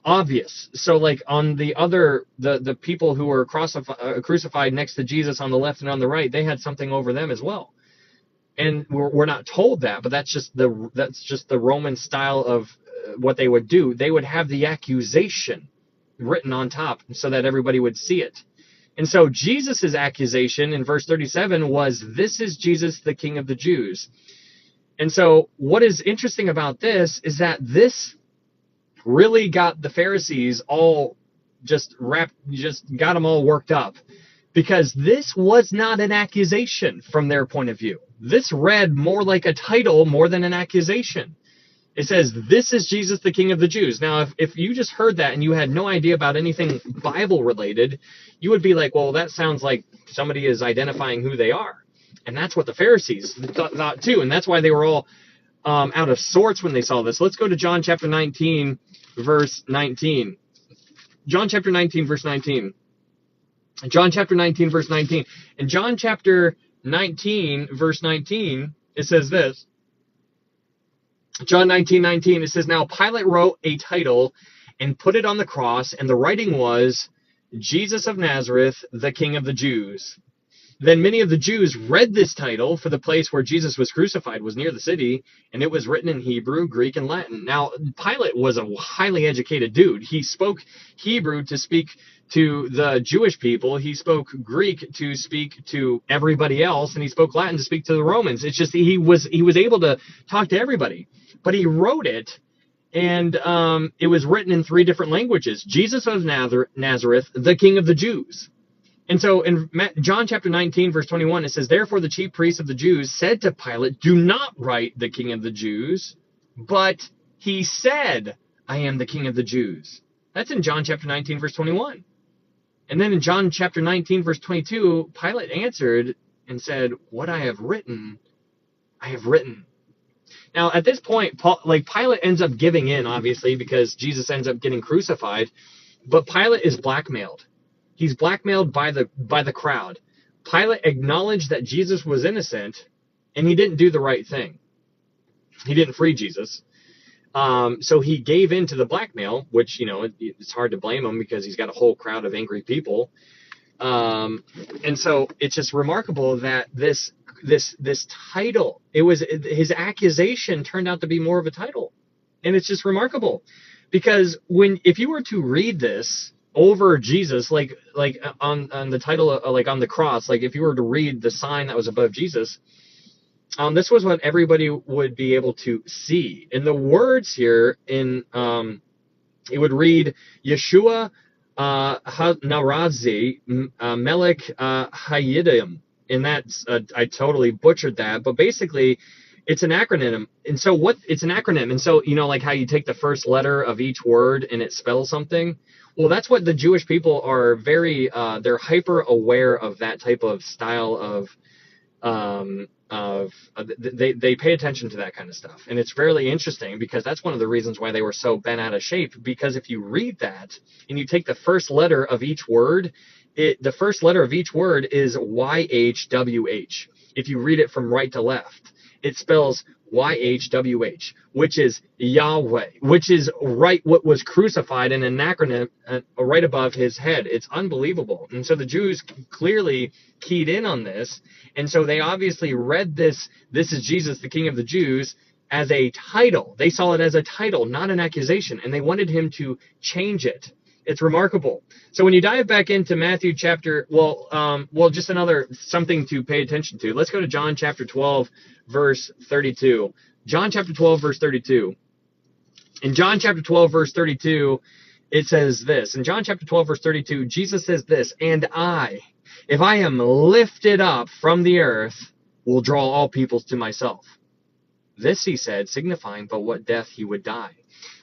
obvious. So like on the people who were crucified next to Jesus on the left and on the right, they had something over them as well. And we're not told that, but that's just the Roman style of what they would do. They would have the accusation written on top so that everybody would see it. And so Jesus' accusation in verse 37 was, This is Jesus, the King of the Jews. And so what is interesting about this is that this really got the Pharisees all just got them all worked up, because this was not an accusation from their point of view. This read more like a title more than an accusation. It says, This is Jesus, the King of the Jews. Now, if you just heard that and you had no idea about anything Bible related, you would be like, well, that sounds like somebody is identifying who they are. And that's what the Pharisees thought too. And that's why they were all out of sorts when they saw this. Let's go to John chapter 19, verse 19. John chapter 19, verse 19. John chapter 19, verse 19. In John chapter 19, verse 19, it says this. John 19:19, it says, Now Pilate wrote a title and put it on the cross, and the writing was, Jesus of Nazareth, the King of the Jews. Then many of the Jews read this title, for the place where Jesus was crucified was near the city, and it was written in Hebrew, Greek, and Latin. Now, Pilate was a highly educated dude. He spoke Hebrew to speak to the Jewish people. He spoke Greek to speak to everybody else, and he spoke Latin to speak to the Romans. It's just he was able to talk to everybody. But he wrote it, and it was written in 3 different languages. Jesus of Nazareth, the King of the Jews. And so in John chapter 19, verse 21, it says, Therefore the chief priests of the Jews said to Pilate, Do not write the King of the Jews, but he said, I am the King of the Jews. That's in John chapter 19, verse 21. And then in John chapter 19, verse 22, Pilate answered and said, What I have written, I have written. Now, at this point, Pilate ends up giving in, obviously, because Jesus ends up getting crucified. But Pilate is blackmailed. He's blackmailed by the crowd. Pilate acknowledged that Jesus was innocent, and he didn't do the right thing. He didn't free Jesus. So he gave in to the blackmail, which, it's hard to blame him because he's got a whole crowd of angry people. And so it's just remarkable that this title, his accusation turned out to be more of a title. And it's just remarkable. Because if you were to read this over Jesus, like on the title, like on the cross, like if you were to read the sign that was above Jesus, this was what everybody would be able to see. And the words here in it would read Yeshua Narazi Melech Hayidim. And that's I totally butchered that, but basically it's an acronym. And so it's an acronym. And so, like how you take the first letter of each word and it spells something. Well, that's what the Jewish people are they're hyper aware of, that type of style they pay attention to that kind of stuff. And it's fairly interesting because that's one of the reasons why they were so bent out of shape, because if you read that and you take the first letter of each word, the first letter of each word is YHWH. If you read it from right to left, it spells YHWH, which is Yahweh, which is right what was crucified in an acronym right above his head. It's unbelievable. And so the Jews clearly keyed in on this. And so they obviously read this is Jesus, the King of the Jews, as a title. They saw it as a title, not an accusation. And they wanted him to change it. It's remarkable. So when you dive back into Matthew chapter, just another something to pay attention to. Let's go to John chapter 12, verse 32. John chapter 12, verse 32. In John chapter 12, verse 32, it says this. In John chapter 12, verse 32, Jesus says this, "And I, if I am lifted up from the earth, will draw all peoples to myself." This he said, signifying by what death he would die.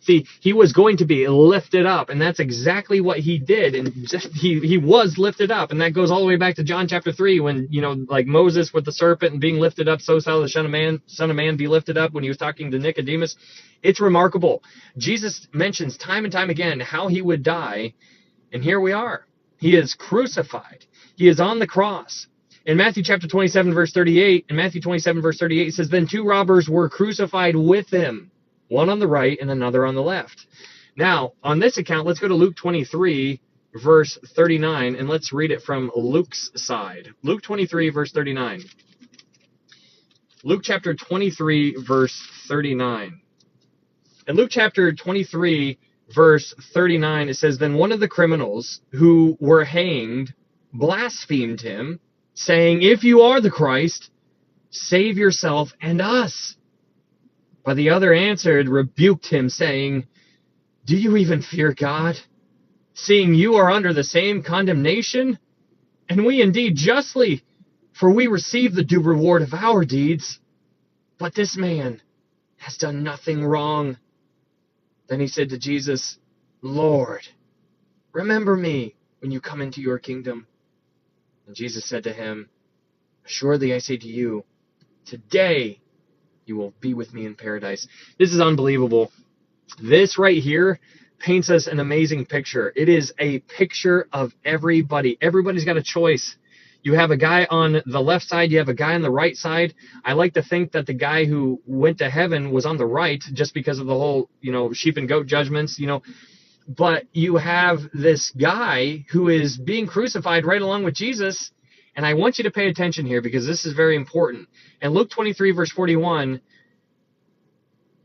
See, he was going to be lifted up, and that's exactly what he did. And he was lifted up, and that goes all the way back to John chapter 3, when, like Moses with the serpent and being lifted up, so shall the Son of Man be lifted up, when he was talking to Nicodemus. It's remarkable. Jesus mentions time and time again how he would die, and here we are. He is crucified. He is on the cross. In Matthew chapter 27, verse 38, it says, "Then two robbers were crucified with him, one on the right and another on the left." Now, on this account, let's go to Luke 23, verse 39, and let's read it from Luke's side. Luke 23, verse 39. Luke chapter 23, verse 39. In Luke chapter 23, verse 39, it says, "Then one of the criminals who were hanged blasphemed him, saying, 'If you are the Christ, save yourself and us.' But the other answered, rebuked him, saying, 'Do you even fear God, seeing you are under the same condemnation? And we indeed justly, for we receive the due reward of our deeds. But this man has done nothing wrong.' Then he said to Jesus, 'Lord, remember me when you come into your kingdom.' And Jesus said to him, 'Assuredly I say to you, today you will be with me in paradise.'" This is unbelievable. This right here paints us an amazing picture. It is a picture of everybody. Everybody's got a choice. You have a guy on the left side. You have a guy on the right side. I like to think that the guy who went to heaven was on the right, just because of the whole, sheep and goat judgments, But you have this guy who is being crucified right along with Jesus. And I want you to pay attention here, because this is very important. In Luke 23, verse 41,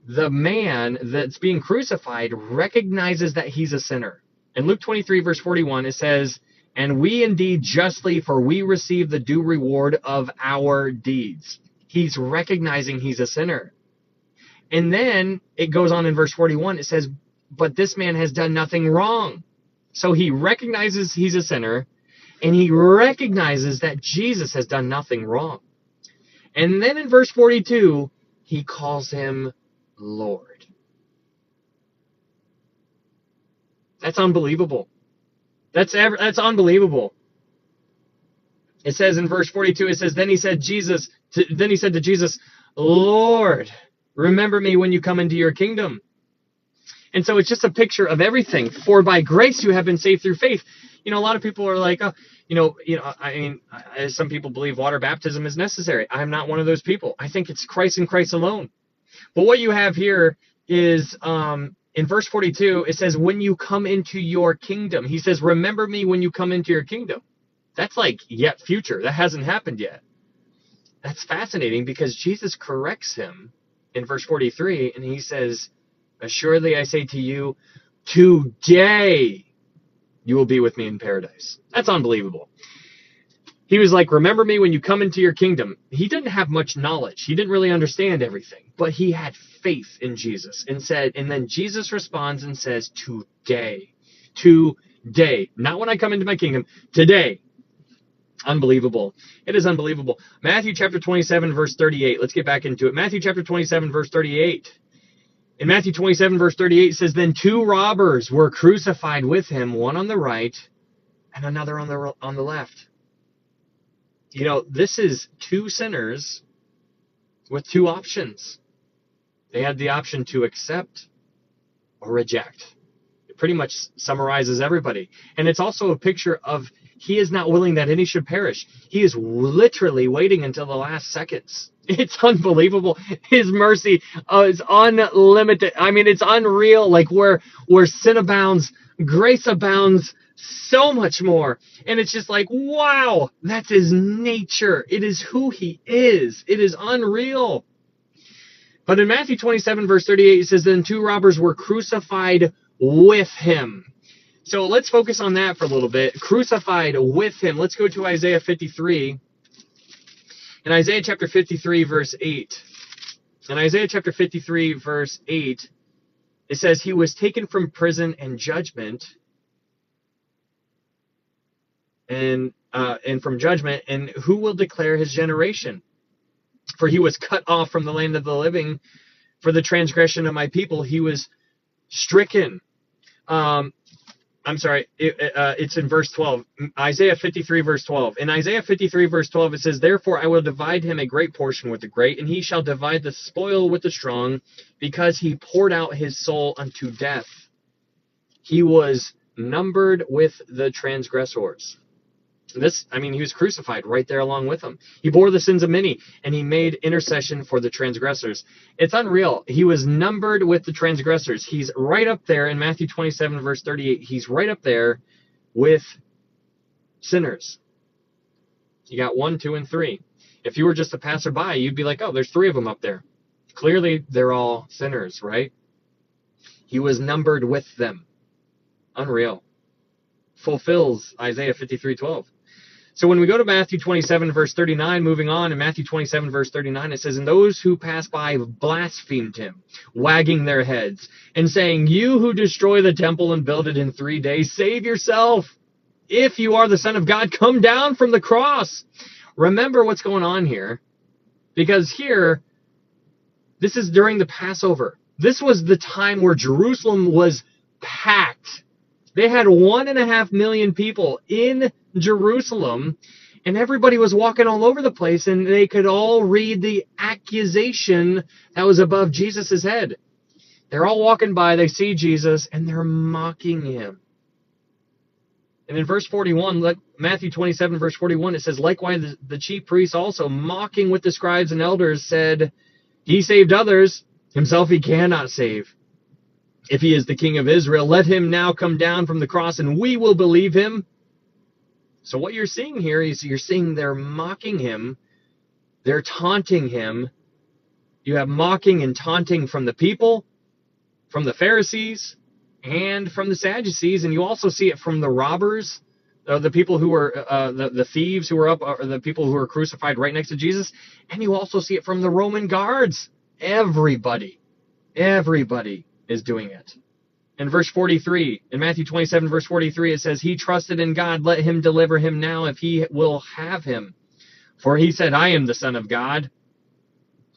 the man that's being crucified recognizes that he's a sinner. In Luke 23, verse 41, it says, "And we indeed justly, for we receive the due reward of our deeds." He's recognizing he's a sinner. And then it goes on in verse 41, it says, "But this man has done nothing wrong." So he recognizes he's a sinner, and he recognizes that Jesus has done nothing wrong. And then in verse 42, he calls him Lord. That's unbelievable. That's unbelievable. It says in verse 42, it says, then he said to Jesus, "Lord, remember me when you come into your kingdom." And so it's just a picture of everything. For by grace you have been saved through faith. A lot of people are like, some people believe water baptism is necessary. I'm not one of those people. I think it's Christ and Christ alone. But what you have here is, in verse 42, it says, "When you come into your kingdom." He says, "Remember me when you come into your kingdom." That's like yet future. That hasn't happened yet. That's fascinating, because Jesus corrects him in verse 43, and he says, Assuredly, I say to you, today you will be with me in paradise. That's unbelievable. He was like, remember me when you come into your kingdom. He didn't have much knowledge. He didn't really understand everything, but he had faith in Jesus and then Jesus responds and says, today, not when I come into my kingdom, today. Unbelievable. It is unbelievable. Matthew chapter 27, verse 38. Let's get back into it. Matthew chapter 27, verse 38. In Matthew 27, verse 38, it says, then two robbers were crucified with him, one on the right and another on the left. You know, this is two sinners with two options. They had the option to accept or reject. It pretty much summarizes everybody. And it's also a picture of he is not willing that any should perish. He is literally waiting until the last seconds. It's unbelievable. His mercy is unlimited. I mean, it's unreal. Like where sin abounds, grace abounds so much more. And it's just like, wow, that's his nature. It is who he is. It is unreal. But in Matthew 27, verse 38, it says, then two robbers were crucified with him. So let's focus on that for a little bit. Crucified with him. Let's go to Isaiah 53. In Isaiah chapter 53, verse 8. In Isaiah chapter 53, verse 8, it says, he was taken from prison and judgment, and from judgment, and who will declare his generation? For he was cut off from the land of the living. For the transgression of my people, he was stricken. I'm sorry, it's in verse 12. Isaiah 53, verse 12. In Isaiah 53, verse 12, it says, therefore I will divide him a great portion with the great, and he shall divide the spoil with the strong, because he poured out his soul unto death. He was numbered with the transgressors. He was crucified right there along with them. He bore the sins of many, and he made intercession for the transgressors. It's unreal. He was numbered with the transgressors. He's right up there in Matthew 27, verse 38. He's right up there with sinners. You got 1, 2, and 3. If you were just a passerby, you'd be like, oh, there's 3 of them up there. Clearly, they're all sinners, right? He was numbered with them. Unreal. Fulfills Isaiah 53:12. So when we go to Matthew 27, verse 39, moving on, in Matthew 27, verse 39, it says, and those who passed by blasphemed him, wagging their heads, and saying, you who destroy the temple and build it in 3 days, save yourself. If you are the Son of God, come down from the cross. Remember what's going on here, because here, this is during the Passover. This was the time where Jerusalem was packed. They had 1.5 million people in Jerusalem, and everybody was walking all over the place, and they could all read the accusation that was above Jesus' head. They're all walking by, they see Jesus, and they're mocking him. And in verse 41, Matthew 27, verse 41, it says, likewise the chief priests also, mocking with the scribes and elders, said, he saved others, himself he cannot save. If he is the King of Israel, let him now come down from the cross, and we will believe him. So what you're seeing here is you're seeing they're mocking him. They're taunting him. You have mocking and taunting from the people, from the Pharisees, and from the Sadducees. And you also see it from the robbers, the people who were, the thieves who were up, or the people who were crucified right next to Jesus. And you also see it from the Roman guards. Everybody is doing it. In verse 43, in Matthew 27, verse 43, it says, he trusted in God, let him deliver him now if he will have him. For he said, I am the Son of God.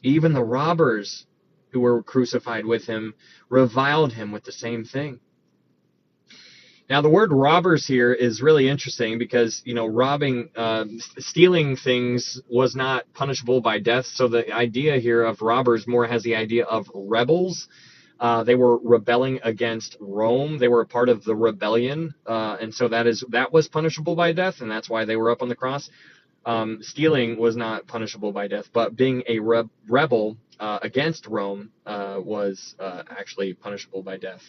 Even the robbers who were crucified with him reviled him with the same thing. Now, the word robbers here is really interesting because, robbing, stealing things was not punishable by death. So the idea here of robbers more has the idea of rebels. They were rebelling against Rome. They were a part of the rebellion, and so that was punishable by death, and that's why they were up on the cross. Stealing was not punishable by death, but being a rebel against Rome was actually punishable by death.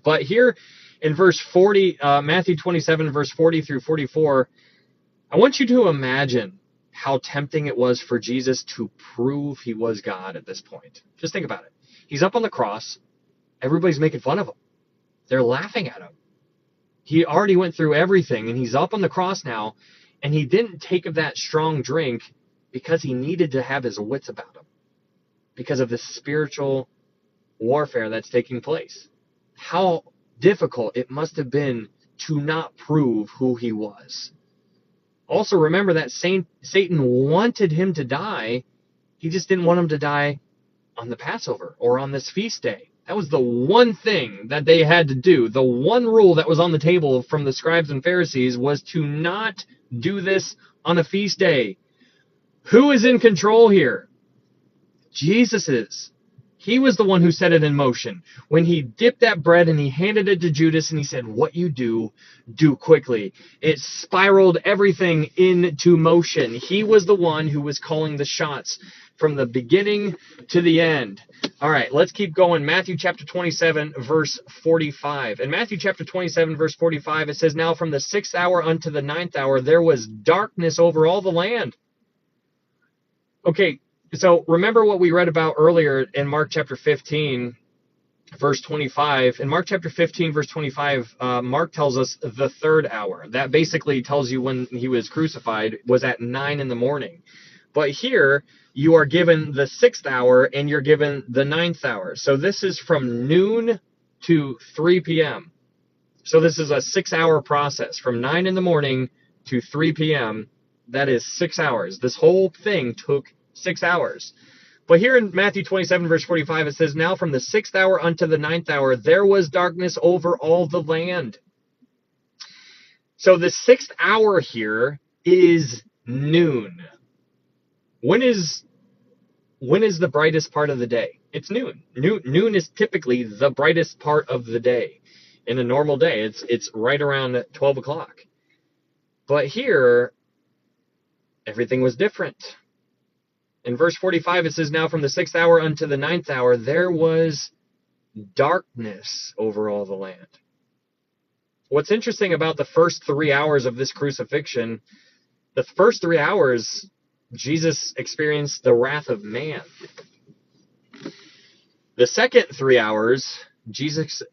But here in verse 40, Matthew 27, verse 40 through 44, I want you to imagine how tempting it was for Jesus to prove he was God at this point. Just think about it. He's up on the cross. everybody's making fun of him. They're laughing at him. He already went through everything, and he's up on the cross now, and he didn't take of that strong drink because he needed to have his wits about him, because of the spiritual warfare that's taking place. How difficult it must have been to not prove who he was. Also, remember that Satan wanted him to die. He just didn't want him to die on the Passover or on this feast day. That was the one thing that they had to do. The one rule that was on the table from the scribes and Pharisees was to not do this on a feast day. Who is in control here? Jesus is. He was the one who set it in motion. When he dipped that bread and he handed it to Judas and he said, what you do, do quickly. It spiraled everything into motion. He was the one who was calling the shots from the beginning to the end. All right, let's keep going. Matthew chapter 27, verse 45. In Matthew chapter 27, verse 45, it says, now from the 6th hour unto the 9th hour, there was darkness over all the land. Okay, so remember what we read about earlier in Mark chapter 15, verse 25. In Mark chapter 15, verse 25, Mark tells us the 3rd hour. That basically tells you when he was crucified was at 9 in the morning. But here, you are given the 6th hour and you're given the 9th hour. So this is from noon to 3 p.m. So this is a 6-hour process from 9 in the morning to 3 p.m. That is 6 hours. This whole thing took 6 hours. But here in Matthew 27, verse 45, it says, now from the 6th hour unto the 9th hour, there was darkness over all the land. So the 6th hour here is noon. When is the brightest part of the day? It's noon. Noon is typically the brightest part of the day. In a normal day, it's right around 12 o'clock. But here, everything was different. In verse 45, it says, now from the 6th hour unto the 9th hour, there was darkness over all the land. What's interesting about the first 3 hours of this crucifixion, the first 3 hours, Jesus experienced the wrath of man. The second 3 hours, Jesus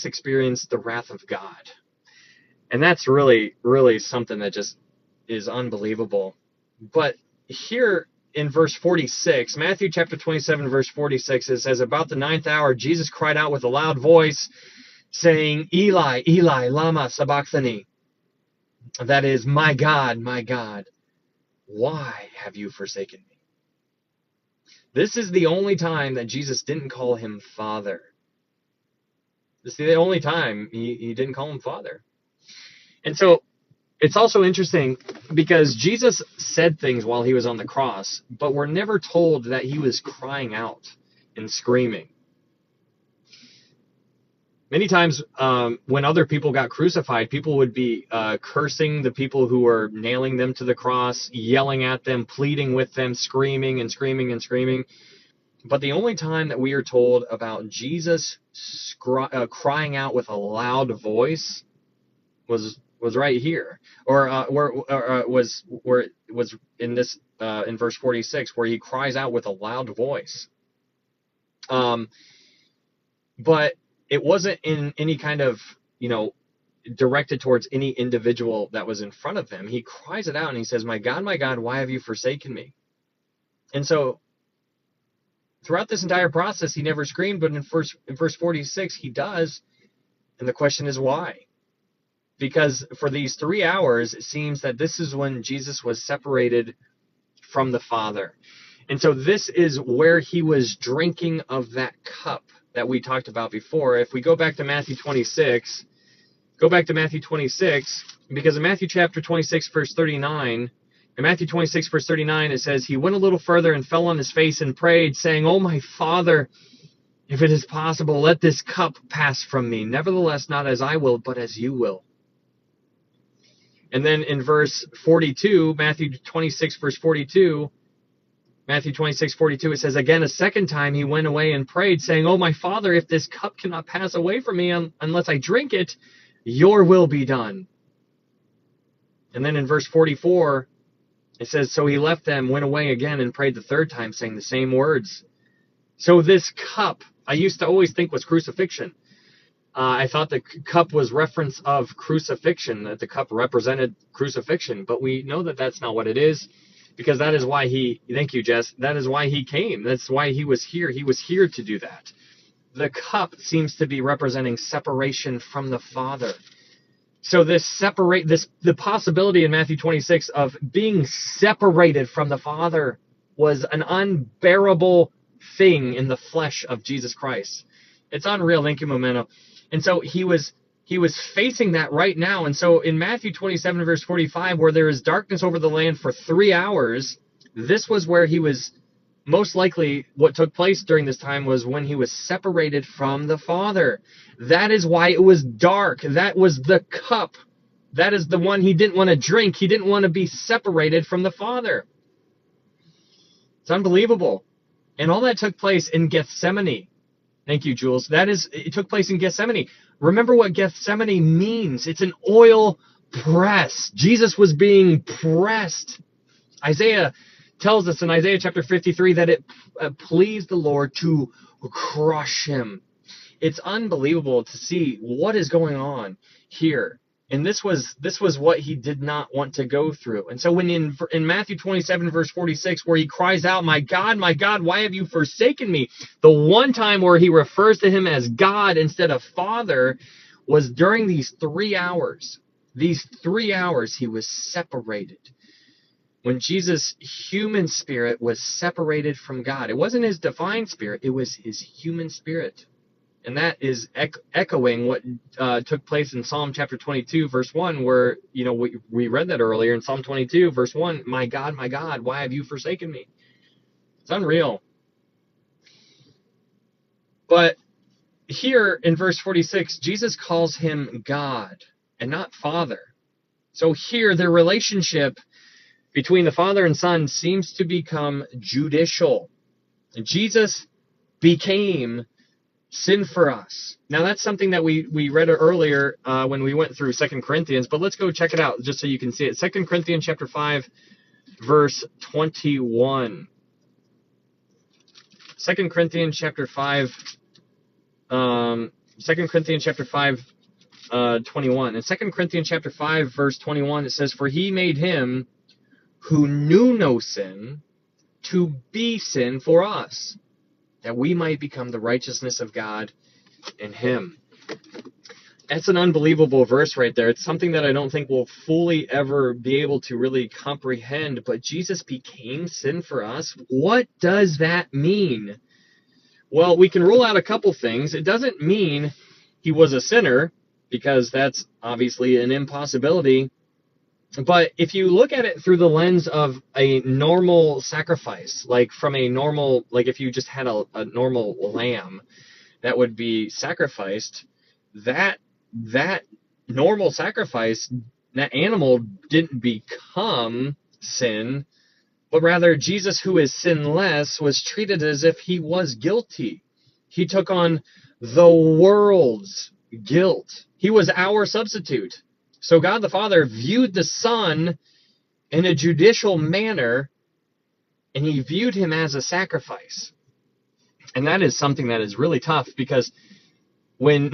experienced the wrath of God. And that's really, really something that just is unbelievable. But here in verse 46, Matthew chapter 27, verse 46, it says, about the 9th hour, Jesus cried out with a loud voice, saying, Eli, Eli, lama sabachthani. That is, my God, why have you forsaken me? This is the only time that Jesus didn't call him Father. This is the only time he didn't call him Father. And so it's also interesting because Jesus said things while he was on the cross, but we're never told that he was crying out and screaming. Many times when other people got crucified, people would be cursing the people who were nailing them to the cross, yelling at them, pleading with them, screaming and screaming and screaming. But the only time that we are told about Jesus crying out with a loud voice was right here, or was in this in verse 46, where he cries out with a loud voice. But it wasn't in any kind of, directed towards any individual that was in front of him. He cries it out and he says, my God, why have you forsaken me? And so throughout this entire process, he never screamed, but in verse 46, he does. And the question is why? Because for these 3 hours, it seems that this is when Jesus was separated from the Father. And so this is where he was drinking of that cup that we talked about before. If we go back to Matthew 26, because in Matthew chapter 26, verse 39, it says, he went a little further and fell on his face and prayed, saying, oh, my Father, if it is possible, let this cup pass from me. Nevertheless, not as I will, but as you will. And then in verse 42, Matthew 26, 42, it says, again, a second time he went away and prayed, saying, oh, my Father, if this cup cannot pass away from me unless I drink it, your will be done. And then in verse 44, it says, so he left them, went away again, and prayed the third time, saying the same words, So this cup, I used to always think was crucifixion. I thought the cup was reference of crucifixion, that the cup represented crucifixion, but we know that that's not what it is, because that is why thank you, Jess, that is why he came. That's why he was here. He was here to do that. The cup seems to be representing separation from the Father. So the possibility in Matthew 26 of being separated from the Father was an unbearable thing in the flesh of Jesus Christ. It's unreal. Thank you, Memento. And so he was facing that right now. And so in Matthew 27, verse 45, where there is darkness over the land for 3 hours, this was where he was most likely. What took place during this time was when he was separated from the Father. That is why it was dark. That was the cup. That is the one he didn't want to drink. He didn't want to be separated from the Father. It's unbelievable. And all that took place in Gethsemane. Thank you, Jules. It took place in Gethsemane. Remember what Gethsemane means. It's an oil press. Jesus was being pressed. Isaiah tells us in Isaiah chapter 53 that it pleased the Lord to crush him. It's unbelievable to see what is going on here. And this was what he did not want to go through. And so when in Matthew 27, verse 46, where he cries out, my God, why have you forsaken me? The one time where he refers to him as God instead of Father was during these 3 hours. These 3 hours he was separated. When Jesus' human spirit was separated from God. It wasn't his divine spirit, it was his human spirit. And that is echoing what took place in Psalm chapter 22, verse 1, where, we read that earlier in Psalm 22, verse 1, my God, why have you forsaken me? It's unreal. But here in verse 46, Jesus calls him God and not Father. So here, the relationship between the Father and Son seems to become judicial. Jesus became sin for us. Now that's something that we read earlier when we went through 2 Corinthians, but let's go check it out just so you can see it. 2 Corinthians chapter 5, verse 21. 2 Corinthians chapter 5, 2 Corinthians chapter 5, 21. In 2 Corinthians chapter 5, verse 21, it says, for he made him who knew no sin to be sin for us, that we might become the righteousness of God in him. That's an unbelievable verse right there. It's something that I don't think we'll fully ever be able to really comprehend, but Jesus became sin for us. What does that mean? Well, we can rule out a couple things. It doesn't mean he was a sinner, because that's obviously an impossibility. But if you look at it through the lens of a normal sacrifice, like if you just had a normal lamb that would be sacrificed, that normal sacrifice, that animal didn't become sin, but rather Jesus, who is sinless, was treated as if he was guilty. He took on the world's guilt. He was our substitute. So God the Father viewed the Son in a judicial manner, and he viewed him as a sacrifice. And that is something that is really tough, because when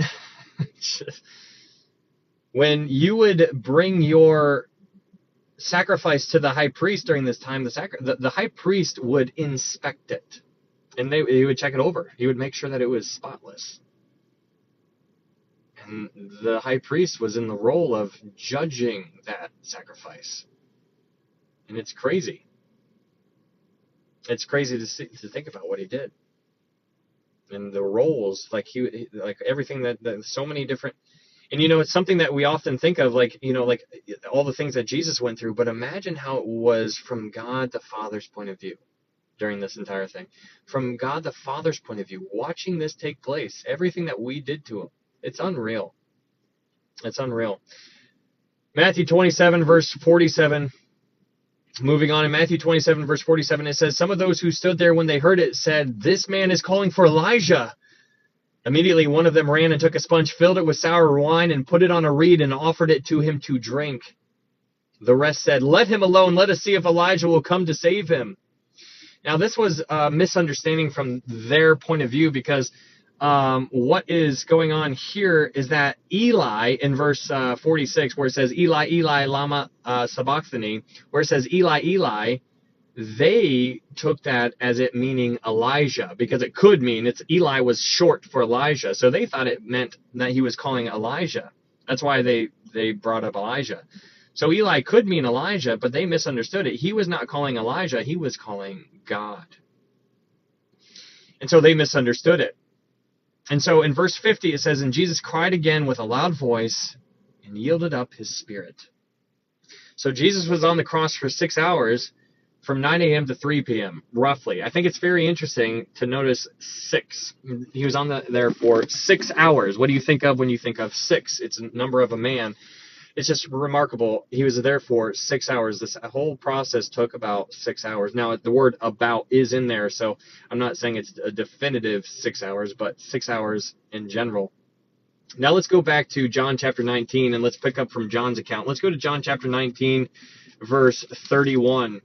you would bring your sacrifice to the high priest during this time, the high priest would inspect it, and he would check it over. He would make sure that it was spotless. And the high priest was in the role of judging that sacrifice. And it's crazy. It's crazy to think about what he did. And the roles, like everything that so many different, and it's something that we often think of, like all the things that Jesus went through, but imagine how it was from God the Father's point of view during this entire thing. From God the Father's point of view, watching this take place, everything that we did to him. It's unreal. It's unreal. Matthew 27, verse 47. Moving on, in Matthew 27, verse 47, it says, some of those who stood there when they heard it said, this man is calling for Elijah. Immediately one of them ran and took a sponge, filled it with sour wine, and put it on a reed and offered it to him to drink. The rest said, let him alone. Let us see if Elijah will come to save him. Now, this was a misunderstanding from their point of view, because what is going on here is that Eli, in verse 46, where it says, Eli, Eli, lama sabachthani, where it says, Eli, Eli, they took that as it meaning Elijah, because it could mean, Eli was short for Elijah, so they thought it meant that he was calling Elijah. That's why they brought up Elijah. So Eli could mean Elijah, but they misunderstood it. He was not calling Elijah, he was calling God. And so they misunderstood it. And so in verse 50 it says, and Jesus cried again with a loud voice and yielded up his spirit. So Jesus was on the cross for 6 hours, from 9 a.m. to 3 p.m., roughly. I think it's very interesting to notice 6. He was on there for 6 hours. What do you think of when you think of 6? It's a number of a man. It's just remarkable. He was there for 6 hours. This whole process took about 6 hours. Now, the word about is in there, so I'm not saying it's a definitive 6 hours, but 6 hours in general. Now let's go back to John chapter 19, and let's pick up from John's account. Let's go to John chapter 19, verse 31.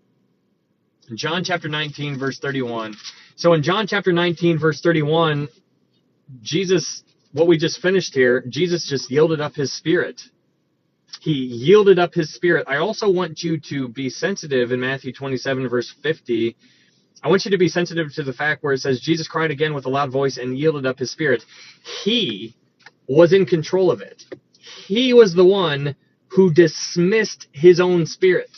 John chapter 19, verse 31. So in John chapter 19, verse 31, Jesus, what we just finished here, Jesus just yielded up his spirit. He yielded up his spirit. I also want you to be sensitive in Matthew 27, verse 50. I want you to be sensitive to the fact where it says, Jesus cried again with a loud voice and yielded up his spirit. He was in control of it. He was the one who dismissed his own spirit.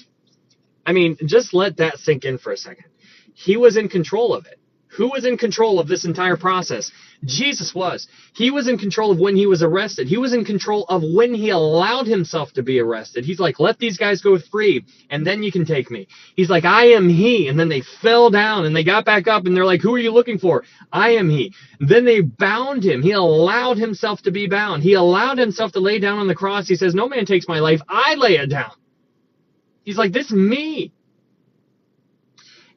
I mean, just let that sink in for a second. He was in control of it. Who was in control of this entire process? Jesus was. He was in control of when he was arrested. He was in control of when he allowed himself to be arrested. He's like, let these guys go free, and then you can take me. He's like, I am he. And then they fell down, and they got back up, and they're like, who are you looking for? I am he. Then they bound him. He allowed himself to be bound. He allowed himself to lay down on the cross. He says, no man takes my life. I lay it down. He's like, this is me.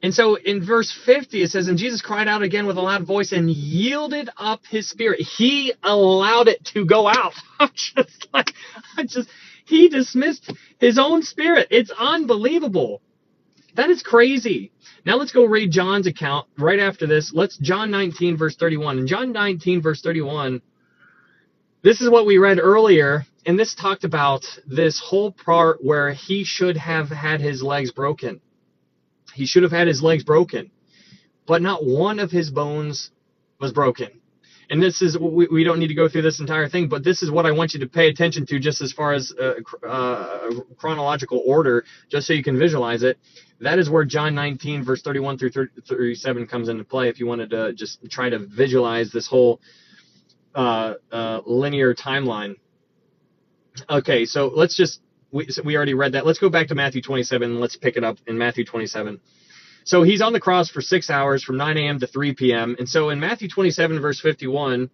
And so in verse 50, it says, and Jesus cried out again with a loud voice and yielded up his spirit. He allowed it to go out. He dismissed his own spirit. It's unbelievable. That is crazy. Now let's go read John's account right after this. John 19, verse 31. In John 19, verse 31, this is what we read earlier. And this talked about this whole part where he should have had his legs broken. He should have had his legs broken. But not one of his bones was broken. And this is, we don't need to go through this entire thing, but this is what I want you to pay attention to just as far as chronological order, just so you can visualize it. That is where John 19, verse 31 through 37 comes into play if you wanted to just try to visualize this whole linear timeline. Okay, so let's just, we already read that. Let's go back to Matthew 27, and let's pick it up in Matthew 27. So he's on the cross for 6 hours from 9 a.m. to 3 p.m. And so in Matthew 27, verse 51,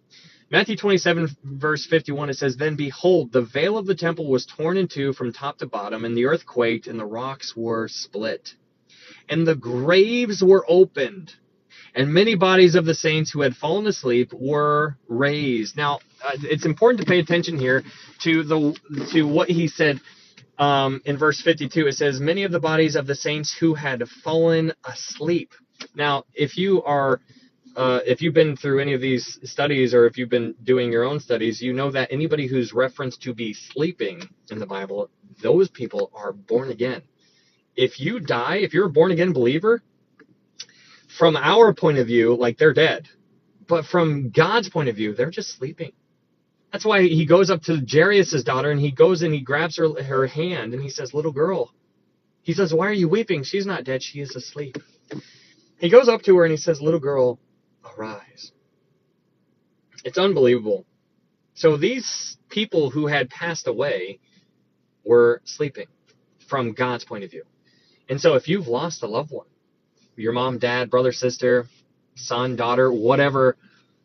it says, then behold, the veil of the temple was torn in two from top to bottom, and the earth quaked, and the rocks were split. And the graves were opened, and many bodies of the saints who had fallen asleep were raised. Now, it's important to pay attention here to what he said in verse 52. It says, many of the bodies of the saints who had fallen asleep. Now, if you've been through any of these studies, or if you've been doing your own studies, you know that anybody who's referenced to be sleeping in the Bible, those people are born again. If you die, if you're a born again believer, from our point of view, like, they're dead. But from God's point of view, they're just sleeping. That's why he goes up to Jairus' daughter, and he goes and he grabs her hand, and he says, little girl. He says, why are you weeping? She's not dead. She is asleep. He goes up to her, and he says, little girl, arise. It's unbelievable. So these people who had passed away were sleeping from God's point of view. And so if you've lost a loved one, your mom, dad, brother, sister, son, daughter, whatever,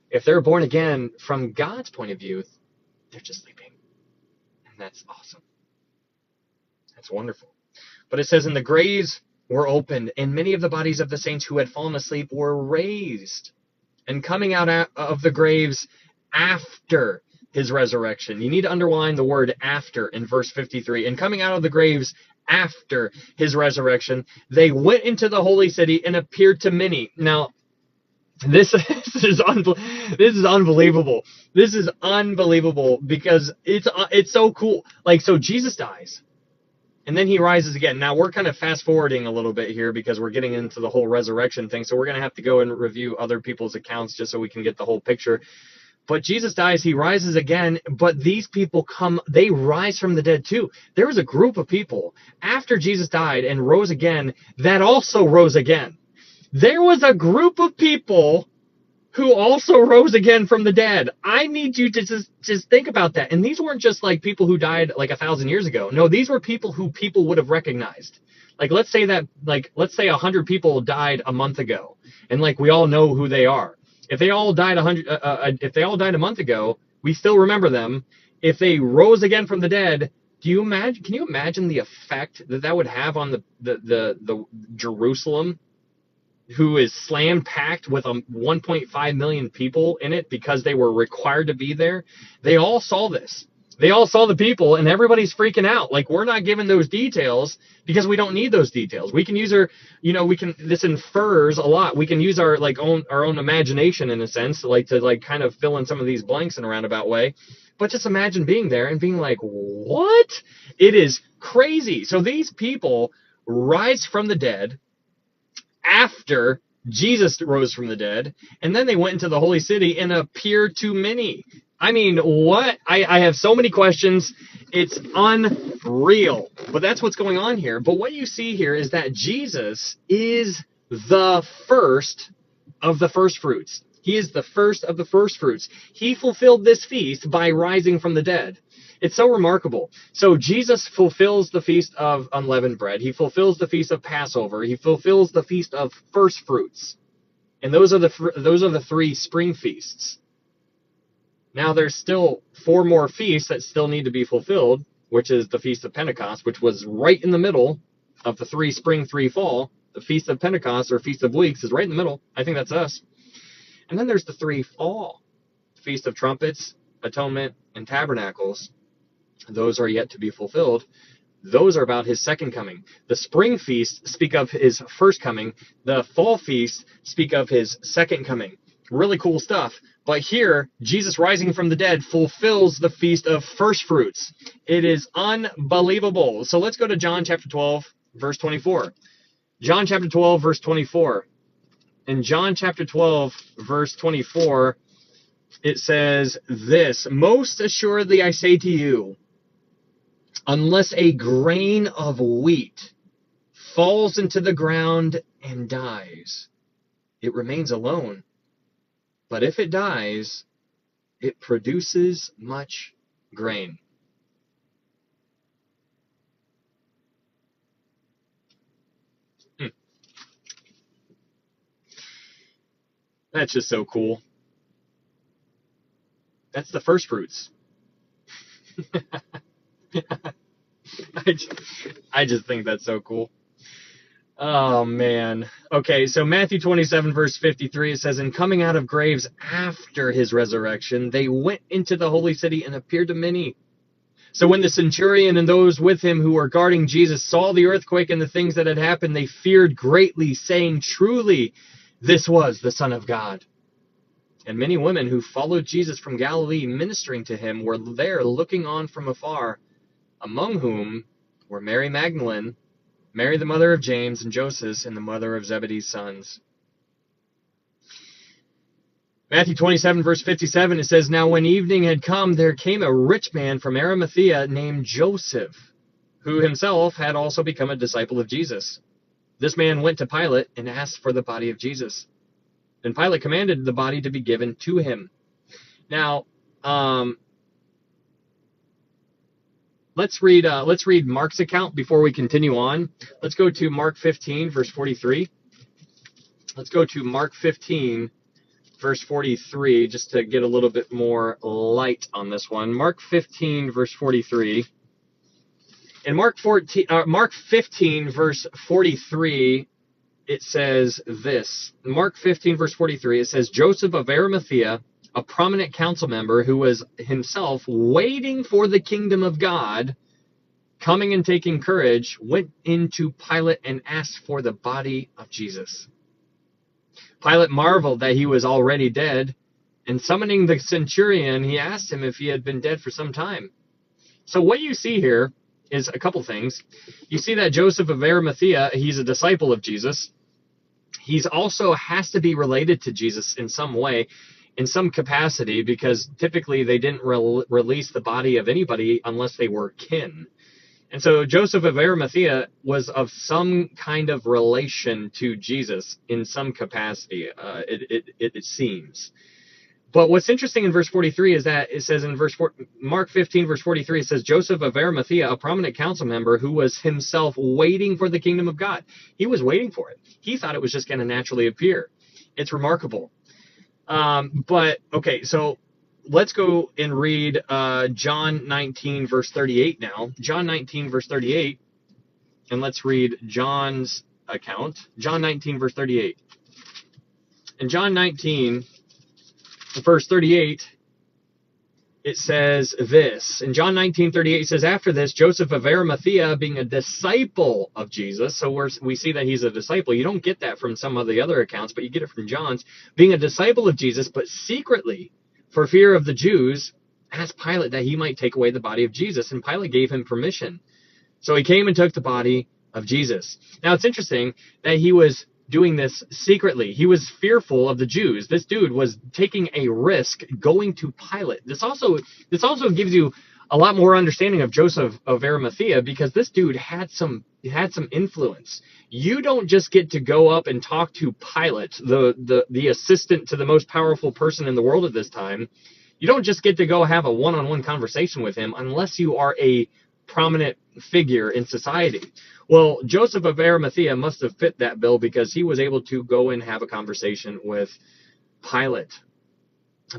if they're born again, from God's point of view, they're just sleeping. And that's awesome. That's wonderful. But it says, and the graves were opened, and many of the bodies of the saints who had fallen asleep were raised. And coming out of the graves after his resurrection. You need to underline the word after in verse 53. And coming out of the graves after his resurrection, they went into the holy city and appeared to many. Now, this is unbelievable. This is unbelievable because it's so cool. Like, so Jesus dies, and then he rises again. Now, we're kind of fast forwarding a little bit here because we're getting into the whole resurrection thing. So we're going to have to go and review other people's accounts just so we can get the whole picture. But Jesus dies, he rises again, but these people they rise from the dead too. There was a group of people after Jesus died and rose again that also rose again. There was a group of people who also rose again from the dead. I need you to just think about that. And these weren't just like people who died like 1,000 years ago. No, these were people who people would have recognized. Like, let's say 100 people died a month ago, and like we all know who they are. If they all died a month ago, we still remember them. If they rose again from the dead, can you imagine the effect that would have on the Jerusalem, who is slam packed with 1.5 million people in it because they were required to be there? They all saw this. They all saw the people, and everybody's freaking out. Like, we're not given those details because we don't need those details. We can use this infers a lot. We can use our own imagination in a sense, to kind of fill in some of these blanks in a roundabout way. But just imagine being there and being like, what? It is crazy. So these people rise from the dead after Jesus rose from the dead, and then they went into the holy city and appeared to many. I mean, what? I have so many questions. It's unreal. But that's what's going on here. But what you see here is that Jesus is the first of the first fruits. He is the first of the first fruits. He fulfilled this feast by rising from the dead. It's so remarkable. So Jesus fulfills the feast of unleavened bread. He fulfills the feast of Passover. He fulfills the feast of first fruits. And those are the three spring feasts. Now, there's still 4 more feasts that still need to be fulfilled, which is the Feast of Pentecost, which was right in the middle of the 3 spring, 3 fall. The Feast of Pentecost, or Feast of Weeks, is right in the middle. I think that's us. And then there's the 3 fall. Feast of Trumpets, Atonement, and Tabernacles. Those are yet to be fulfilled. Those are about his second coming. The spring feasts speak of his first coming. The fall feasts speak of his second coming. Really cool stuff. But here, Jesus rising from the dead fulfills the feast of first fruits. It is unbelievable. So let's go to John chapter 12, verse 24. John chapter 12, verse 24. In John chapter 12, verse 24, it says this: "Most assuredly I say to you, unless a grain of wheat falls into the ground and dies, it remains alone. But if it dies, it produces much grain." That's just so cool. That's the first fruits. I just think that's so cool. Oh, man. Okay, so Matthew 27, verse 53, it says, "And coming out of graves after his resurrection, they went into the holy city and appeared to many. So when the centurion and those with him who were guarding Jesus saw the earthquake and the things that had happened, they feared greatly, saying, 'Truly, this was the Son of God.' And many women who followed Jesus from Galilee, ministering to him, were there looking on from afar, among whom were Mary Magdalene, Mary the mother of James and Joseph, and the mother of Zebedee's sons." Matthew 27, verse 57, it says, "Now when evening had come, there came a rich man from Arimathea named Joseph, who himself had also become a disciple of Jesus. This man went to Pilate and asked for the body of Jesus. Then Pilate commanded the body to be given to him." Now, let's read Mark's account before we continue on. Let's go to Mark 15, verse 43. Let's go to Mark 15, verse 43, just to get a little bit more light on this one. Mark 15, verse 43. In Mark 15, verse 43, it says this. In Mark 15, verse 43, it says, "Joseph of Arimathea, a prominent council member who was himself waiting for the kingdom of God, coming and taking courage, went into Pilate and asked for the body of Jesus. Pilate marveled that he was already dead, and summoning the centurion, he asked him if he had been dead for some time. So what you see here is a couple things. You see that Joseph of Arimathea, he's a disciple of Jesus. He's also has to be related to Jesus in some way, in some capacity, because typically they didn't release the body of anybody unless they were kin. And so Joseph of Arimathea was of some kind of relation to Jesus in some capacity, it seems. But what's interesting in verse 43 is that it says in Mark 15, verse 43, it says, Joseph of Arimathea, a prominent council member who was himself waiting for the kingdom of God. He was waiting for it. He thought it was just going to naturally appear. It's remarkable. But, okay, so let's go and read John 19, verse 38 now. John 19, verse 38. And let's read John's account. John 19, verse 38. In John 19, verse 38, it says this. In John 19:38, it says, after this, Joseph of Arimathea, being a disciple of Jesus, so we see that he's a disciple. You don't get that from some of the other accounts, but you get it from John's. Being a disciple of Jesus, but secretly, for fear of the Jews, asked Pilate that he might take away the body of Jesus, and Pilate gave him permission. So he came and took the body of Jesus. Now, it's interesting that he was doing this secretly. He was fearful of the Jews. This dude was taking a risk going to Pilate. This also gives you a lot more understanding of Joseph of Arimathea, because this dude had some influence. You don't just get to go up and talk to Pilate, the assistant to the most powerful person in the world at this time. You don't just get to go have a one-on-one conversation with him unless you are a prominent figure in society. Well, Joseph of Arimathea must have fit that bill, because he was able to go and have a conversation with Pilate.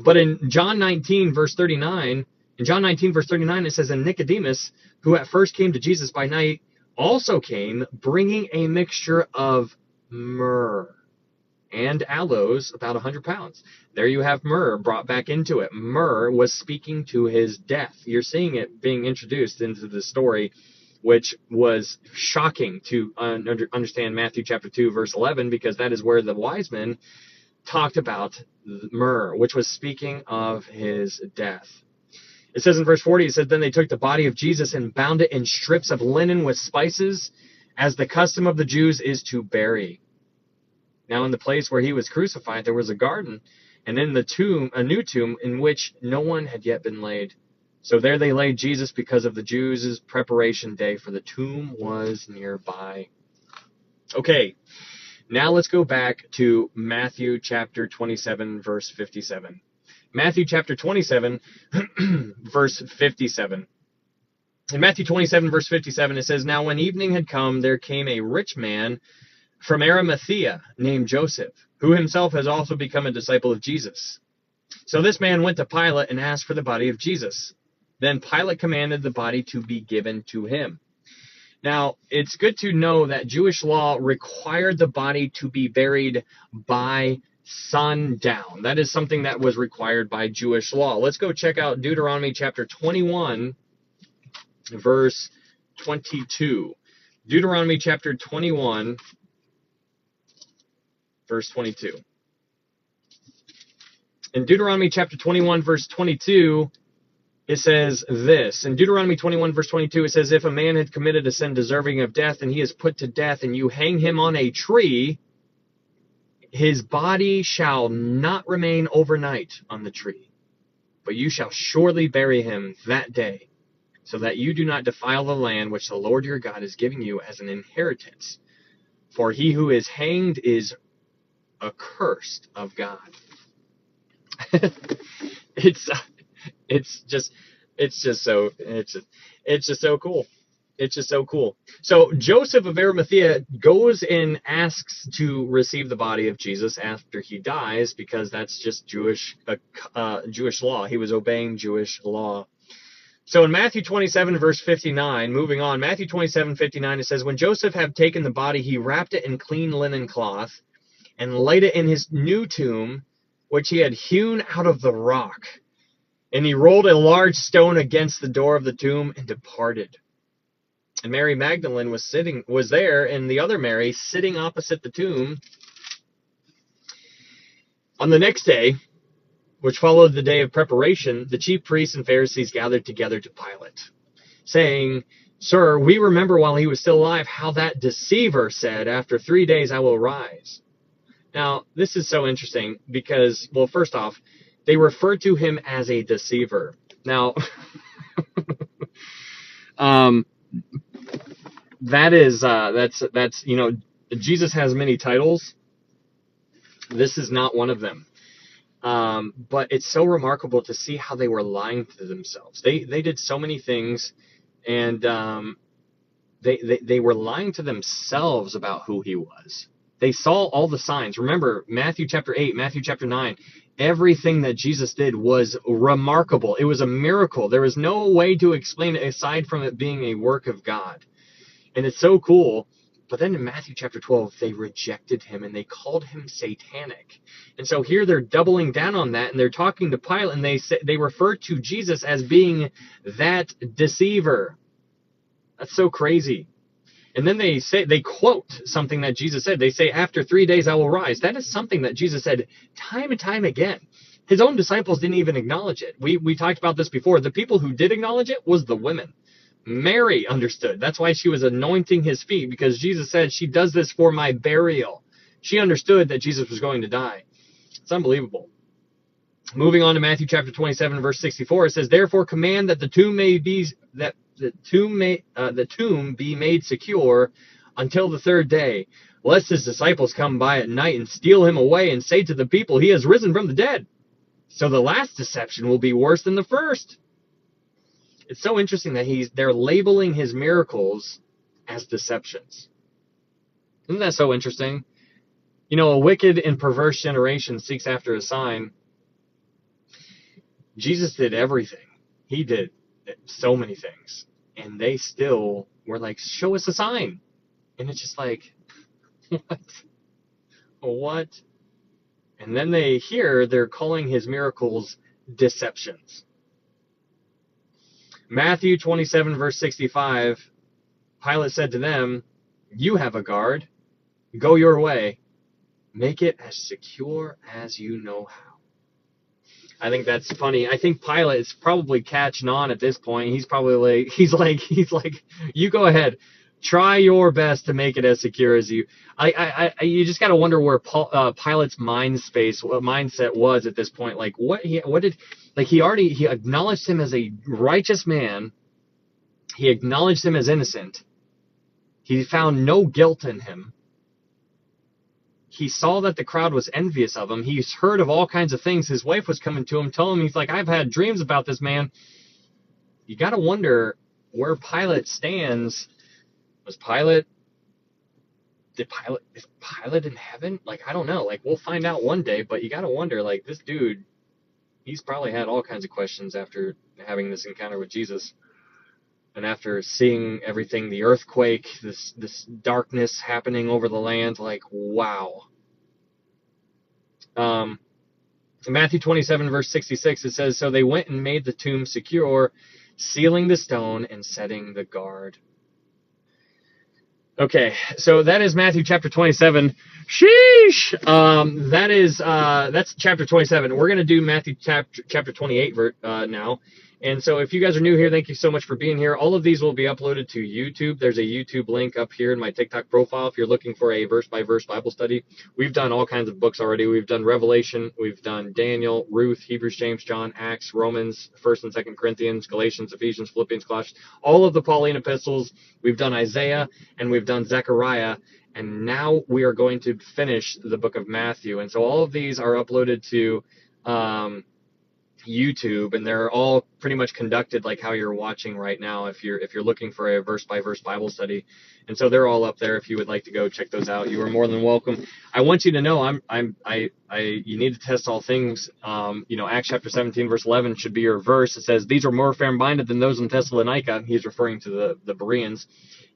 But in John 19, verse 39, it says, and Nicodemus, who at first came to Jesus by night, also came, bringing a mixture of myrrh and aloes, about 100 pounds. There you have myrrh brought back into it. Myrrh was speaking to his death. You're seeing it being introduced into the story, which was shocking to understand Matthew chapter 2, verse 11, because that is where the wise men talked about myrrh, which was speaking of his death. It says in verse 40, it says, then they took the body of Jesus and bound it in strips of linen with spices, as the custom of the Jews is to bury. Now in the place where he was crucified, there was a garden, and in the tomb, a new tomb, in which no one had yet been laid. So there they laid Jesus, because of the Jews' preparation day, for the tomb was nearby. Okay, now let's go back to Matthew chapter 27, verse 57. Matthew chapter 27, verse 57. In Matthew 27, verse 57, it says, now when evening had come, there came a rich man from Arimathea named Joseph, who himself has also become a disciple of Jesus. So this man went to Pilate and asked for the body of Jesus. Then Pilate commanded the body to be given to him. Now, it's good to know that Jewish law required the body to be buried by sundown. That is something that was required by Jewish law. Let's go check out Deuteronomy chapter 21, verse 22. Deuteronomy chapter 21, verse 22. In Deuteronomy chapter 21, verse 22, it says this. In Deuteronomy 21, verse 22, it says, if a man had committed a sin deserving of death, and he is put to death, and you hang him on a tree, his body shall not remain overnight on the tree, but you shall surely bury him that day, so that you do not defile the land which the Lord your God is giving you as an inheritance. For he who is hanged is accursed of God. It's just so cool. It's just so cool. So Joseph of Arimathea goes and asks to receive the body of Jesus after he dies, because that's just Jewish law. He was obeying Jewish law. So in Matthew 27, verse 59, moving on, Matthew 27, 59, it says, when Joseph had taken the body, he wrapped it in clean linen cloth and laid it in his new tomb, which he had hewn out of the rock. And he rolled a large stone against the door of the tomb and departed. And Mary Magdalene was there, and the other Mary sitting opposite the tomb. On the next day, which followed the day of preparation, the chief priests and Pharisees gathered together to Pilate, saying, "Sir, we remember while he was still alive how that deceiver said, 'After 3 days I will rise.'" Now, this is so interesting because, well, first off, they refer to him as a deceiver. Now, that's Jesus has many titles. This is not one of them. But it's so remarkable to see how they were lying to themselves. They did so many things, and they were lying to themselves about who he was. They saw all the signs. Remember, Matthew chapter 8, Matthew chapter 9, everything that Jesus did was remarkable. It was a miracle. There was no way to explain it aside from it being a work of God. And it's so cool. But then in Matthew chapter 12, they rejected him and they called him satanic. And so here they're doubling down on that, and they're talking to Pilate, and they refer to Jesus as being that deceiver. That's so crazy. And then they quote something that Jesus said. They say, "After 3 days I will rise." That is something that Jesus said time and time again. His own disciples didn't even acknowledge it. We talked about this before. The people who did acknowledge it was the women. Mary understood. That's why she was anointing his feet, because Jesus said, "She does this for my burial." She understood that Jesus was going to die. It's unbelievable. Moving on to Matthew chapter 27, verse 64, it says, "Therefore command that the tomb be made secure until the third day, lest his disciples come by at night and steal him away and say to the people, 'He has risen from the dead.' So the last deception will be worse than the first." It's so interesting that they're labeling his miracles as deceptions. Isn't that so interesting? A wicked and perverse generation seeks after a sign. Jesus did everything. He did so many things. And they still were like, "Show us a sign." And it's just like, what? What? And then they're calling his miracles deceptions. Matthew 27, verse 65, Pilate said to them, "You have a guard. Go your way. Make it as secure as you know how." I think that's funny. I think Pilate is probably catching on at this point. He's probably he's like, "You go ahead. Try your best to make it as secure as you." You just got to wonder where Pilate's mindset was at this point. Like, he acknowledged him as a righteous man. He acknowledged him as innocent. He found no guilt in him. He saw that the crowd was envious of him. He's heard of all kinds of things. His wife was coming to him, telling him, he's like, "I've had dreams about this man." You got to wonder where Pilate stands. Is Pilate in heaven? I don't know. We'll find out one day, but you got to wonder, this dude, he's probably had all kinds of questions after having this encounter with Jesus. And after seeing everything, the earthquake, this darkness happening over the land, wow. Matthew 27, verse 66, it says, "So they went and made the tomb secure, sealing the stone and setting the guard." Okay, so that is Matthew chapter 27. Sheesh! That's chapter 27. We're going to do Matthew chapter 28 now. And so if you guys are new here, thank you so much for being here. All of these will be uploaded to YouTube. There's a YouTube link up here in my TikTok profile if you're looking for a verse-by-verse Bible study. We've done all kinds of books already. We've done Revelation. We've done Daniel, Ruth, Hebrews, James, John, Acts, Romans, 1st and 2nd Corinthians, Galatians, Ephesians, Philippians, Colossians. All of the Pauline epistles. We've done Isaiah, and we've done Zechariah. And now we are going to finish the book of Matthew. And so all of these are uploaded to YouTube, and they're all pretty much conducted like how you're watching right now if you're looking for a verse-by-verse Bible study. And so they're all up there if you would like to go check those out. You are more than welcome. I want you to know you need to test all things. Acts chapter 17 verse 11 should be your verse. It says, "These are more fair-minded than those in Thessalonica." He's referring to the Bereans.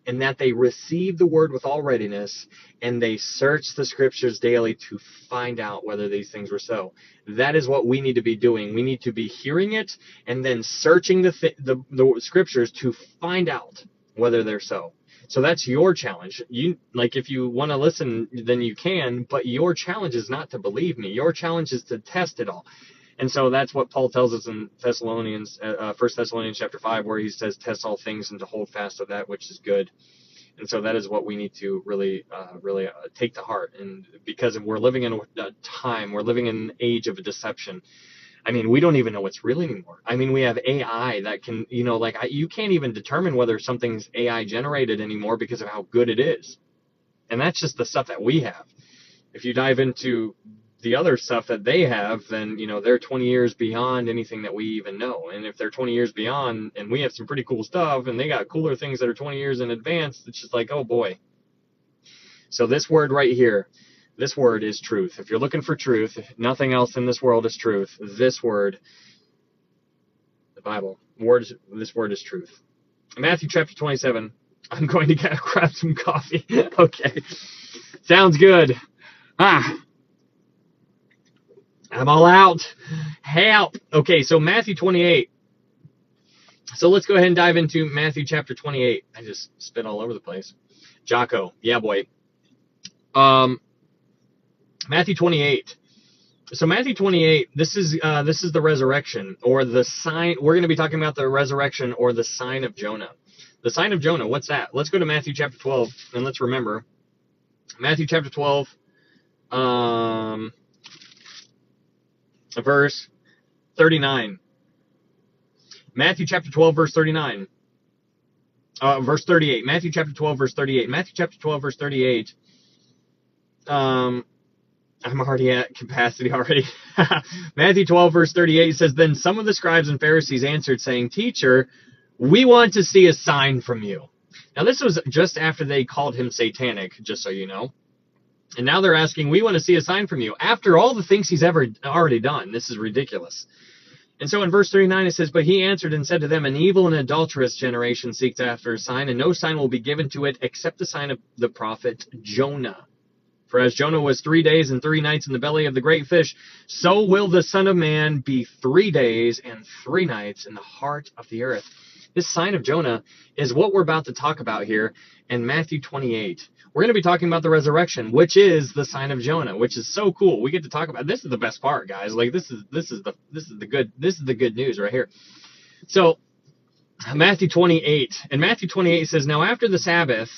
"And that they receive the word with all readiness, and they search the scriptures daily to find out whether these things were so." That is what we need to be doing. We need to be hearing it and then searching the scriptures to find out whether they're so. So that's your challenge. You, like, if you want to listen, then you can, but your challenge is not to believe me. Your challenge is to test it all. And so that's what Paul tells us in Thessalonians, 1 Thessalonians chapter 5, where he says, test all things and to hold fast of that which is good. And so that is what we need to really take to heart. And because we're living in a time, we're living in an age of a deception. I mean, we don't even know what's real anymore. I mean, we have AI that can, you can't even determine whether something's AI generated anymore because of how good it is. And that's just the stuff that we have. If you dive into the other stuff that they have, then, they're 20 years beyond anything that we even know. And if they're 20 years beyond and we have some pretty cool stuff and they got cooler things that are 20 years in advance, it's just like, oh boy. So this word right here, this word is truth. If you're looking for truth, nothing else in this world is truth. This word, the Bible, this word is truth. Matthew chapter 27. I'm going to grab some coffee. Okay. Sounds good. I'm all out. Help. Okay, so Matthew 28. So let's go ahead and dive into Matthew chapter 28. I just spit all over the place. Jocko. Yeah, boy. Matthew 28. So Matthew 28, this is the resurrection, or the sign. We're going to be talking about the resurrection or the sign of Jonah. The sign of Jonah, what's that? Let's go to Matthew chapter 12, and let's remember. Matthew chapter 12, verse 39. Matthew chapter 12, verse 39. Verse 38. Matthew chapter 12, verse 38. Matthew chapter 12, verse 38. I'm already at capacity already. Matthew 12, verse 38 says, Then some of the scribes and Pharisees answered, saying, Teacher, we want to see a sign from you. Now, this was just after they called him satanic, just so you know. And now they're asking, we want to see a sign from you. After all the things he's already done. This is ridiculous. And so in verse 39 it says, But he answered and said to them, An evil and adulterous generation seeks after a sign, and no sign will be given to it except the sign of the prophet Jonah. For as Jonah was 3 days and 3 nights in the belly of the great fish, so will the Son of Man be 3 days and 3 nights in the heart of the earth. This sign of Jonah is what we're about to talk about here in Matthew 28. We're going to be talking about the resurrection, which is the sign of Jonah, which is so cool. We get to talk about this is the best part, guys. Like this is the good news right here. So Matthew 28, and Matthew 28 says, Now after the Sabbath,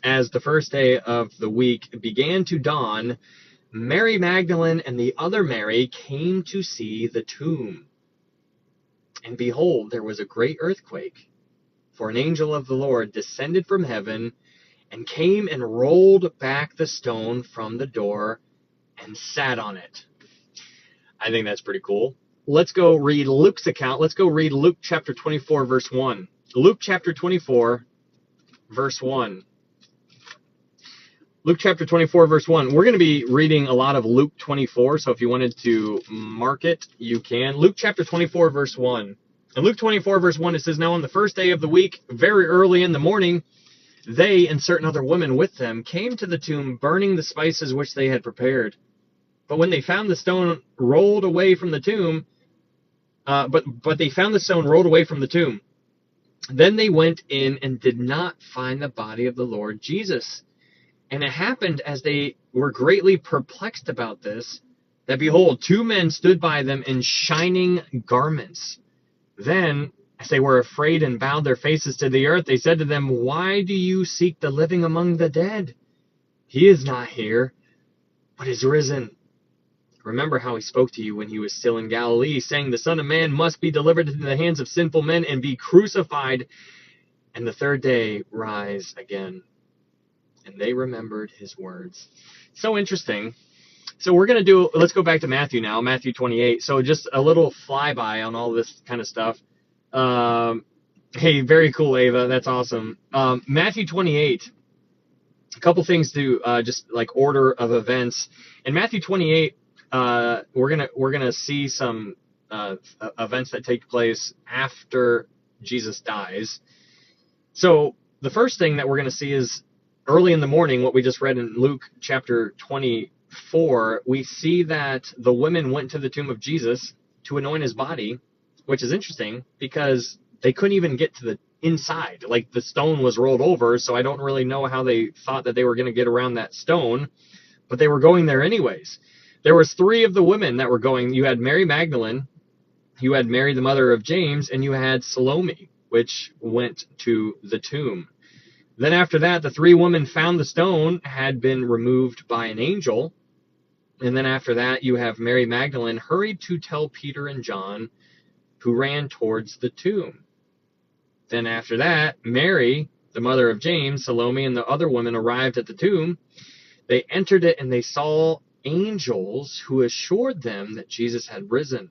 as the first day of the week began to dawn, Mary Magdalene and the other Mary came to see the tomb. And behold, there was a great earthquake, for an angel of the Lord descended from heaven and came and rolled back the stone from the door and sat on it. I think that's pretty cool. Let's go read Luke's account. Let's go read Luke chapter 24, verse 1. Luke chapter 24, verse 1. Luke chapter 24, verse 1. We're going to be reading a lot of Luke 24, so if you wanted to mark it, you can. Luke chapter 24, verse 1. In Luke 24, verse 1, it says, Now on the first day of the week, very early in the morning, they and certain other women with them came to the tomb, burning the spices which they had prepared. But when they found the stone rolled away from the tomb, but they found the stone rolled away from the tomb, then they went in and did not find the body of the Lord Jesus. And it happened as they were greatly perplexed about this, that behold, 2 men stood by them in shining garments. Then, as they were afraid and bowed their faces to the earth, they said to them, Why do you seek the living among the dead? He is not here, but is risen. Remember how he spoke to you when he was still in Galilee, saying, The Son of Man must be delivered into the hands of sinful men and be crucified, and the third day rise again. And they remembered his words. So interesting. So let's go back to Matthew now, Matthew 28. So just a little flyby on all this kind of stuff. Hey, very cool, Ava. That's awesome. Matthew 28. A couple things to just like order of events. In Matthew 28, we're gonna see some events that take place after Jesus dies. So the first thing that we're gonna see is early in the morning, what we just read in Luke chapter 24, we see that the women went to the tomb of Jesus to anoint his body, which is interesting because they couldn't even get to inside. Like the stone was rolled over, so I don't really know how they thought that they were going to get around that stone, but they were going there anyways. There was 3 of the women that were going. You had Mary Magdalene, you had Mary the mother of James, and you had Salome, which went to the tomb. Then after that, the 3 women found the stone had been removed by an angel. And then after that, you have Mary Magdalene hurried to tell Peter and John, who ran towards the tomb. Then after that, Mary, the mother of James, Salome, and the other women arrived at the tomb. They entered it, and they saw angels who assured them that Jesus had risen.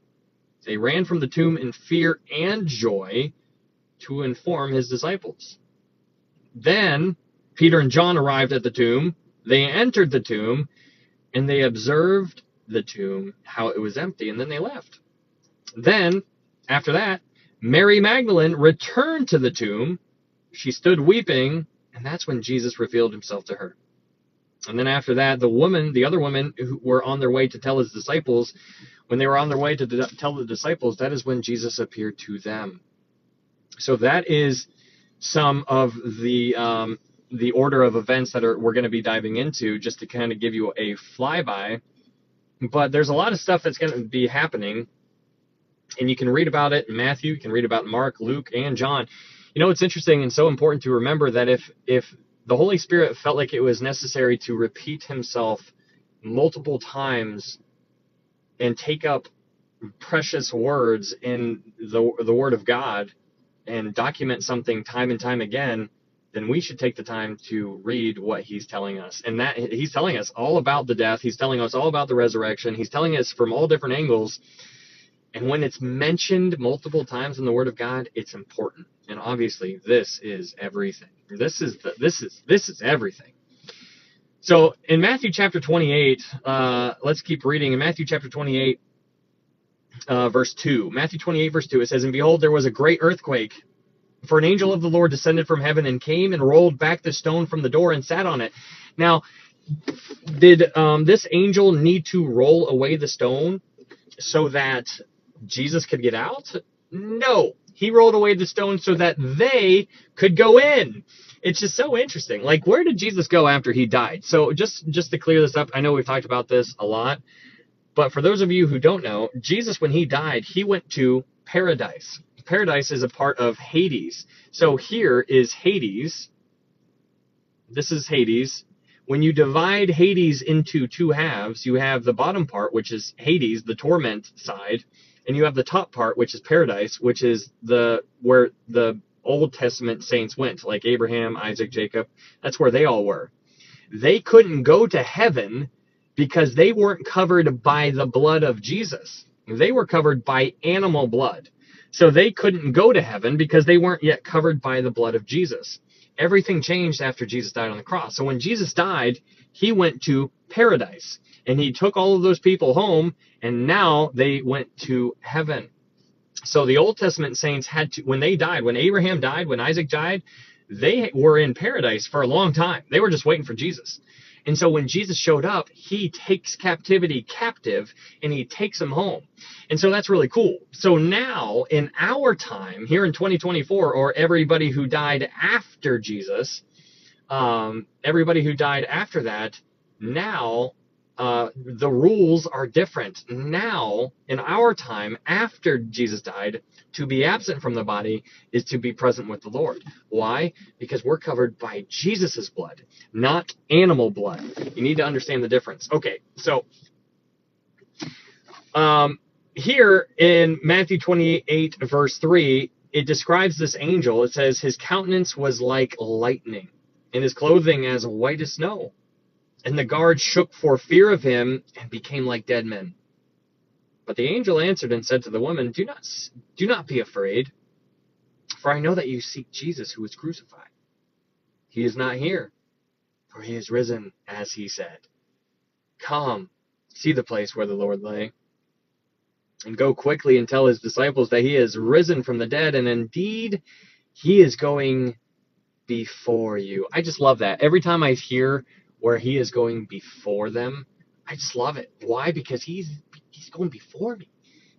They ran from the tomb in fear and joy to inform his disciples. Then Peter and John arrived at the tomb. They entered the tomb, and they observed the tomb, how it was empty, and then they left. Then, after that, Mary Magdalene returned to the tomb. She stood weeping, and that's when Jesus revealed himself to her. And then after that, the other women who were on their way to tell his disciples, when they were on their way to tell the disciples, that is when Jesus appeared to them. So that is some of the order of events that we're going to be diving into, just to kind of give you a flyby. But there's a lot of stuff that's going to be happening, and you can read about it in Matthew, you can read about Mark, Luke, and John. You know, it's interesting and so important to remember that if the Holy Spirit felt like it was necessary to repeat himself multiple times and take up precious words in the Word of God and document something time and time again, then we should take the time to read what he's telling us. And that he's telling us all about the death. He's telling us all about the resurrection. He's telling us from all different angles. And when it's mentioned multiple times in the Word of God, it's important. And obviously, this is everything. This is everything. So in Matthew chapter 28, let's keep reading. In Matthew chapter 28, verse 2. Matthew 28, verse 2, it says, "And behold, there was a great earthquake, for an angel of the Lord descended from heaven and came and rolled back the stone from the door and sat on it." Now, did this angel need to roll away the stone so that Jesus could get out? No. He rolled away the stone so that they could go in. It's just so interesting. Like, where did Jesus go after he died? So just to clear this up, I know we've talked about this a lot, but for those of you who don't know, Jesus, when he died, he went to paradise. Paradise is a part of Hades. So here is Hades. This is Hades. When you divide Hades into 2 halves, you have the bottom part, which is Hades, the torment side, and you have the top part, which is paradise, which is where the Old Testament saints went, like Abraham, Isaac, Jacob. That's where they all were. They couldn't go to heaven because they weren't covered by the blood of Jesus. They were covered by animal blood. So they couldn't go to heaven because they weren't yet covered by the blood of Jesus. Everything changed after Jesus died on the cross. So when Jesus died, he went to paradise. And he took all of those people home, and now they went to heaven. So the Old Testament saints had to, when they died, when Abraham died, when Isaac died, they were in paradise for a long time. They were just waiting for Jesus. And so when Jesus showed up, he takes captivity captive, and he takes them home. And so that's really cool. So now, in our time, here in 2024, or everybody who died after Jesus, everybody who died after that, now the rules are different. Now, in our time, after Jesus died, to be absent from the body is to be present with the Lord. Why? Because we're covered by Jesus's blood, not animal blood. You need to understand the difference. Okay, so here in Matthew 28, verse 3, it describes this angel. It says, "His countenance was like lightning, and his clothing as white as snow. And the guards shook for fear of him and became like dead men. But the angel answered and said to the woman, Do not be afraid, for I know that you seek Jesus who was crucified. He is not here, for he is risen, as he said. Come, see the place where the Lord lay, and go quickly and tell his disciples that he is risen from the dead, and indeed he is going before you." I just love that. Every time I hear where he is going before them, I just love it. Why? Because he's going before me.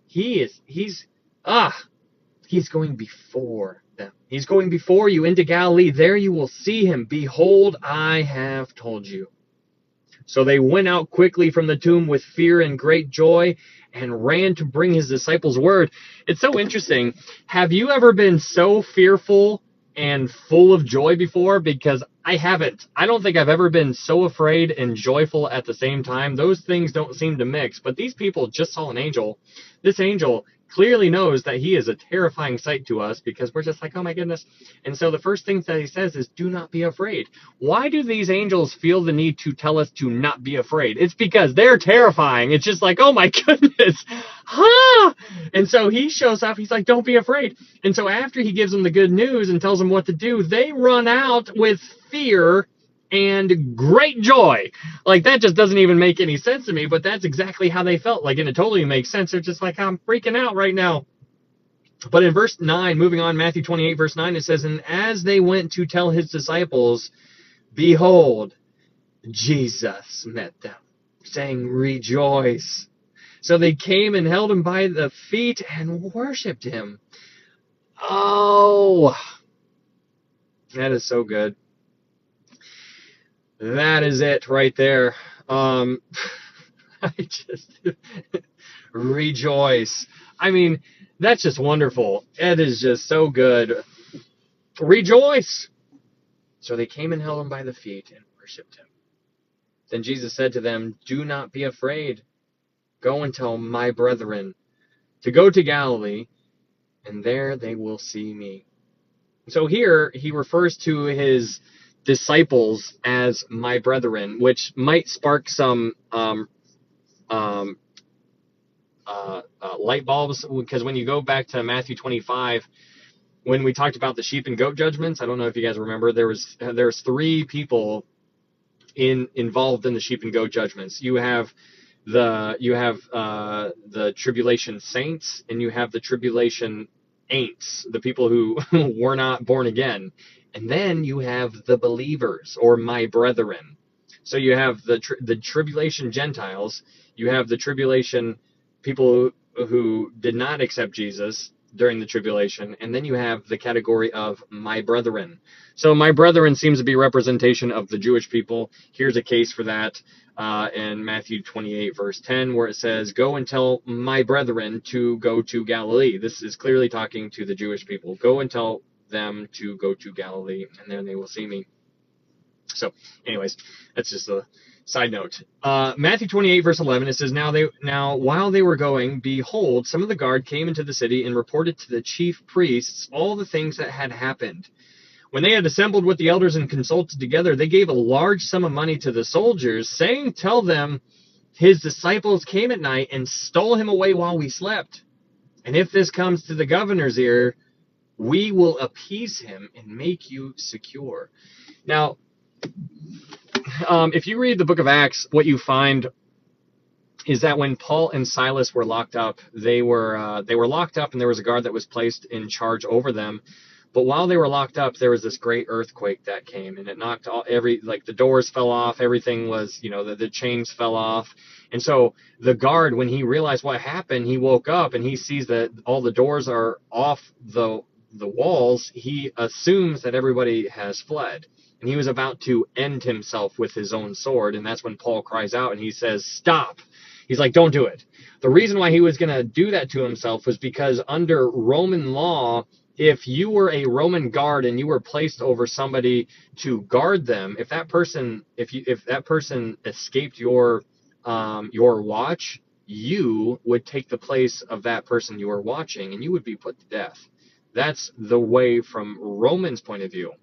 He's going before them. He's going before you into Galilee. There you will see him. Behold, I have told you. So they went out quickly from the tomb with fear and great joy and ran to bring his disciples word. It's so interesting. Have you ever been so fearful and full of joy before? Because I haven't. I don't think I've ever been so afraid and joyful at the same time. Those things don't seem to mix. But these people just saw an angel. This angel clearly knows that he is a terrifying sight to us because we're just like, oh my goodness. And so the first thing that he says is, do not be afraid. Why do these angels feel the need to tell us to not be afraid? It's because they're terrifying. It's just like, oh my goodness. Huh? And so he shows up. He's like, don't be afraid. And so after he gives them the good news and tells them what to do, they run out with fear and great joy. Like, that just doesn't even make any sense to me, but that's exactly how they felt. Like, and it totally makes sense. They're just like, I'm freaking out right now. But in verse 9, moving on, Matthew 28, verse 9, it says, and as they went to tell his disciples, behold, Jesus met them, saying, rejoice. So they came and held him by the feet and worshipped him. Oh, that is so good. That is it right there. I just rejoice. I mean, that's just wonderful. It is just so good. Rejoice. So they came and held him by the feet and worshipped him. Then Jesus said to them, do not be afraid. Go and tell my brethren to go to Galilee, and there they will see me. So here he refers to his disciples as my brethren, which might spark some light bulbs, because when you go back to Matthew 25, when we talked about the sheep and goat judgments, I don't know if you guys remember, there's three people involved in the sheep and goat judgments. You have the tribulation saints, and you have the tribulation ain'ts, the people who were not born again. And then you have the believers, or my brethren. So you have the tribulation Gentiles, you have the tribulation people who did not accept Jesus during the tribulation, and then you have the category of my brethren. So my brethren seems to be representation of the Jewish people. Here's a case for that in Matthew 28, verse 10, where it says, go and tell my brethren to go to Galilee. This is clearly talking to the Jewish people. Go and tell them to go to Galilee, and then they will see me. So anyways, that's just a side note. Matthew 28, verse 11, it says, Now while they were going, behold, some of the guard came into the city and reported to the chief priests all the things that had happened. When they had assembled with the elders and consulted together, they gave a large sum of money to the soldiers, saying, tell them, his disciples came at night and stole him away while we slept. And if this comes to the governor's ear, we will appease him and make you secure. Now, if you read the book of Acts, what you find is that when Paul and Silas were locked up, they were locked up, and there was a guard that was placed in charge over them. But while they were locked up, there was this great earthquake that came, and it knocked the doors fell off, everything was, the chains fell off. And so the guard, when he realized what happened, he woke up and he sees that all the doors are off the walls. He assumes that everybody has fled. And he was about to end himself with his own sword. And that's when Paul cries out and he says, stop. He's like, don't do it. The reason why he was going to do that to himself was because under Roman law, if you were a Roman guard and you were placed over somebody to guard them, if that person escaped your watch, you would take the place of that person you were watching, and you would be put to death. That's the way from Romans' point of view.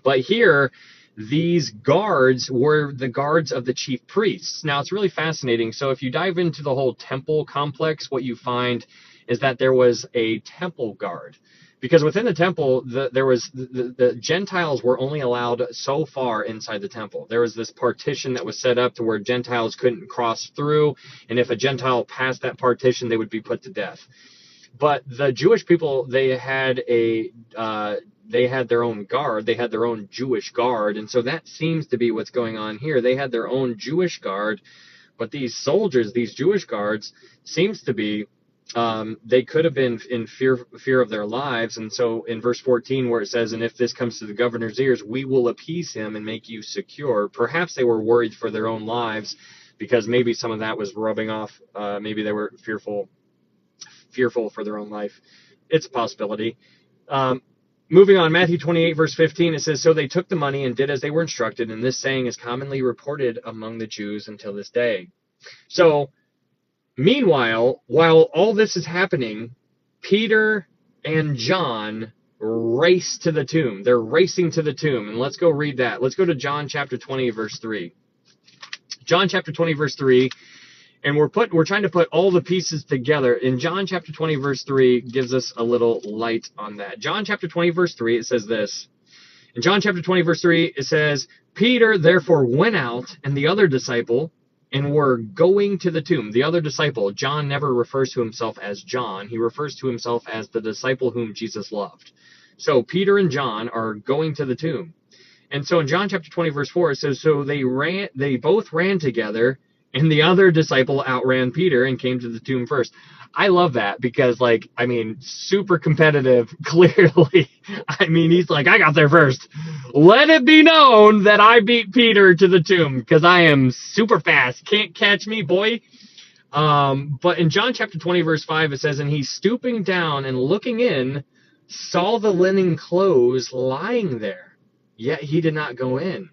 But here, these guards were the guards of the chief priests. Now, it's really fascinating. So if you dive into the whole temple complex, what you find is that there was a temple guard. Because within the temple, the Gentiles were only allowed so far inside the temple. There was this partition that was set up to where Gentiles couldn't cross through, and if a Gentile passed that partition, they would be put to death. But the Jewish people, they had their own guard. They had their own Jewish guard. And so that seems to be what's going on here. They had their own Jewish guard, but these soldiers, these Jewish guards, seems to be They could have been in fear of their lives. And so in verse 14, where it says, and if this comes to the governor's ears, we will appease him and make you secure. Perhaps they were worried for their own lives, because maybe some of that was rubbing off. Maybe they were fearful for their own life. It's a possibility. Moving on, Matthew 28, verse 15, it says, so they took the money and did as they were instructed, and this saying is commonly reported among the Jews until this day. So, meanwhile, while all this is happening, Peter and John race to the tomb. They're racing to the tomb. And let's go read that. Let's go to John chapter 20, verse 3. John chapter 20, verse 3. And we're trying to put all the pieces together. In John chapter 20, verse 3 gives us a little light on that. John chapter 20, verse 3, it says this. In John chapter 20, verse 3, it says, Peter therefore went out, and the other disciple, and were going to the tomb. The other disciple, John never refers to himself as John. He refers to himself as the disciple whom Jesus loved. So Peter and John are going to the tomb. And so in John chapter 20, verse 4, it says, so they both ran together, and the other disciple outran Peter and came to the tomb first. I love that because, super competitive, clearly. He's like, I got there first. Let it be known that I beat Peter to the tomb because I am super fast. Can't catch me, boy. But in John chapter 20, verse 5, it says, and he stooping down and looking in, saw the linen clothes lying there, yet he did not go in.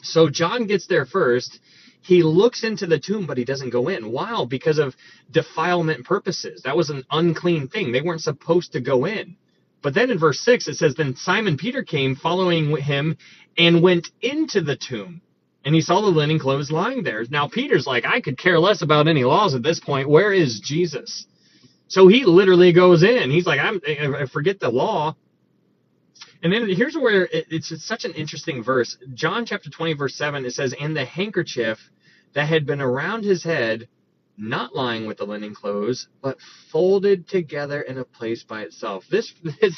So John gets there first. He looks into the tomb, but he doesn't go in. Why? Because of defilement purposes. That was an unclean thing. They weren't supposed to go in. But then in verse 6, it says, then Simon Peter came following him and went into the tomb. And he saw the linen clothes lying there. Now Peter's like, I could care less about any laws at this point. Where is Jesus? So he literally goes in. He's like, I forget the law. And then here's where it's such an interesting verse. John chapter 20, verse 7, it says, and the handkerchief that had been around his head, not lying with the linen clothes, but folded together in a place by itself. This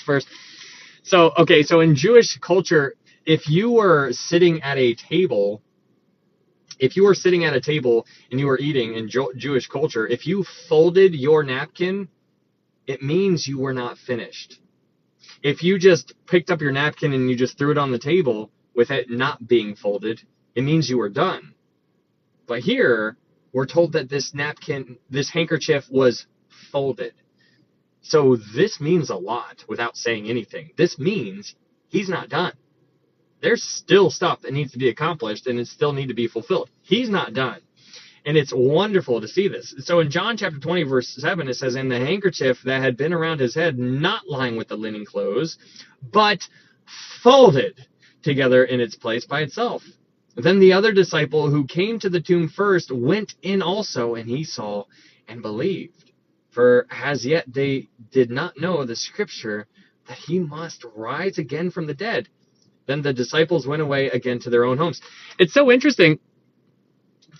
verse. So in Jewish culture, if you were sitting at a table and you were eating in Jewish culture, if you folded your napkin, it means you were not finished. If you just picked up your napkin and you just threw it on the table with it not being folded, it means you were done. But here, we're told that this handkerchief was folded. So this means a lot without saying anything. This means he's not done. There's still stuff that needs to be accomplished and it still need to be fulfilled. He's not done. And it's wonderful to see this. So in John chapter 20, verse 7, it says, and the handkerchief that had been around his head, not lying with the linen clothes, but folded together in its place by itself. Then the other disciple who came to the tomb first went in also, and he saw and believed. For as yet they did not know the scripture that he must rise again from the dead. Then the disciples went away again to their own homes. It's so interesting.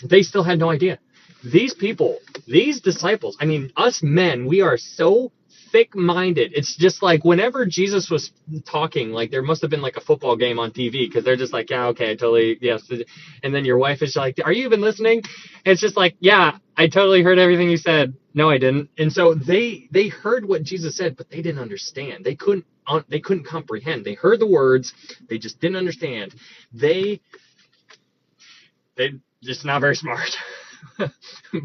They still had no idea. These people, these disciples, us men, we are so thick-minded. It's just like whenever Jesus was talking, like there must have been like a football game on TV because they're just like, yeah, okay, I totally, yes. And then your wife is like, are you even listening? And it's just like, yeah, I totally heard everything you said. No, I didn't. And so they heard what Jesus said, but they didn't understand. They couldn't comprehend. They heard the words. They just didn't understand. They just not very smart.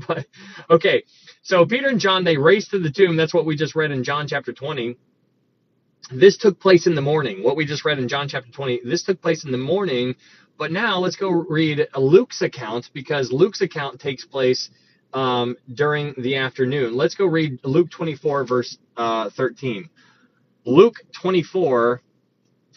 But okay, so Peter and John, they raced to the tomb. That's what we just read in John chapter 20. This took place in the morning. What we just read in John chapter 20, this took place in the morning. But now let's go read Luke's account, because Luke's account takes place during the afternoon. Let's go read Luke 24, verse 13. Luke 24,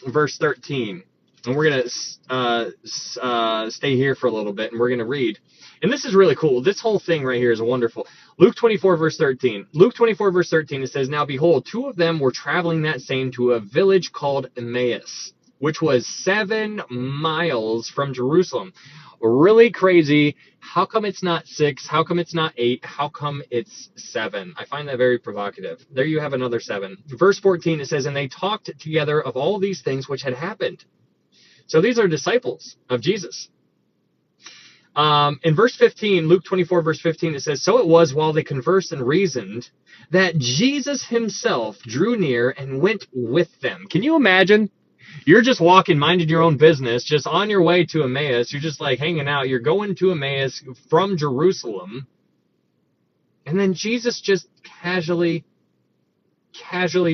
verse 13. And we're going to stay here for a little bit, and we're going to read. And this is really cool. This whole thing right here is wonderful. Luke 24, verse 13. Luke 24, verse 13, it says, now behold, two of them were traveling that same to a village called Emmaus, which was 7 miles from Jerusalem. Really crazy. How come it's not 6? How come it's not 8? How come it's 7? I find that very provocative. There you have another 7. Verse 14, it says, and they talked together of all these things which had happened. So these are disciples of Jesus. In verse 15, Luke 24, verse 15, it says, "So it was while they conversed and reasoned that Jesus himself drew near and went with them." Can you imagine? You're just walking, minding your own business, just on your way to Emmaus. You're just like hanging out. You're going to Emmaus from Jerusalem. And then Jesus just casually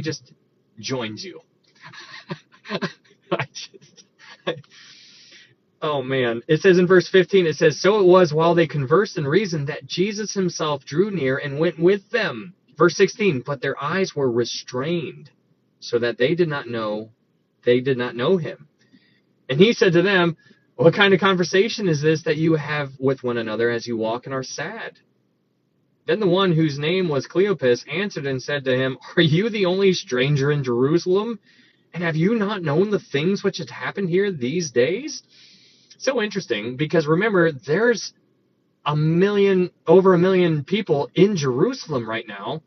just joins you. Oh, man. It says in verse 15, it says, "So it was while they conversed and reasoned that Jesus himself drew near and went with them." Verse 16, "But their eyes were restrained so that they did not know him. And he said to them, 'What kind of conversation is this that you have with one another as you walk and are sad?' Then the one whose name was Cleopas answered and said to him, 'Are you the only stranger in Jerusalem? And have you not known the things which have happened here these days?'" So interesting, because remember, there's over a million people in Jerusalem right now,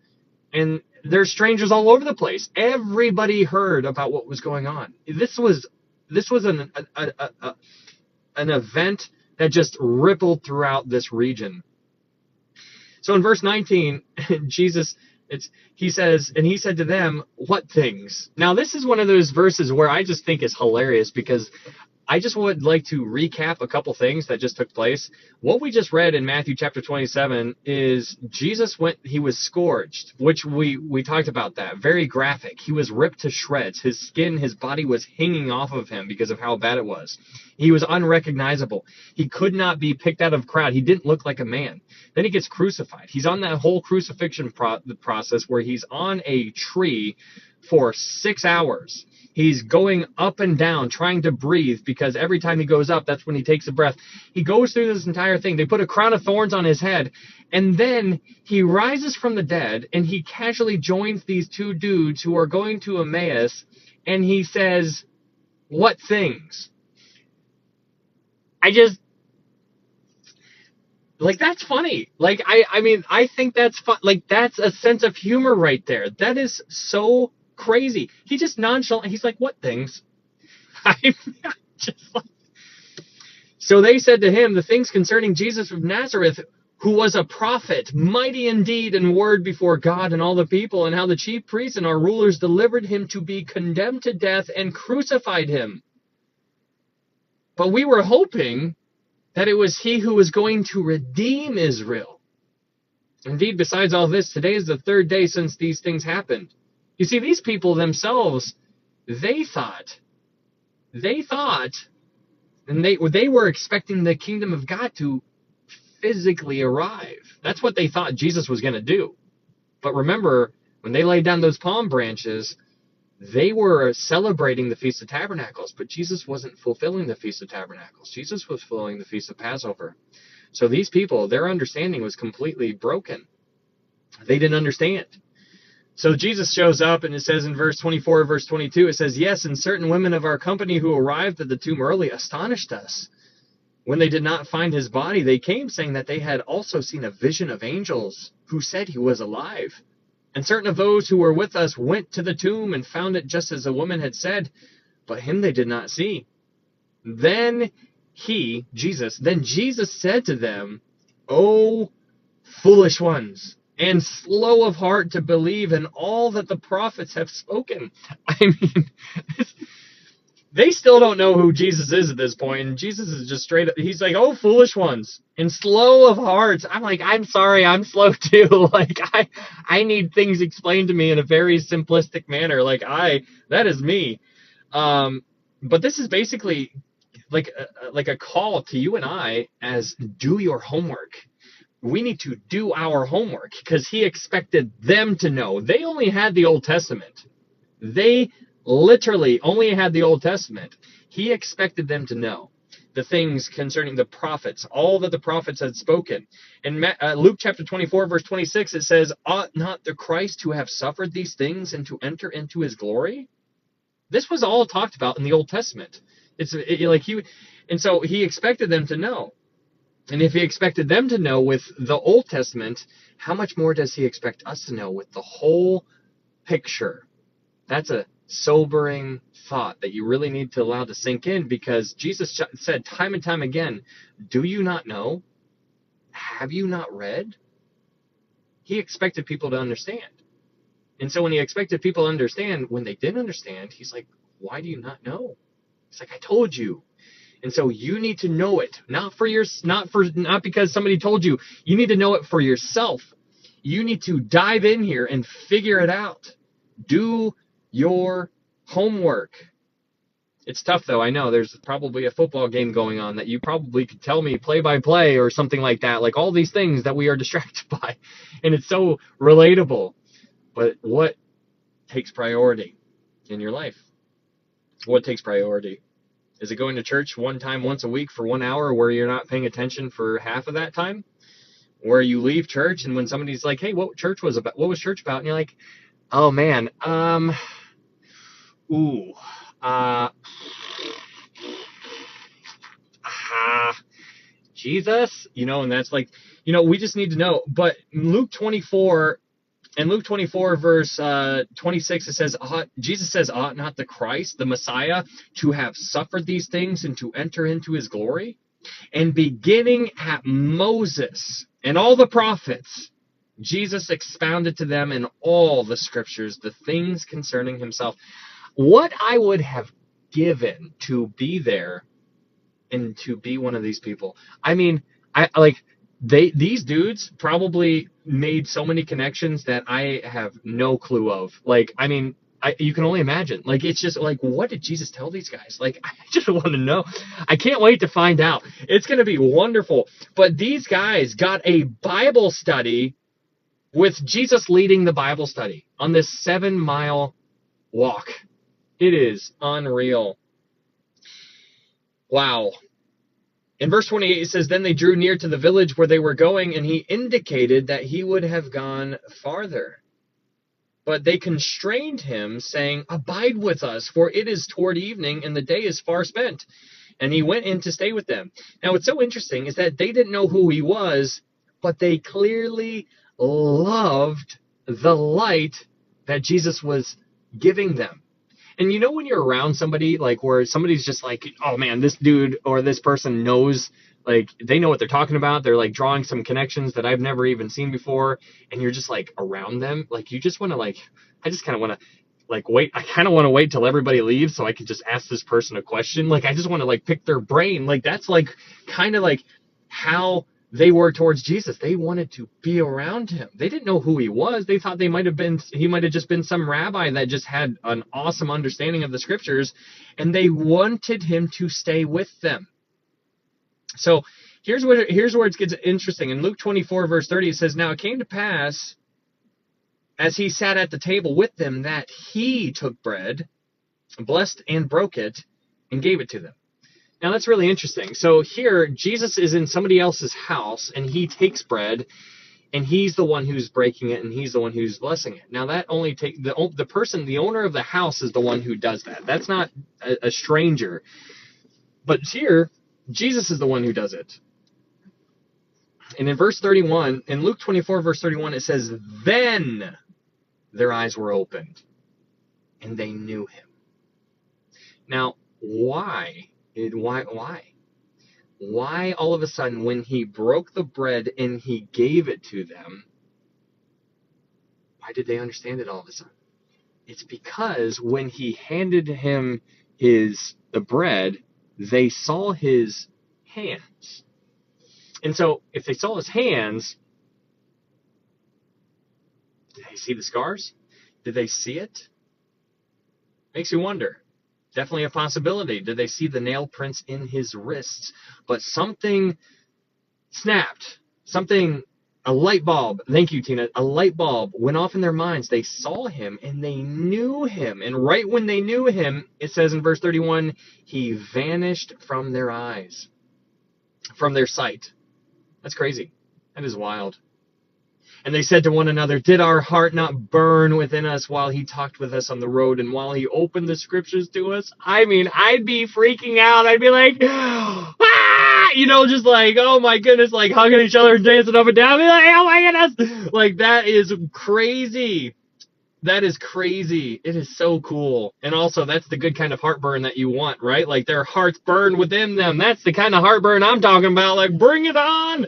and there's strangers all over the place. Everybody heard about what was going on. This was an event that just rippled throughout this region. So in verse 19, he says, "And he said to them, 'What things?'" Now this is one of those verses where I just think is hilarious, because I just would like to recap a couple things that just took place. What we just read in Matthew chapter 27 is Jesus he was scourged, which we talked about that. Very graphic. He was ripped to shreds. His skin, his body was hanging off of him because of how bad it was. He was unrecognizable. He could not be picked out of a crowd. He didn't look like a man. Then he gets crucified. He's on that whole crucifixion process where he's on a tree for 6 hours. He's going up and down, trying to breathe, because every time he goes up, that's when he takes a breath. He goes through this entire thing. They put a crown of thorns on his head, and then he rises from the dead, and he casually joins these two dudes who are going to Emmaus, and he says, "What things?" That's funny. I mean, I think that's fun. That's a sense of humor right there. That is so crazy. He just nonchalant. He's like, "What things?" I'm just like. So they said to him, "The things concerning Jesus of Nazareth, who was a prophet, mighty in deed and word before God and all the people, and how the chief priests and our rulers delivered him to be condemned to death and crucified him. But we were hoping that it was he who was going to redeem Israel. Indeed, besides all this, today is the third day since these things happened." You see, these people themselves, they thought, and they were expecting the kingdom of God to physically arrive. That's what they thought Jesus was going to do. But remember, when they laid down those palm branches, they were celebrating the Feast of Tabernacles, but Jesus wasn't fulfilling the Feast of Tabernacles. Jesus was fulfilling the Feast of Passover. So these people, their understanding was completely broken. They didn't understand. So Jesus shows up, and it says in verse 24, verse 22, it says, "Yes, and certain women of our company who arrived at the tomb early astonished us. When they did not find his body, they came saying that they had also seen a vision of angels who said he was alive. And certain of those who were with us went to the tomb and found it just as the woman had said, but him they did not see." Then Jesus said to them, "O foolish ones, and slow of heart to believe in all that the prophets have spoken." I mean, they still don't know who Jesus is at this point, and Jesus is just straight up, he's like, "Oh, foolish ones, and slow of heart." I'm like, I'm sorry, I'm slow too. I need things explained to me in a very simplistic manner. That is me. But this is basically like a call to you and I as do your homework. We need to do our homework, because he expected them to know. They only had the Old Testament. They literally only had the Old Testament. He expected them to know the things concerning the prophets, all that the prophets had spoken. In Luke chapter 24, verse 26, it says, "Ought not the Christ to have suffered these things and to enter into his glory?" This was all talked about in the Old Testament. And so he expected them to know. And if he expected them to know with the Old Testament, how much more does he expect us to know with the whole picture? That's a sobering thought that you really need to allow to sink in, because Jesus said time and time again, do you not know? Have you not read? He expected people to understand. And so when he expected people to understand, when they didn't understand, he's like, why do you not know? He's like, I told you. And so you need to know it, not because somebody told you. You need to know it for yourself. You need to dive in here and figure it out. Do your homework. It's tough, though. I know there's probably a football game going on that you probably could tell me play by play or something like that, like all these things that we are distracted by. And it's so relatable. But what takes priority in your life? What takes priority? Is it going to church once a week for 1 hour where you're not paying attention for half of that time? Where you leave church and when somebody's like, hey, what was church about? And you're like, oh man, Jesus, and that's like, we just need to know. But Luke 24 verse 26, it says, Jesus says, ought not the Christ, the Messiah, to have suffered these things and to enter into his glory? And beginning at Moses and all the prophets, Jesus expounded to them in all the scriptures the things concerning himself. What I would have given to be there and to be one of these people. I mean, these dudes probably made so many connections that I have no clue of. Like, I mean, you can only imagine. Like, it's just like, what did Jesus tell these guys? Like, I just want to know. I can't wait to find out. It's going to be wonderful. But these guys got a Bible study with Jesus leading the Bible study on this 7-mile walk. It is unreal. Wow. In verse 28, it says, then they drew near to the village where they were going, and he indicated that he would have gone farther. But they constrained him, saying, abide with us, for it is toward evening, and the day is far spent. And he went in to stay with them. Now, what's so interesting is that they didn't know who he was, but they clearly loved the light that Jesus was giving them. And when you're around somebody, like, where somebody's just like, oh man, this dude or this person knows, like, they know what they're talking about. They're like drawing some connections that I've never even seen before. And you're just like around them. Like, you just want to, like, I just kind of want to, like, wait. I kind of want to wait till everybody leaves so I can just ask this person a question. Like, I just want to, like, pick their brain. Like, that's like kind of like how they were towards Jesus. They wanted to be around him. They didn't know who he was. They thought he might have just been some rabbi that just had an awesome understanding of the scriptures, and they wanted him to stay with them. So here's where it gets interesting. In Luke 24, verse 30, it says, now it came to pass, as he sat at the table with them, that he took bread, blessed and broke it, and gave it to them. Now, that's really interesting. So here, Jesus is in somebody else's house, and he takes bread, and he's the one who's breaking it, and he's the one who's blessing it. Now, that only takes the owner of the house is the one who does that. That's not a stranger. But here, Jesus is the one who does it. And in verse 31, in Luke 24, verse 31, it says, then their eyes were opened, and they knew him. Now, why? Why all of a sudden, when he broke the bread and he gave it to them, why did they understand it all of a sudden? It's because when he handed him the bread, they saw his hands. And so if they saw his hands, did they see the scars? Did they see it? Makes you wonder. Definitely a possibility. Did they see the nail prints in his wrists? But something snapped. A light bulb. Thank you, Tina. A light bulb went off in their minds. They saw him and they knew him. And right when they knew him, it says in verse 31, he vanished from their eyes, from their sight. That's crazy. That is wild. And they said to one another, did our heart not burn within us while he talked with us on the road and while he opened the scriptures to us? I mean, I'd be freaking out. I'd be like, ah! Just like, oh my goodness, like hugging each other and dancing up and down. I'd be like, oh my goodness. Like, that is crazy. That is crazy. It is so cool. And also, that's the good kind of heartburn that you want, right? Like their hearts burn within them. That's the kind of heartburn I'm talking about. Like, bring it on.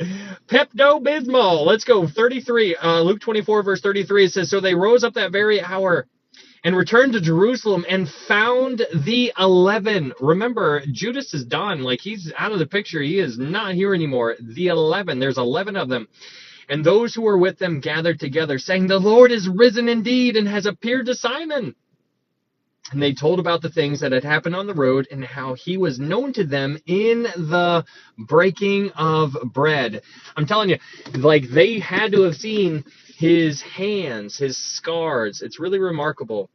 Pepto-Bismol. Let's go. 33. Luke 24, verse 33. It says, so they rose up that very hour and returned to Jerusalem and found the 11. Remember, Judas is done. Like, he's out of the picture. He is not here anymore. The 11. There's 11 of them. And those who were with them gathered together, saying, the Lord is risen indeed and has appeared to Simon. And they told about the things that had happened on the road and how he was known to them in the breaking of bread. I'm telling you, like, they had to have seen his hands, his scars. It's really remarkable.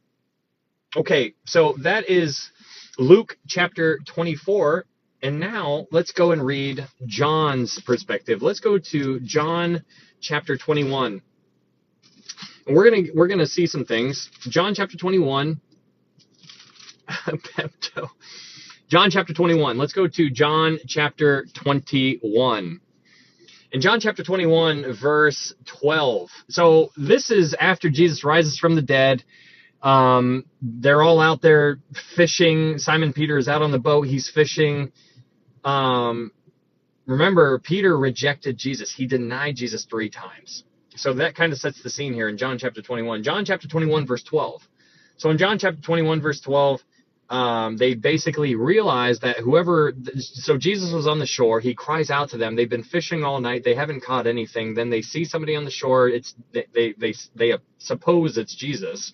Okay, so that is Luke chapter 24. And now let's go and read John's perspective. Let's go to John chapter 21. And we're gonna see some things. John chapter 21. Pepto. John chapter 21. Let's go to John chapter 21. In John chapter 21, verse 12. So this is after Jesus rises from the dead. They're all out there fishing. Simon Peter is out on the boat. He's fishing. Remember, Peter rejected Jesus. He denied Jesus 3 times. So that kind of sets the scene here in John chapter 21. John chapter 21, verse 12. So in John chapter 21, verse 12, they basically realize that so Jesus was on the shore. He cries out to them. They've been fishing all night. They haven't caught anything. Then they see somebody on the shore. They suppose it's Jesus,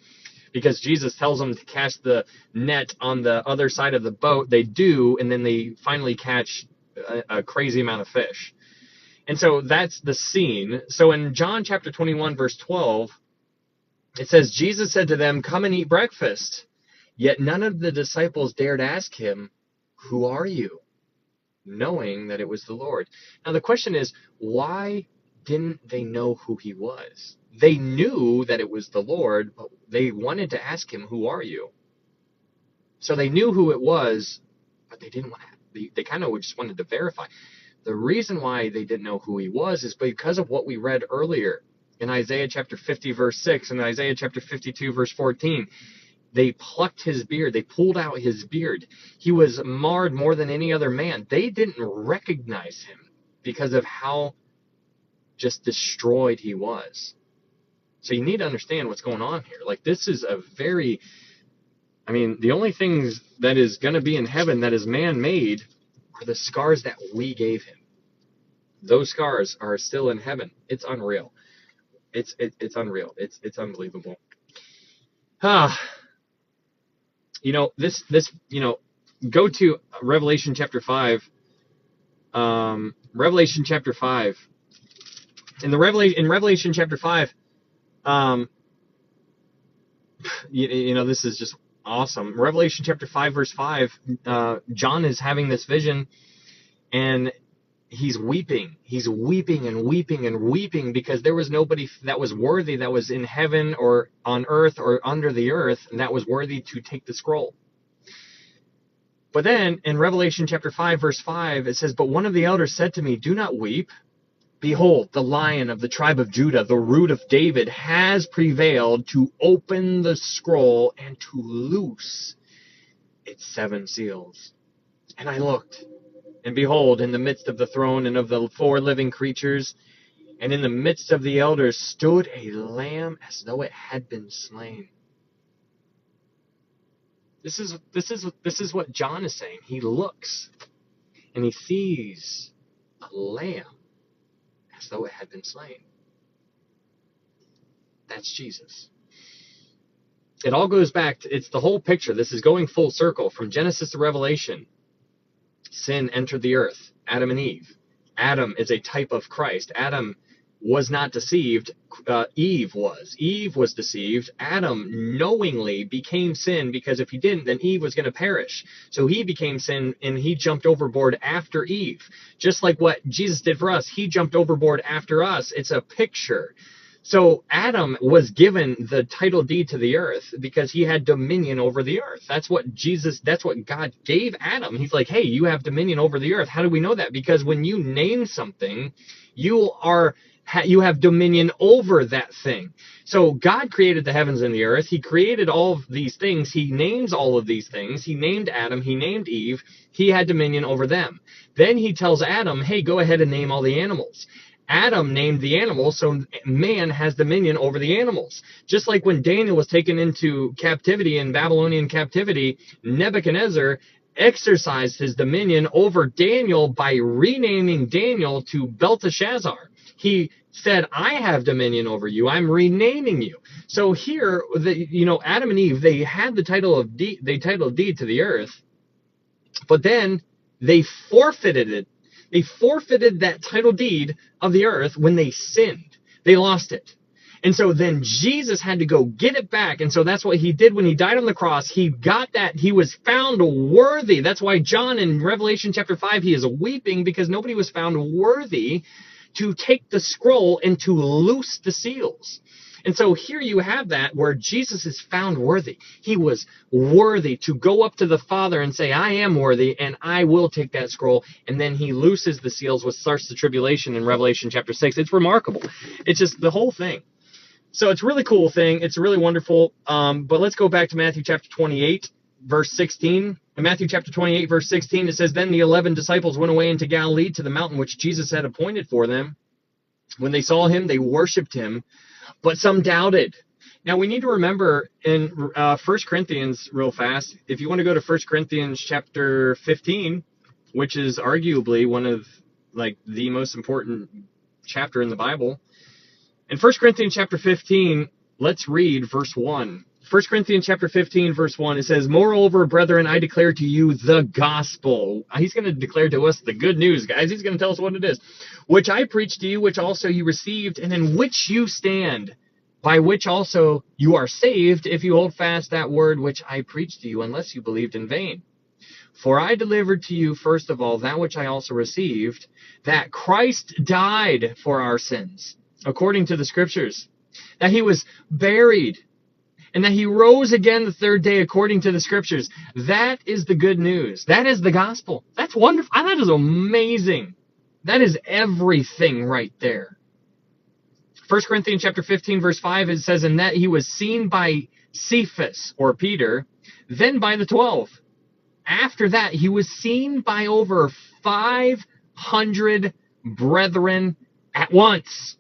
because Jesus tells them to cast the net on the other side of the boat. They do, and then they finally catch a crazy amount of fish. And so that's the scene. So in John chapter 21, verse 12, it says, Jesus said to them, come and eat breakfast. Yet none of the disciples dared ask him, who are you? Knowing that it was the Lord. Now the question is, why didn't they know who he was? They knew that it was the Lord, but they wanted to ask him, who are you? So they knew who it was, but they didn't want to. They kind of just wanted to verify. The reason why they didn't know who he was is because of what we read earlier in Isaiah chapter 50, verse 6, and Isaiah chapter 52, verse 14. They plucked his beard. They pulled out his beard. He was marred more than any other man. They didn't recognize him because of how just destroyed he was. So you need to understand what's going on here. Like, this is a very, the only things that is going to be in heaven that is man-made are the scars that we gave him. Those scars are still in heaven. It's unreal. It's unreal. It's unbelievable. Go to Revelation chapter 5. Revelation chapter 5. In Revelation chapter 5, this is just awesome. Revelation chapter 5, verse 5, John is having this vision, and he's weeping. He's weeping and weeping and weeping because there was nobody that was worthy, that was in heaven or on earth or under the earth, and that was worthy to take the scroll. But then in Revelation chapter 5, verse 5, it says, but one of the elders said to me, do not weep. Behold, the Lion of the tribe of Judah, the Root of David, has prevailed to open the scroll and to loose its 7 seals. And I looked, and behold, in the midst of the throne and of the 4 living creatures, and in the midst of the elders, stood a lamb as though it had been slain. This is what John is saying. He looks, and he sees a lamb as though it had been slain. That's Jesus. It all goes back to, it's the whole picture. This is going full circle from Genesis to Revelation. Sin entered the earth, Adam and Eve. Adam is a type of Christ. Adam was not deceived. Eve was. Eve was deceived. Adam knowingly became sin, because if he didn't, then Eve was going to perish. So he became sin, and he jumped overboard after Eve. Just like what Jesus did for us, he jumped overboard after us. It's a picture. So Adam was given the title deed to the earth because he had dominion over the earth. That's what God gave Adam. He's like, hey, you have dominion over the earth. How do we know that? Because when you name something, you are You have dominion over that thing. So God created the heavens and the earth. He created all of these things. He names all of these things. He named Adam. He named Eve. He had dominion over them. Then he tells Adam, hey, go ahead and name all the animals. Adam named the animals, so man has dominion over the animals. Just like when Daniel was taken into captivity, in Babylonian captivity, Nebuchadnezzar exercised his dominion over Daniel by renaming Daniel to Belteshazzar. He said, I have dominion over you. I'm renaming you. So here, Adam and Eve, they had the title of deed to the earth, but then they forfeited it. They forfeited that title deed of the earth when they sinned. They lost it. And so then Jesus had to go get it back. And so that's what he did when he died on the cross. He got that. He was found worthy. That's why John in Revelation chapter 5, he is weeping, because nobody was found worthy to take the scroll and to loose the seals. And so here you have that where Jesus is found worthy. He was worthy to go up to the Father and say, I am worthy, and I will take that scroll. And then he looses the seals, which starts the tribulation in Revelation chapter 6. It's remarkable. It's just the whole thing. So it's a really cool thing. It's really wonderful. But let's go back to Matthew chapter 28, verse 16. In Matthew chapter 28, verse 16, it says, Then the 11 disciples went away into Galilee to the mountain which Jesus had appointed for them. When they saw him, they worshipped him, but some doubted. Now, we need to remember in 1 Corinthians, real fast, if you want to go to 1 Corinthians chapter 15, which is arguably one of the most important chapter in the Bible. In 1 Corinthians chapter 15, let's read verse 1. 1 Corinthians chapter 15, verse 1, it says, Moreover, brethren, I declare to you the gospel. He's going to declare to us the good news, guys. He's going to tell us what it is. Which I preached to you, which also you received, and in which you stand, by which also you are saved, if you hold fast that word which I preached to you, unless you believed in vain. For I delivered to you, first of all, that which I also received, that Christ died for our sins, according to the Scriptures, that he was buried, and that he rose again the third day according to the Scriptures. That is the good news. That is the gospel. That's wonderful. That is amazing. That is everything right there. 1 Corinthians chapter 15, verse 5, it says, And that he was seen by Cephas, or Peter, then by the 12. After that, he was seen by over 500 brethren at once.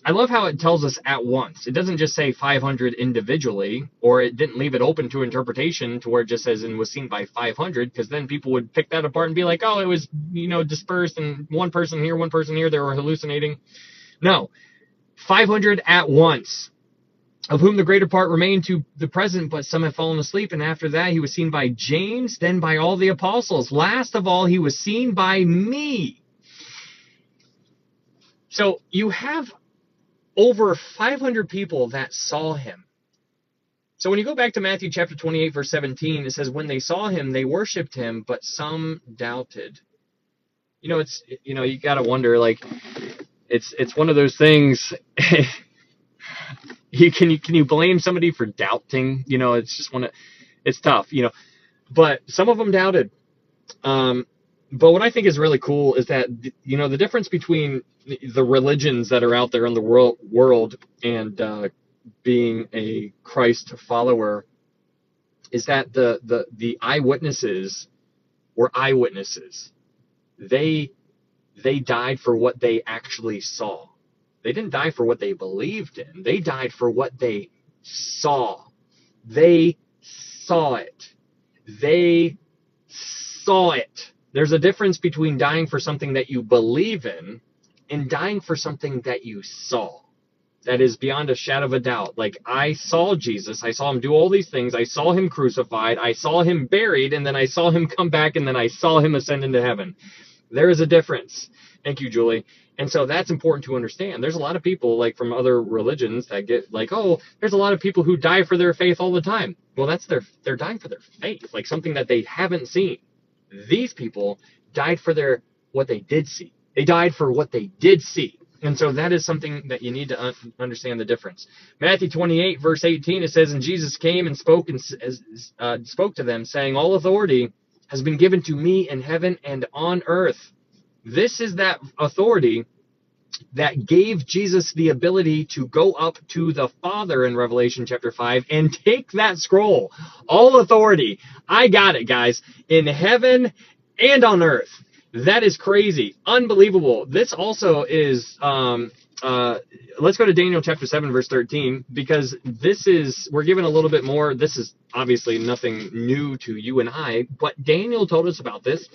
I love how it tells us at once. It doesn't just say 500 individually, or it didn't leave it open to interpretation to where it just says and was seen by 500, because then people would pick that apart and be like, oh, it was, dispersed and one person here, they were hallucinating. No, 500 at once, of whom the greater part remain to the present, but some have fallen asleep. And after that, he was seen by James, then by all the apostles. Last of all, he was seen by me. So you have over 500 people that saw him. So when you go back to Matthew chapter 28, verse 17, it says, when they saw him, they worshipped him, but some doubted. You got to wonder, it's one of those things. Can you blame somebody for doubting? It's tough, but some of them doubted. But what I think is really cool is that, the difference between the religions that are out there in the world and being a Christ follower is that the eyewitnesses were eyewitnesses. They died for what they actually saw. They didn't die for what they believed in. They died for what they saw. They saw it. They saw it. There's a difference between dying for something that you believe in and dying for something that you saw. That is beyond a shadow of a doubt. Like, I saw Jesus. I saw him do all these things. I saw him crucified. I saw him buried. And then I saw him come back. And then I saw him ascend into heaven. There is a difference. Thank you, Julie. And so that's important to understand. There's a lot of people, from other religions that get there's a lot of people who die for their faith all the time. Well, they're dying for their faith, something that they haven't seen. These people died for what they did see. They died for what they did see. And so that is something that you need to understand the difference. Matthew 28, verse 18, it says, And Jesus came and spoke to them, saying, All authority has been given to me in heaven and on earth. This is that authority that gave Jesus the ability to go up to the Father in Revelation chapter 5 and take that scroll. All authority. I got it, guys. In heaven and on earth. That is crazy. Unbelievable. This also is, let's go to Daniel chapter 7, verse 13, because we're given a little bit more. This is obviously nothing new to you and I, but Daniel told us about this,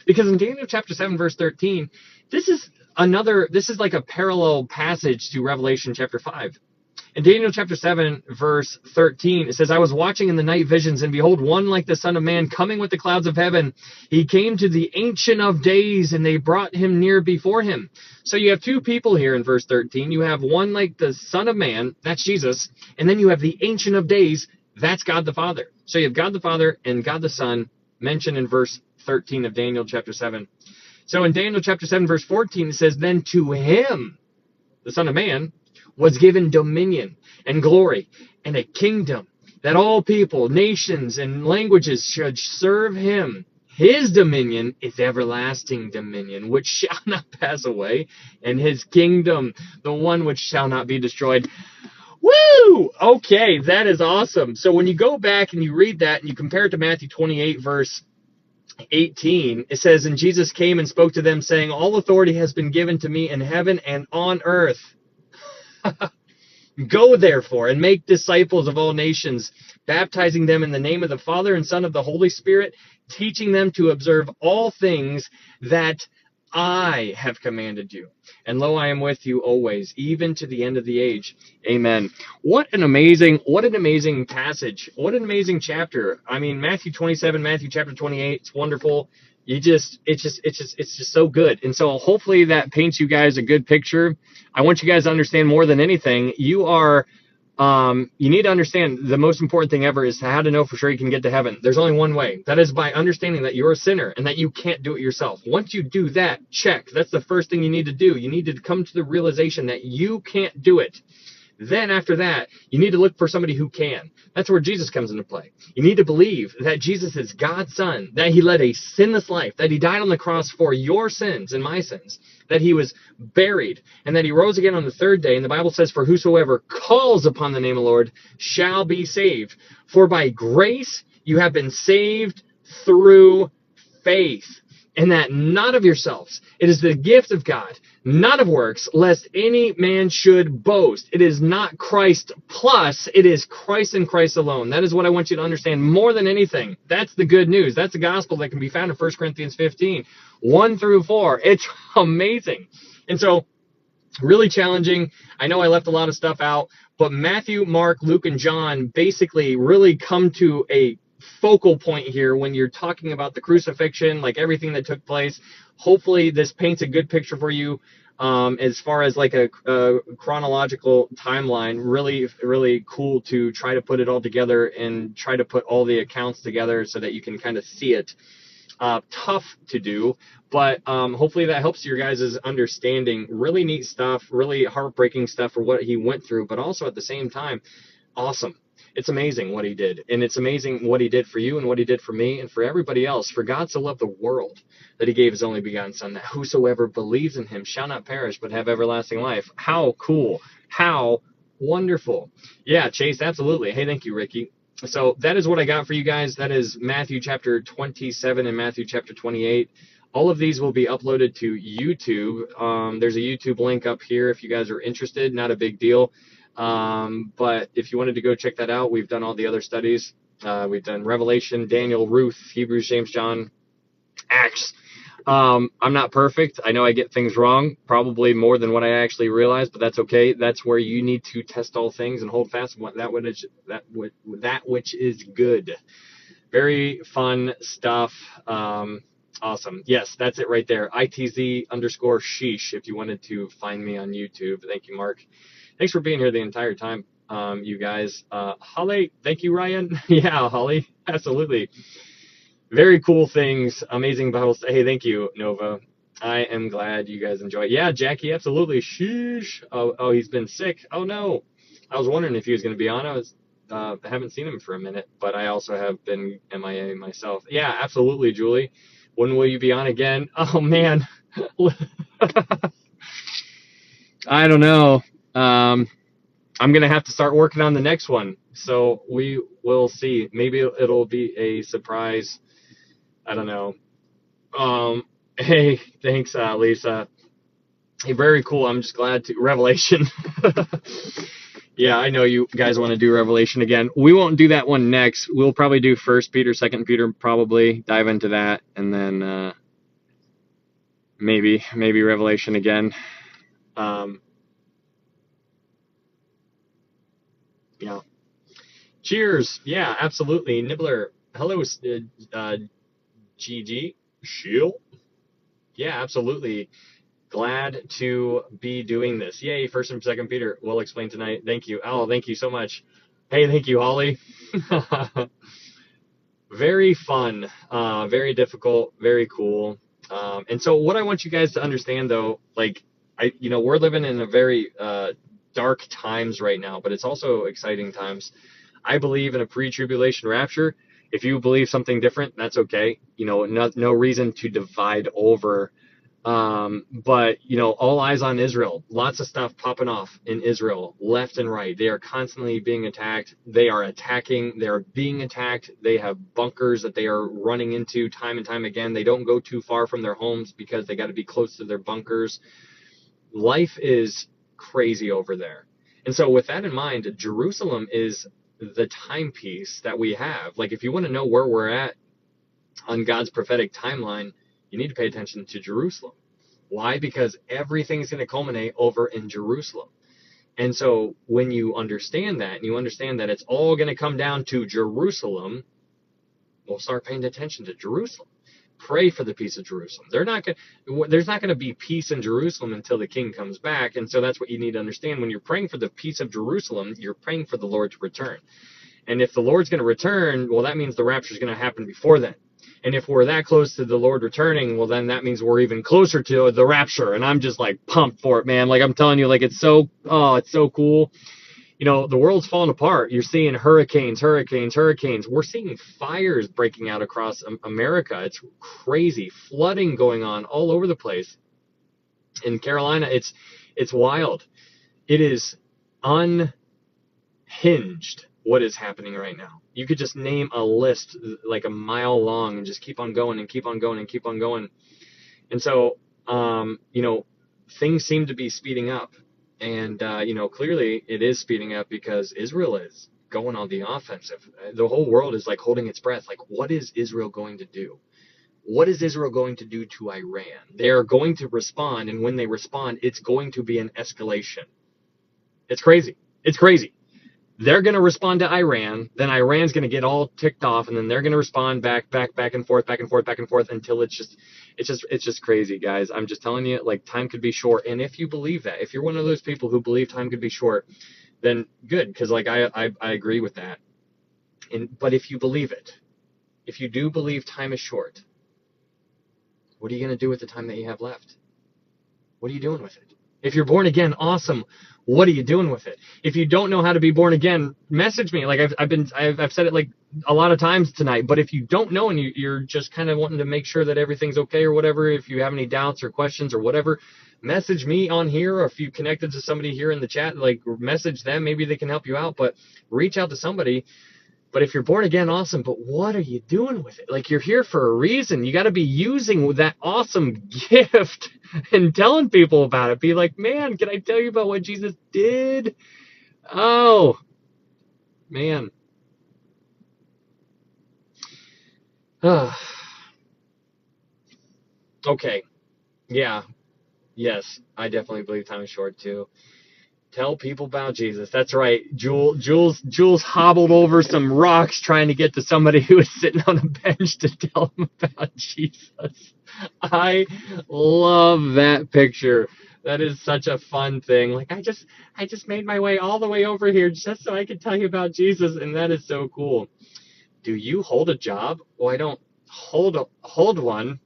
because in Daniel chapter 7, verse 13, this is like a parallel passage to Revelation chapter 5. In Daniel chapter 7, verse 13, it says, I was watching in the night visions, and behold, one like the Son of Man coming with the clouds of heaven. He came to the Ancient of Days, and they brought him near before him. So you have two people here in verse 13. You have one like the Son of Man, that's Jesus, and then you have the Ancient of Days, that's God the Father. So you have God the Father and God the Son mentioned in verse 13 of Daniel chapter 7. So in Daniel chapter 7, verse 14, it says, then to him, the Son of Man, was given dominion and glory and a kingdom, that all people, nations, and languages should serve him. His dominion is everlasting dominion, which shall not pass away, and his kingdom, the one which shall not be destroyed. Woo! Okay, that is awesome. So when you go back and you read that and you compare it to Matthew 28, verse 18, it says, and Jesus came and spoke to them, saying, all authority has been given to me in heaven and on earth. Go therefore and make disciples of all nations, baptizing them in the name of the Father and Son of the Holy Spirit, teaching them to observe all things that I have commanded you. And lo, I am with you always, even to the end of the age. Amen. What an amazing passage. What an amazing chapter. I mean, Matthew 27, Matthew chapter 28, it's wonderful. It's just so good. And so hopefully that paints you guys a good picture. I want you guys to understand more than anything, you need to understand the most important thing ever is how to know for sure you can get to heaven. There's only one way. That is by understanding that you're a sinner and that you can't do it yourself. Once you do that, check. That's the first thing you need to do. You need to come to the realization that you can't do it. Then after that, you need to look for somebody who can. That's where Jesus comes into play. You need to believe that Jesus is God's Son, that he led a sinless life, that he died on the cross for your sins and my sins, that he was buried, and that he rose again on the third day. And the Bible says, for whosoever calls upon the name of the Lord shall be saved. For by grace you have been saved through faith, and that not of yourselves. It is the gift of God, not of works, lest any man should boast. It is not Christ plus, it is Christ and Christ alone. That is what I want you to understand more than anything. That's the good news. That's the gospel that can be found in 1 Corinthians 15, 1 through 4. It's amazing. And so, really challenging. I know I left a lot of stuff out, but Matthew, Mark, Luke, and John basically really come to a focal point here when you're talking about the crucifixion, like everything that took place. Hopefully this paints a good picture for you as far as like a chronological timeline. Really cool to try to put it all together and try to put all the accounts together so that you can kind of see it. Tough to do, but hopefully that helps your guys' understanding. Really neat stuff, really heartbreaking stuff for what he went through, but also at the same time, awesome. It's amazing what he did, and it's amazing what he did for you and what he did for me and for everybody else. For God so loved the world that he gave his only begotten Son, that whosoever believes in him shall not perish but have everlasting life. How cool. How wonderful. Yeah, Chase, absolutely. Hey, thank you, Ricky. So that is what I got for you guys. That is Matthew chapter 27 and Matthew chapter 28. All of these will be uploaded to YouTube. There's a YouTube link up here if you guys are interested. Not a big deal. But if you wanted to go check that out, we've done all the other studies. We've done Revelation, Daniel, Ruth, Hebrews, James, John, Acts. I'm not perfect. I know I get things wrong, probably more than what I actually realize, but that's okay. That's where you need to test all things and hold fast that which is good. Very fun stuff. Awesome. Yes, that's it right there. ITZ_sheesh if you wanted to find me on YouTube. Thank you, Mark. Thanks for being here the entire time, you guys. Holly, thank you, Ryan. Yeah, Holly, absolutely. Very cool things, amazing Bible. Hey, thank you, Nova. I am glad you guys enjoy it. Yeah, Jackie, absolutely. Sheesh. Oh, he's been sick. Oh, no. I was wondering if he was going to be on. I haven't seen him for a minute, but I also have been MIA myself. Yeah, absolutely, Julie. When will you be on again? Oh, man. I don't know. I'm going to have to start working on the next one. So we will see. Maybe it'll be a surprise. I don't know. Hey, thanks, Lisa. Hey, very cool. I'm just glad to Revelation. Yeah, I know you guys want to do Revelation again. We won't do that one next. We'll probably do First Peter, Second Peter, probably dive into that, and then maybe Revelation again. Yeah. Cheers. Yeah, absolutely. Nibbler. Hello, GG. Shield. Yeah, absolutely. Glad to be doing this. Yay, First and Second Peter. We'll explain tonight. Thank you. Oh, thank you so much. Hey, thank you, Holly. Very fun, very difficult, very cool. And so what I want you guys to understand though, like we're living in a very dark times right now, but it's also exciting times. I believe in a pre-tribulation rapture. If you believe something different, that's okay. No reason to divide over. But all eyes on Israel. Lots of stuff popping off in Israel, left and right. They are constantly being attacked. They are attacking. They are being attacked. They have bunkers that they are running into time and time again. They don't go too far from their homes because they got to be close to their bunkers. Life is crazy over there. And so with that in mind, Jerusalem is the timepiece that we have. Like if you want to know where we're at on God's prophetic timeline, you need to pay attention to Jerusalem. Why? Because everything's going to culminate over in Jerusalem. And so when you understand that, and you understand that it's all going to come down to Jerusalem, we'll start paying attention to Jerusalem. Pray for the peace of Jerusalem. There's not going to be peace in Jerusalem until the king comes back. And so that's what you need to understand. When you're praying for the peace of Jerusalem, you're praying for the Lord to return. And if the Lord's going to return, well, that means the rapture is going to happen before then. And if we're that close to the Lord returning, well, then that means we're even closer to the rapture. And I'm just like pumped for it, man. Like I'm telling you, like it's so cool. The world's falling apart. You're seeing hurricanes. We're seeing fires breaking out across America. It's crazy. Flooding going on all over the place. In Carolina, it's wild. It is unhinged what is happening right now. You could just name a list like a mile long and just keep on going and keep on going and keep on going. And so, things seem to be speeding up. And, clearly it is speeding up because Israel is going on the offensive. The whole world is like holding its breath. Like, what is Israel going to do? What is Israel going to do to Iran? They are going to respond. And when they respond, it's going to be an escalation. It's crazy. It's crazy. They're going to respond to Iran, then Iran's going to get all ticked off, and then they're going to respond back and forth until it's just crazy, guys. I'm just telling you, like, time could be short. And if you believe that, if you're one of those people who believe time could be short, then good, because like I agree with that. But if you believe it, if you do believe time is short, what are you going to do with the time that you have left? What are you doing with it? If you're born again, awesome. What are you doing with it? If you don't know how to be born again, message me. Like I've said it like a lot of times tonight. But if you don't know and you're just kind of wanting to make sure that everything's okay or whatever, if you have any doubts or questions or whatever, message me on here. Or if you connected to somebody here in the chat, like message them. Maybe they can help you out. But reach out to somebody. But if you're born again, awesome. But what are you doing with it? Like, you're here for a reason. You got to be using that awesome gift and telling people about it. Be like, man, can I tell you about what Jesus did? Oh, man. Okay. Yeah. Yes. I definitely believe time is short, too. Tell people about Jesus. That's right. Jules hobbled over some rocks trying to get to somebody who was sitting on a bench to tell him about Jesus. I love that picture. That is such a fun thing. Like I just made my way all the way over here just so I could tell you about Jesus, and that is so cool. Do you hold a job? Well, I don't hold one,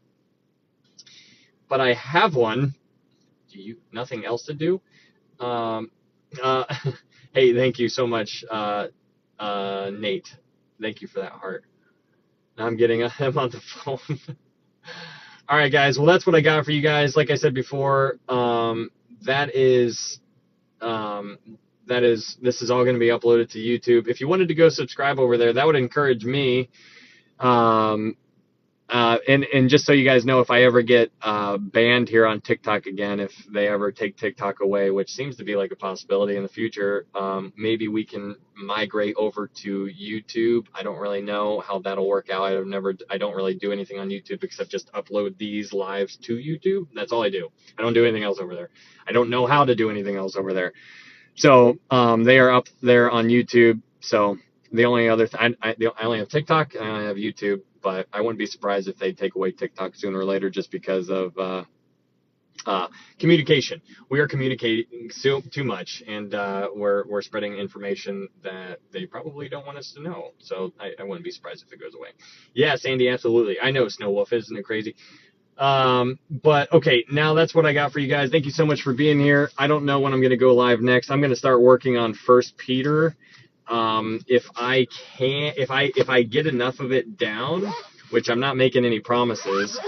but I have one. Do you nothing else to do? Hey, thank you so much, Nate. Thank you for that heart. Now I'm getting him on the phone. All right, guys. Well, that's what I got for you guys. Like I said before, that is this is all going to be uploaded to YouTube. If you wanted to go subscribe over there, that would encourage me. And just so you guys know, if I ever get banned here on TikTok again, if they ever take TikTok away, which seems to be like a possibility in the future, maybe we can migrate over to YouTube. I don't really know how that'll work out. I don't really do anything on YouTube except just upload these lives to YouTube. That's all I do. I don't do anything else over there. I don't know how to do anything else over there. So they are up there on YouTube. So the only other I only have TikTok and I only have YouTube, but I wouldn't be surprised if they take away TikTok sooner or later just because of communication. We are communicating too much, and we're spreading information that they probably don't want us to know. So I wouldn't be surprised if it goes away. Yeah, Sandy, absolutely. I know Snow Wolf, isn't it crazy? But okay, now that's what I got for you guys. Thank you so much for being here. I don't know when I'm going to go live next. I'm going to start working on First Peter. If I get enough of it down, which I'm not making any promises,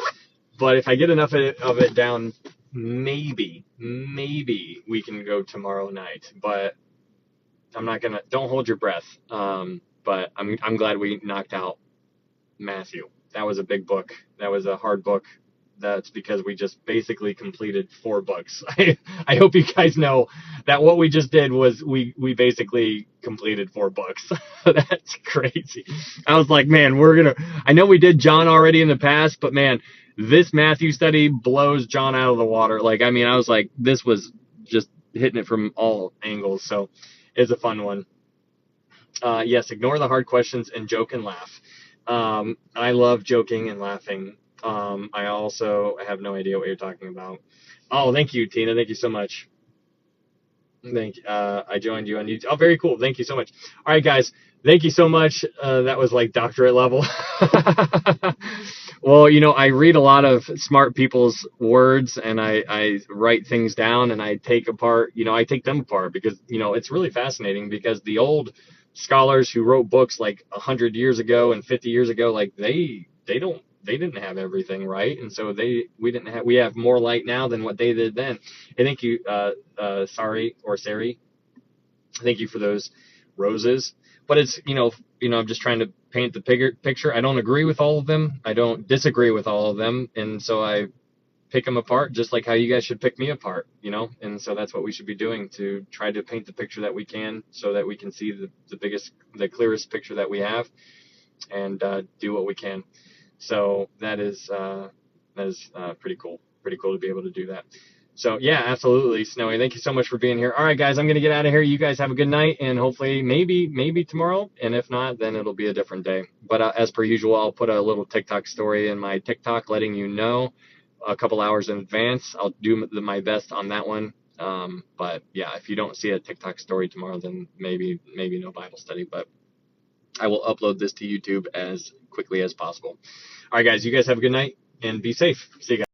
but if I get enough of it down, maybe we can go tomorrow night. But I'm not gonna. Don't hold your breath. But I'm glad we knocked out Matthew. That was a big book. That was a hard book. That's because we just basically completed 4 books. I hope you guys know that what we just did was we basically completed 4 books. That's crazy. I was like, man, I know we did John already in the past, but man, this Matthew study blows John out of the water. Like, I mean, I was like, this was just hitting it from all angles. So it's a fun one. Yes, ignore the hard questions and joke and laugh. I love joking and laughing. I also have no idea what you're talking about. Oh, thank you, Tina. Thank you so much. I joined you on YouTube. Oh, very cool. Thank you so much. All right, guys. Thank you so much. That was like doctorate level. Well, I read a lot of smart people's words and I write things down and I take them apart because, it's really fascinating because the old scholars who wrote books like 100 years ago and 50 years ago, like they didn't have everything right. And so we have more light now than what they did then. And thank you, Sari or Sari. Thank you for those roses. But it's, I'm just trying to paint the picture. I don't agree with all of them. I don't disagree with all of them. And so I pick them apart just like how you guys should pick me apart, And so that's what we should be doing, to try to paint the picture that we can so that we can see the clearest picture that we have and do what we can. So that is pretty cool. Pretty cool to be able to do that. So yeah, absolutely, Snowy. Thank you so much for being here. All right, guys, I'm gonna get out of here. You guys have a good night, and hopefully, maybe tomorrow. And if not, then it'll be a different day. But as per usual, I'll put a little TikTok story in my TikTok, letting you know a couple hours in advance. I'll do my best on that one. But yeah, if you don't see a TikTok story tomorrow, then maybe no Bible study. But I will upload this to YouTube as quickly as possible. All right, guys, you guys have a good night and be safe. See you guys.